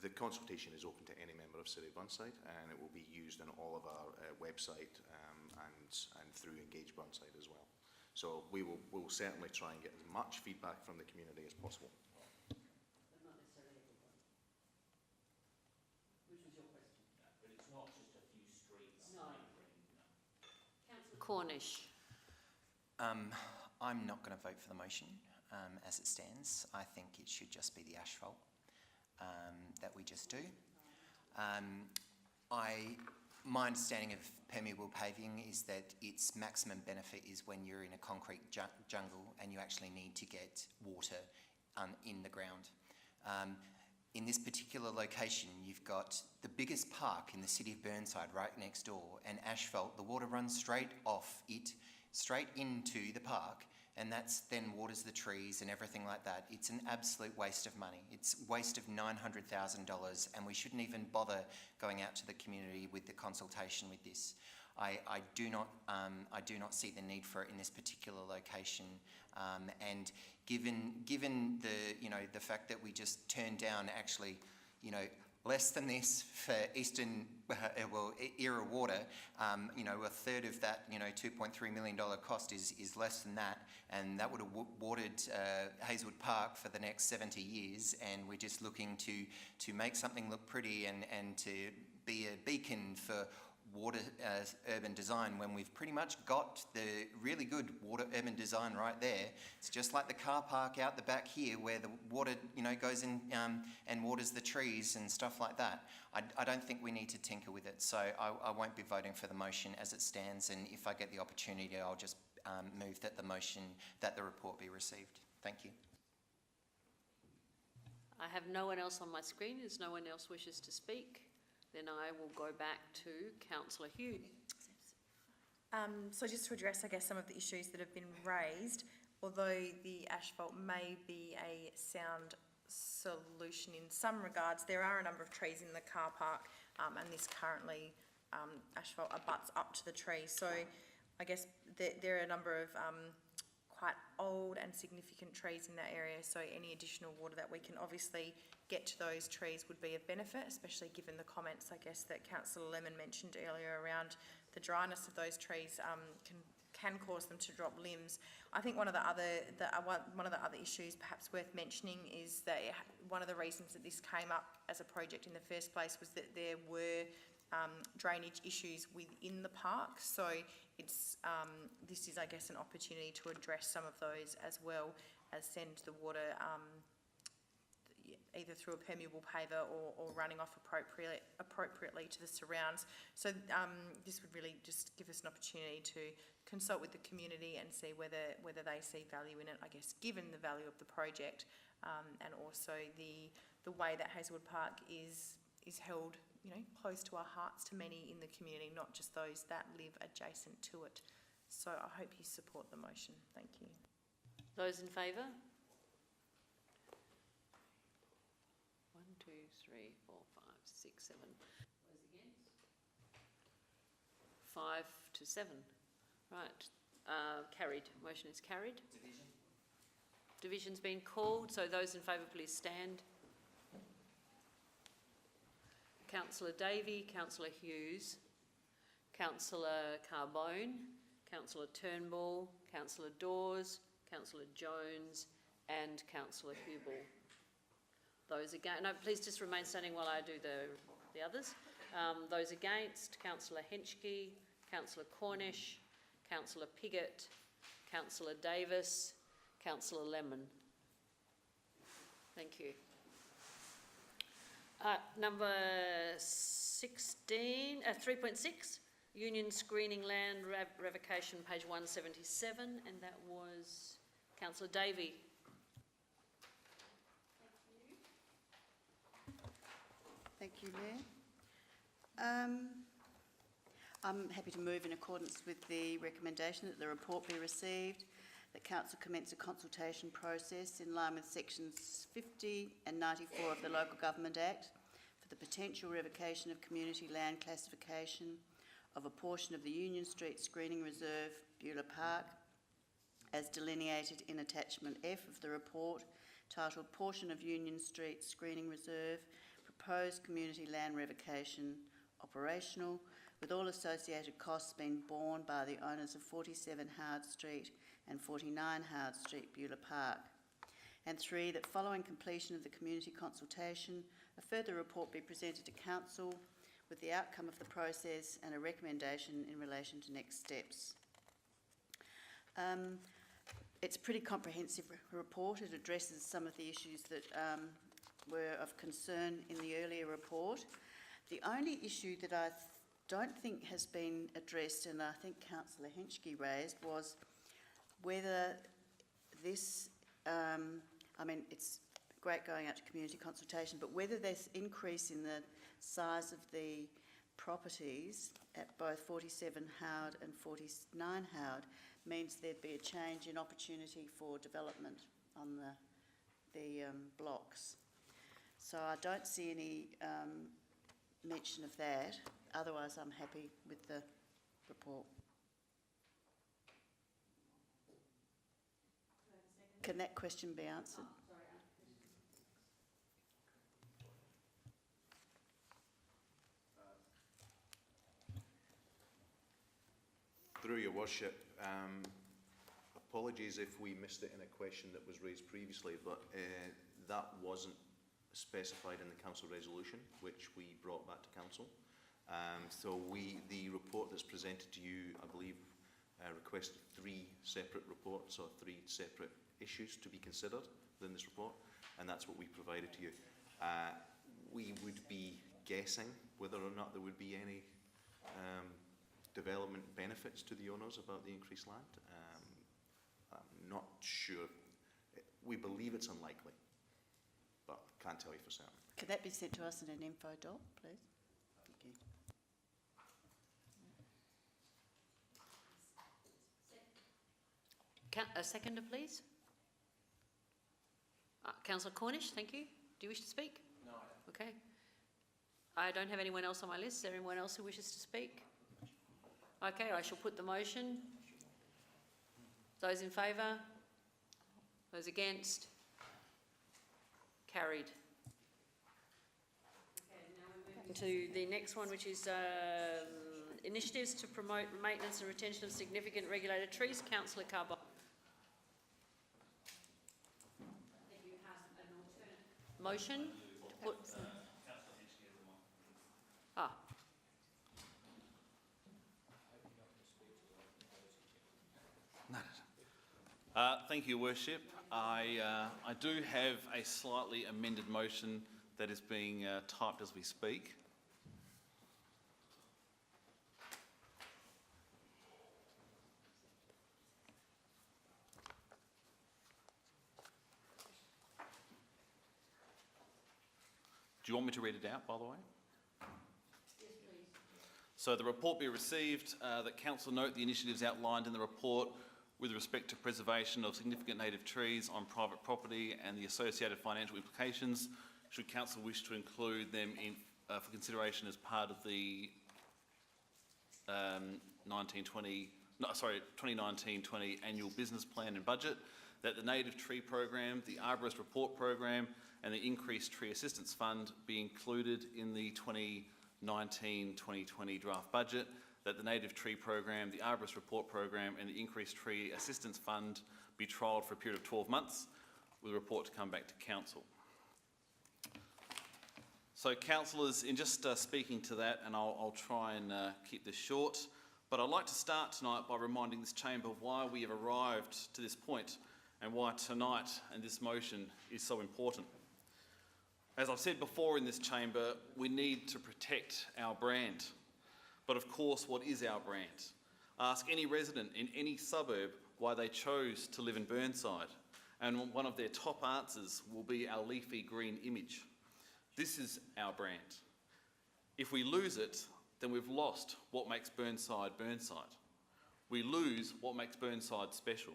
the consultation is open to any member of City of Burnside, and it will be used on all of our website and through Engage Burnside as well. So we'll certainly try and get as much feedback from the community as possible. But not necessarily everybody. Which was your question? No, but it's not just a few streets. No. Councillor Cornish. I'm not going to vote for the motion as it stands. I think it should just be the asphalt that we just do. My understanding of permeable paving is that its maximum benefit is when you're in a concrete jungle and you actually need to get water in the ground. In this particular location, you've got the biggest park in the city of Burnside right next door, and asphalt, the water runs straight off it, straight into the park, and that's then waters the trees and everything like that. It's an absolute waste of money. It's a waste of $900,000, and we shouldn't even bother going out to the community with the consultation with this. I do not see the need for it in this particular location, and given the fact that we just turned down actually, less than this for Eastern era water, a third of that, $2.3 million cost is less than that, and that would have watered Hazelwood Park for the next 70 years, and we're just looking to make something look pretty and to be a beacon for water urban design when we've pretty much got the really good water urban design right there. It's just like the car park out the back here where the water, goes in and waters the trees and stuff like that. I don't think we need to tinker with it, so I won't be voting for the motion as it stands, and if I get the opportunity, I'll just move that the report be received. Thank you. I have no one else on my screen. As no one else wishes to speak, then I will go back to Councillor Hughes. So just to address, I guess, some of the issues that have been raised, although the asphalt may be a sound solution in some regards, there are a number of trees in the car park, and this currently asphalt abuts up to the trees. So I guess there are a number of quite old and significant trees in that area, so any additional water that we can obviously get to those trees would be of benefit, especially given the comments, I guess, that Councillor Lemon mentioned earlier around the dryness of those trees can cause them to drop limbs. I think one of the other issues perhaps worth mentioning is that one of the reasons that this came up as a project in the first place was that there were drainage issues within the park. So it's this is, I guess, an opportunity to address some of those as well as send the water either through a permeable paver or running off appropriately to the surrounds. So this would really just give us an opportunity to consult with the community and see whether they see value in it, I guess, given the value of the project, and also the way that Hazelwood Park is held, close to our hearts to many in the community, not just those that live adjacent to it. So I hope you support the motion. Thank you. Those in favour? 1, 2, 3, 4, 5, 6, 7. Those against? 5 to 7. Right. Carried. Motion is carried. Division. Division's been called, so those in favour please stand. Councillor Davey, Councillor Hughes, Councillor Carbone, Councillor Turnbull, Councillor Dawes, Councillor Jones and Councillor Hubel. Those against, no, please just remain standing while I do the others. Those against, Councillor Henschke, Councillor Cornish, Councillor Piggott, Councillor Davis, Councillor Lemon. Thank you. Number 16, 3.6, Union Screening Land Revocation, page 177, and that was Councillor Davey. Thank you, Mayor. I'm happy to move in accordance with the recommendation that the report be received, that Council commence a consultation process in line with sections 50 and 94 of the Local Government Act for the potential revocation of community land classification of a portion of the Union Street Screening Reserve, Beulah Park, as delineated in attachment F of the report, titled Portion of Union Street Screening Reserve, Proposed Community Land Revocation, Operational, with all associated costs being borne by the owners of 47 Howard Street and 49 Howard Street, Beulah Park. And 3, that following completion of the community consultation, a further report be presented to Council with the outcome of the process and a recommendation in relation to next steps. It's a pretty comprehensive report. It addresses some of the issues that were of concern in the earlier report. The only issue that I don't think has been addressed, and I think Councillor Henschke raised, was whether this, I mean, it's great going out to community consultation, but whether this increase in the size of the properties at both 47 Howard and 49 Howard means there'd be a change in opportunity for development on the blocks. So I don't see any mention of that. Otherwise, I'm happy with the report. Can that question be answered? Through your worship, apologies if we missed it in a question that was raised previously, but that wasn't specified in the council resolution, which we brought back to council. So the report that's presented to you, I believe, requested 3 separate reports or 3 separate issues to be considered within this report, and that's what we provided to you. We would be guessing whether or not there would be any development benefits to the owners about the increased land. I'm not sure. We believe it's unlikely, but can't tell you for certain. Could that be sent to us in an info doc, please? Thank you. A seconder, please. Councillor Cornish, thank you. Do you wish to speak? No. Okay. I don't have anyone else on my list. Is there anyone else who wishes to speak? Okay, I shall put the motion. Those in favour? Those against? Carried. Okay, now we're moving to the next one, which is initiatives to promote maintenance and retention of significant regulated trees. Councillor Carbone. Motion? Thank you, Worship. I do have a slightly amended motion that is being typed as we speak. Do you want me to read it out, by the way? Yes, please. So the report be received, that Council note the initiatives outlined in the report with respect to preservation of significant native trees on private property and the associated financial implications, should Council wish to include them in, for consideration as part of the 2019-20 annual business plan and budget, that the native tree program, the arborist report program and the increased tree assistance fund be included in the 2019-2020 draft budget, that the native tree program, the arborist report program and the increased tree assistance fund be trialled for a period of 12 months with a report to come back to Council. So councillors, in just speaking to that, and I'll try and keep this short, but I'd like to start tonight by reminding this chamber of why we have arrived to this point and why tonight and this motion is so important. As I've said before in this chamber, we need to protect our brand. But of course, what is our brand? Ask any resident in any suburb why they chose to live in Burnside, and one of their top answers will be our leafy green image. This is our brand. If we lose it, then we've lost what makes Burnside Burnside. We lose what makes Burnside special.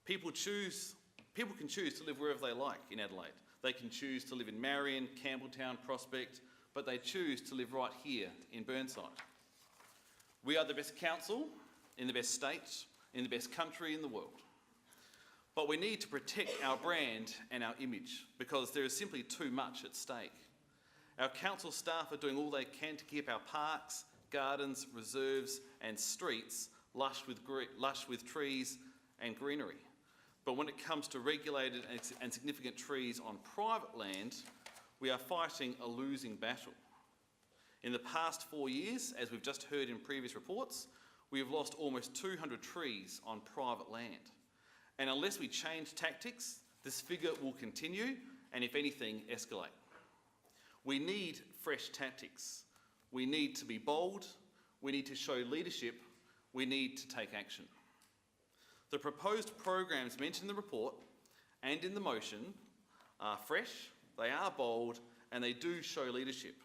People can choose to live wherever they like in Adelaide. They can choose to live in Marion, Campbelltown, Prospect, but they choose to live right here in Burnside. We are the best council in the best state, in the best country in the world. But we need to protect our brand and our image because there is simply too much at stake. Our council staff are doing all they can to keep our parks, gardens, reserves and streets lush with trees and greenery. But when it comes to regulated and significant trees on private land, we are fighting a losing battle. In the past 4 years, as we've just heard in previous reports, we have lost almost 200 trees on private land. And unless we change tactics, this figure will continue and, if anything, escalate. We need fresh tactics. We need to be bold. We need to show leadership. We need to take action. The proposed programs mentioned in the report and in the motion are fresh, they are bold, and they do show leadership.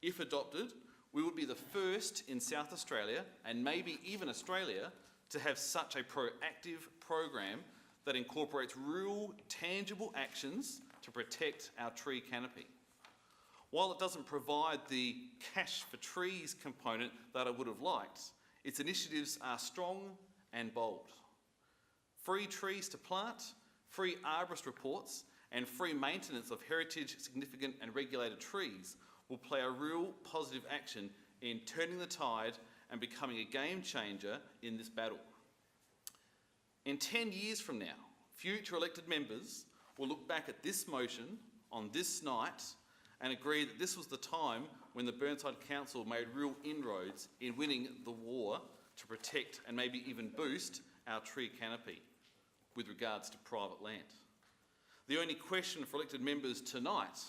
If adopted, we would be the first in South Australia, and maybe even Australia, to have such a proactive program that incorporates real, tangible actions to protect our tree canopy. While it doesn't provide the cash for trees component that I would have liked, its initiatives are strong and bold. Free trees to plant, free arborist reports, and free maintenance of heritage, significant and regulated trees will play a real positive action in turning the tide and becoming a game changer in this battle. In 10 years from now, future elected members will look back at this motion on this night and agree that this was the time when the Burnside Council made real inroads in winning the war to protect and maybe even boost our tree canopy with regards to private land. The only question for elected members tonight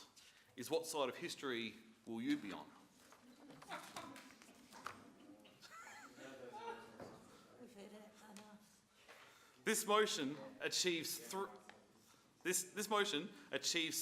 is what side of history will you be on? This motion achieves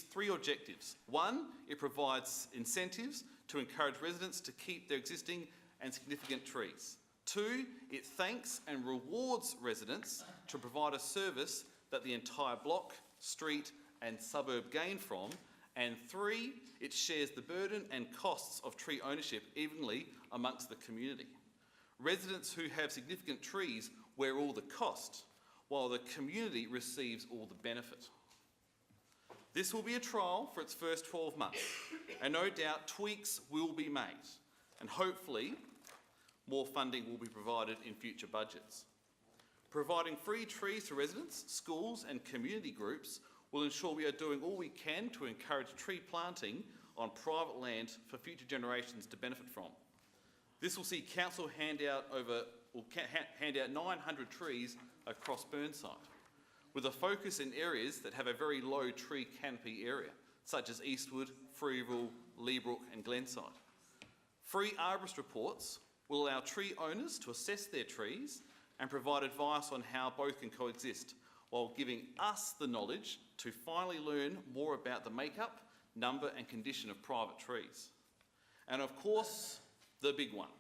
three objectives. One, it provides incentives to encourage residents to keep their existing and significant trees. Two, it thanks and rewards residents to provide a service that the entire block, street and suburb gain from. And three, it shares the burden and costs of tree ownership evenly amongst the community. Residents who have significant trees wear all the cost, while the community receives all the benefit. This will be a trial for its first 12 months, and no doubt tweaks will be made, and hopefully more funding will be provided in future budgets. Providing free trees to residents, schools and community groups will ensure we are doing all we can to encourage tree planting on private land for future generations to benefit from. This will see council hand out 900 trees across Burnside, with a focus in areas that have a very low tree canopy area, such as Eastwood, Freeville, Leabrook and Glenside. Free arborist reports will allow tree owners to assess their trees and provide advice on how both can coexist, while giving us the knowledge to finally learn more about the makeup, number and condition of private trees. And of course, the big one,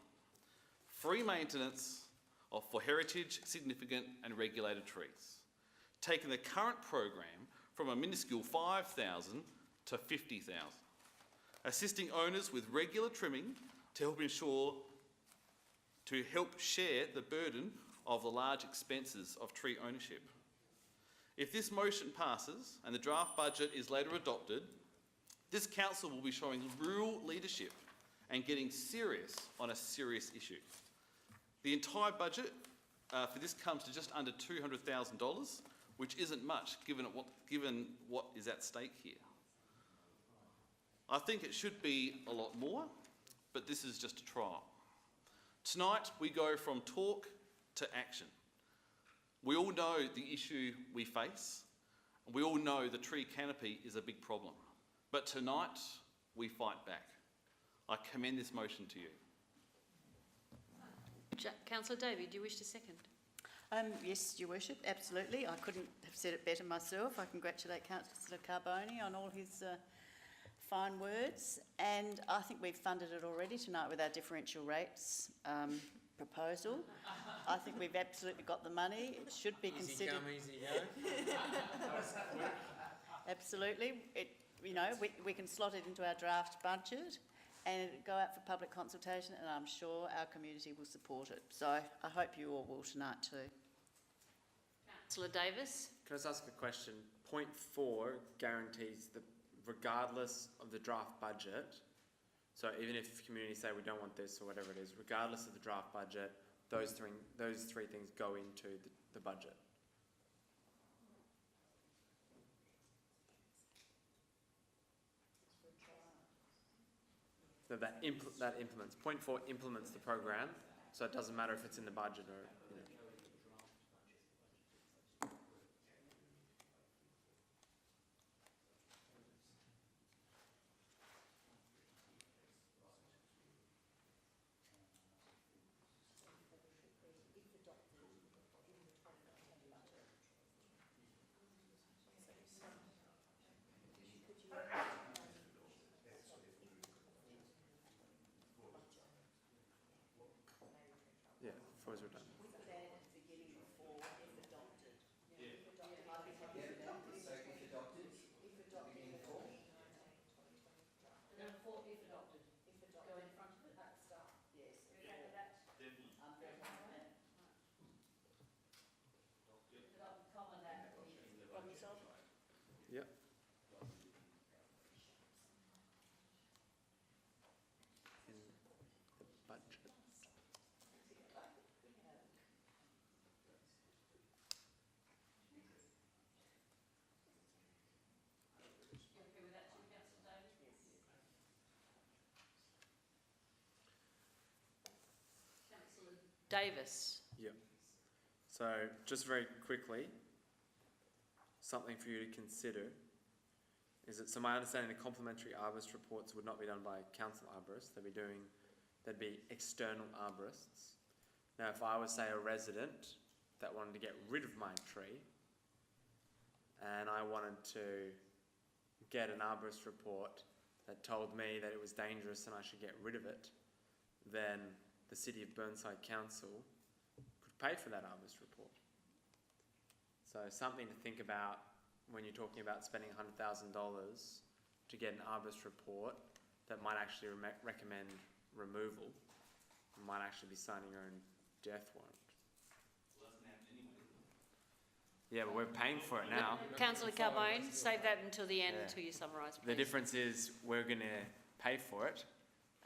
free maintenance for heritage, significant and regulated trees, taking the current program from a minuscule 5,000 to 50,000, assisting owners with regular trimming to help share the burden of the large expenses of tree ownership. If this motion passes and the draft budget is later adopted, this council will be showing real leadership and getting serious on a serious issue. The entire budget for this comes to just under $200,000, which isn't much given what is at stake here. I think it should be a lot more, but this is just a trial. Tonight we go from talk to action. We all know the issue we face, and we all know the tree canopy is a big problem. But tonight we fight back. I commend this motion to you. Councillor Davey, do you wish to second? Yes, Your Worship, absolutely. I couldn't have said it better myself. I congratulate Councillor Carboni on all his fine words, and I think we've funded it already tonight with our differential rates proposal. I think we've absolutely got the money. It should be considered. Easy go. Absolutely. We can slot it into our draft budget and go out for public consultation, and I'm sure our community will support it. So I hope you all will tonight too. Councillor Davis. Can I just ask a question? Point 4 guarantees that regardless of the draft budget, so even if communities say we don't want this or whatever it is, regardless of the draft budget, those three things go into the budget. So that implements. Point 4 implements the program, so it doesn't matter if it's in the budget or. Before it's redundant. Yep. In the budget. Davis. Yep. So just very quickly, something for you to consider is that, so my understanding, the complementary arborist reports would not be done by council arborists, they'd be external arborists. Now, if I was, say, a resident that wanted to get rid of my tree, and I wanted to get an arborist report that told me that it was dangerous and I should get rid of it, then the City of Burnside Council could pay for that arborist report. So something to think about when you're talking about spending $100,000 to get an arborist report that might actually recommend removal, and might actually be signing your own death warrant. Yeah, but we're paying for it now. Councillor Carbone, save that until the end, until you summarise, please. The difference is we're going to pay for it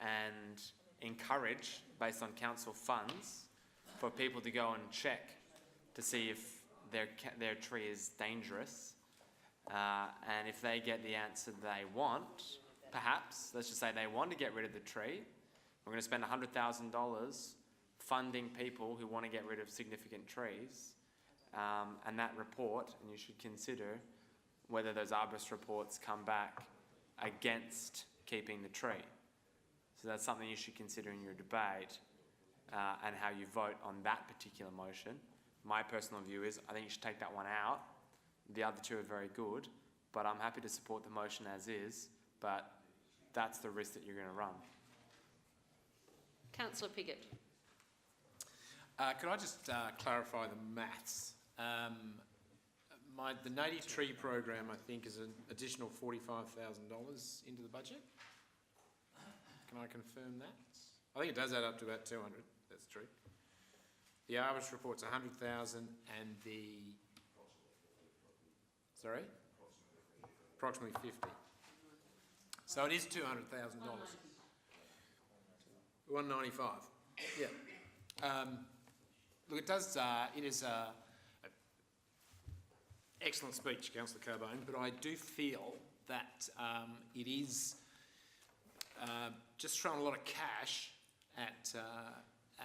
and encourage, based on council funds, for people to go and check to see if their tree is dangerous. And if they get the answer they want, perhaps, let's just say they want to get rid of the tree, we're going to spend $100,000 funding people who want to get rid of significant trees. And that report, and you should consider whether those arborist reports come back against keeping the tree. So that's something you should consider in your debate and how you vote on that particular motion. My personal view is I think you should take that one out. The other two are very good, but I'm happy to support the motion as is, but that's the risk that you're going to run. Councillor Piggott. Could I just clarify the maths? The native tree program, I think, is an additional $45,000 into the budget. Can I confirm that? I think it does add up to about 200. That's true. The arborist report's 100,000, and the approximately 50. So it is $200,000. 195. Yeah. Look, it does. It is a excellent speech, Councillor Carbone, but I do feel that it is just throwing a lot of cash at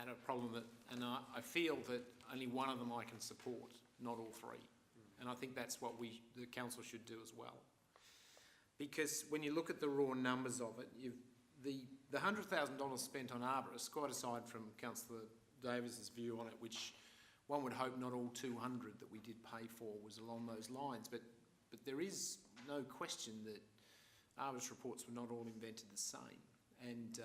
a problem that, and I feel that only one of them I can support, not all three. And I think that's what the council should do as well. Because when you look at the raw numbers of it, the $100,000 spent on arborists, quite aside from Councillor Davis's view on it, which one would hope not all 200 that we did pay for was along those lines, but there is no question that arborist reports were not all invented the same, and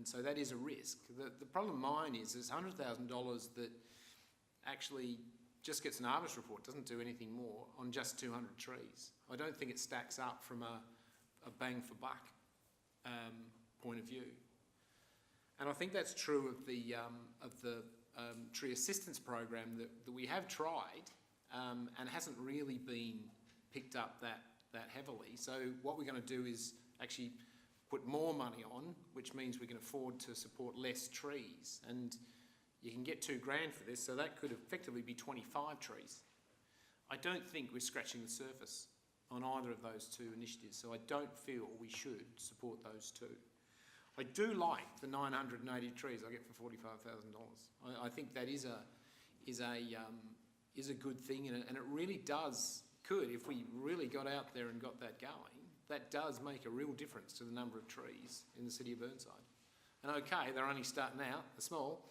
so that is a risk. The problem of mine is there's $100,000 that actually just gets an arborist report, doesn't do anything more on just 200 trees. I don't think it stacks up from a bang for buck point of view. And I think that's true of the tree assistance program that we have tried and hasn't really been picked up that heavily. So what we're going to do is actually put more money on, which means we can afford to support less trees. And you can get $2,000 for this, so that could effectively be 25 trees. I don't think we're scratching the surface on either of those two initiatives, so I don't feel we should support those two. I do like the 980 trees I get for $45,000. I think that is a good thing, and it really could, if we really got out there and got that going, that does make a real difference to the number of trees in the City of Burnside. And okay, they're only starting out, they're small,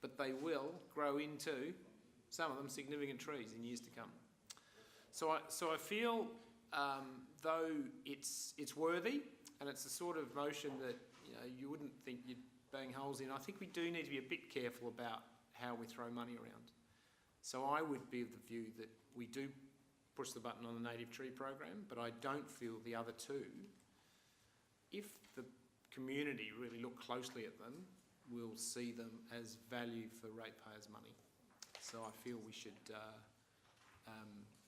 but they will grow into, some of them, significant trees in years to come. So I feel, though it's worthy, and it's the sort of motion that you wouldn't think you'd bang holes in, I think we do need to be a bit careful about how we throw money around. So I would be of the view that we do push the button on the native tree program, but I don't feel the other two, if the community really look closely at them, will see them as value for ratepayers' money. So I feel we should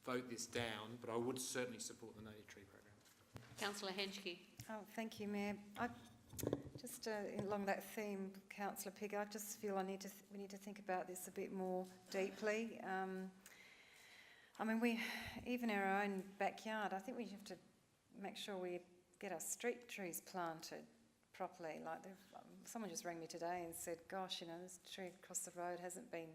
vote this down, but I would certainly support the native tree program. Councillor Henschke. Oh, thank you, Mayor. Just along that theme, Councillor Pigg, I just feel we need to think about this a bit more deeply. I mean, even in our own backyard, I think we have to make sure we get our street trees planted properly. Like someone just rang me today and said, gosh, you know, this tree across the road hasn't been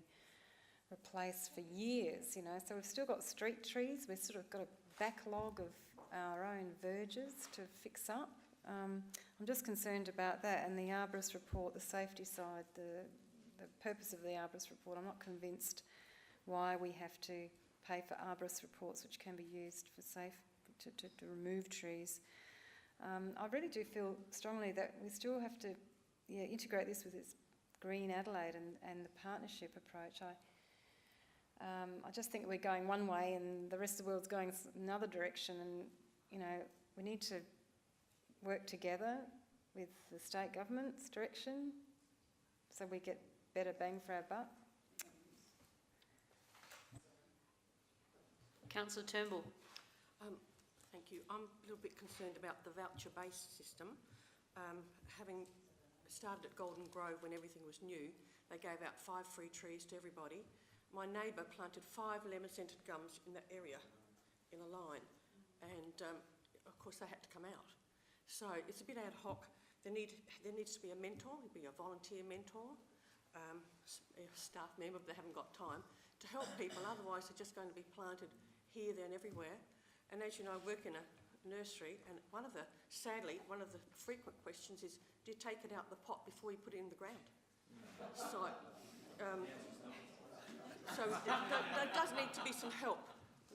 replaced for years, you know. So we've still got street trees. We've sort of got a backlog of our own verges to fix up. I'm just concerned about that. And the arborist report, the safety side, the purpose of the arborist report, I'm not convinced why we have to pay for arborist reports which can be used for to remove trees. I really do feel strongly that we still have to integrate this with its Green Adelaide and the partnership approach. I just think we're going one way and the rest of the world's going another direction, and you know, we need to work together with the state government's direction so we get better bang for our buck. Councillor Turnbull. Thank you. I'm a little bit concerned about the voucher-based system. Having started at Golden Grove when everything was new, they gave out 5 free trees to everybody. My neighbour planted 5 lemon-scented gums in that area in a line, and of course they had to come out. So it's a bit ad hoc. There needs to be a mentor, be a volunteer mentor, a staff member, but they haven't got time, to help people. Otherwise they're just going to be planted here, there and everywhere. And as you know, I work in a nursery, and sadly, one of the frequent questions is, do you take it out the pot before you put it in the ground? So there does need to be some help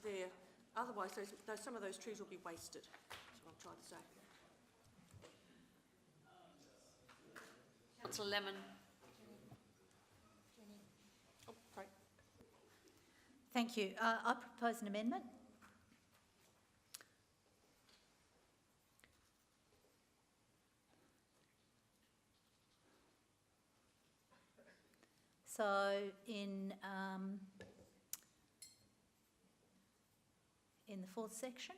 there. Otherwise, some of those trees will be wasted. That's what I'm trying to say. Councillor Lemon. Oh, sorry. Thank you. I propose an amendment. So in the 4th section,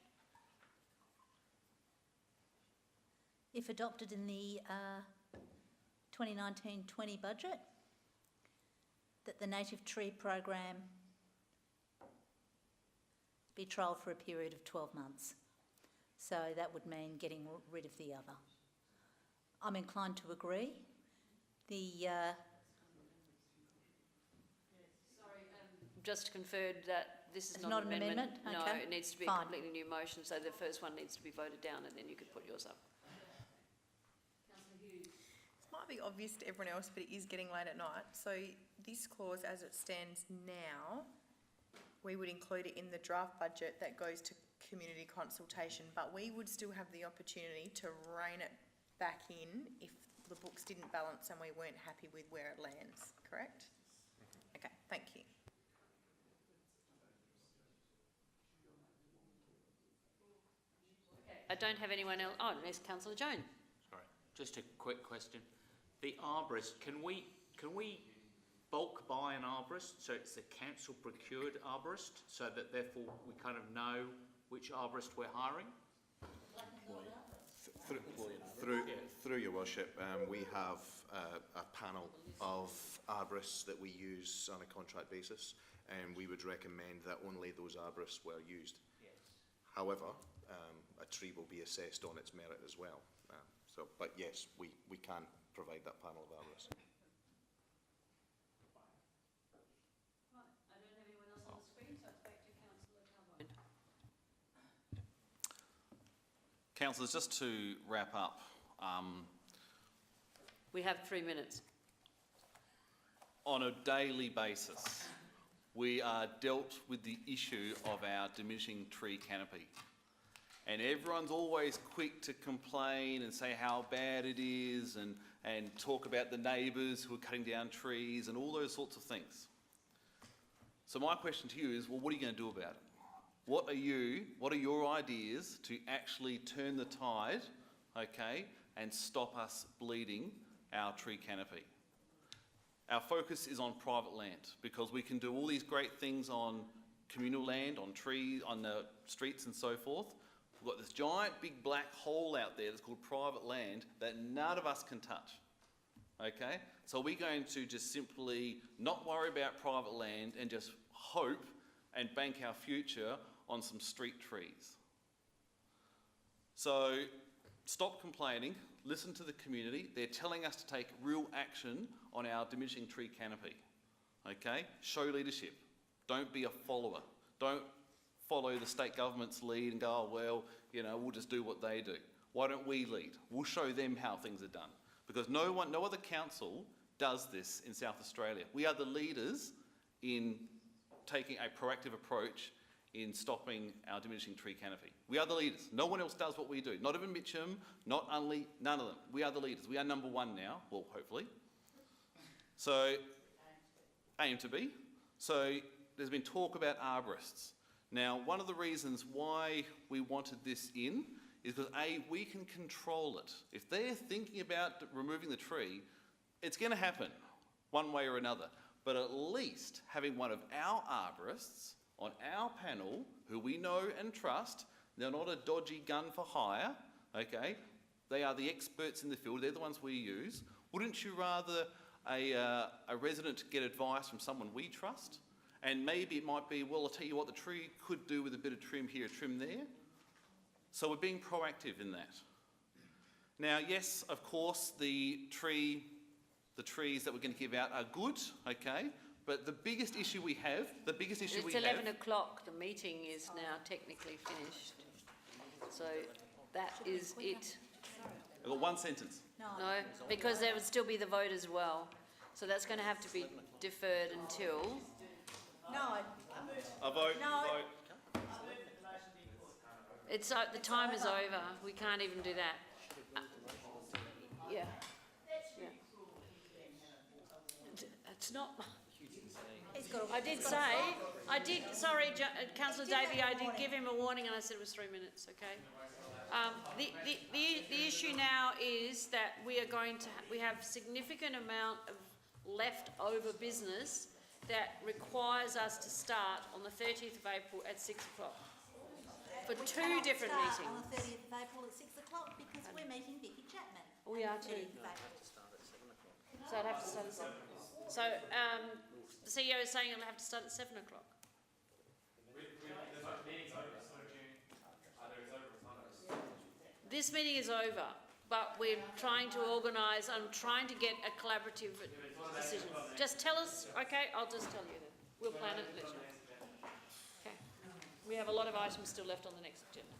if adopted in the 2019-20 budget, that the native tree program be trialled for a period of 12 months. So that would mean getting rid of the other. I'm inclined to agree. Just conferred that this is It's not an amendment. Okay. No, it needs to be Fine. a completely new motion, so the first one needs to be voted down and then you could put yours up. This might be obvious to everyone else, but it is getting late at night. So this clause, as it stands now, we would include it in the draft budget that goes to community consultation, but we would still have the opportunity to rein it back in if the books didn't balance and we weren't happy with where it lands, correct? Okay, thank you. I don't have anyone else. Oh, there's Councillor Jones. Sorry, just a quick question. The arborist, can we bulk buy an arborist so it's a council procured arborist so that therefore we kind of know which arborist we're hiring? Through your worship, we have a panel of arborists that we use on a contract basis, and we would recommend that only those arborists were used. Yes. However, a tree will be assessed on its merit as well. But yes, we can provide that panel of arborists. I don't have anyone else on the screen, so it's back to Councillor Carbone. Councillors, just to wrap up, We have 3 minutes. on a daily basis, we are dealt with the issue of our diminishing tree canopy. And everyone's always quick to complain and say how bad it is and talk about the neighbours who are cutting down trees and all those sorts of things. So my question to you is, well, what are you going to do about it? What are your ideas to actually turn the tide, okay, and stop us bleeding our tree canopy? Our focus is on private land because we can do all these great things on communal land, on trees, on the streets and so forth. We've got this giant big black hole out there that's called private land that none of us can touch, okay? So we're going to just simply not worry about private land and just hope and bank our future on some street trees. So stop complaining, listen to the community. They're telling us to take real action on our diminishing tree canopy. Okay? Show leadership. Don't be a follower. Don't follow the state government's lead and go, oh, well, you know, we'll just do what they do. Why don't we lead? We'll show them how things are done. Because no other council does this in South Australia. We are the leaders in taking a proactive approach in stopping our diminishing tree canopy. We are the leaders. No one else does what we do. Not even Mitcham, not Unley, none of them. We are the leaders. We are number one now, well, hopefully. So, aim to be. So, there's been talk about arborists. Now, one of the reasons why we wanted this in is because A, we can control it. If they're thinking about removing the tree, it's going to happen one way or another. But at least having one of our arborists on our panel, who we know and trust, they're not a dodgy gun for hire, okay? They are the experts in the field, they're the ones we use. Wouldn't you rather a resident get advice from someone we trust? And maybe it might be, well, I'll tell you what the tree could do with a bit of trim here, trim there. So we're being proactive in that. Now, yes, of course, the trees that we're going to give out are good, okay? But the biggest issue we have, It's 11 o'clock, the meeting is now technically finished. So that is it. I've got one sentence. No, because there would still be the vote as well. So that's going to have to be deferred until... No. A vote, No. vote. It's, the time is over. We can't even do that. Yeah. It's not... Sorry, Councillor Davey, I did give him a warning and I said it was 3 minutes, okay? The issue now is that we have significant amount of leftover business that requires us to start on the 30th of April at 6 o'clock for two different meetings. On the 30th of April at 6 o'clock because we're meeting Vicky Chapman. We are too. So I'd have to start at 7. So the CEO is saying it'll have to start at 7 o'clock. This meeting is over, but we're trying to organise, I'm trying to get a collaborative decision. Just tell us, okay, I'll just tell you then. We'll plan it and let you know. Okay. We have a lot of items still left on the next agenda.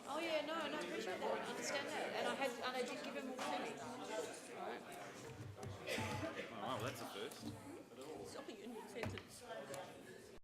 Oh yeah, no, I appreciate that, I understand that. And I did give him a warning.